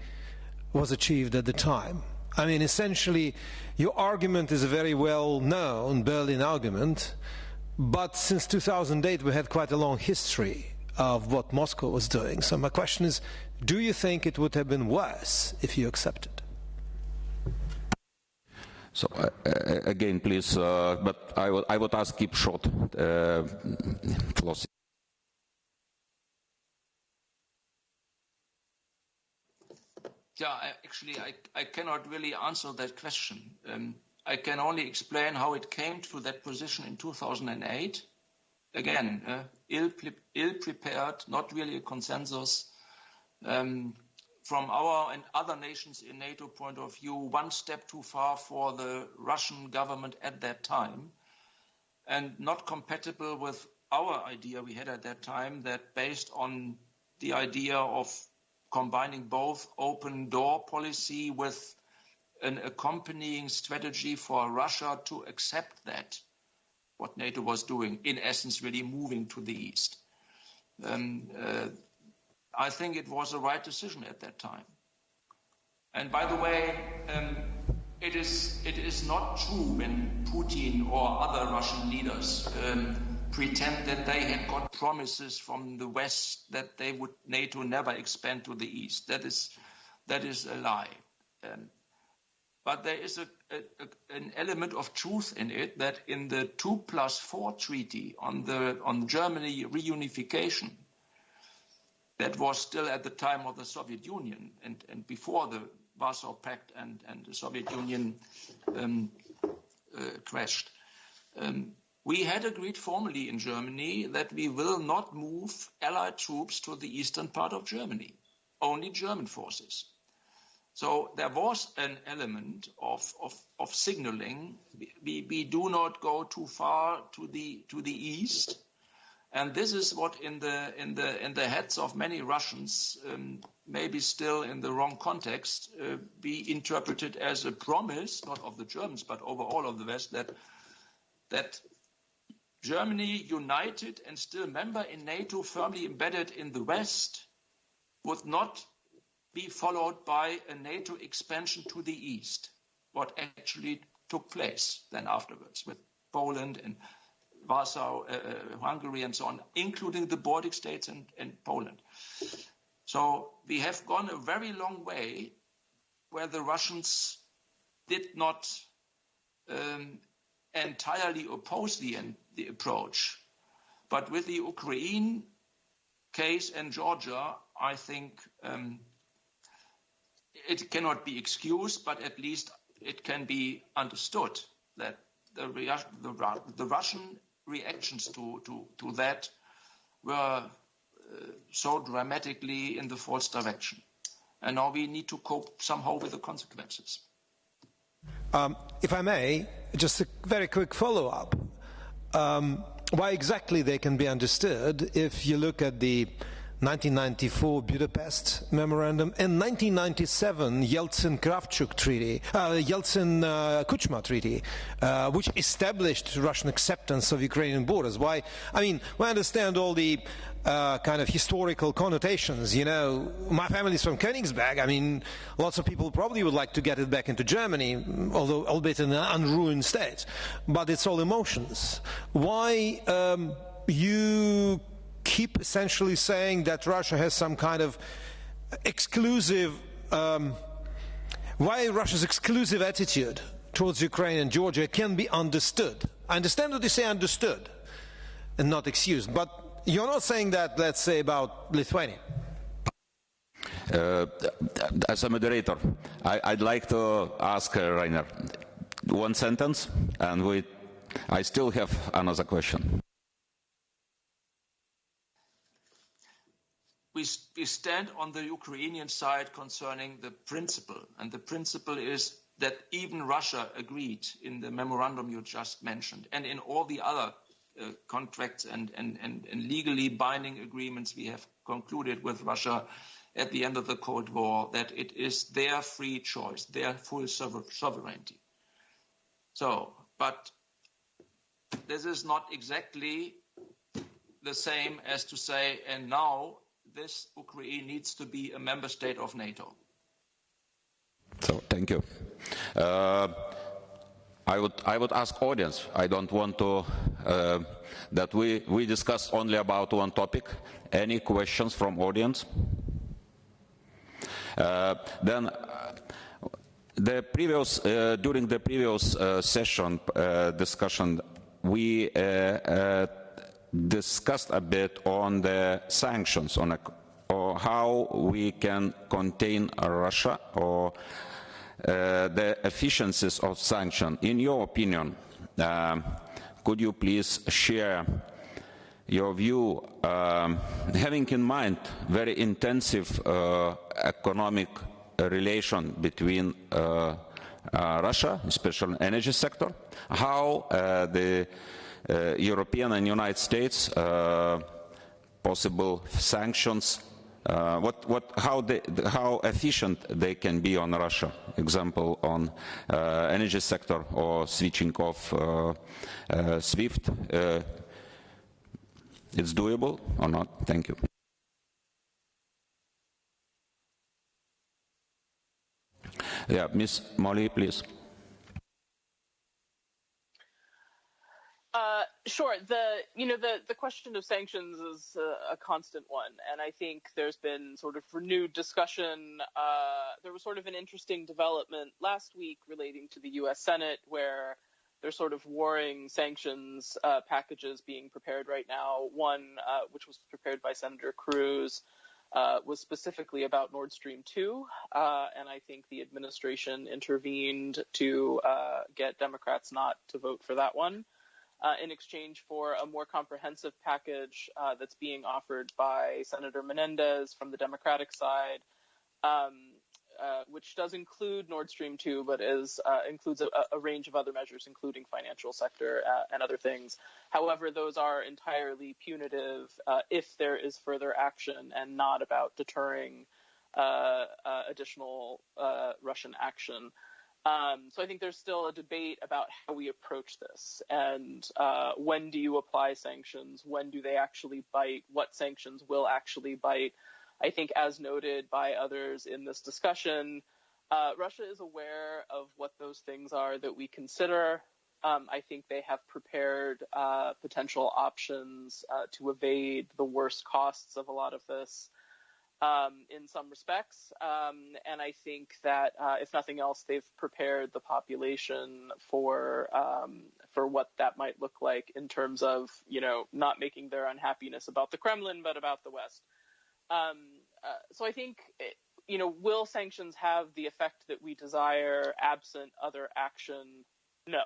was achieved at the time? I mean, essentially, your argument is a very well-known Berlin argument, but since 2008 we had quite a long history of what Moscow was doing. So my question is, do you think it would have been worse if you accepted? So again, please, but I would ask keep short. Yeah, I cannot really answer that question. I can only explain how it came to that position in 2008. Again, ill-prepared, not really a consensus. From our and other nations in NATO point of view, one step too far for the Russian government at that time, and not compatible with our idea we had at that time, that based on the idea of combining both open door policy with an accompanying strategy for Russia to accept that what NATO was doing, in essence, really moving to the east. I think it was the right decision at that time. And by the way, it is not true when Putin or other Russian leaders pretend that they had got promises from the West that they would NATO never expand to the east. That is a lie. But there is an element of truth in it that in the 2+4 treaty on Germany reunification, that was still at the time of the Soviet Union and before the Warsaw Pact and the Soviet Union crashed. We had agreed formally in Germany that we will not move Allied troops to the eastern part of Germany, only German forces. So there was an element of signaling. We do not go too far to the east, and this is what in the heads of many Russians, maybe still in the wrong context, be interpreted as a promise, not of the Germans but overall of the West, that Germany, united and still member in NATO, firmly embedded in the West, would not be followed by a NATO expansion to the east, what actually took place then afterwards with Poland and Warsaw, Hungary and so on, including the Baltic states and Poland. So we have gone a very long way where the Russians did not entirely oppose the approach. But with the Ukraine case and Georgia, I think it cannot be excused, but at least it can be understood that the Russian reactions to that were so dramatically in the false direction. And now we need to cope somehow with the consequences. If I may, just a very quick follow-up. Why exactly they can be understood if you look at the 1994 Budapest Memorandum and 1997 Yeltsin-Kravchuk Treaty, Yeltsin-Kuchma Treaty, which established Russian acceptance of Ukrainian borders. Why? I mean, we understand all the kind of historical connotations. You know, my family's from Königsberg. I mean, lots of people probably would like to get it back into Germany, although albeit in an unruined state. But it's all emotions. Why you keep essentially saying that Russia has some kind of exclusive, why Russia's exclusive attitude towards Ukraine and Georgia can be understood. I understand what you say understood and not excused, but you're not saying that, let's say, about Lithuania. As a moderator, I'd like to ask Rainer one sentence, and I still have another question. We stand on the Ukrainian side concerning the principle, and the principle is that even Russia agreed in the memorandum you just mentioned, and in all the other contracts and legally binding agreements we have concluded with Russia at the end of the Cold War, that it is their free choice, their full sovereignty. So, but this is not exactly the same as to say, and now this Ukraine needs to be a member state of NATO. So, thank you. I would ask audience. I don't want to that we discuss only about one topic. Any questions from audience? Then the previous during the previous session discussion, we discussed a bit on the sanctions, or how we can contain Russia, or the efficiencies of sanction. In your opinion, could you please share your view, having in mind very intensive economic relation between Russia, especially energy sector, how the European and United States possible sanctions how efficient they can be on Russia, example on energy sector or switching off SWIFT. It's doable or not? Thank you. Yeah, Ms. Molly, please. Sure. The question of sanctions is a constant one, and I think there's been sort of renewed discussion. There was sort of an interesting development last week relating to the U.S. Senate, where there's sort of warring sanctions packages being prepared right now. One, which was prepared by Senator Cruz, was specifically about Nord Stream 2, and I think the administration intervened to get Democrats not to vote for that one. In exchange for a more comprehensive package that's being offered by Senator Menendez from the Democratic side, which does include Nord Stream 2, but includes a range of other measures, including financial sector and other things. However, those are entirely punitive if there is further action and not about deterring additional Russian action. So I think there's still a debate about how we approach this, and when do you apply sanctions? When do they actually bite? What sanctions will actually bite? I think, as noted by others in this discussion, Russia is aware of what those things are that we consider. I think they have prepared potential options to evade the worst costs of a lot of this. In some respects, and I think that if nothing else, they've prepared the population for what that might look like in terms of, not making their unhappiness about the Kremlin, but about the West. So I think, will sanctions have the effect that we desire absent other action? No.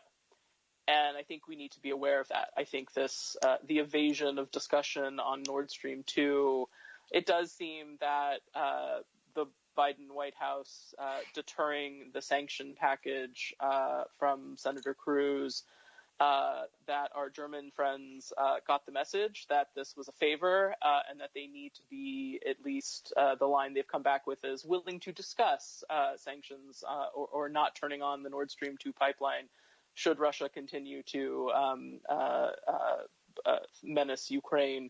And I think we need to be aware of that. I think the evasion of discussion on Nord Stream 2, it does seem that the Biden White House deterring the sanction package from Senator Cruz, that our German friends got the message that this was a favor and that they need to be, at least the line they've come back with is, willing to discuss sanctions or not turning on the Nord Stream 2 pipeline should Russia continue to menace Ukraine.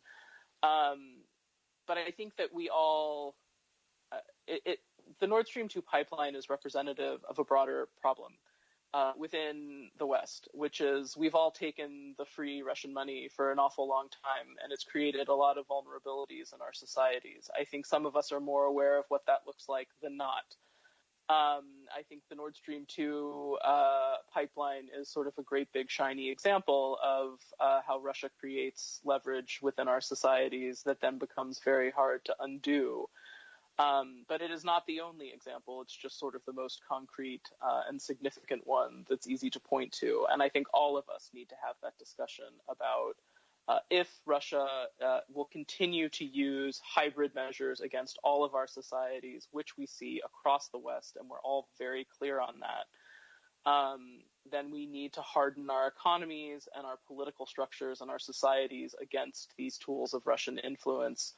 But I think that we all, the Nord Stream 2 pipeline is representative of a broader problem within the West, which is we've all taken the free Russian money for an awful long time, and it's created a lot of vulnerabilities in our societies. I think some of us are more aware of what that looks like than not. I think the Nord Stream 2 pipeline is sort of a great big shiny example of how Russia creates leverage within our societies that then becomes very hard to undo. But it is not the only example. It's just sort of the most concrete and significant one that's easy to point to. And I think all of us need to have that discussion about if Russia will continue to use hybrid measures against all of our societies, which we see across the West, and we're all very clear on that, then we need to harden our economies and our political structures and our societies against these tools of Russian influence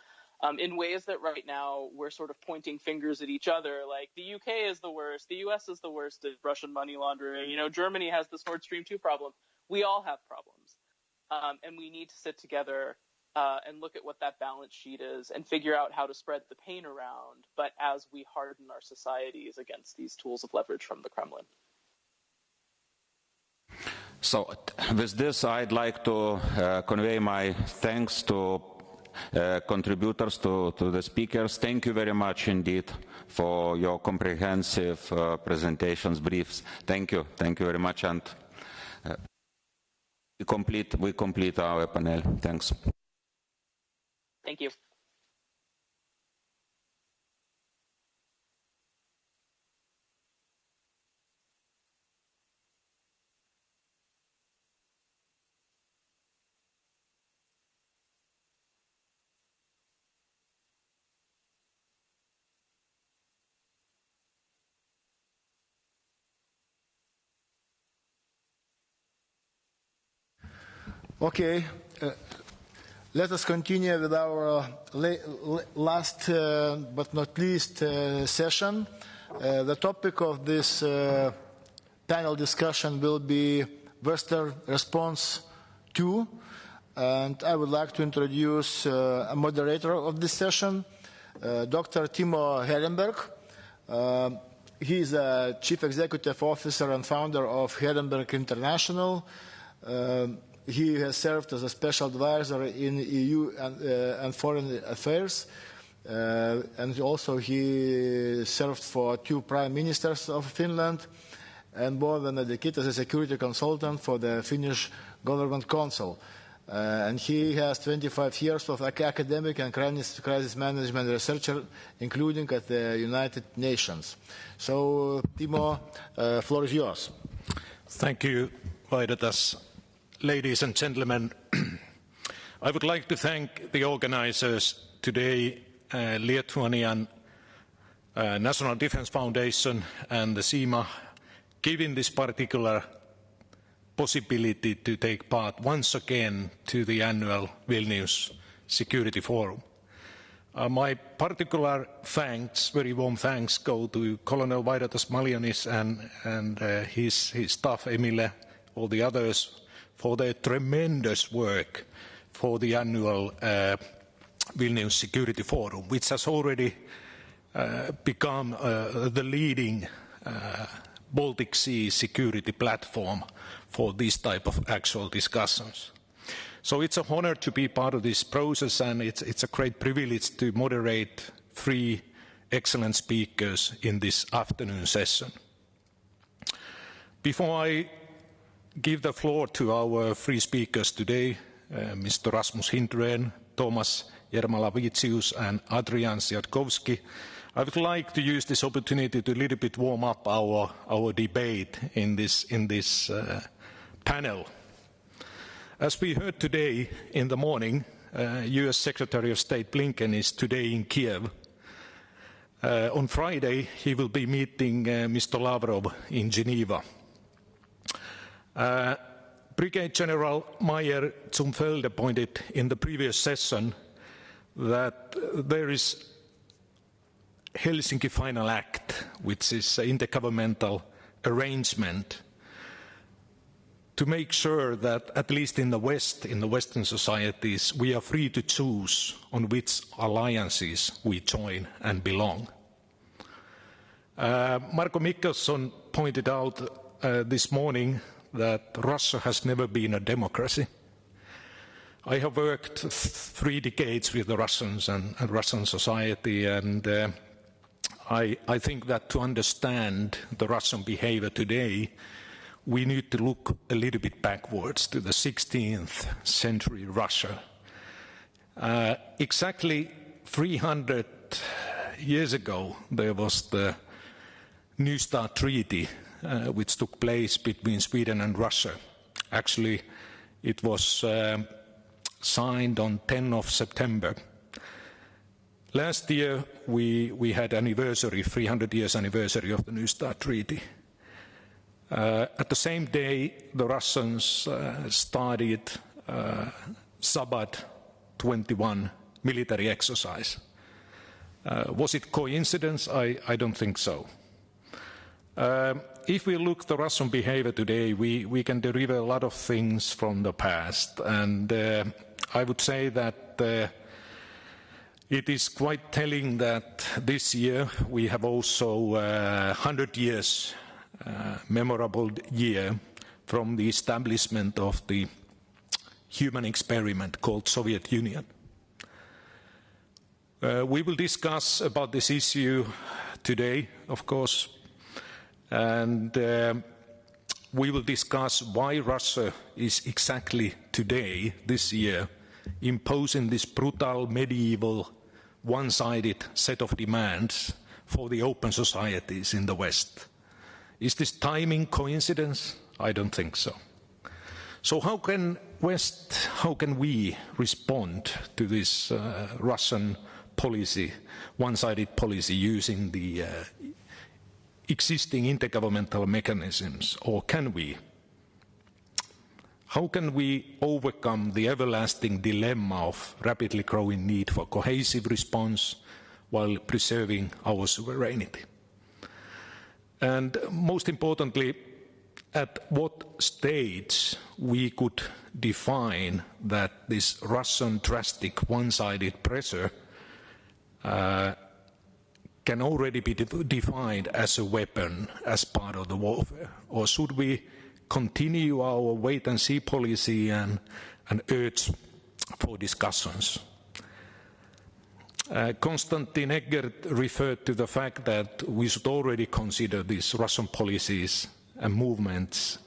in ways that right now we're sort of pointing fingers at each other, like the UK is the worst, the US is the worst at Russian money laundering, Germany has this Nord Stream 2 problem. We all have problems. And we need to sit together and look at what that balance sheet is and figure out how to spread the pain around, but as we harden our societies against these tools of leverage from the Kremlin. So with this, I'd like to convey my thanks to contributors, to the speakers. Thank you very much indeed for your comprehensive presentations, briefs. Thank you very much. And we complete our panel. Thanks. Thank you. Okay, Let us continue with our last but not least session. The topic of this panel discussion will be Western Response 2. And I would like to introduce a moderator of this session, Dr. Timo Herenberg. He is a Chief Executive Officer and founder of Herenberg International. He has served as a special advisor in EU and foreign affairs. And also he served for 2 prime ministers of Finland and more than a decade as a security consultant for the Finnish Government Council. And he has 25 years of academic and crisis management researcher, including at the United Nations. So, Timo, floor is yours. Thank you, Vaidotas. Ladies and gentlemen, I would like to thank the organizers today, Lithuanian National Defense Foundation and the CIMA, giving this particular possibility to take part once again to the annual Vilnius Security Forum. My particular thanks, very warm thanks, go to Colonel Vaidotas Malionis and his staff, Emile, all the others, for their tremendous work for the annual Vilnius Security Forum, which has already become the leading Baltic Sea security platform for this type of actual discussions. So it's an honor to be part of this process, and it's a great privilege to moderate 3 excellent speakers in this afternoon session. Before I give the floor to our 3 speakers today, Mr. Rasmus Hindren, Thomas Jermalavicius and Adrian Siatkovsky, I would like to use this opportunity to a little bit warm up our debate in this panel. As we heard today in the morning, US Secretary of State Blinken is today in Kiev. On Friday, he will be meeting Mr. Lavrov in Geneva. Brigadier General Meyer Zumfelde pointed in the previous session that there is Helsinki Final Act, which is an intergovernmental arrangement to make sure that, at least in the West, in the Western societies, we are free to choose on which alliances we join and belong. Marko Mickelson pointed out this morning that Russia has never been a democracy. I have worked 3 decades with the Russians and Russian society, and I think that to understand the Russian behavior today, we need to look a little bit backwards to the 16th century Russia. Exactly 300 years ago, there was the New START Treaty, which took place between Sweden and Russia. Actually, it was signed on 10th of September. Last year, we had anniversary, 300 years anniversary of the New START Treaty. At the same day, the Russians started Sabad 21 military exercise. Was it coincidence? I don't think so. If we look at the Russian behavior today, we can derive a lot of things from the past. And I would say that it is quite telling that this year we have also 100 years memorable year from the establishment of the human experiment called Soviet Union. We will discuss about this issue today, of course, and we will discuss why Russia is exactly today, this year, imposing this brutal, medieval, one-sided set of demands for the open societies in the West. Is this timing coincidence? I don't think so. So how can we respond to this Russian policy, one-sided policy, using the existing intergovernmental mechanisms, or can we? How can we overcome the everlasting dilemma of rapidly growing need for cohesive response while preserving our sovereignty? And most importantly, at what stage we could define that this Russian drastic one-sided pressure can already be defined as a weapon, as part of the warfare? Or should we continue our wait-and-see policy and urge for discussions? Konstantin Eggert referred to the fact that we should already consider these Russian policies and movements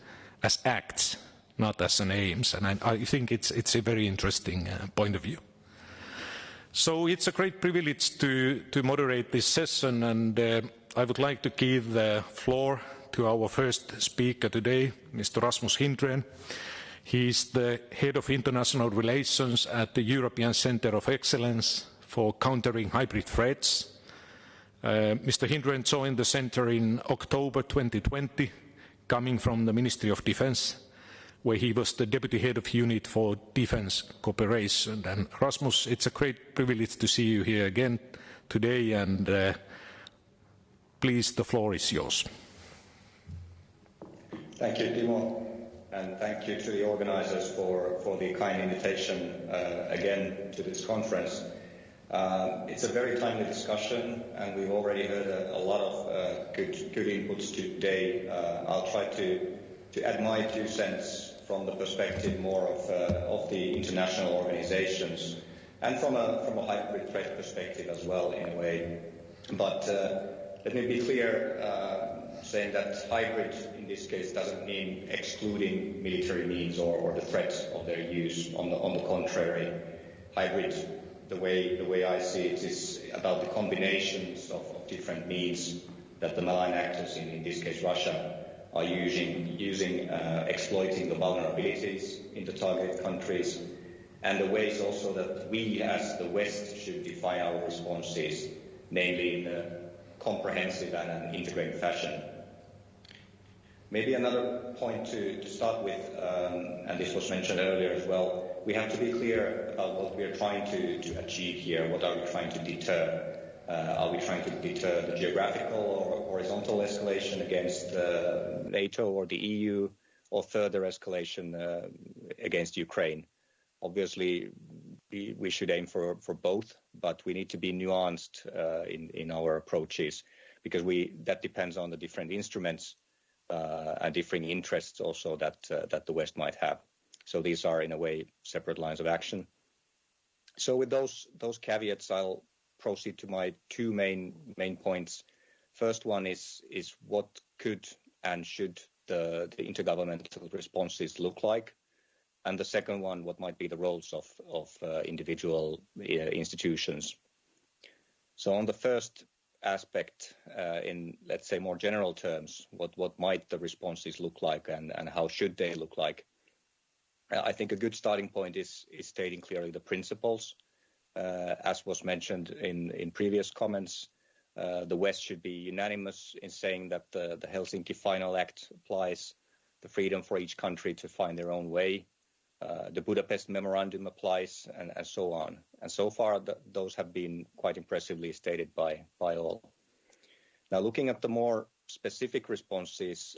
as acts, not as an aims, and I think it's a very interesting point of view. So it's a great privilege to moderate this session, and I would like to give the floor to our first speaker today, Mr. Rasmus Hindren. He is the Head of International Relations at the European Centre of Excellence for Countering Hybrid Threats. Mr. Hindren joined the Centre in October 2020, coming from the Ministry of Defence, where he was the Deputy Head of Unit for Defence Cooperation. And Rasmus, it's a great privilege to see you here again today, and please, the floor is yours. Thank you, Timo, and thank you to the organisers for the kind invitation again to this conference. It's a very timely discussion, and we've already heard a lot of good inputs today. I'll try to add my 2 cents from the perspective more of the international organizations, and from a hybrid threat perspective as well, in a way. But let me be clear, saying that hybrid in this case doesn't mean excluding military means or the threat of their use. On the contrary, hybrid, the way I see it, is about the combinations of different means that the malign actors, in this case Russia, are using exploiting the vulnerabilities in the target countries, and the ways also that we as the West should define our responses, namely in a comprehensive and an integrated fashion. Maybe another point to start with, and this was mentioned earlier as well, we have to be clear about what we are trying to achieve here. What are we trying to deter? Are we trying to deter the geographical or horizontal escalation against NATO or the EU, or further escalation against Ukraine? Obviously, we should aim for both, but we need to be nuanced in our approaches, because that depends on the different instruments and differing interests also that the West might have. So these are, in a way, separate lines of action. So with those caveats, I'll proceed to my 2 main points. First one is what could and should the intergovernmental responses look like, and the second one, what might be the roles of individual institutions. So on the first aspect, in, let's say, more general terms, what might the responses look like, and how should they look like? I think a good starting point is stating clearly the principles. As was mentioned in previous comments, the West should be unanimous in saying that the Helsinki Final Act applies, the freedom for each country to find their own way, the Budapest Memorandum applies, and so on. And so far, those have been quite impressively stated by all. Now, looking at the more specific responses,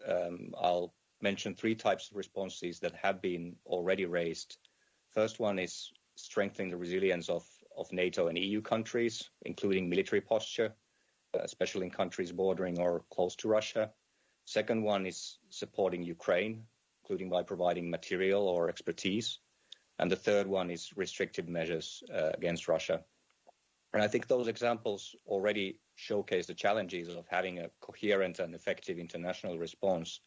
I'll mention 3 types of responses that have been already raised. First one is strengthening the resilience of NATO and EU countries, including military posture, especially in countries bordering or close to Russia. Second one is supporting Ukraine, including by providing material or expertise. And the third one is restrictive measures against Russia. And I think those examples already showcase the challenges of having a coherent and effective international response.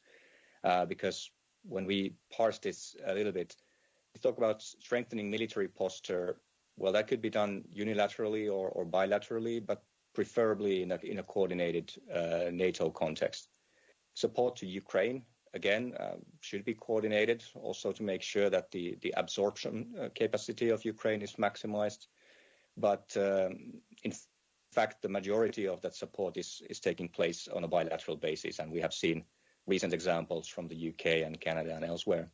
Because when we parse this a little bit, we talk about strengthening military posture. Well, that could be done unilaterally or bilaterally, but preferably in a coordinated NATO context. Support to Ukraine, again, should be coordinated also to make sure that the absorption capacity of Ukraine is maximized. But in fact, the majority of that support is taking place on a bilateral basis, and we have seen recent examples from the UK and Canada and elsewhere.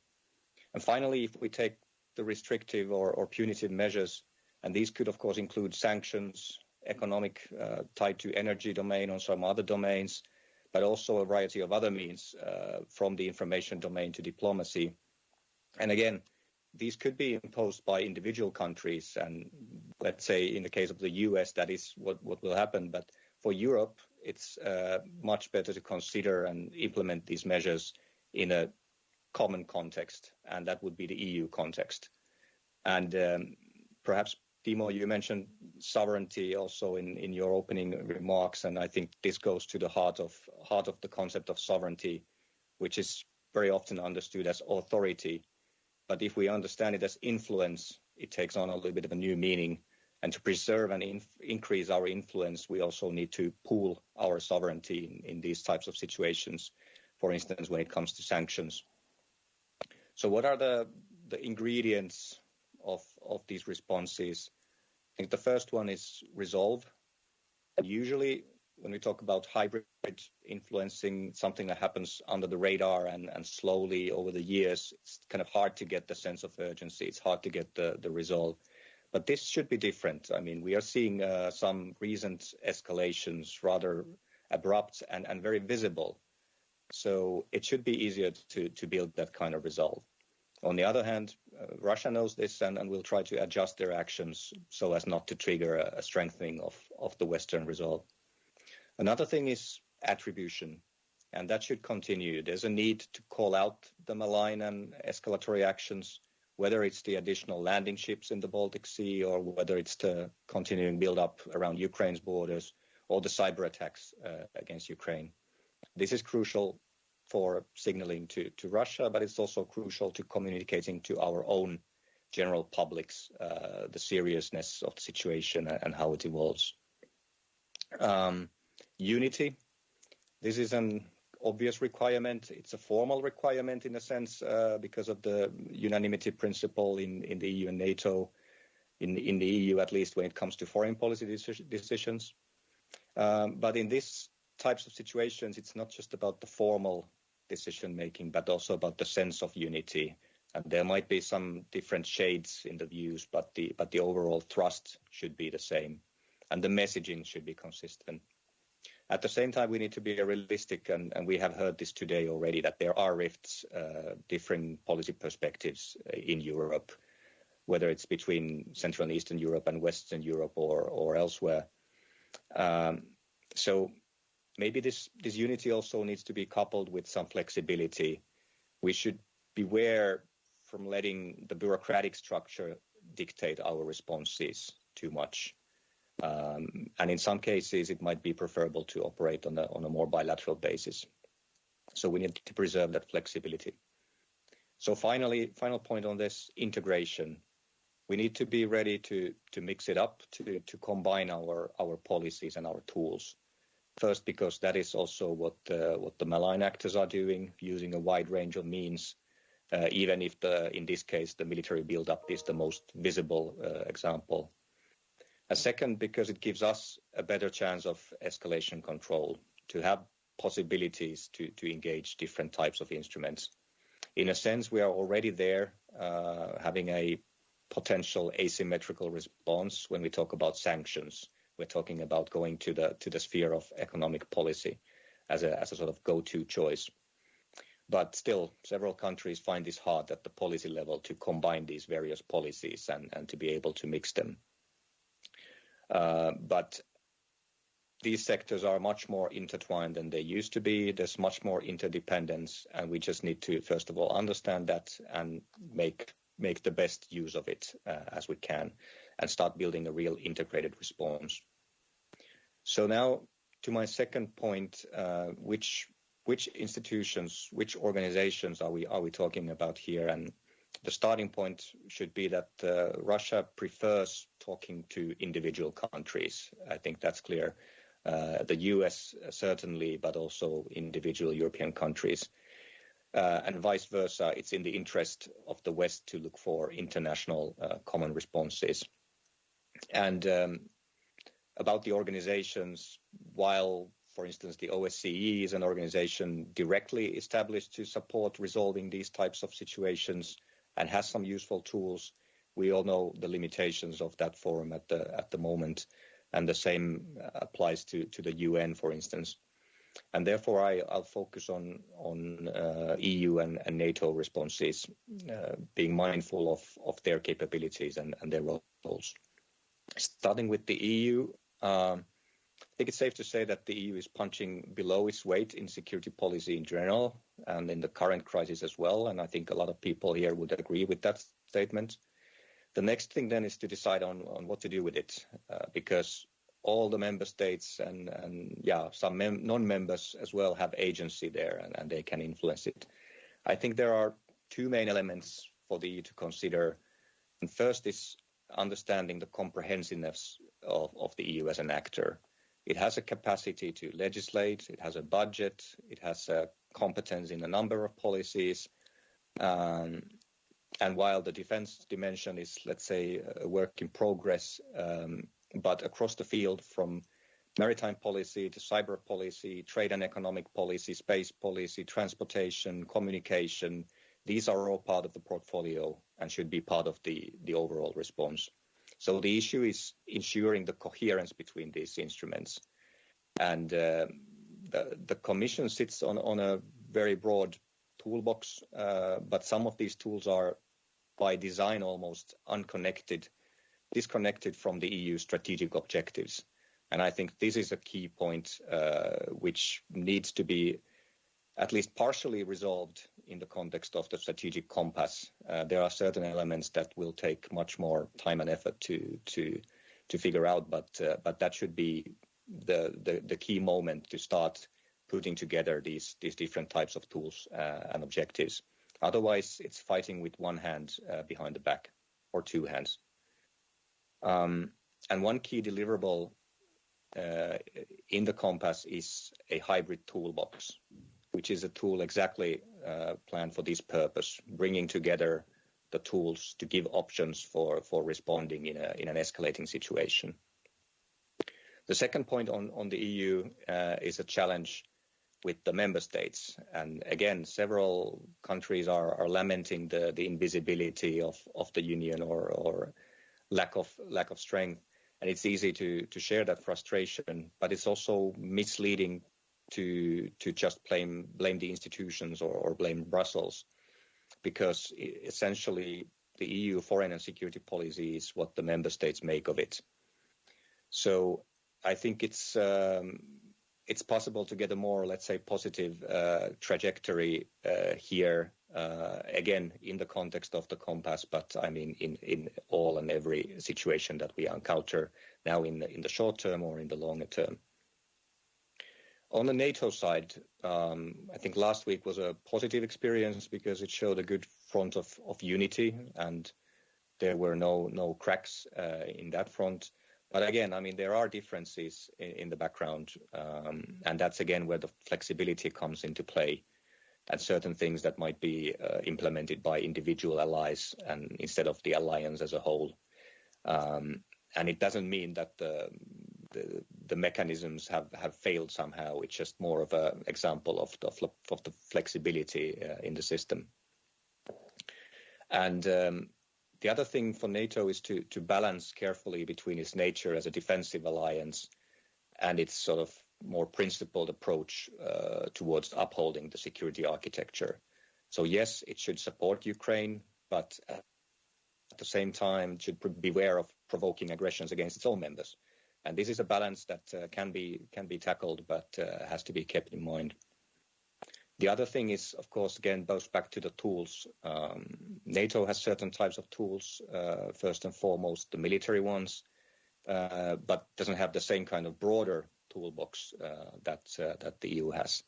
And finally, if we take the restrictive or punitive measures, and these could, of course, include sanctions, economic tied to energy domain or some other domains, but also a variety of other means from the information domain to diplomacy. And again, these could be imposed by individual countries, and let's say in the case of the US, that is what will happen. But for Europe, it's much better to consider and implement these measures in a common context, and that would be the EU context. And perhaps, Timo, you mentioned sovereignty also in your opening remarks, and I think this goes to the heart of the concept of sovereignty, which is very often understood as authority. But if we understand it as influence, it takes on a little bit of a new meaning. And to preserve and increase our influence, we also need to pool our sovereignty in these types of situations, for instance, when it comes to sanctions. So what are the ingredients of these responses? I think the first one is resolve. And usually when we talk about hybrid influencing, something that happens under the radar and slowly over the years, it's kind of hard to get the sense of urgency. It's hard to get the resolve. But this should be different. I mean, we are seeing some recent escalations, rather abrupt and very visible. So it should be easier to build that kind of resolve. On the other hand, Russia knows this and will try to adjust their actions so as not to trigger a strengthening of the Western resolve. Another thing is attribution, and that should continue. There's a need to call out the malign and escalatory actions, whether it's the additional landing ships in the Baltic Sea or whether it's the continuing build-up around Ukraine's borders or the cyber attacks against Ukraine. This is crucial for signaling to Russia, but it's also crucial to communicating to our own general publics the seriousness of the situation and how it evolves. Unity. This is an obvious requirement. It's a formal requirement in a sense because of the unanimity principle in the EU and NATO, in the EU at least when it comes to foreign policy decisions. But in these types of situations, it's not just about the formal decision making, but also about the sense of unity. And there might be some different shades in the views, but the overall thrust should be the same, and the messaging should be consistent. At the same time, we need to be realistic, and we have heard this today already, that there are rifts, different policy perspectives in Europe, whether it's between Central and Eastern Europe and Western Europe or elsewhere. So maybe this unity also needs to be coupled with some flexibility. We should beware from letting the bureaucratic structure dictate our responses too much. And in some cases, it might be preferable to operate on a more bilateral basis. So we need to preserve that flexibility. So final point on this, integration. We need to be ready to mix it up, to combine our policies and our tools. First, because that is also what the malign actors are doing, using a wide range of means, even if in this case the military build-up is the most visible example. A second, because it gives us a better chance of escalation control, to have possibilities to engage different types of instruments. In a sense, we are already there, having a potential asymmetrical response when we talk about sanctions. We're talking about going to the sphere of economic policy as a sort of go-to choice. But still, several countries find this hard at the policy level to combine these various policies and to be able to mix them. But these sectors are much more intertwined than they used to be. There's much more interdependence, and we just need to, first of all, understand that and make the best use of it as we can, and start building a real integrated response. So now to my second point, which institutions, which organizations are we talking about here? And the starting point should be that Russia prefers talking to individual countries. I think that's clear. The US certainly, but also individual European countries. And vice versa, it's in the interest of the West to look for international common responses. And about the organizations, while, for instance, the OSCE is an organization directly established to support resolving these types of situations, and has some useful tools. We all know the limitations of that forum at the moment, and the same applies to the UN, for instance. And therefore, I'll focus on EU and NATO responses, being mindful of their capabilities and their roles. Starting with the EU, I think it's safe to say that the EU is punching below its weight in security policy in general, and in the current crisis as well. And I think a lot of people here would agree with that statement. The next thing then is to decide on what to do with it, because all the member states and some non-members as well have agency there, and they can influence it. I think there are two main elements for the EU to consider. And first is understanding the comprehensiveness of the EU as an actor. It has a capacity to legislate, it has a budget, it has a competence in a number of policies. And while the defense dimension is, let's say, a work in progress, but across the field from maritime policy to cyber policy, trade and economic policy, space policy, transportation, communication, these are all part of the portfolio and should be part of the overall response. So the issue is ensuring the coherence between these instruments. And the Commission sits on a very broad toolbox, but some of these tools are by design almost disconnected from the EU strategic objectives. And I think this is a key point which needs to be at least partially resolved in the context of the strategic compass. There are certain elements that will take much more time and effort to figure out, but that should be the key moment to start putting together these different types of tools and objectives. Otherwise, it's fighting with one hand behind the back, or two hands. And one key deliverable in the compass is a hybrid toolbox, which is a tool exactly planned for this purpose, bringing together the tools to give options for responding in an escalating situation. The second point on the EU is a challenge with the member states. And again, several countries are lamenting the invisibility of the union or lack of strength. And it's easy to share that frustration, but it's also misleading to just blame the institutions or blame Brussels, because essentially the EU foreign and security policy is what the member states make of it. So I think it's possible to get a more, let's say, positive trajectory here, again, in the context of the compass, but I mean in all and every situation that we encounter now in the short term or in the longer term. On the NATO side, I think last week was a positive experience because it showed a good front of unity, and there were no cracks in that front. But again, I mean, there are differences in the background, and that's again where the flexibility comes into play, and certain things that might be implemented by individual allies and instead of the alliance as a whole. And it doesn't mean that the mechanisms have failed somehow. It's just more of an example of the flexibility in the system. And the other thing for NATO is to balance carefully between its nature as a defensive alliance and its sort of more principled approach towards upholding the security architecture. So yes, it should support Ukraine, but at the same time should beware of provoking aggressions against its own members. And this is a balance that can be tackled, but has to be kept in mind. The other thing is, of course, again, goes back to the tools. NATO has certain types of tools, first and foremost the military ones, but doesn't have the same kind of broader toolbox that the EU has.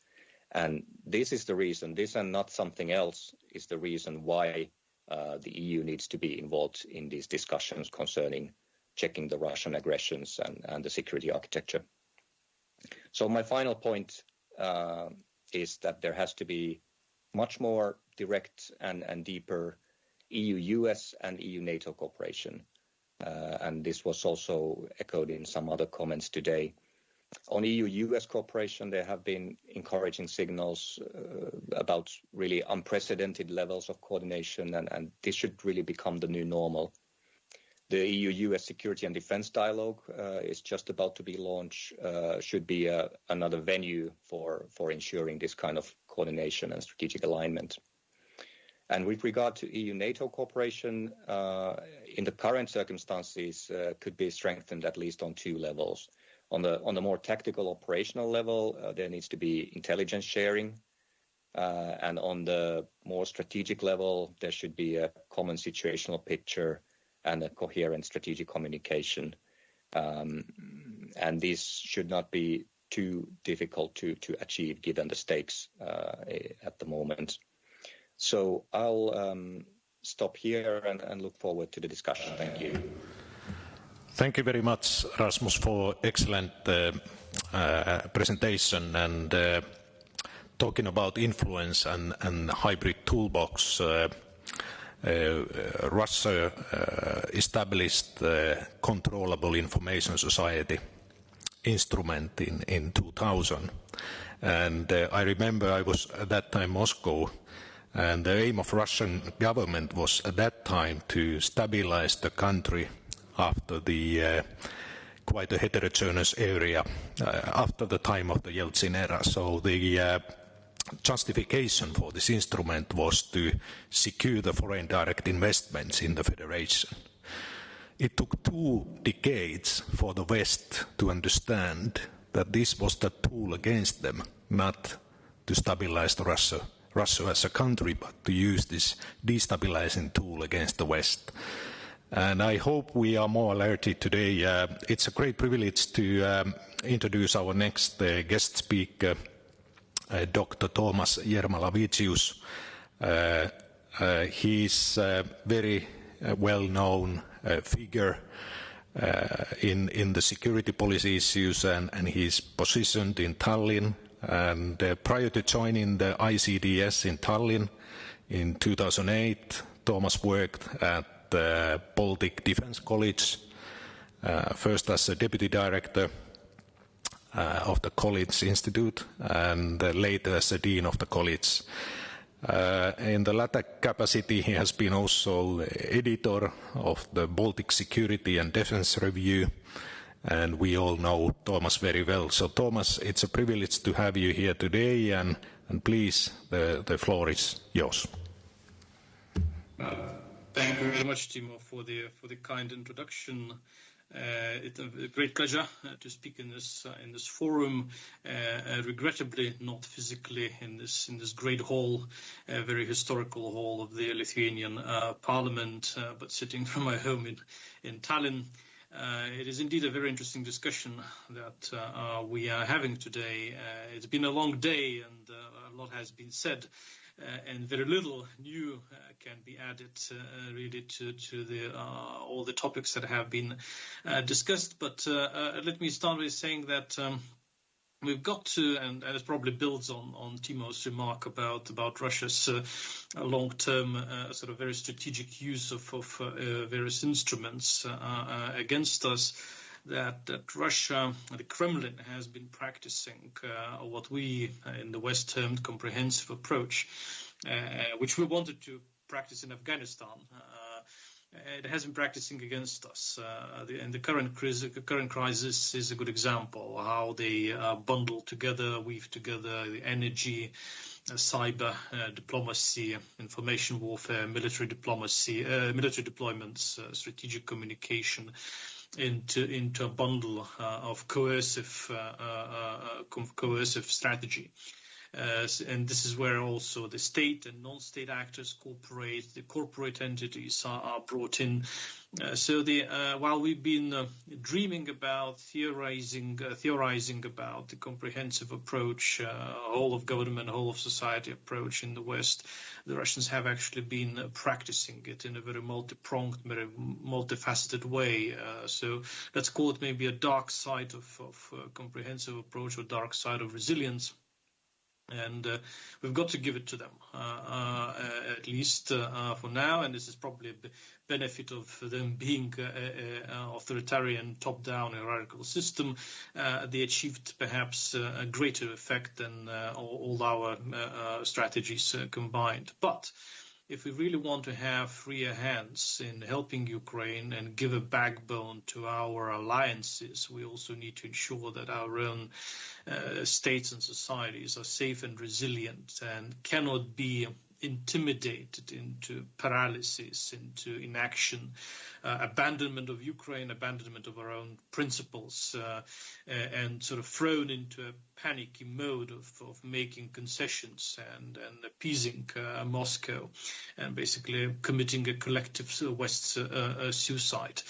And this is the reason, this and not something else, is the reason why the EU needs to be involved in these discussions concerning checking the Russian aggressions and the security architecture. So my final point is that there has to be much more direct and deeper EU-US and EU-NATO cooperation. And this was also echoed in some other comments today. On EU-US cooperation, there have been encouraging signals about really unprecedented levels of coordination, and this should really become the new normal. The EU-US security and defense dialogue is just about to be launched, should be another venue for ensuring this kind of coordination and strategic alignment. And with regard to EU-NATO cooperation, in the current circumstances, could be strengthened at least on two levels. On the more tactical operational level, there needs to be intelligence sharing. And on the more strategic level, there should be a common situational picture and a coherent strategic communication. And this should not be too difficult to achieve given the stakes at the moment. So I'll stop here and look forward to the discussion. Thank you. Thank you very much, Rasmus, for excellent presentation. And talking about influence and hybrid toolbox, Russia established the Controllable Information Society instrument in 2000. And I remember I was at that time Moscow, and the aim of Russian government was at that time to stabilize the country after the quite a heterogeneous area after the time of the Yeltsin era. So the justification for this instrument was to secure the foreign direct investments in the federation. It took 2 decades for the West to understand that this was the tool against them, not to stabilize Russia as a country, but to use this destabilizing tool against the West. And I hope we are more alerted today. It's a great privilege to introduce our next guest speaker, Dr. Toomas Jermalavicius. He's a very well-known figure in the security policy issues, and he's positioned in Tallinn. And prior to joining the ICDS in Tallinn in 2008, Toomas worked at the Baltic Defense College, first as a deputy director of the College Institute, and later as the dean of the college. In the latter capacity, he has been also editor of the Baltic Security and Defense Review, and we all know Toomas very well. So Toomas, it's a privilege to have you here today, and please, the floor is yours. Thank you very much, Timo, for the kind introduction. It's a great pleasure to speak in this forum. Regrettably, not physically in this great hall, very historical hall of the Lithuanian Parliament, but sitting from my home in Tallinn. It is indeed a very interesting discussion that we are having today. It's been a long day, and a lot has been said. And very little new can be added really to all the topics that have been discussed. But let me start by saying that we've got to, and it probably builds on Timo's remark about Russia's long-term sort of very strategic use of various instruments against us, that Russia, the Kremlin, has been practicing what we in the West termed comprehensive approach, which we wanted to practice in Afghanistan. It has been practicing against us. And the current crisis is a good example how they bundle together, weave together the energy, cyber diplomacy, information warfare, military diplomacy, military deployments, strategic communication, into a bundle of coercive strategy. And this is where also the state and non-state actors cooperate, the corporate entities are brought in. So while we've been dreaming about, theorizing about the comprehensive approach, whole of government, whole of society approach in the West, the Russians have actually been practicing it in a very multi-pronged, very multifaceted way. So let's call it maybe a dark side of comprehensive approach, or dark side of resilience. And we've got to give it to them, at least for now. And this is probably a benefit of them being an authoritarian, top-down hierarchical system. They achieved perhaps a greater effect than all our strategies combined. But if we really want to have freer hands in helping Ukraine and give a backbone to our alliances, we also need to ensure that our own states and societies are safe and resilient and cannot be intimidated into paralysis, into inaction, abandonment of Ukraine, abandonment of our own principles, and sort of thrown into a panicky mode of making concessions and appeasing Moscow, and basically committing a collective West suicide.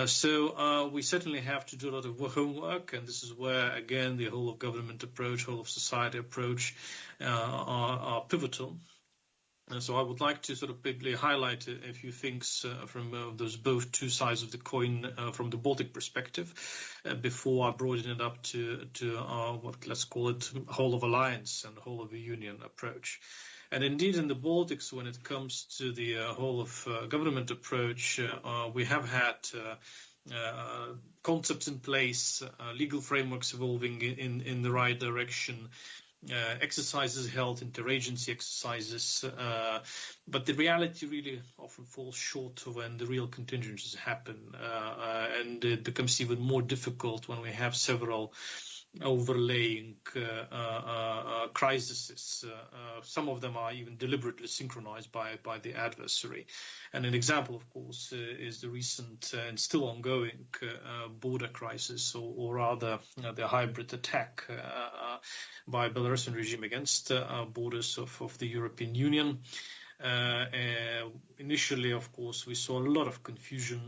So we certainly have to do a lot of homework, and this is where, again, the whole of government approach, whole of society approach are pivotal. And so I would like to sort of quickly highlight a few things from those both two sides of the coin from the Baltic perspective before I broaden it up to what let's call it whole of alliance and whole of a union approach. And indeed, in the Baltics, when it comes to the whole of government approach, we have had concepts in place, legal frameworks evolving in the right direction, exercises held, interagency exercises, but the reality really often falls short when the real contingencies happen, and it becomes even more difficult when we have several overlaying crises. Some of them are even deliberately synchronized by the adversary. And an example, of course, is the recent and still ongoing border crisis, or rather the hybrid attack by Belarusian regime against borders of the European Union. Initially, of course, we saw a lot of confusion,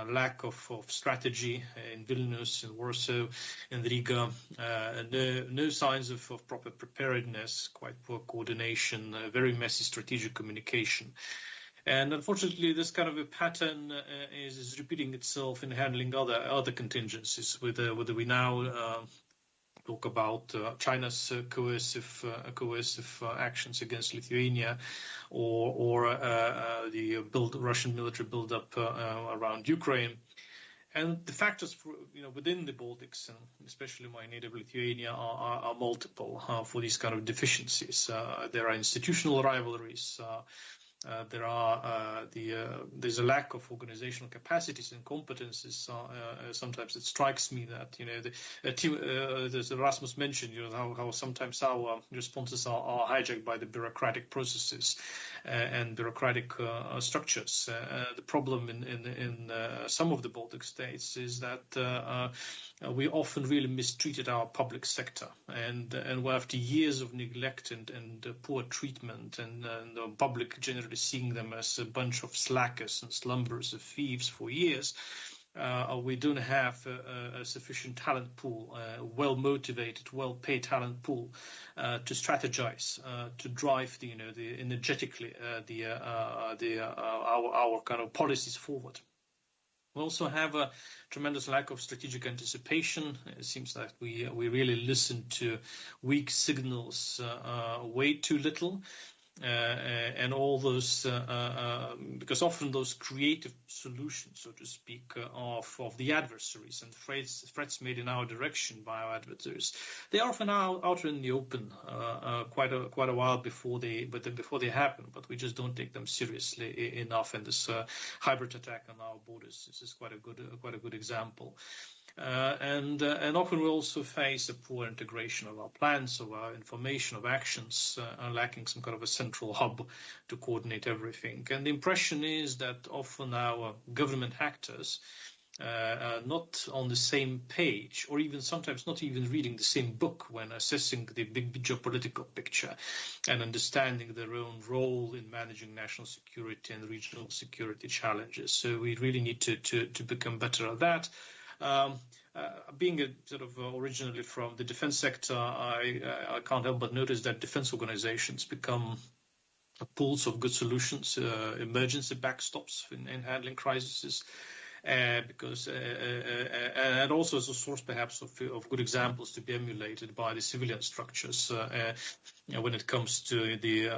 lack of strategy in Vilnius, in Warsaw, in Riga, no signs of proper preparedness, quite poor coordination, very messy strategic communication. And unfortunately, this kind of a pattern is repeating itself in handling other contingencies, whether we now talk about China's coercive actions against Lithuania, or the Russian military buildup around Ukraine. And the factors within the Baltics, and especially my native Lithuania, are multiple for these kind of deficiencies. There are institutional rivalries. There's a lack of organizational capacities and competences. Sometimes it strikes me that as Erasmus mentioned, how sometimes our responses are hijacked by the bureaucratic processes and bureaucratic structures. The problem in some of the Baltic states is that we often really mistreated our public sector, and after years of neglect and poor treatment, and the public generally seeing them as a bunch of slackers and slumberers of thieves for years, we don't have a sufficient talent pool, well-motivated, well-paid talent pool to strategize, to drive energetically our kind of policies forward. We also have a tremendous lack of strategic anticipation. It seems that we really listen to weak signals way too little. And all those, because often those creative solutions, so to speak, of the adversaries and threats made in our direction by our adversaries, they are often out in the open quite a while before they happen. But we just don't take them seriously enough. And this hybrid attack on our borders, this is quite a good example. And often we also face a poor integration of our plans, of our information, of actions, lacking some kind of a central hub to coordinate everything. And the impression is that often our government actors are not on the same page, or even sometimes not even reading the same book when assessing the big geopolitical picture and understanding their own role in managing national security and regional security challenges. So we really need to become better at that. Being originally from the defense sector, I can't help but notice that defense organizations become pools of good solutions, emergency backstops in handling crises. because and also as a source perhaps of good examples to be emulated by the civilian structures when it comes to the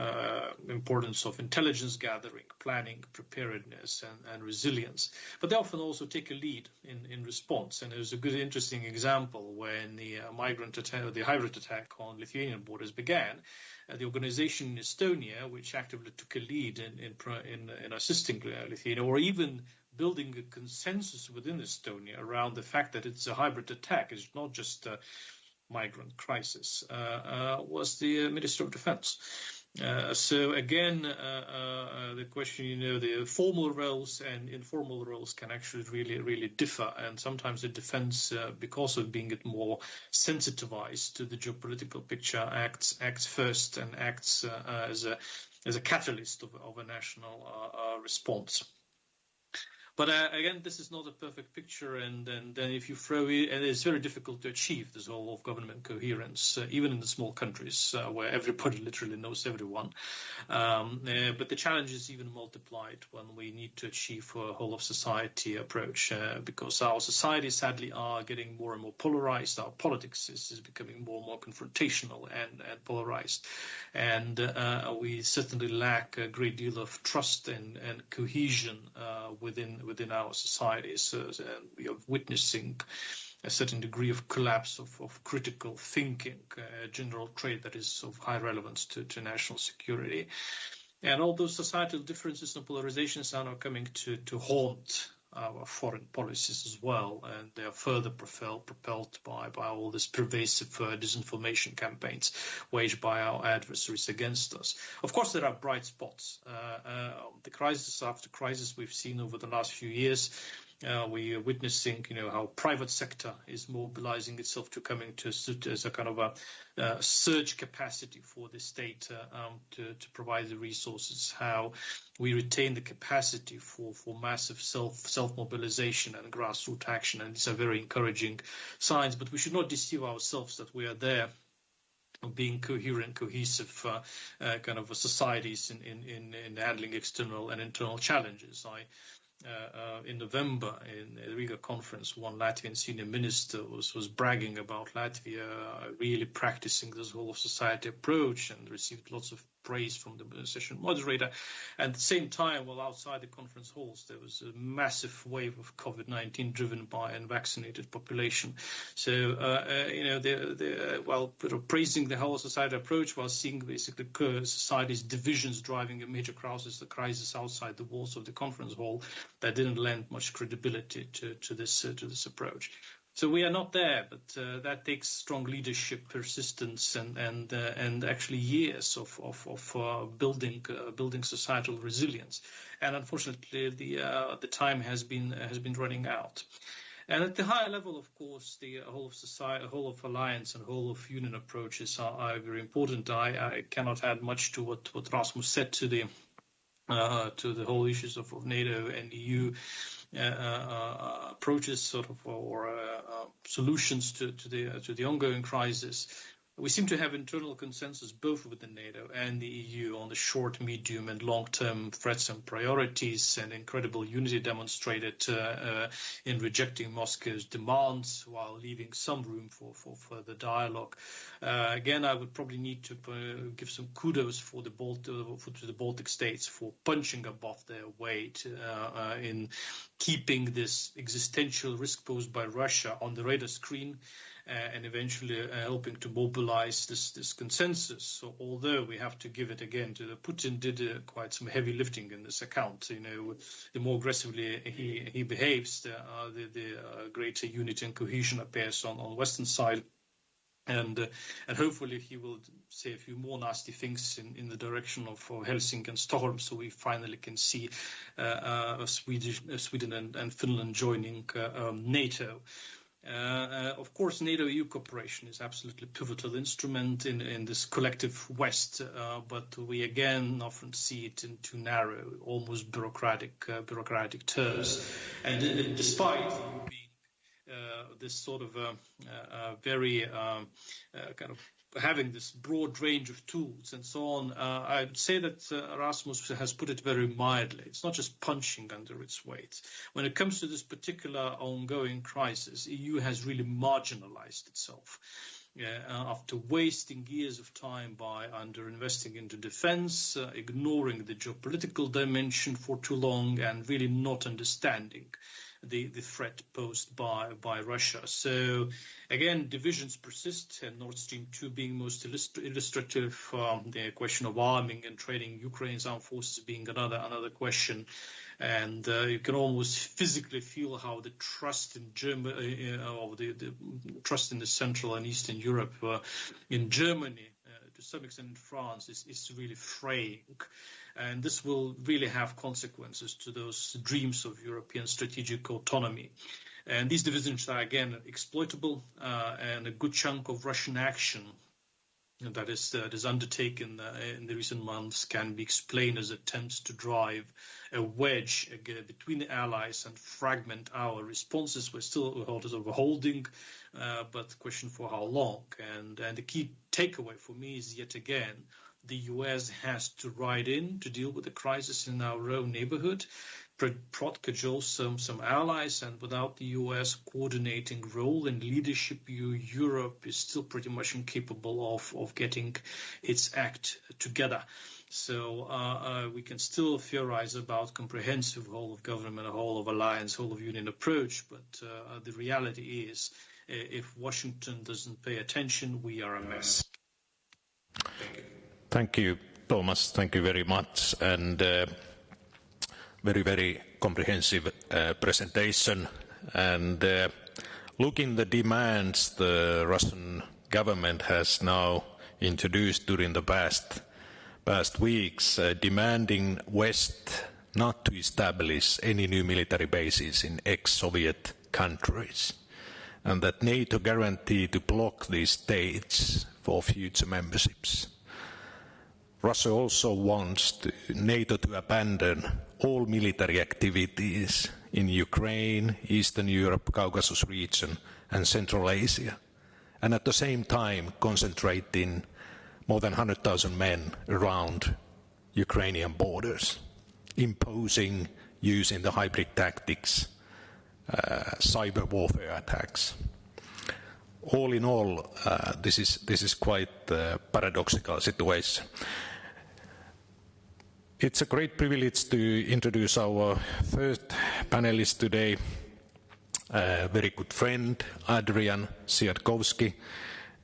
importance of intelligence gathering, planning, preparedness, and resilience. But they often also take a lead in response. And there's a good, interesting example when the the hybrid attack on Lithuanian borders began. The organization in Estonia, which actively took a lead in assisting Lithuania, or even building a consensus within Estonia around the fact that it's a hybrid attack, it's not just a migrant crisis, was the Minister of Defense. So again, the question, the formal roles and informal roles can actually really differ, and sometimes the defense, because of being more sensitized to the geopolitical picture, acts first and acts as a catalyst of a national response. But again, this is not a perfect picture, and then if you throw it, and it's very difficult to achieve this whole of government coherence, even in the small countries where everybody literally knows everyone. But the challenge is even multiplied when we need to achieve a whole of society approach, because our societies sadly are getting more and more polarized. Our politics is becoming more and more confrontational and polarized, and we certainly lack a great deal of trust and cohesion within our societies, and we are witnessing a certain degree of collapse of critical thinking, a general trait that is of high relevance to national security. And all those societal differences and polarizations are now coming to haunt our foreign policies as well, and they are further propelled by all these pervasive disinformation campaigns waged by our adversaries against us. Of course, there are bright spots. The crisis after crisis we've seen over the last few years, we are witnessing, how private sector is mobilizing itself to coming to as a kind of a surge capacity for the state to provide the resources, how we retain the capacity for massive self-mobilization and grassroots action. And these are very encouraging signs, but we should not deceive ourselves that we are there being coherent, cohesive kind of societies in handling external and internal challenges. In November, in the Riga conference, one Latvian senior minister was bragging about Latvia really practicing this whole of society approach, and received lots of praise from the session moderator. And at the same time, while outside the conference halls, there was a massive wave of COVID-19 driven by an unvaccinated population. So, while praising the whole society approach, while seeing basically society's divisions driving a major crisis, the crisis outside the walls of the conference hall, that didn't lend much credibility to this approach. So we are not there, but that takes strong leadership, persistence, and actually years of building societal resilience. And unfortunately, the time has been running out. And at the higher level, of course, the whole of society, whole of alliance, and whole of union approaches are very important. I cannot add much to what Rasmus said to the whole issues of NATO and EU approaches, or solutions to the ongoing crisis. We seem to have internal consensus both within NATO and the EU on the short, medium, and long-term threats and priorities, and incredible unity demonstrated in rejecting Moscow's demands while leaving some room for further dialogue. Again, I would probably need to give some kudos to the Baltic states for punching above their weight in keeping this existential risk posed by Russia on the radar screen, and eventually helping to mobilize this consensus. So although we have to give it again to Putin did quite some heavy lifting in this account, the more aggressively he behaves, the greater unity and cohesion appears on Western side. And hopefully he will say a few more nasty things in the direction of Helsinki and Stockholm, so we finally can see Sweden and Finland joining NATO. Of course, NATO-EU cooperation is absolutely pivotal instrument in this collective West, but we again often see it in too narrow, almost bureaucratic terms. And despite being this sort of very kind of having this broad range of tools and so on. I'd say that Rasmus has put it very mildly. It's not just punching under its weight. When it comes to this particular ongoing crisis, EU has really marginalized itself. After wasting years of time by underinvesting into defense, ignoring the geopolitical dimension for too long, and really not understanding the threat posed by Russia. So, again, divisions persist, and Nord Stream 2 being most illustrative, the question of arming and training Ukraine's armed forces being another question. And you can almost physically feel how the trust in Germany, the trust in the Central and Eastern Europe, in Germany, to some extent in France, is really fraying. And this will really have consequences to those dreams of European strategic autonomy. And these divisions are, again, exploitable, and a good chunk of Russian action that is undertaken in the recent months can be explained as attempts to drive a wedge between the allies and fragment our responses. We're still holding, but the question for how long. And the key takeaway for me is, yet again, the US has to ride in to deal with the crisis in our own neighborhood, cajole some allies, and without the US coordinating role and leadership, Europe is still pretty much incapable of getting its act together. So we can still theorize about comprehensive whole of government, a whole of alliance, whole of union approach, but the reality is, if Washington doesn't pay attention, we are a mess. Thank you. Thank you, Thomas. Thank you very much. And very, very comprehensive presentation. And looking the demands the Russian government has now introduced during the past weeks, demanding West not to establish any new military bases in ex-Soviet countries, and that NATO guarantee to block these states for future memberships. Russia also wants NATO to abandon all military activities in Ukraine, Eastern Europe, Caucasus region, and Central Asia, and at the same time concentrating more than 100,000 men around Ukrainian borders, imposing using the hybrid tactics, cyber warfare attacks. All in all, this is quite a paradoxical situation. It's a great privilege to introduce our first panelist today, a very good friend, Adrian Siatkovsky.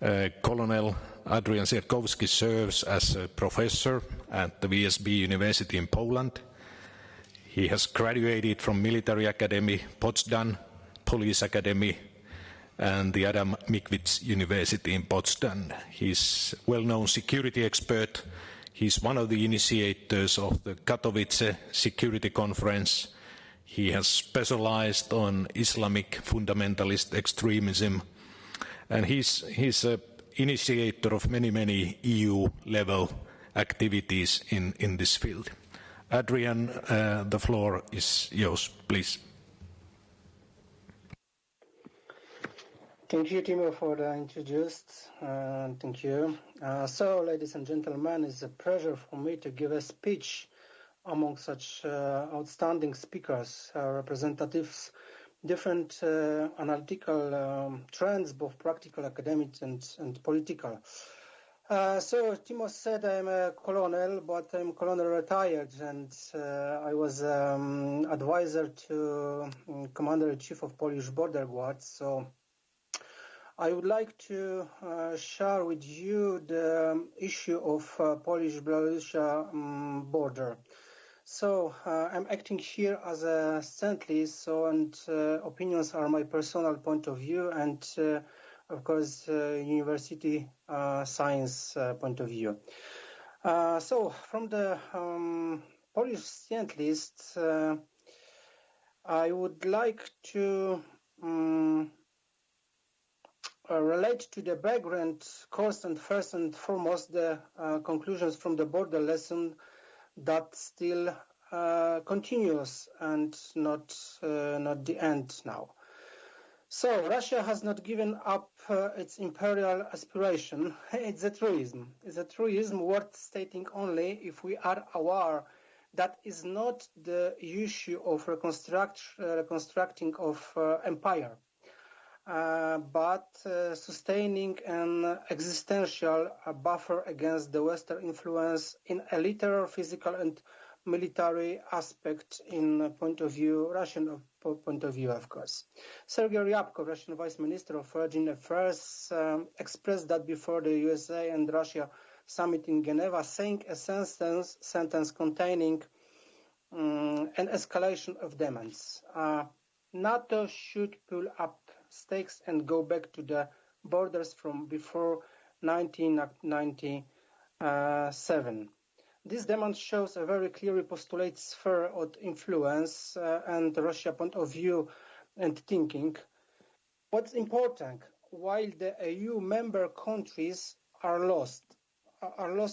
Colonel Adrian Siatkovsky serves as a professor at the VSB University in Poland. He has graduated from Military Academy, Potsdam, Police Academy, and the Adam Mickiewicz University in Potsdam. He's a well-known security expert. He's one of the initiators of the Katowice Security Conference. He has specialized on Islamic fundamentalist extremism, and he's an initiator of many EU-level activities in this field. Adrian, the floor is yours, please. Thank you, Timo, for the introduced. Thank you. So, ladies and gentlemen, it's a pleasure for me to give a speech among such outstanding speakers, representatives, different analytical trends, both practical, academic, and political. So, Timo said I'm a colonel, but I'm colonel retired, and I was advisor to Commander-in-Chief of Polish Border Guards. So, I would like to share with you the issue of Polish-Belarus border. So I'm acting here as a centralist, and opinions are my personal point of view and, of course, university science point of view. So from the Polish centralist, I would like to relate to the background course and first and foremost the conclusions from the border lesson that still continues and not the end now. So Russia has not given up its imperial aspiration. It's a truism. It's a truism worth stating only if we are aware that is not the issue of reconstructing of empire, but sustaining an existential buffer against the Western influence in a literal, physical, and military aspect in point of view, Russian point of view, of course. Sergei Ryabkov, Russian Vice Minister of Foreign Affairs, expressed that before the USA and Russia summit in Geneva, saying a sentence containing an escalation of demands. NATO should pull up stakes and go back to the borders from before 1997. This demand shows a very clearly postulated sphere of influence and Russia point of view and thinking. What's important, while the EU member countries are lost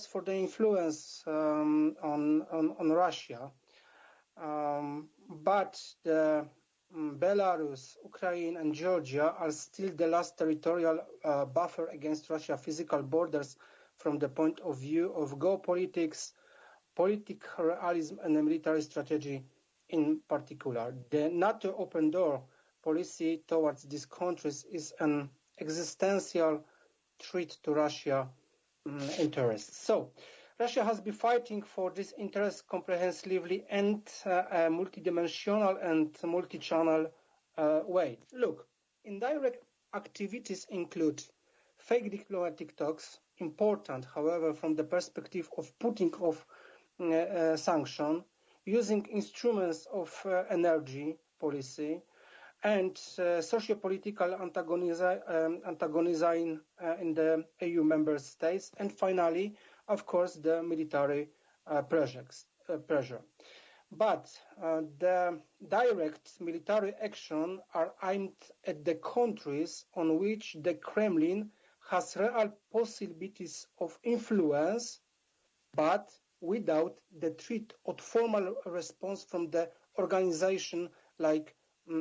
for the influence on Russia, but the Belarus, Ukraine and Georgia are still the last territorial buffer against Russia's physical borders from the point of view of geopolitics, political realism and the military strategy in particular. The NATO open door policy towards these countries is an existential threat to Russia's interests. So, Russia has been fighting for this interest comprehensively and a multidimensional and multi-channel way. Look, indirect activities include fake diplomatic talks, important, however, from the perspective of putting off sanction, using instruments of energy policy, and socio-political antagonizing in the EU member states, and finally, of course, the military pressure. But the direct military action are aimed at the countries on which the Kremlin has real possibilities of influence, but without the threat of formal response from the organization like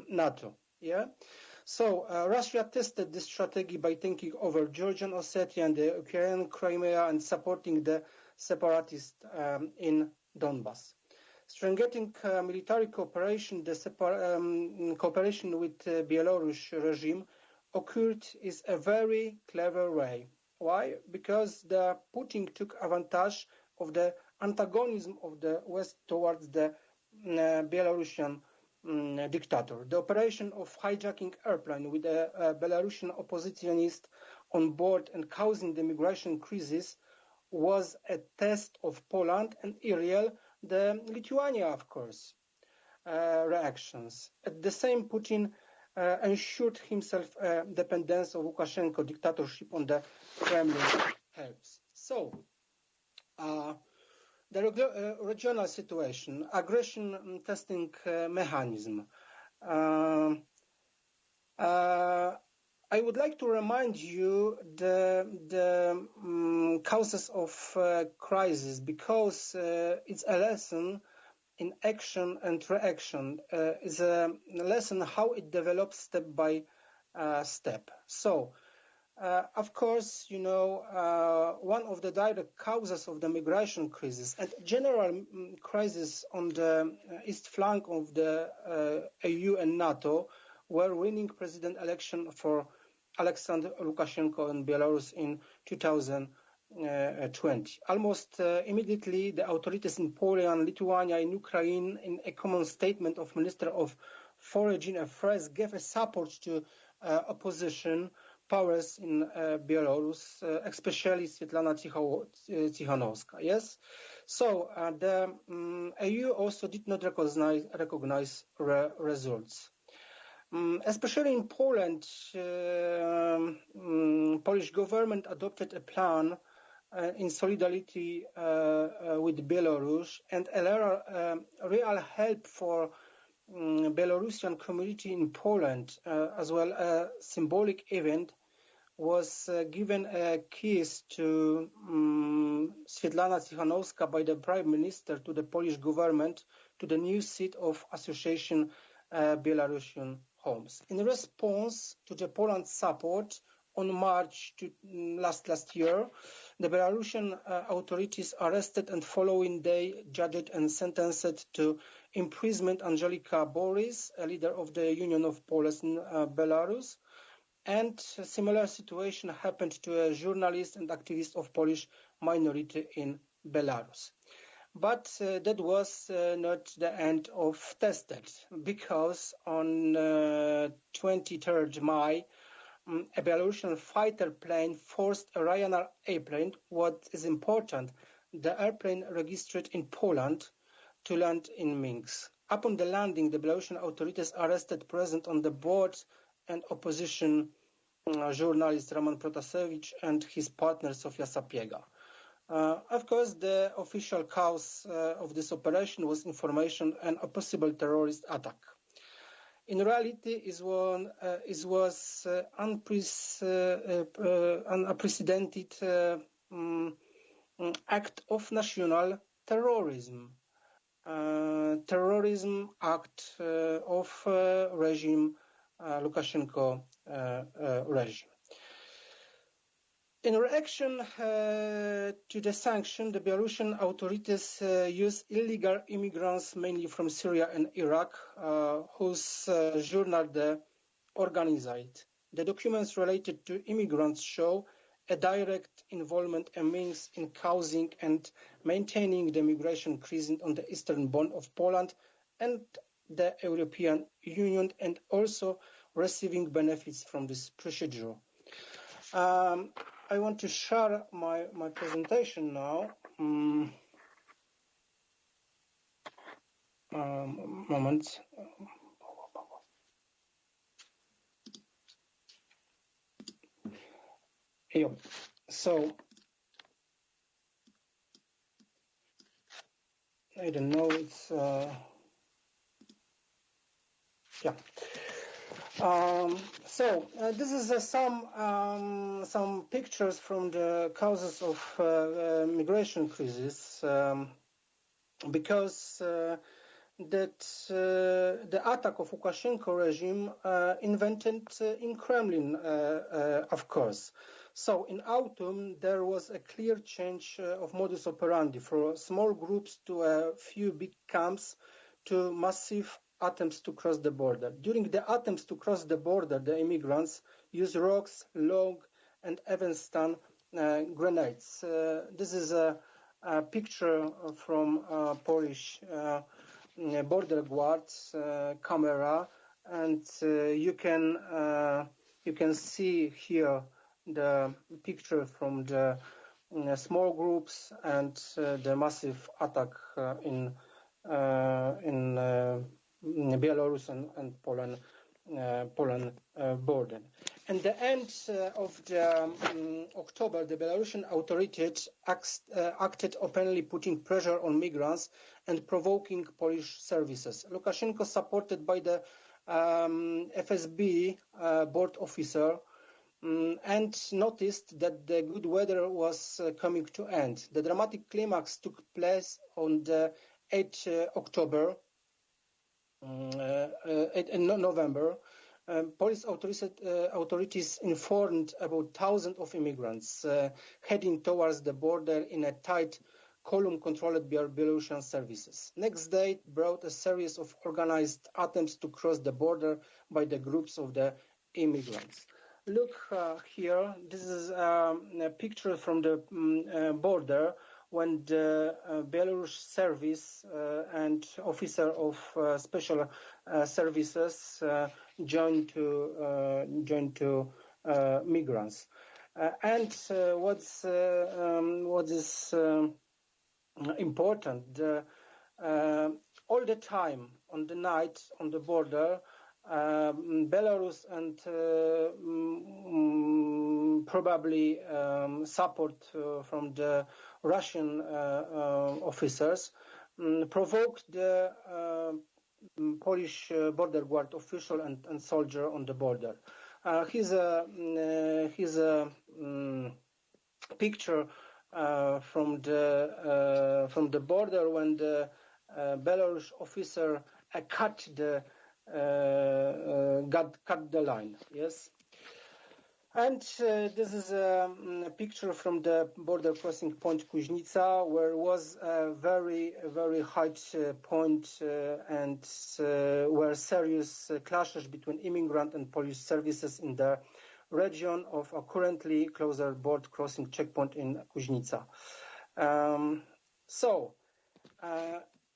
NATO. Yeah. So Russia tested this strategy by taking over Georgian Ossetia and the Ukrainian Crimea and supporting the separatists in Donbass. Strengthening military cooperation, cooperation with the Belarus regime occurred is a very clever way. Why? Because the Putin took advantage of the antagonism of the West towards the Belarusian dictator. The operation of hijacking airplane with a Belarusian oppositionist on board and causing the migration crisis was a test of Poland and Israel, the Lithuania, of course, reactions. At the same, Putin ensured himself dependence of Lukashenko dictatorship on the Kremlin helps. So, the regional situation, aggression testing mechanism. I would like to remind you the causes of crisis, because it's a lesson in action and reaction. It's a lesson how it develops step by step. So, of course, you know, one of the direct causes of the migration crisis and general crisis on the east flank of the EU and NATO were winning president election for Alexander Lukashenko in Belarus in 2020. Almost immediately, the authorities in Poland, Lithuania, and Ukraine, in a common statement of Minister of Foreign Affairs, gave a support to opposition powers in Belarus, especially Svetlana Tikhanovskaya. Yes, so the EU also did not recognize results. Especially in Poland, Polish government adopted a plan in solidarity with Belarus, and a real help for Belarusian community in Poland, as well a symbolic event was given a keys to Svetlana Tikhanovskaya by the Prime Minister to the Polish government to the new seat of Association Belarusian homes. In response to the Poland's support, on March last year, the Belarusian authorities arrested and following day judged and sentenced to imprisonment Angelika Boris, a leader of the Union of Poles in Belarus. And a similar situation happened to a journalist and activist of Polish minority in Belarus. But that was not the end of tested, because on 23rd May, a Belarusian fighter plane forced a Ryanair airplane, what is important, the airplane registered in Poland, to land in Minsk. Upon the landing, the Belarusian authorities arrested present on the board and opposition journalist Roman Protasevich and his partner Sofia Sapiega. Of course, the official cause of this operation was information and a possible terrorist attack. In reality, it was unprecedented act of national terrorism. Terrorism act of regime, Lukashenko regime. In reaction to the sanction, the Belarusian authorities used illegal immigrants, mainly from Syria and Iraq, whose journal the organized. The documents related to immigrants show a direct involvement amongst in causing and maintaining the migration crisis on the eastern border of Poland and the European Union, and also receiving benefits from this procedure. I want to share my presentation now. Moment. Here. So, I don't know, it's, yeah. This is some pictures from the causes of migration crisis, because that the attack of Lukashenko regime invented in Kremlin, of course. So in autumn there was a clear change of modus operandi from small groups to a few big camps to massive attempts to cross the border. During the attempts to cross the border, the immigrants used rocks, long and even stun grenades. This is a picture from Polish border guards camera, and you can see here the picture from the small groups and the massive attack in Belarus and Poland border. At the end of the October, the Belarusian authorities acted openly, putting pressure on migrants and provoking Polish services. Lukashenko, supported by the FSB board officer, and noticed that the good weather was coming to end. The dramatic climax took place on the 8th October, in November. Police authorities informed about thousands of immigrants heading towards the border in a tight column controlled by Belarusian services. Next day brought a series of organized attempts to cross the border by the groups of the immigrants. Look here, this is a picture from the border when the Belarus service and officer of special services joined to migrants. And what is important, all the time on the night on the border, Belarus and probably support from the Russian officers provoked the Polish border guard official and soldier on the border. Here's a picture from the border when the Belarus officer cut the cut the line. Yes. And this is a picture from the border crossing point Kuźnica, where was a very, very high point and were serious clashes between immigrant and police services in the region of a currently closer border crossing checkpoint in Kuźnica.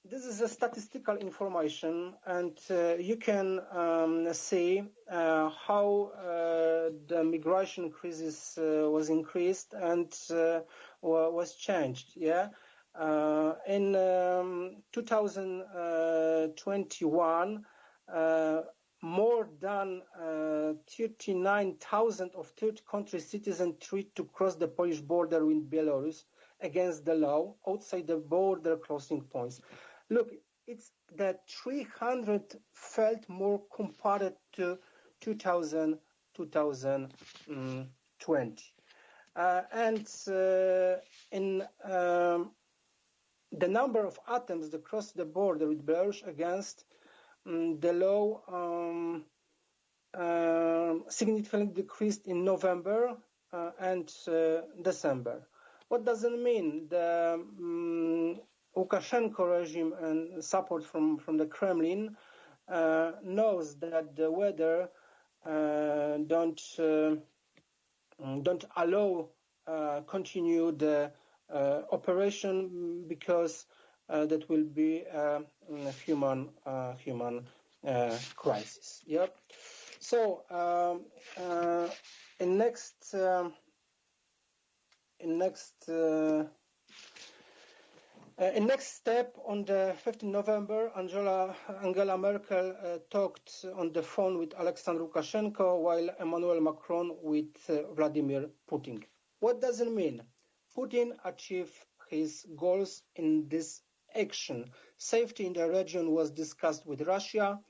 This is a statistical information, and you can see how the migration crisis was increased and was changed. Yeah, in 2021, more than 39,000 of third country citizens tried to cross the Polish border with Belarus against the law outside the border crossing points. Look, it's that 300 felt more compared to 2020. And in the number of attempts to cross the border with Belarus against the law significantly decreased in November and December. What does it mean? The Lukashenko regime and support from the Kremlin knows that the weather don't allow continue the operation because that will be a human crisis. Yep. So in next step, on the 15th November, Angela Merkel talked on the phone with Alexander Lukashenko, while Emmanuel Macron with Vladimir Putin. What does it mean? Putin achieved his goals in this action. Safety in the region was discussed with Russia.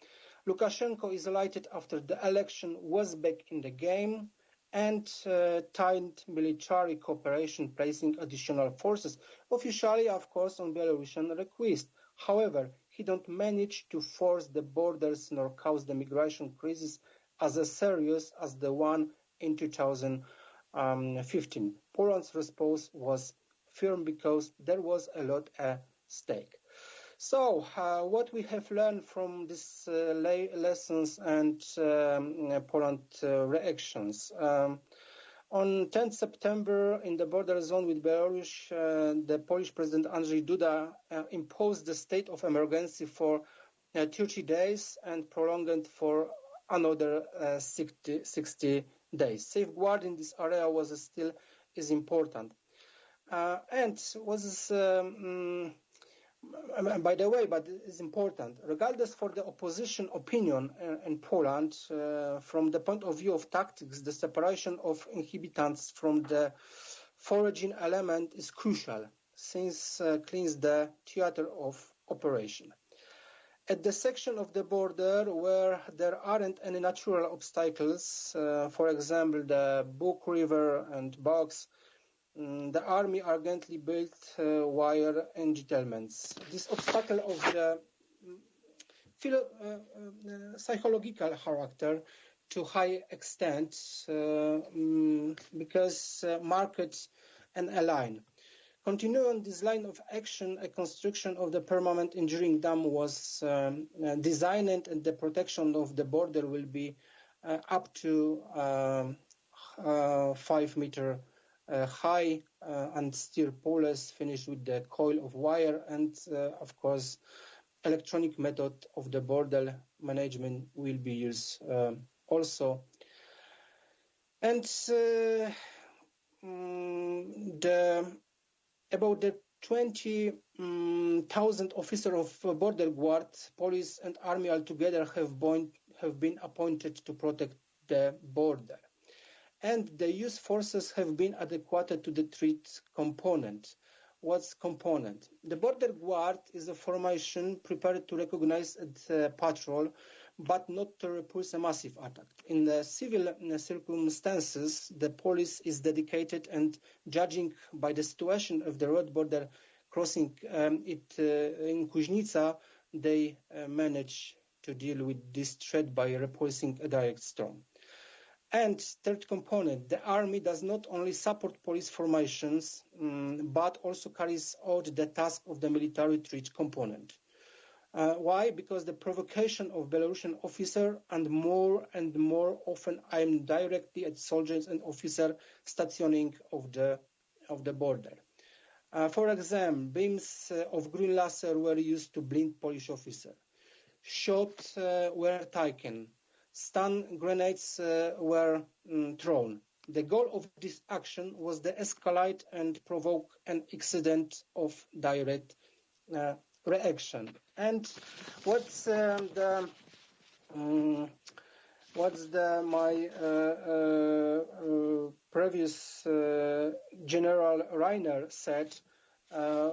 Lukashenko, isolated after the election, was back in the game and timed military cooperation, placing additional forces, officially, of course, on Belarusian request. However, he don't manage to force the borders nor cause the migration crisis as serious as the one in 2015. Poland's response was firm because there was a lot at stake. So, what we have learned from these lessons and Poland reactions. On 10 September, in the border zone with Belarus, the Polish President Andrzej Duda imposed the state of emergency for 30 days and prolonged it for another 60 days. Safeguarding this area is important. And was by the way, but it's important, regardless for the opposition opinion in Poland, from the point of view of tactics, the separation of inhabitants from the foraging element is crucial, since cleans the theater of operation. At the section of the border where there aren't any natural obstacles, for example, the Buk River and bogs, the army urgently built wire entitlements. This obstacle of the psychological character to high extent because markets and align. Continuing this line of action, a construction of the permanent enduring dam was designed, and the protection of the border will be up to 5 meter high, and steel poles finished with the coil of wire, and of course electronic method of the border management will be used also. And about the 20,000 officers of border guard, police and army altogether have been appointed to protect the border. And the youth forces have been adequate to the threat component. What's component? The border guard is a formation prepared to recognize and patrol, but not to repulse a massive attack. In the civil circumstances, the police is dedicated, and judging by the situation of the road border crossing in Kuźnica, they manage to deal with this threat by repulsing a direct storm. And third component, the army does not only support police formations, but also carries out the task of the military threat component. Why? Because the provocation of Belarusian officer and more often aimed directly at soldiers and officers stationing of the border. For example, beams of green laser were used to blind Polish officers. Shots were taken. Stun grenades were thrown. The goal of this action was to escalate and provoke an incident of direct reaction. And what's my previous General Reiner said?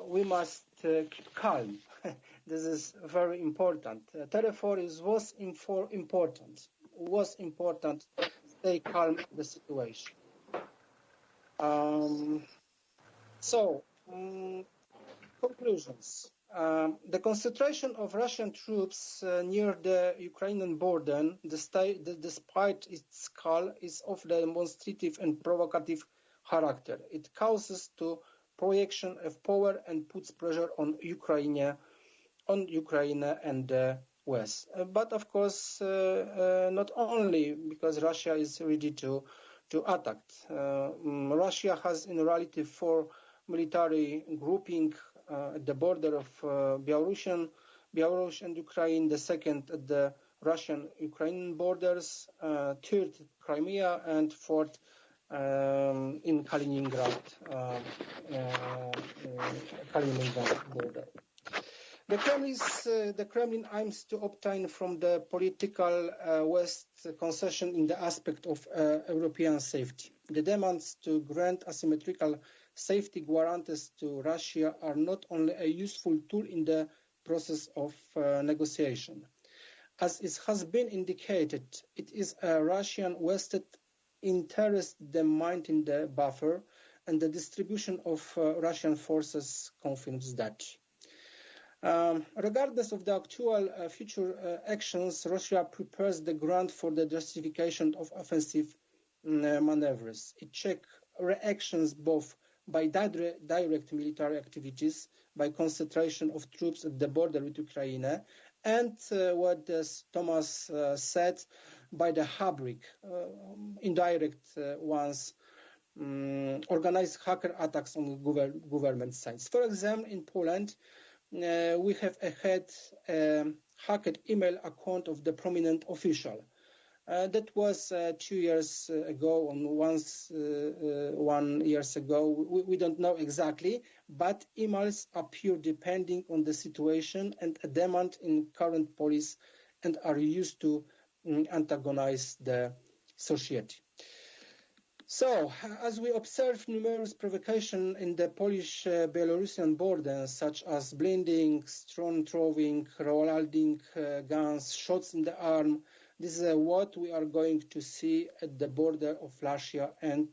We must keep calm. This is very important. Therefore, it was important to stay calm in the situation. Conclusions. The concentration of Russian troops near the Ukrainian border, despite its scale, is of the demonstrative and provocative character. It causes to projection of power and puts pressure on Ukraine and the West. But of course, not only because Russia is ready to attack. Russia has in reality 4 military grouping at the border of Belarus and Ukraine, the second at the Russian-Ukrainian borders, third Crimea, and fourth in Kaliningrad border. The Kremlin aims to obtain from the political West concession in the aspect of European safety. The demands to grant asymmetrical safety guarantees to Russia are not only a useful tool in the process of negotiation. As it has been indicated, it is a Russian vested interest the maintain the buffer, and the distribution of Russian forces confirms that. Regardless of the actual future actions, Russia prepares the ground for the justification of offensive maneuvers. It checks reactions both by direct military activities, by concentration of troops at the border with Ukraine, and what Thomas said, by the hybrid, indirect ones, organized hacker attacks on government sites. For example, in Poland, we have had a hacked email account of the prominent official. That was 2 years ago, and 1 year ago. We don't know exactly, but emails appear depending on the situation and a demand in current policy, and are used to antagonize the society. So, as we observe numerous provocations in the Polish-Belarusian border, such as blinding, stone throwing, reloading guns, shots in the arm, this is what we are going to see at the border of Russia and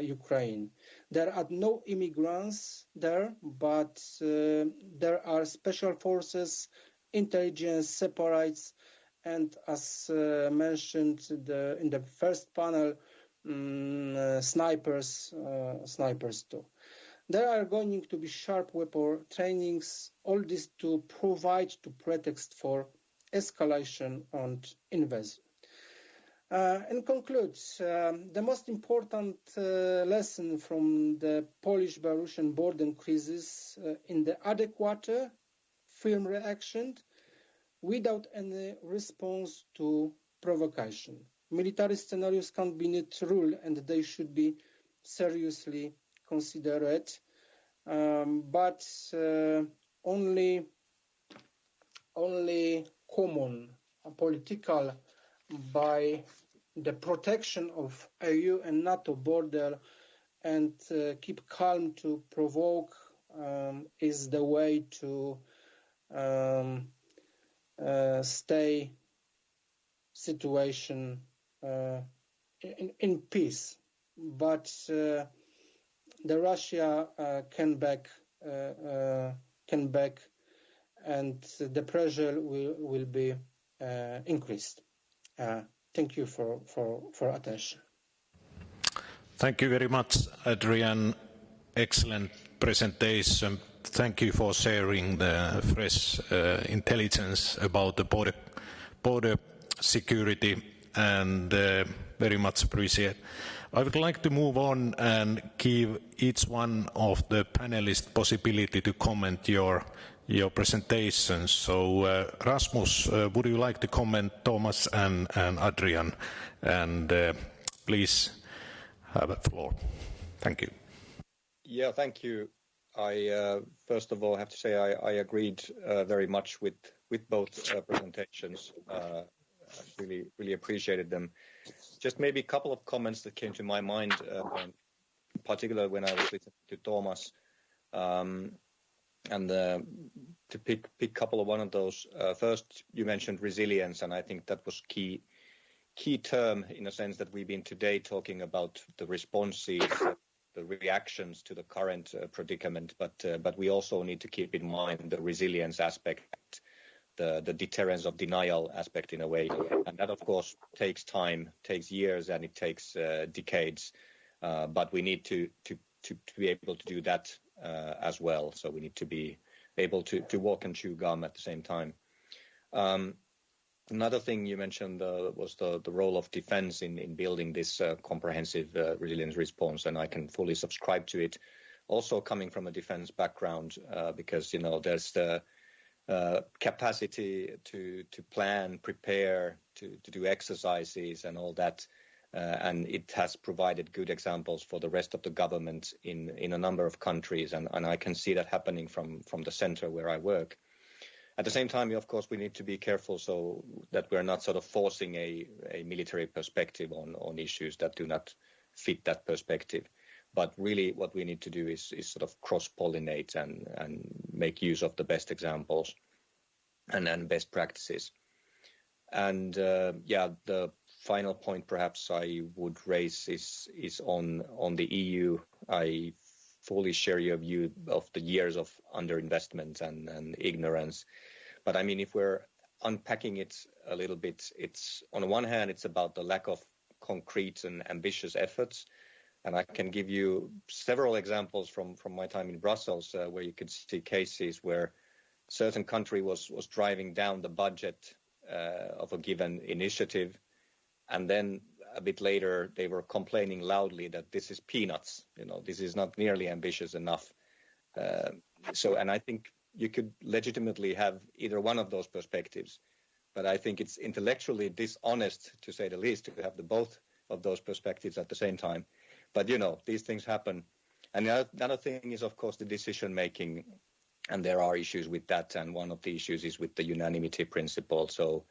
Ukraine. There are no immigrants there, but there are special forces, intelligence, separates, and as mentioned in the first panel, snipers too. There are going to be sharp weapon trainings, all this to provide to pretext for escalation and invasion. And concludes, the most important lesson from the Polish-Belarusian border crisis in the adequate, firm reaction without any response to provocation. Military scenarios can't be not ruled, and they should be seriously considered, but only common political by the protection of EU and NATO border and keep calm to provoke is the way to stay situation in peace. But the Russia can back, and the pressure will be increased. Thank you for attention. Thank you very much, Adrian. Excellent presentation. Thank you for sharing the fresh intelligence about the border security, and very much appreciate. I would like to move on and give each one of the panelists possibility to comment your presentation. So Rasmus, would you like to comment, Thomas and Adrian? And please have the floor. Thank you. Yeah, thank you. I first of all have to say I agreed very much with both presentations. Really appreciated them. Just maybe a couple of comments that came to my mind, particularly when I was listening to Thomas, and to pick a couple of one of those. First, you mentioned resilience, and I think that was key term in a sense that we've been today talking about the responses, the reactions to the current predicament, but we also need to keep in mind the resilience aspect, the deterrence of denial aspect in a way, and that of course takes time, takes years, and it takes decades. But we need to be able to do that as well. So we need to be able to walk and chew gum at the same time. Another thing you mentioned was the role of defense in building this comprehensive resilience response, and I can fully subscribe to it. Also coming from a defense background, because there's the capacity to plan, prepare, to do exercises and all that, and it has provided good examples for the rest of the government in a number of countries, and I can see that happening from the center where I work. At the same time, of course, we need to be careful so that we're not sort of forcing a military perspective on issues that do not fit that perspective. But really what we need to do is sort of cross-pollinate and make use of the best examples and best practices. And the final point perhaps I would raise is on the EU. I fully share your view of the years of underinvestment and ignorance. But I mean, if we're unpacking it a little bit, it's on the one hand, it's about the lack of concrete and ambitious efforts. And I can give you several examples from my time in Brussels, where you could see cases where a certain country was driving down the budget of a given initiative. And then a bit later, they were complaining loudly that this is peanuts. This is not nearly ambitious enough. And I think you could legitimately have either one of those perspectives. But I think it's intellectually dishonest, to say the least, to have both of those perspectives at the same time. But, these things happen. And the other thing is, of course, the decision making. And there are issues with that. And one of the issues is with the unanimity principle. So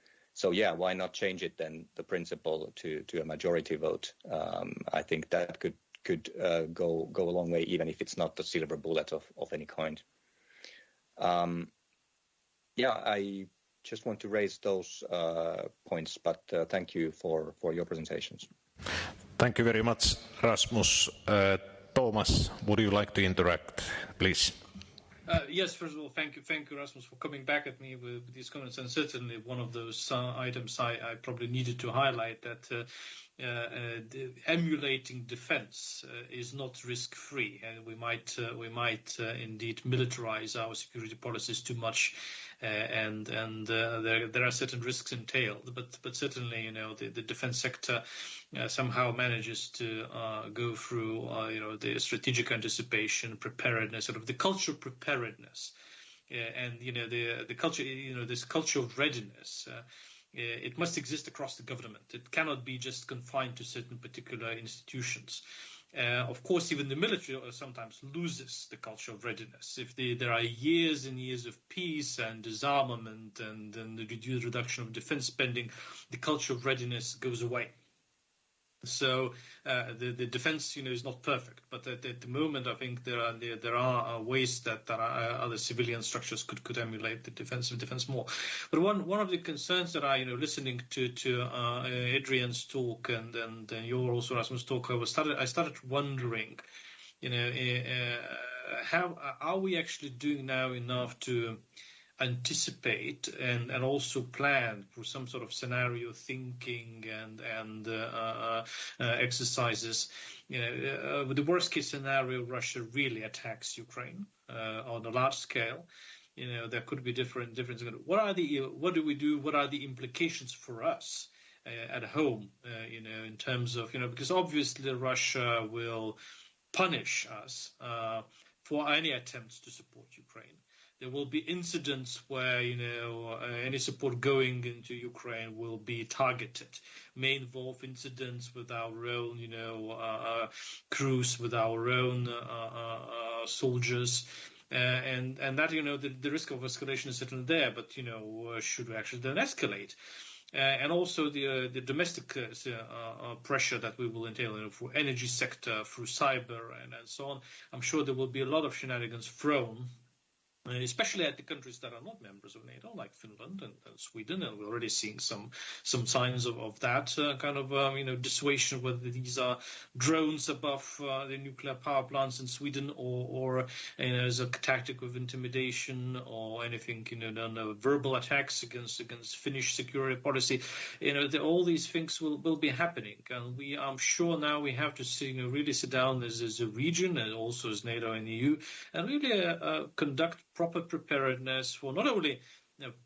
yeah, why not change it then, the principle, to a majority vote? I think that could go a long way, even if it's not the silver bullet of any kind. I just want to raise those points, but thank you for your presentations. Thank you very much, Rasmus. Thomas, would you like to interact, please? Yes, first of all, thank you, Rasmus, for coming back at me with these comments. And certainly one of those items I probably needed to highlight, that emulating defense is not risk-free, and we might indeed militarize our security policies too much, and there are certain risks entailed. But certainly, the defense sector somehow manages to go through the strategic anticipation, preparedness, sort of the culture of preparedness, and the culture, this culture of readiness. It must exist across the government. It cannot be just confined to certain particular institutions. Of course, even the military sometimes loses the culture of readiness. If there are years and years of peace and disarmament and the reduction of defense spending, the culture of readiness goes away. So the defense, is not perfect, but at the moment, I think there are ways that other civilian structures could emulate the defense more. But one of the concerns that listening to Adrian's talk and your also Rasmus talk, I started wondering, how are we actually doing now enough to anticipate and also plan for some sort of scenario thinking and exercises. With the worst case scenario, Russia really attacks Ukraine on a large scale. There could be different. What do we do? What are the implications for us at home? In terms of because obviously Russia will punish us for any attempts to support Ukraine. There will be incidents where any support going into Ukraine will be targeted. May involve incidents with our own crews, with our own soldiers. And that the risk of escalation is certainly there, but should we actually then escalate? And also the domestic pressure that we will entail for energy sector, through cyber and so on. I'm sure there will be a lot of shenanigans thrown, especially at the countries that are not members of NATO, like Finland and Sweden, and we're already seeing some signs of that kind of dissuasion, whether these are drones above the nuclear power plants in Sweden or as a tactic of intimidation or anything, verbal attacks against Finnish security policy. All these things will be happening, and I'm sure now we have to really sit down as a region and also as NATO and EU and really conduct proper preparedness for not only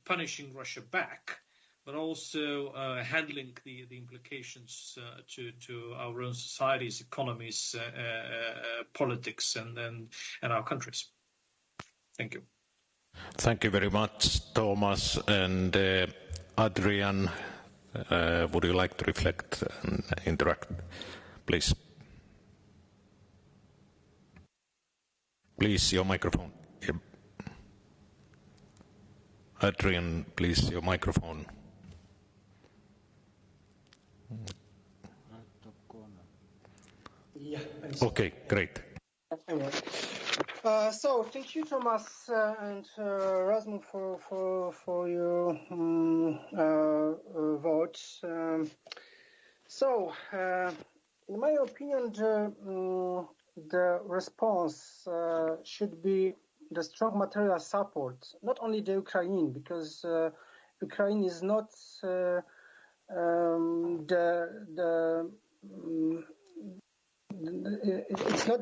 punishing Russia back, but also handling the implications to our own societies, economies, politics, and our countries. Thank you. Thank you very much, Thomas. And Adrian, would you like to reflect and interact, please? Please, your microphone. Adrian, please, your microphone. Yeah. Okay, great. So thank you, Thomas and Rasmus, for your vote. In my opinion, the response should be the strong material support, not only the Ukraine, because Ukraine is not it's not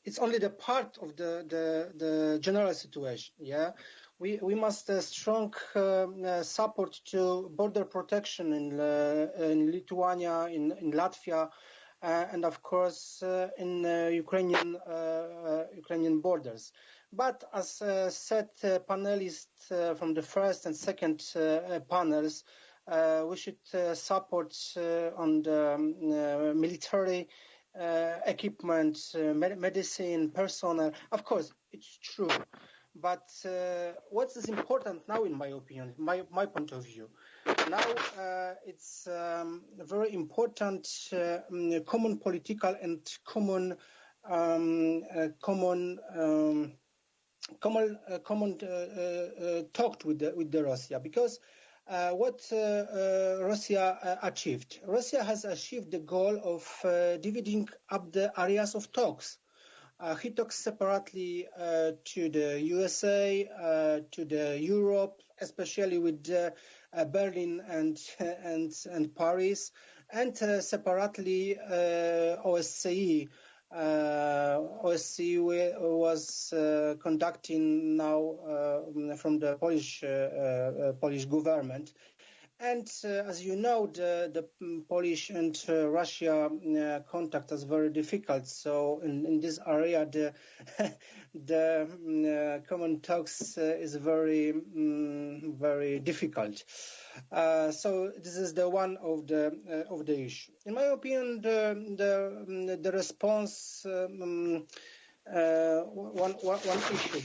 it's only the part of the general situation. Yeah, we must strong support to border protection in Lithuania, in Latvia, and of course in Ukrainian borders. But as said, panelists from the first and second panels, we should support on the military equipment, medicine, personnel. Of course, it's true. But what is important now, in my opinion, my point of view, now it's very important common political and common talk with the Russia, because what Russia achieved. Russia has achieved the goal of dividing up the areas of talks. He talks separately to the USA, to the Europe, especially with Berlin and Paris, and separately OSCE. OSCE was conducting now from the Polish government. And as you know, the Polish and Russia contact is very difficult. So in this area, the common talks is very difficult. So this is the one of the issue. In my opinion, the response one issue.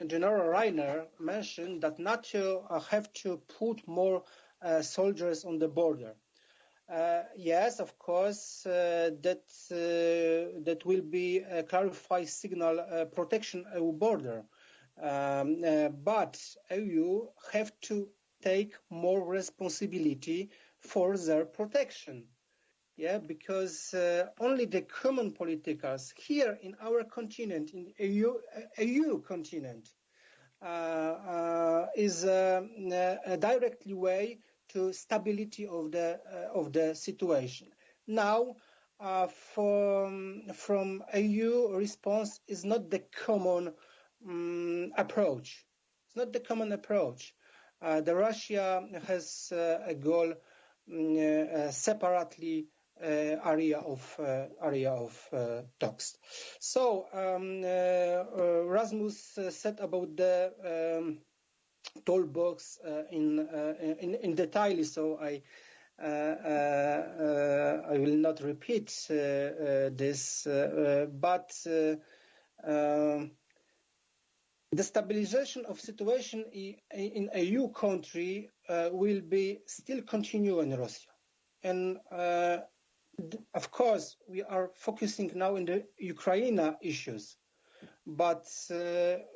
General Reiner mentioned that NATO have to put more soldiers on the border. Yes, of course, that will be a clarified signal protection EU border. But EU have to take more responsibility for their protection. Yeah, because only the common politicals here in our continent, in EU continent, is a directly way to stability of the situation. Now, from EU response is not the common approach. It's not the common approach. The Russia has a goal separately area of talks. So Rasmus said about the toolbox in detail. So I will not repeat this, but the stabilization of situation in a EU country will be still continue in Russia, and of course we are focusing now in the Ukraine issues, but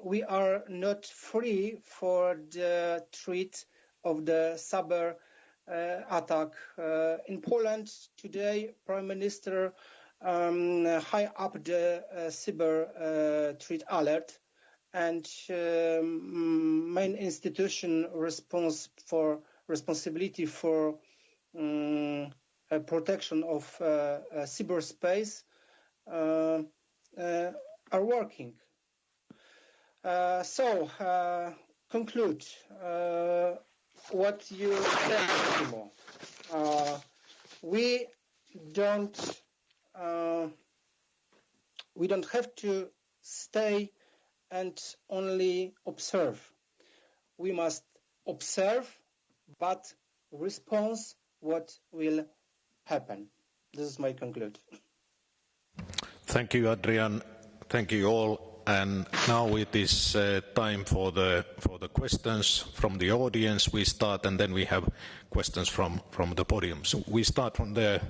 we are not free for the threat of the cyber attack in Poland today. Prime Minister high up the cyber threat alert, and main institution responsibility for protection of cyberspace are working. So conclude what you said, Timo. We don't have to stay and only observe. We must observe, but respond what will happen. This is my conclude. Thank you, Adrian. Thank you all. And now it is time for the questions from the audience. We start, and then we have questions from the podium. So we start from the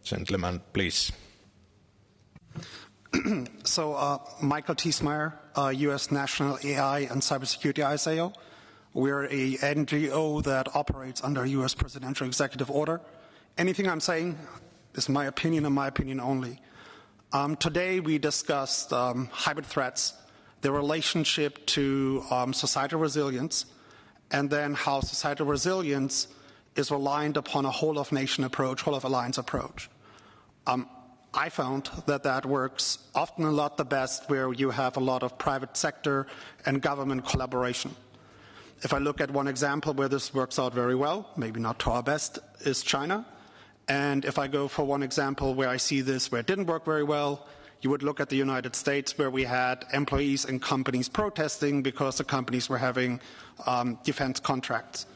gentleman, please. So, Michael Thiesmeyer, U.S. National AI and Cybersecurity ISAO. We're a NGO that operates under U.S. presidential executive order. Anything I'm saying is my opinion and my opinion only. Today we discussed hybrid threats, their relationship to societal resilience, and then how societal resilience is reliant upon a whole-of-nation approach, whole-of-alliance approach. I found that works often a lot the best where you have a lot of private sector and government collaboration. If I look at one example where this works out very well, maybe not to our best, is China. And if I go for one example where I see this where it didn't work very well, you would look at the United States where we had employees and companies protesting because the companies were having defense contracts.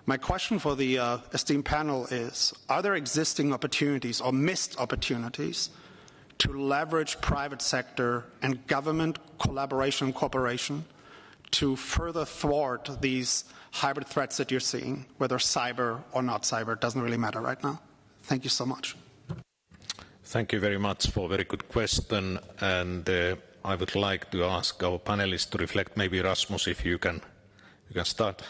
My question for the esteemed panel is, are there existing opportunities or missed opportunities to leverage private sector and government collaboration and cooperation to further thwart these hybrid threats that you're seeing, whether cyber or not cyber? It doesn't really matter right now. Thank you so much. Thank you very much for a very good question. And I would like to ask our panelists to reflect. Maybe Rasmus, if you can start.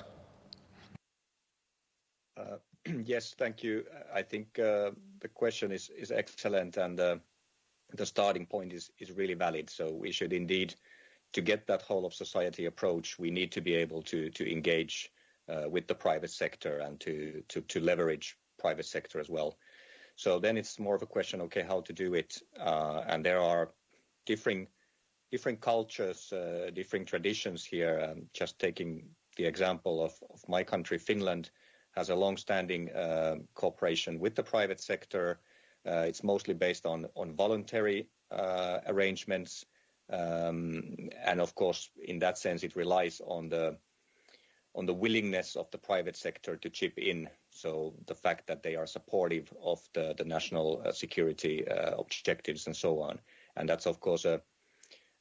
Yes, thank you. I think the question is excellent, and the starting point is really valid. So we should indeed, to get that whole of society approach, we need to be able to engage with the private sector and to leverage private sector as well. So then it's more of a question, okay, how to do it. And there are different cultures, different traditions here. Just taking the example of my country, Finland, has a long-standing cooperation with the private sector. It's mostly based on voluntary arrangements. And of course, in that sense, it relies on the willingness of the private sector to chip in. So the fact that they are supportive of the national security objectives and so on. And that's, of course,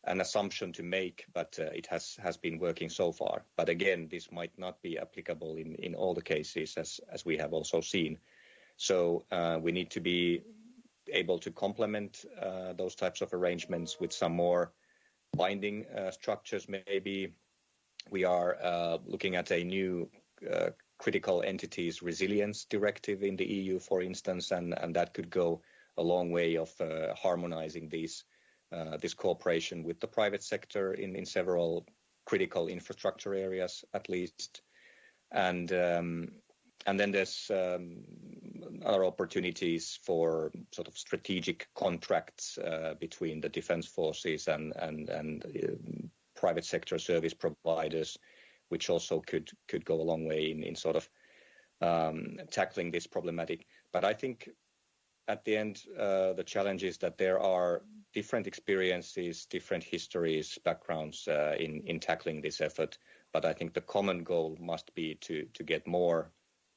an assumption to make, but it has been working so far. But again, this might not be applicable in all the cases, as we have also seen. So we need to be able to complement those types of arrangements with some more binding structures. Maybe we are looking at a new critical entities resilience directive in the EU, for instance, and that could go a long way of harmonizing this cooperation with the private sector in several critical infrastructure areas, at least. And then there's other opportunities for sort of strategic contracts between the defense forces and private sector service providers, which also could go a long way in sort of tackling this problematic. But I think at the end, the challenge is that there are different experiences, different histories, backgrounds in tackling this effort. But I think the common goal must be to get more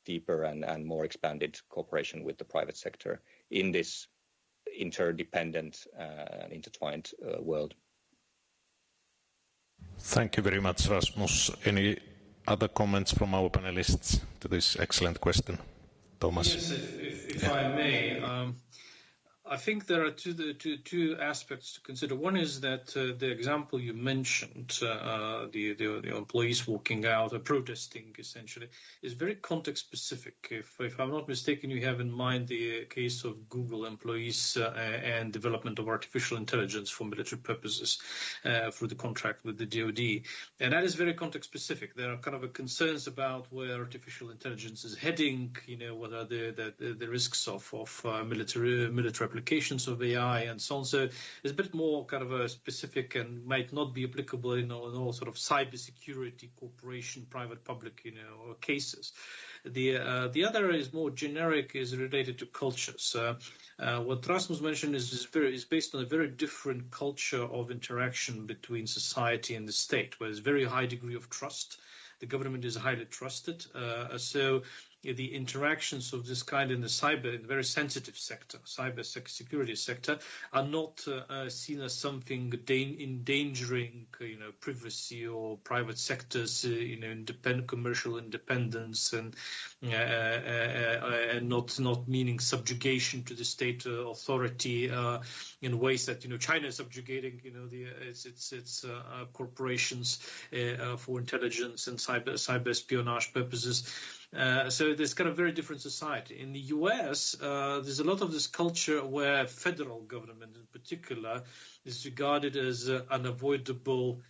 deeper and more expanded cooperation with the private sector in this interdependent and intertwined world. Thank you very much, Rasmus. Any other comments from our panelists to this excellent question? Thomas? Yes, if I may. I think there are two aspects to consider. One is that the example you mentioned, the employees walking out or protesting, essentially, is very context-specific. If I'm not mistaken, you have in mind the case of Google employees and development of artificial intelligence for military purposes through the contract with the DoD. And that is very context-specific. There are kind of concerns about where artificial intelligence is heading, what are the risks of military applications of AI and so on. So it's a bit more kind of a specific and might not be applicable in all sort of cybersecurity cooperation, private-public, cases. The other is more generic, is related to cultures. What Rasmus mentioned is based on a very different culture of interaction between society and the state, where there's a very high degree of trust. The government is highly trusted. So the interactions of this kind in the very sensitive sector, cyber security sector, are not seen as something endangering, privacy or private sectors, commercial independence, and not meaning subjugation to the state authority in ways that China is subjugating, its corporations for intelligence and cyber espionage purposes. So there's kind of very different society. In the US, there's a lot of this culture where federal government in particular is regarded as unavoidable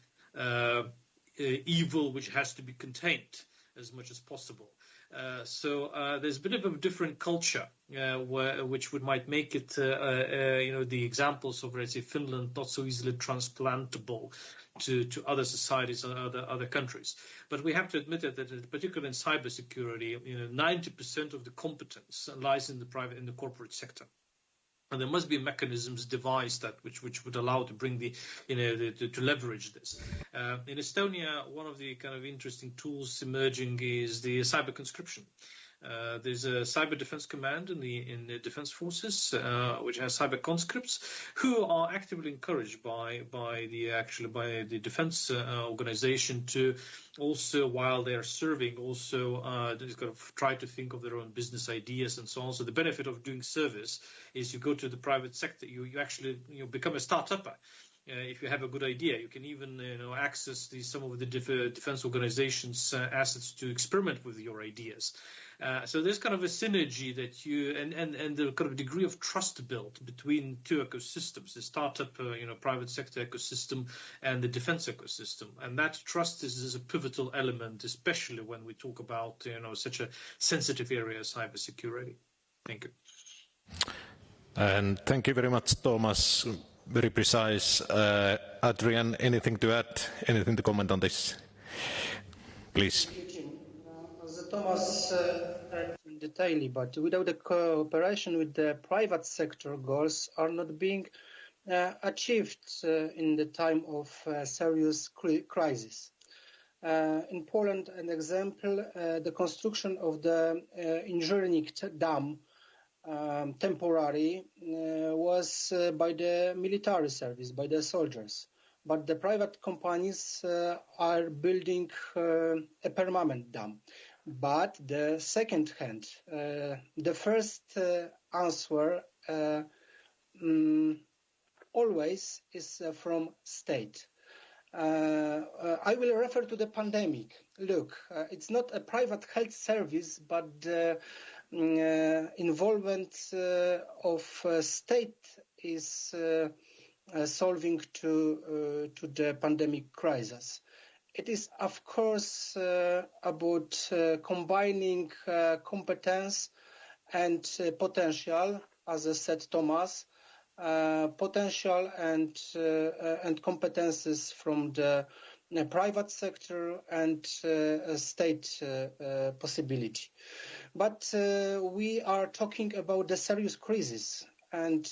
evil which has to be contained as much as possible. So there's a bit of a different culture which might make it, the examples of, let's say, Finland, not so easily transplantable to other societies and other countries. But we have to admit that particularly in cybersecurity, 90% of the competence lies in the corporate sector. And there must be mechanisms devised which would allow to bring to leverage this. In Estonia, one of the kind of interesting tools emerging is the cyber conscription. There's a cyber defense command in the defense forces, which has cyber conscripts who are actively encouraged by the defense organization to also, while they are serving, also kind of try to think of their own business ideas and so on. So the benefit of doing service is you go to the private sector, you actually become a start-upper. If you have a good idea, you can even access some of the defense organizations' assets to experiment with your ideas. So there's kind of a synergy that and the kind of degree of trust built between two ecosystems: the startup, private sector ecosystem, and the defense ecosystem. And that trust is a pivotal element, especially when we talk about such a sensitive area as cybersecurity. Thank you. And thank you very much, Thomas. Very precise. Adrian, anything to add? Anything to comment on this? Please. As Thomas said in detail, but without the cooperation with the private sector, goals are not being achieved in the time of serious crisis. In Poland, an example, the construction of the Inżernik Dam temporary was by the military service, by the soldiers. But the private companies are building a permanent dam. But the second hand, the first answer always is from state. I will refer to the pandemic. Look, it's not a private health service, but involvement of state is solving to the pandemic crisis. It is, of course, about combining competence and potential, as I said, Thomas, potential and competences from the private sector and state possibility. But we are talking about the serious crisis and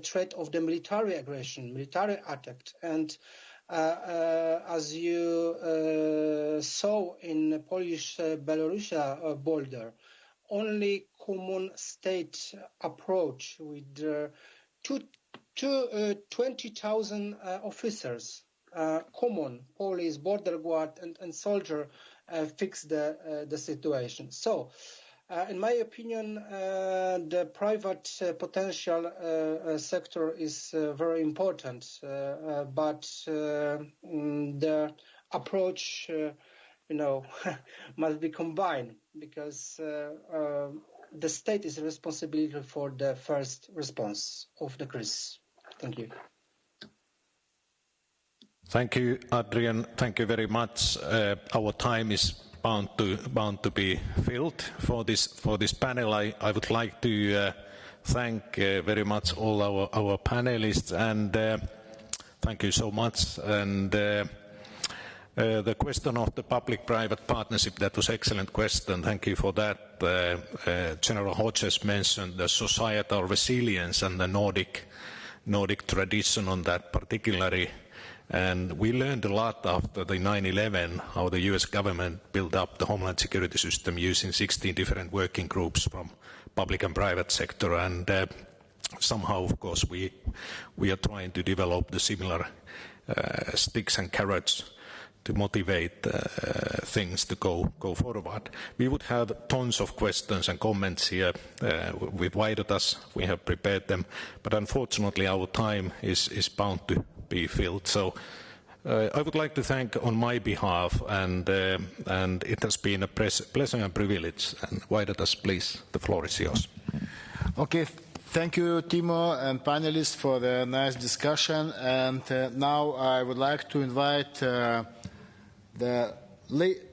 threat of the military aggression, military attack, and as you saw in the Polish-Belarus border, only common state approach with 20,000 officers, common police, border guard, and soldier fix the situation. So, in my opinion, the private potential sector is very important, but the approach, must be combined because the state is responsible for the first response of the crisis. Thank you. Thank you, Adrian. Thank you very much. Our time is bound to be filled for this panel. I would like to thank very much all our panelists, and thank you so much. And the question of the public-private partnership, that was excellent question. Thank you for that. General Hodges mentioned the societal resilience and the Nordic tradition on that particularly. And we learned a lot after the 9/11, how the US government built up the Homeland Security system using 16 different working groups from public and private sector. And somehow, of course, we are trying to develop the similar sticks and carrots to motivate things to go forward. We would have tons of questions and comments here with Vaidotas. We have prepared them, but unfortunately our time is bound to be filled. So I would like to thank on my behalf, and it has been a pleasure and privilege. And Vaidotas, please, the floor is yours. Okay. Thank you, Timo and panelists, for the nice discussion. And now I would like to invite the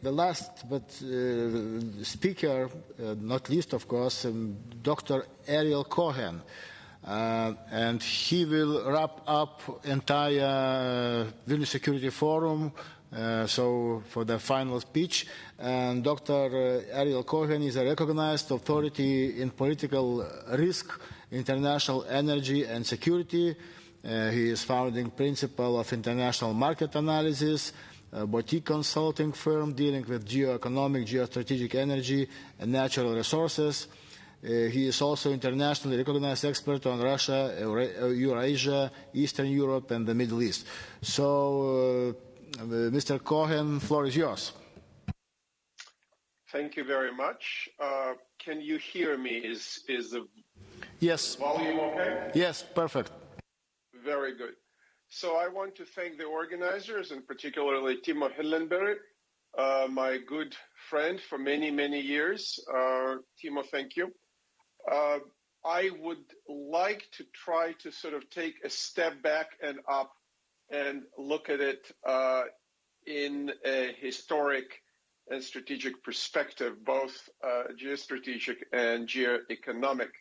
last but speaker, not least, of course, Dr. Ariel Cohen. And he will wrap up entire Vilnius Security Forum, so for the final speech. And Dr. Ariel Cohen is a recognized authority in political risk, international energy and security. He is founding principal of International Market Analysis, a boutique consulting firm dealing with geoeconomic, geostrategic energy and natural resources. He is also internationally recognized expert on Russia, Eurasia, Eastern Europe, and the Middle East. So, Mr. Cohen, floor is yours. Thank you very much. Can you hear me? Is the volume okay? Yes, perfect. Very good. So I want to thank the organizers, and particularly Timo Hillenberg, my good friend for many, many years. Timo, thank you. I would like to try to sort of take a step back and up and look at it in a historic and strategic perspective, both geostrategic and geoeconomic.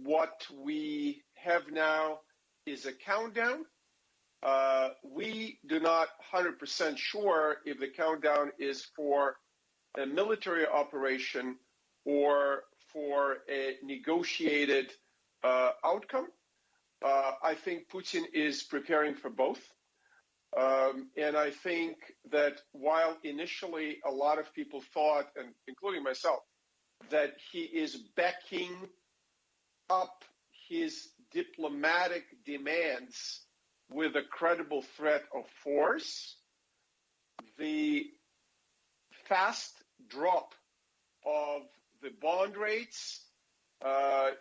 What we have now is a countdown. We do not 100% sure if the countdown is for a military operation or for a negotiated outcome. I think Putin is preparing for both. And I think that while initially a lot of people thought, and including myself, that he is backing up his diplomatic demands with a credible threat of force, the fast drop of the bond rates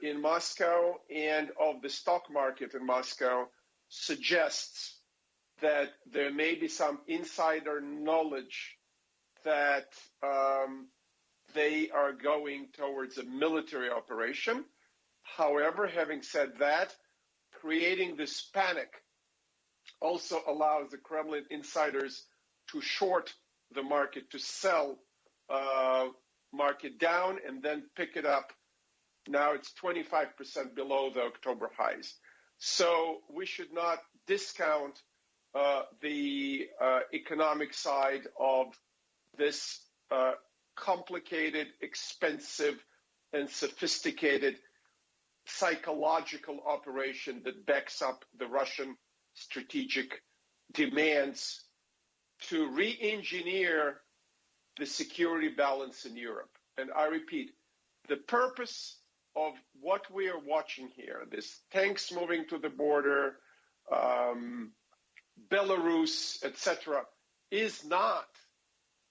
in Moscow and of the stock market in Moscow suggests that there may be some insider knowledge that they are going towards a military operation. However, having said that, creating this panic also allows the Kremlin insiders to short the market, to sell market down and then pick it up. Now it's 25% below the October highs. So we should not discount the economic side of this complicated, expensive, and sophisticated psychological operation that backs up the Russian strategic demands to re-engineer the security balance in Europe. And I repeat, the purpose of what we are watching here, this tanks moving to the border, Belarus, etc., is not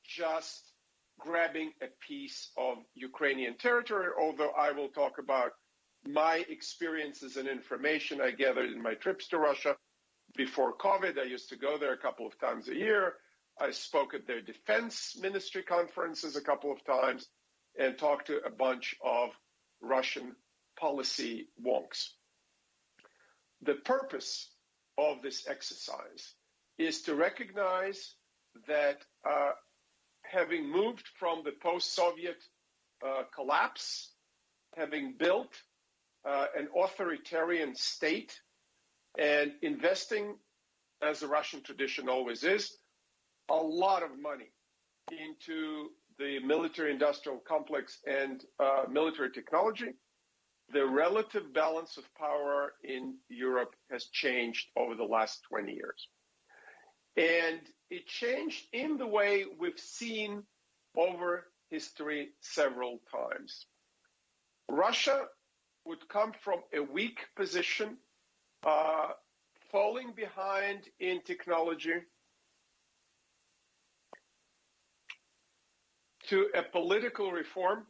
just grabbing a piece of Ukrainian territory, although I will talk about my experiences and information I gathered in my trips to Russia. Before COVID, I used to go there a couple of times a year. I spoke at their defense ministry conferences a couple of times and talked to a bunch of Russian policy wonks. The purpose of this exercise is to recognize that having moved from the post-Soviet collapse, having built an authoritarian state and investing, as the Russian tradition always is, a lot of money into the military-industrial complex and military technology, the relative balance of power in Europe has changed over the last 20 years. And it changed in the way we've seen over history several times. Russia would come from a weak position, falling behind in technology, to a political reform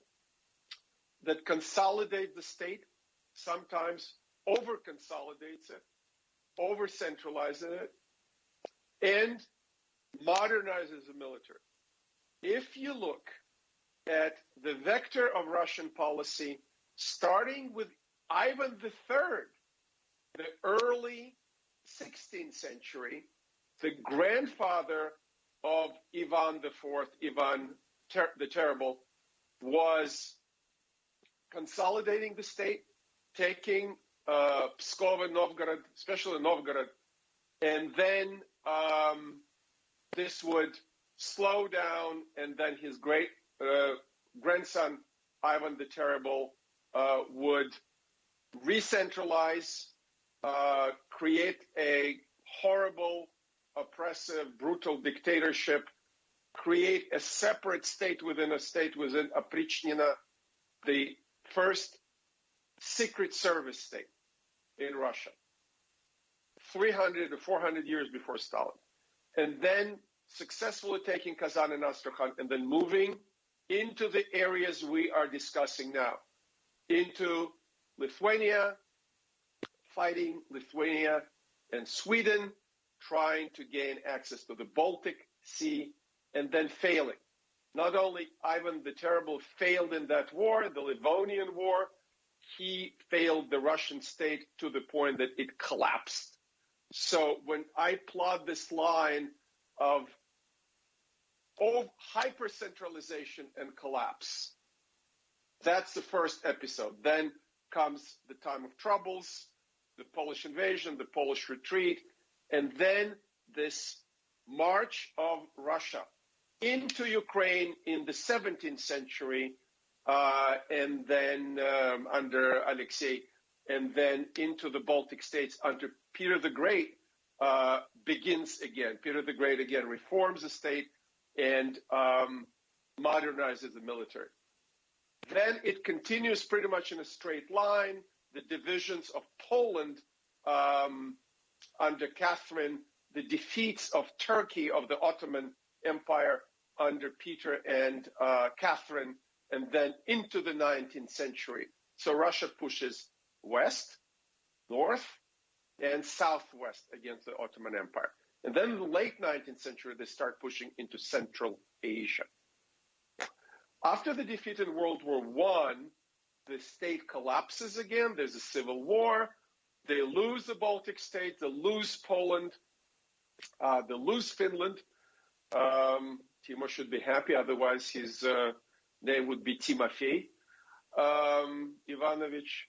that consolidates the state, sometimes over-consolidates it, over-centralizes it, and modernizes the military. If you look at the vector of Russian policy, starting with Ivan III, the early 16th century, the grandfather of Ivan IV, Ivan the Terrible, was consolidating the state, taking Pskov and Novgorod, especially Novgorod, and then this would slow down, and then his great grandson, Ivan the Terrible, would re-centralize, create a horrible, oppressive, brutal dictatorship, create a separate state within Oprichnina, the first secret service state in Russia, 300 or 400 years before Stalin. And then successfully taking Kazan and Astrakhan, and then moving into the areas we are discussing now, into Lithuania, fighting Lithuania and Sweden, trying to gain access to the Baltic Sea, and then failing. Not only Ivan the Terrible failed in that war, the Livonian War, he failed the Russian state to the point that it collapsed. So when I plot this line of hyper-centralization and collapse, that's the first episode. Then comes the time of troubles, the Polish invasion, the Polish retreat, and then this march of Russia into Ukraine in the 17th century, and then under Alexei, and then into the Baltic states under Peter the Great, begins again. Peter the Great again reforms the state and modernizes the military. Then it continues pretty much in a straight line. The divisions of Poland under Catherine, the defeats of Turkey, of the Ottoman Empire under Peter and Catherine, and then into the 19th century. So Russia pushes west, north, and southwest against the Ottoman Empire. And then in the late 19th century, they start pushing into Central Asia. After the defeat in World War I, the state collapses again. There's a civil war. They lose the Baltic states. They lose Poland. They lose Finland. Timo should be happy. Otherwise, his name would be Timofey Ivanovich.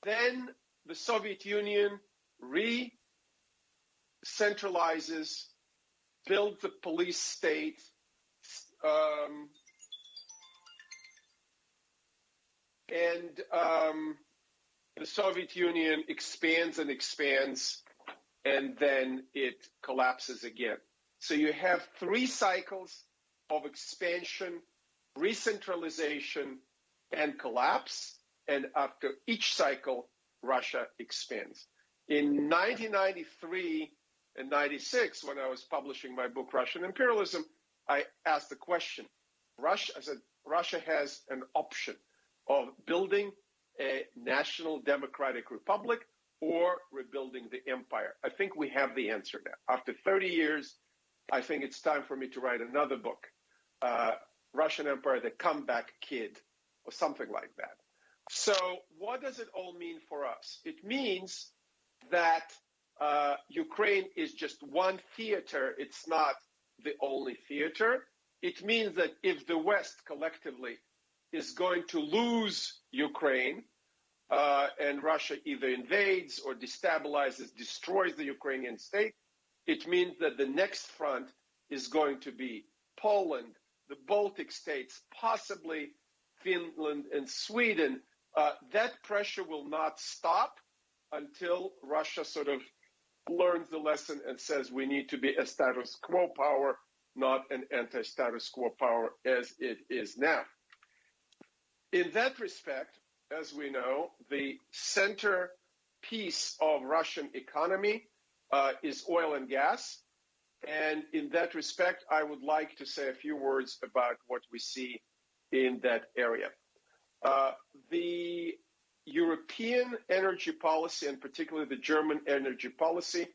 Then the Soviet Union re-centralizes, builds the police state, the Soviet Union expands and expands, and then it collapses again. So you have 3 cycles of expansion, re-centralization, and collapse, and after each cycle, Russia expands. In 1993 and 96, when I was publishing my book, Russian Imperialism, I asked the question, Russia has an option of building a national democratic republic or rebuilding the empire. I think we have the answer now. After 30 years, I think it's time for me to write another book, Russian Empire, the Comeback Kid, or something like that. So what does it all mean for us? It means that Ukraine is just one theater. It's not the only theater. It means that if the West collectively is going to lose Ukraine, and Russia either invades or destabilizes, destroys the Ukrainian state, it means that the next front is going to be Poland, the Baltic states, possibly Finland and Sweden. That pressure will not stop until Russia sort of learns the lesson and says we need to be a status quo power, not an anti-status quo power as it is now. In that respect, as we know, the centerpiece of Russian economy is oil and gas. And in that respect, I would like to say a few words about what we see in that area. The European energy policy, and particularly the German energy policy,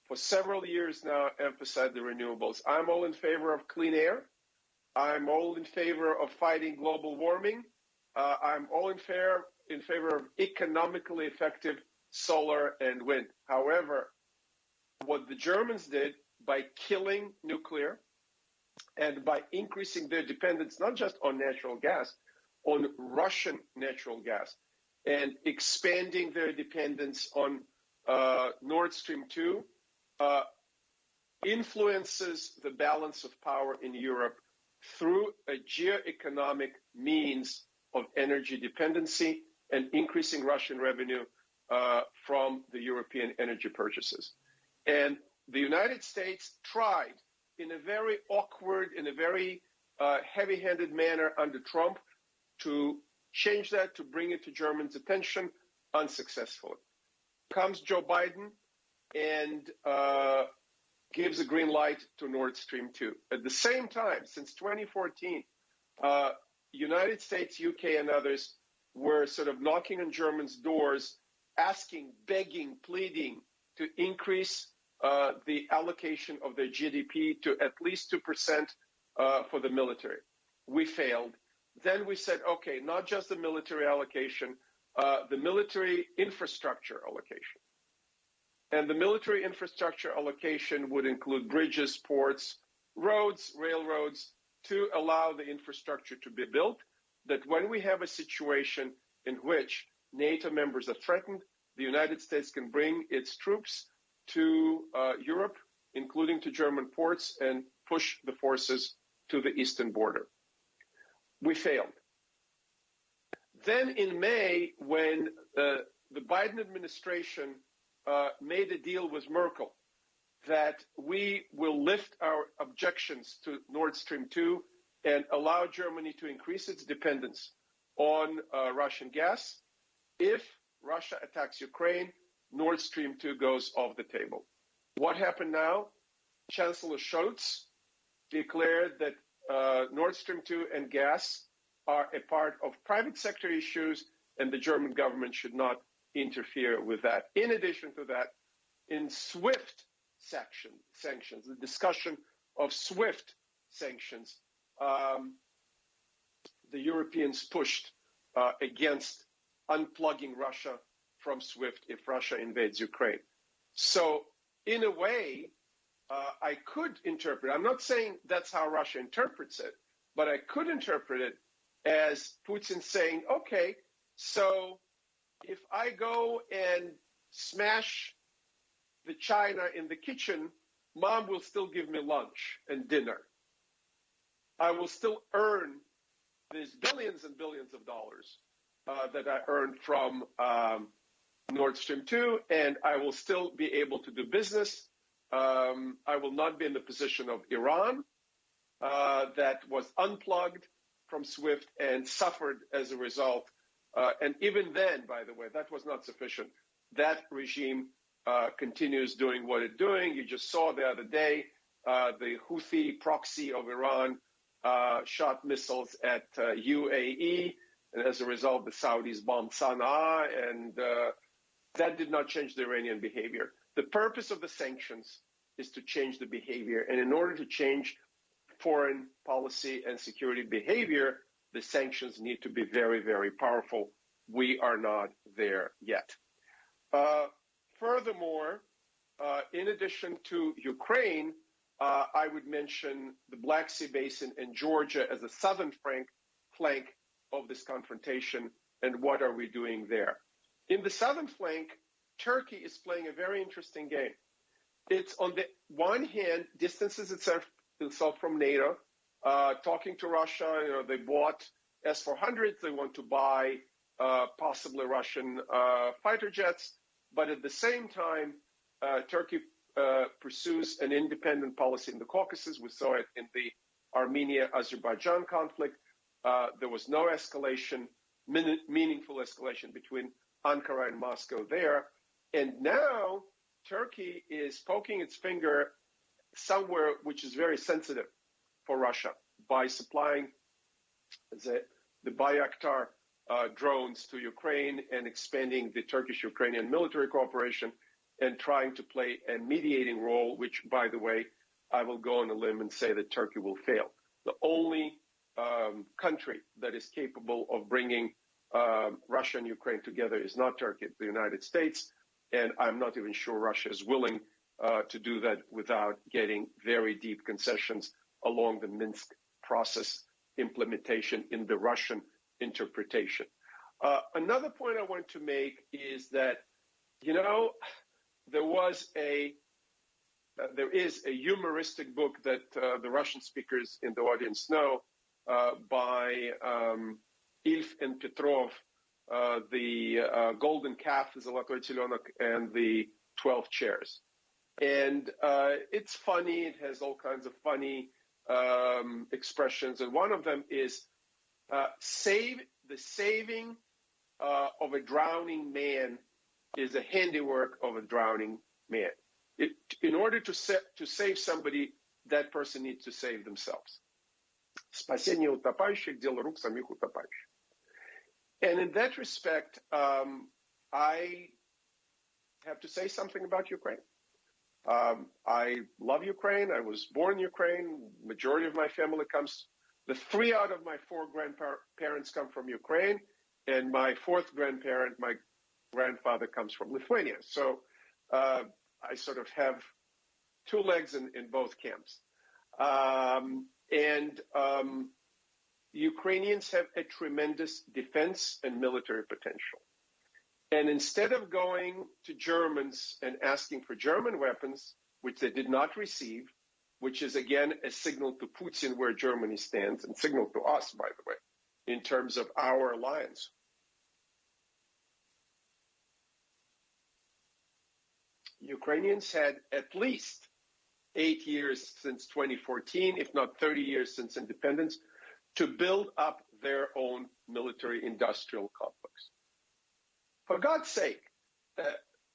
for several years now emphasized the renewables. I'm all in favor of clean air. I'm all in favor of fighting global warming. I'm all in favor of economically effective solar and wind. However, what the Germans did by killing nuclear and by increasing their dependence not just on natural gas, on Russian natural gas, and expanding their dependence on Nord Stream 2, influences the balance of power in Europe through a geo-economic means of energy dependency and increasing Russian revenue from the European energy purchases. And the United States tried in a very awkward, in a very heavy-handed manner under Trump to change that, to bring it to Germans' attention, unsuccessfully. Comes Joe Biden and gives a green light to Nord Stream 2. At the same time, since 2014, United States, UK, and others were sort of knocking on Germans' doors, asking, begging, pleading to increase the allocation of their GDP to at least 2% for the military. We failed. Then we said, okay, not just the military allocation, the military infrastructure allocation. And the military infrastructure allocation would include bridges, ports, roads, railroads, to allow the infrastructure to be built, that when we have a situation in which NATO members are threatened, the United States can bring its troops to Europe, including to German ports, and push the forces to the eastern border. We failed. Then in May, when the Biden administration made a deal with Merkel that we will lift our objections to Nord Stream 2 and allow Germany to increase its dependence on Russian gas. If Russia attacks Ukraine, Nord Stream 2 goes off the table. What happened now? Chancellor Scholz declared that Nord Stream 2 and gas are a part of private sector issues and the German government should not interfere with that. In addition to that, in SWIFT sanctions, the discussion of SWIFT sanctions, the Europeans pushed against unplugging Russia from SWIFT if Russia invades Ukraine. So in a way, I could interpret, I'm not saying that's how Russia interprets it, but I could interpret it as Putin saying, okay, so if I go and smash the china in the kitchen, Mom will still give me lunch and dinner. I will still earn these billions and billions of dollars that I earned from Nord Stream 2, and I will still be able to do business. I will not be in the position of Iran that was unplugged from SWIFT and suffered as a result. And even then, by the way, that was not sufficient. That regime continues doing what it's doing. You just saw the other day the Houthi proxy of Iran shot missiles at UAE, and as a result, the Saudis bombed Sana'a, and that did not change the Iranian behavior. The purpose of the sanctions is to change the behavior, and in order to change foreign policy and security behavior, the sanctions need to be very, very powerful. We are not there yet. Furthermore, in addition to Ukraine, I would mention the Black Sea Basin and Georgia as a southern flank of this confrontation, and what are we doing there? In the southern flank, Turkey is playing a very interesting game. It's on the one hand distances itself from NATO, talking to Russia. They bought S-400s. They want to buy possibly Russian fighter jets, but at the same time, Turkey pursues an independent policy in the Caucasus. We saw it in the Armenia-Azerbaijan conflict. There was no escalation, meaningful escalation between Ankara and Moscow there. And now Turkey is poking its finger somewhere which is very sensitive for Russia by supplying the Bayraktar drones to Ukraine and expanding the Turkish-Ukrainian military cooperation and trying to play a mediating role, which, by the way, I will go on a limb and say that Turkey will fail. The only country that is capable of bringing Russia and Ukraine together is not Turkey, it's the United States, and I'm not even sure Russia is willing to do that without getting very deep concessions along the Minsk process implementation in the Russian interpretation. Another point I want to make is that, there is a humoristic book that the Russian speakers in the audience know by Ilf and Petrov, the Golden Calf, the Zolotoy Telenok, and the 12 Chairs. And it's funny. It has all kinds of funny expressions. And one of them is the saving of a drowning man is a handiwork of a drowning man. In order to save somebody, that person needs to save themselves. Спасение утопающих – дело рук самих утопающих. And in that respect, I have to say something about Ukraine. I love Ukraine. I was born in Ukraine. Majority of my family the 3 out of my 4 grandparents come from Ukraine, and my 4th grandparent, my grandfather, comes from Lithuania. So I sort of have 2 legs in both camps. Ukrainians have a tremendous defense and military potential. And instead of going to Germans and asking for German weapons, which they did not receive, which is, again, a signal to Putin where Germany stands, and signal to us, by the way, in terms of our alliance. Ukrainians had at least 8 years since 2014, if not 30 years since independence, to build up their own military-industrial complex. For God's sake,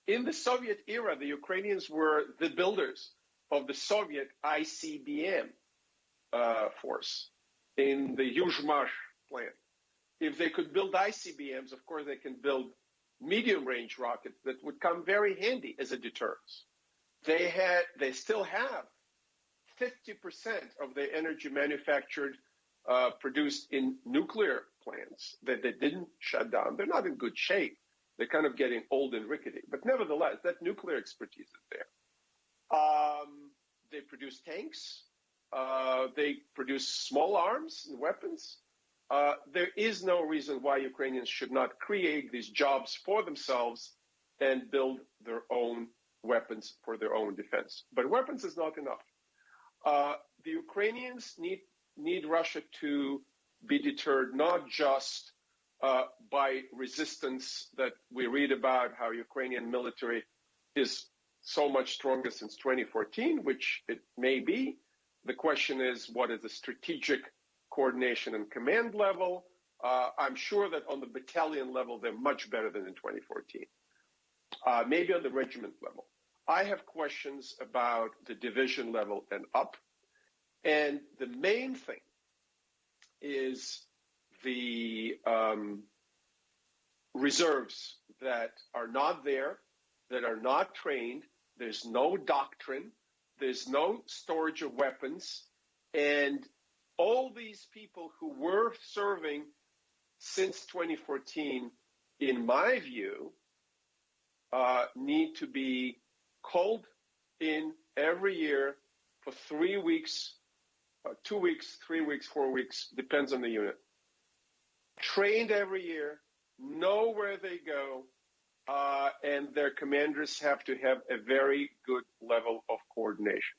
in the Soviet era, the Ukrainians were the builders of the Soviet ICBM force in the Yuzhmash plant. if they could build ICBMs, of course they can build medium-range rockets that would come very handy as a deterrence. They still have 50% of their energy manufactured, produced in nuclear plants that they didn't shut down. They're not in good shape. They're kind of getting old and rickety. But nevertheless, that nuclear expertise is there. They produce tanks. They produce small arms and weapons. There is no reason why Ukrainians should not create these jobs for themselves and build their own weapons for their own defense. But weapons is not enough. The Ukrainians need Russia to be deterred not just by resistance that we read about, how Ukrainian military is so much stronger since 2014, which it may be. The question is, what is the strategic coordination and command level? I'm sure that on the battalion level, they're much better than in 2014. Maybe on the regiment level. I have questions about the division level and up. And the main thing is the reserves that are not there, that are not trained. There's no doctrine. There's no storage of weapons. And all these people who were serving since 2014, in my view, need to be called in every year for 3 weeks, 2 weeks, 3 weeks, 4 weeks, depends on the unit. Trained every year, know where they go, and their commanders have to have a very good level of coordination.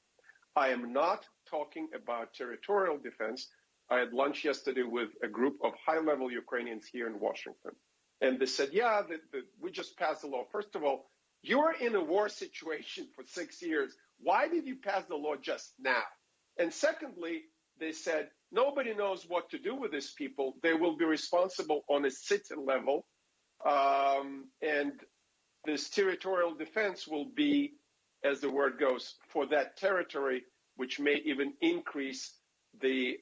I am not talking about territorial defense. I had lunch yesterday with a group of high-level Ukrainians here in Washington. And they said, yeah, we just passed the law. First of all, you're in a war situation for 6 years. Why did you pass the law just now? And secondly, they said, nobody knows what to do with these people. They will be responsible on a city level. And this territorial defense will be, as the word goes, for that territory, which may even increase the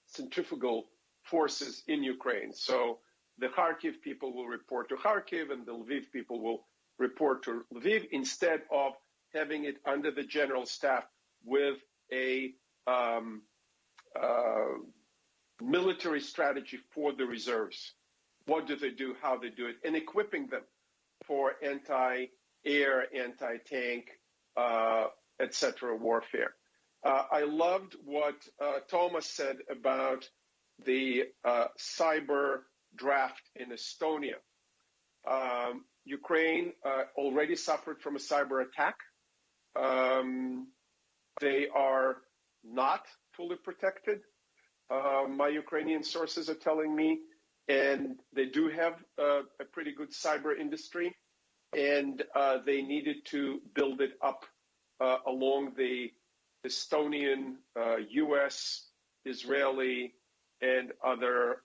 centrifugal forces in Ukraine. So the Kharkiv people will report to Kharkiv and the Lviv people will report to Lviv instead of having it under the general staff with a military strategy for the reserves. What do they do, how they do it, and equipping them for anti-air, anti-tank, etc. warfare. I loved what Thomas said about the cyber draft in Estonia. Ukraine already suffered from a cyber attack. They are not fully protected, my Ukrainian sources are telling me, and they do have a pretty good cyber industry, and they needed to build it up along the Estonian, US, Israeli, and other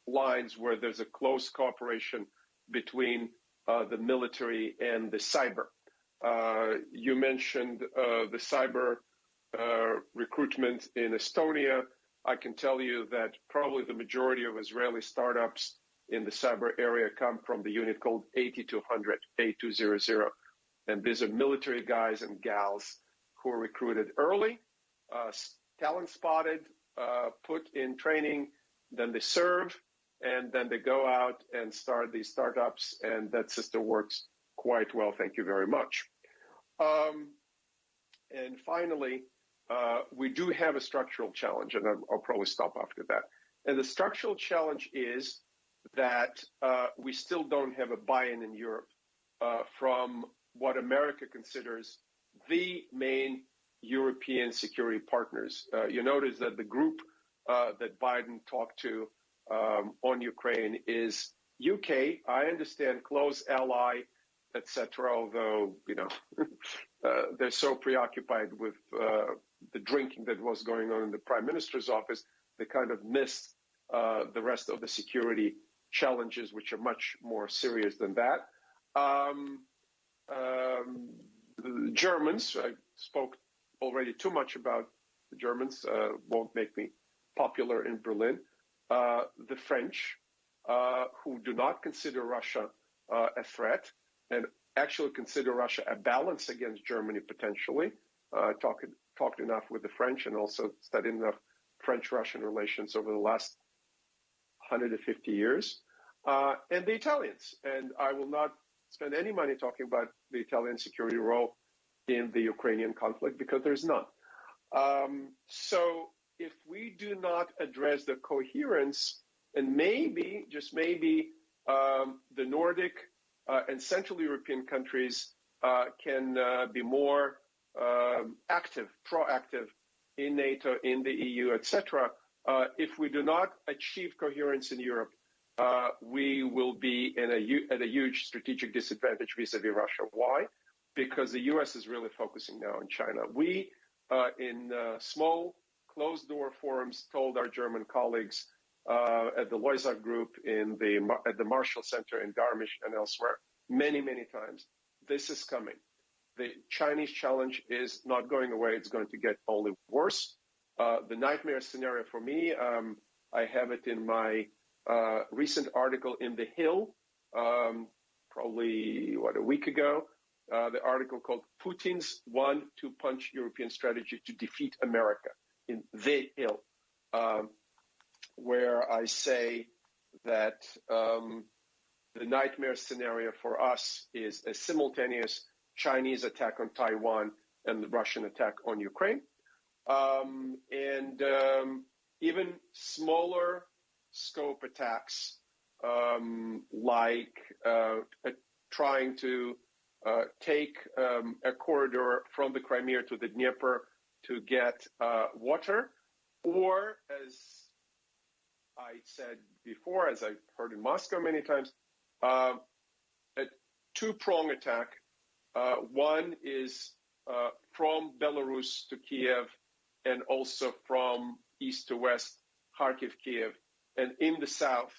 lines where there's a close cooperation between the military and the cyber. You mentioned the cyber recruitment in Estonia. I can tell you that probably the majority of Israeli startups in the cyber area come from the unit called 8200, 8200. And these are military guys and gals who are recruited early, talent spotted, put in training, then they serve, and then they go out and start these startups, and that system works quite well. Thank you very much. And finally, we do have a structural challenge, and I'll probably stop after that. And the structural challenge is that we still don't have a buy-in in Europe from what America considers the main European security partners. You notice that the group that Biden talked to on Ukraine is UK. I understand, close ally, etc. Although they're so preoccupied with the drinking that was going on in the Prime Minister's office, they kind of missed the rest of the security challenges, which are much more serious than that. The Germans, I spoke already too much about the Germans, won't make me popular in Berlin. the French, who do not consider Russia a threat and actually consider Russia a balance against Germany potentially. Talked enough with the French and also studied enough French-Russian relations over the last 150 years. And the Italians. And I will not spend any money talking about the Italian security role in the Ukrainian conflict because there's none. So if we do not address the coherence, and maybe, just maybe, the Nordic and Central European countries can be more active, proactive in NATO, in the EU, etc. If we do not achieve coherence in Europe, we will be at a huge strategic disadvantage vis-a-vis Russia. Why? Because the U.S. is really focusing now on China. We, in small, closed-door forums, told our German colleagues at the Loisach Group, at the Marshall Center in Garmisch and elsewhere, many, many times, this is coming. The Chinese challenge is not going away. It's going to get only worse. The nightmare scenario for me, I have it in my recent article in The Hill, probably, a week ago, the article called Putin's One-Two-Punch European Strategy to Defeat America in The Hill, where I say that the nightmare scenario for us is a simultaneous Chinese attack on Taiwan and the Russian attack on Ukraine. And even smaller scope attacks, like trying to take a corridor from the Crimea to the Dnieper to get water, or, as I said before, as I've heard in Moscow many times, a two-prong attack. One is from Belarus to Kiev, and also from east to west, Kharkiv, Kiev, and in the south,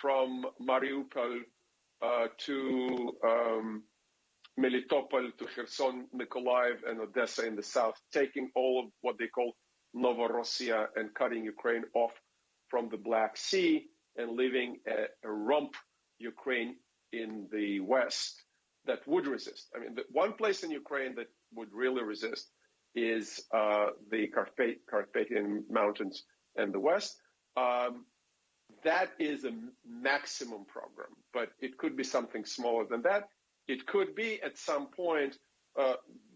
from Mariupol to Melitopol, to Kherson, Mykolaiv, and Odessa in the south, taking all of what they call Novorossiya and cutting Ukraine off from the Black Sea and leaving a rump Ukraine in the west that would resist. I mean, the one place in Ukraine that would really resist is the Carpathian Mountains and the west. That is a maximum program, but it could be something smaller than that. It could be at some point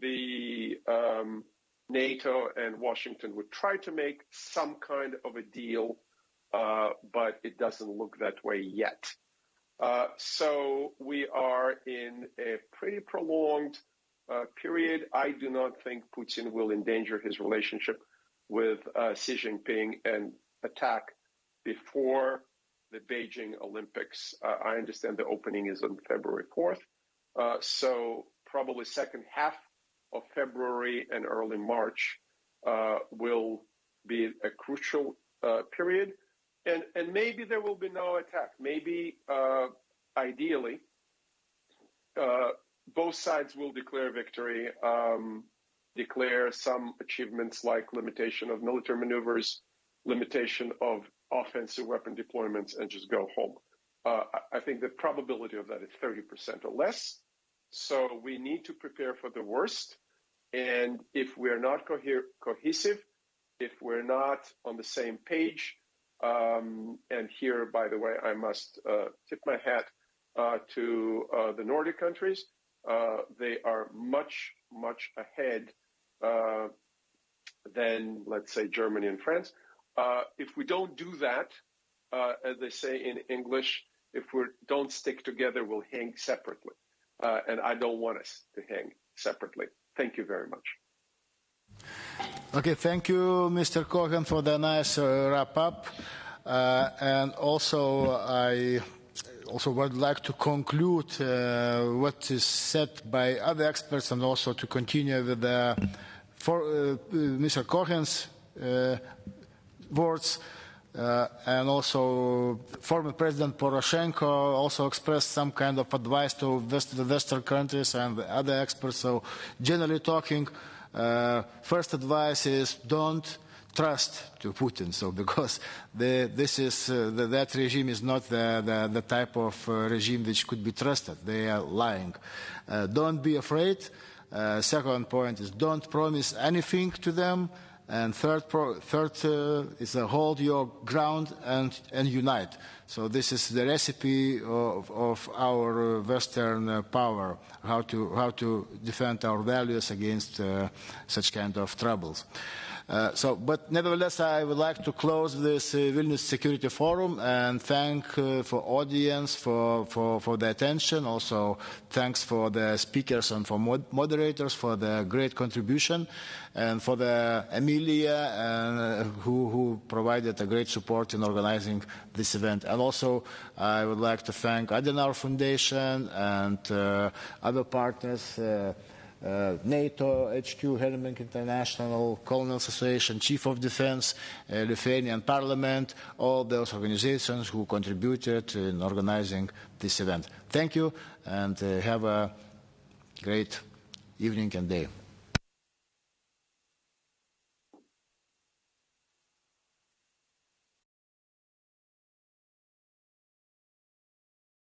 the NATO and Washington would try to make some kind of a deal, but it doesn't look that way yet. So we are in a pretty prolonged period. I do not think Putin will endanger his relationship with Xi Jinping and attack before the Beijing Olympics. I understand the opening is on February 4th. So probably second half of February and early March will be a crucial period. And maybe there will be no attack. Maybe, ideally, both sides will declare victory, declare some achievements like limitation of military maneuvers, limitation of offensive weapon deployments, and just go home. I think the probability of that is 30% or less. So we need to prepare for the worst. And if we're not cohesive, if we're not on the same page, and here, by the way, I must tip my hat to the Nordic countries. They are much, much ahead than, let's say, Germany and France. If we don't do that, as they say in English, if we don't stick together, we'll hang separately. And I don't want us to hang separately. Thank you very much. Okay, thank you, Mr. Cohen, for the nice wrap-up. And also, I would like to conclude what is said by other experts, and also to continue with Mr. Cohen's words. And also, former President Poroshenko also expressed some kind of advice to the Western countries and other experts. So, generally talking, first advice is don't trust to Putin. So because that regime is not the type of regime which could be trusted. They are lying. Don't be afraid. Second point is don't promise anything to them. And third is hold your ground and unite. So this is the recipe of our Western power, how to defend our values against such kind of troubles. But nevertheless, I would like to close this Vilnius Security Forum and thank for audience for the attention. Also, thanks for the speakers and for moderators for the great contribution, and for the Emilia who provided a great support in organizing this event. And also, I would like to thank Adenauer Foundation and other partners. NATO, HQ, Helmink International, Colonels Association, Chief of Defense, Lithuanian Parliament, all those organizations who contributed in organizing this event. Thank you, and have a great evening and day.